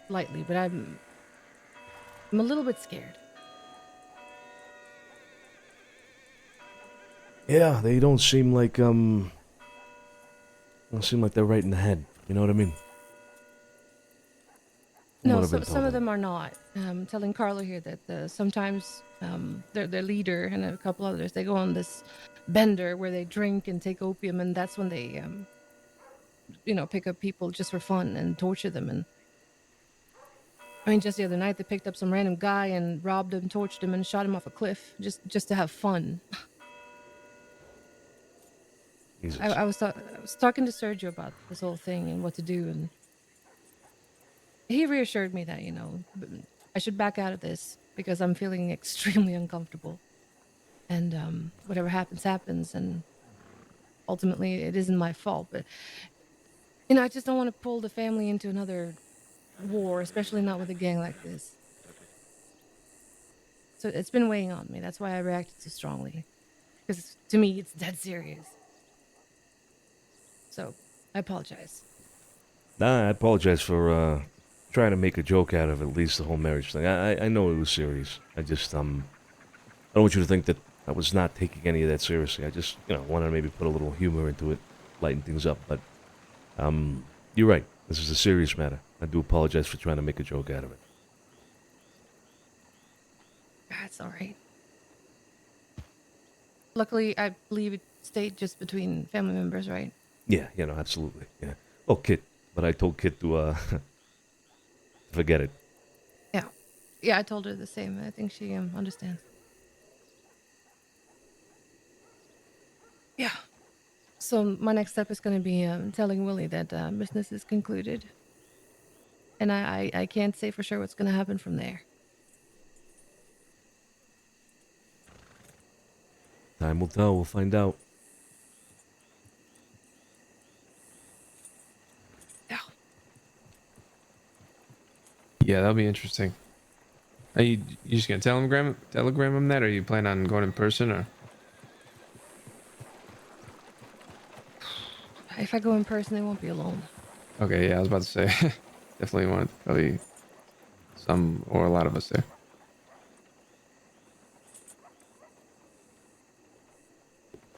lightly, but I'm a little bit scared. Yeah, they don't seem like they're right in the head. You know what I mean? No, what I've been some told. of them are not. Telling Carlo here that sometimes their leader and a couple others, they go on this bender where they drink and take opium, and that's when they pick up people just for fun and torture them. And I mean, just the other night they picked up some random guy and robbed him, tortured him, and shot him off a cliff just to have fun. Jesus. I was talking to Sergio about this whole thing and what to do, and he reassured me that I should back out of this because I'm feeling extremely uncomfortable, and whatever happens, and ultimately it isn't my fault. But I just don't want to pull the family into another war, especially not with a gang like this. So it's been weighing on me. That's why I reacted so strongly, because to me it's dead serious. So I apologize. Nah, I apologize for trying to make a joke out of at least the whole marriage thing. I know it was serious. I just I don't want you to think that I was not taking any of that seriously. I just wanted to maybe put a little humor into it, lighten things up. But you're right. This is a serious matter. I do apologize for trying to make a joke out of it. That's all right. Luckily, I believe it stayed just between family members, right? Yeah, absolutely. Yeah. Oh, Kit. But I told Kit to forget it. Yeah, I told her the same. I think she understands. Yeah. So my next step is going to be telling Willie that business is concluded. And I can't say for sure what's going to happen from there. Time will tell. We'll find out. Yeah, that'll be interesting. Are you just gonna telegram him that, or you plan on going in person, or? If I go in person, they won't be alone. Okay, yeah, I was about to say, definitely want probably some or a lot of us there.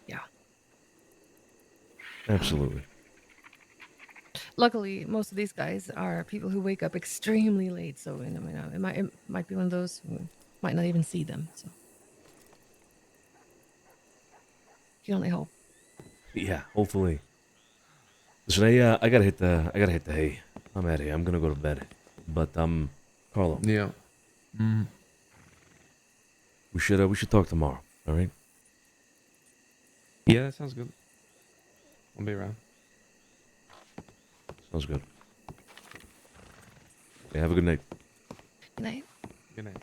Yeah. Absolutely. Luckily, most of these guys are people who wake up extremely late, so it might be one of those who might not even see them. So you can only hope. Yeah, hopefully. Listen, I gotta hit the hay. I'm out of here. I'm gonna go to bed. But Carlo. Yeah. We should talk tomorrow. All right. Yeah, that sounds good. I'll be around. Sounds good. Okay, have a good night. Good night. Good night.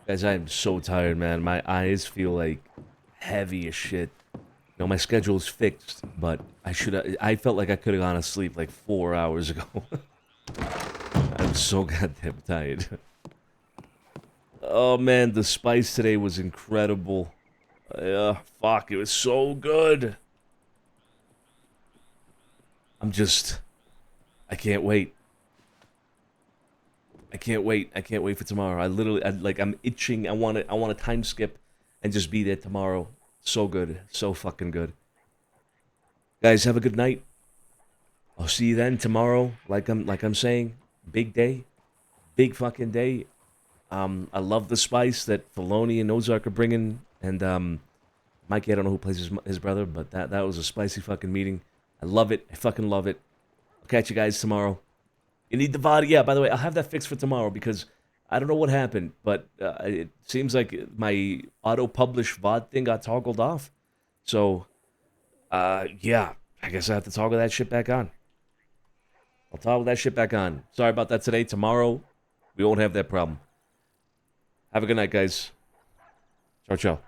Guys, I am so tired, man. My eyes feel like heavy as shit. My schedule is fixed, but I felt like I could have gone to sleep like 4 hours ago. I'm so goddamn tired. Oh man, the spice today was incredible. Fuck, it was so good. I can't wait. I can't wait for tomorrow. I'm itching. I want a time skip and just be there tomorrow. So good. So fucking good. Guys, have a good night. I'll see you then tomorrow. Like I'm saying, big day. Big fucking day. I love the spice that Filoni and Ozark are bringing, and Mikey, I don't know who plays his brother, but that was a spicy fucking meeting. I love it. I fucking love it. I'll catch you guys tomorrow. You need the VOD? Yeah, by the way, I'll have that fixed for tomorrow because I don't know what happened, but it seems like my auto-publish VOD thing got toggled off. So, yeah, I guess I have to toggle that shit back on. I'll toggle that shit back on. Sorry about that today. Tomorrow, we won't have that problem. Have a good night, guys. Ciao, ciao.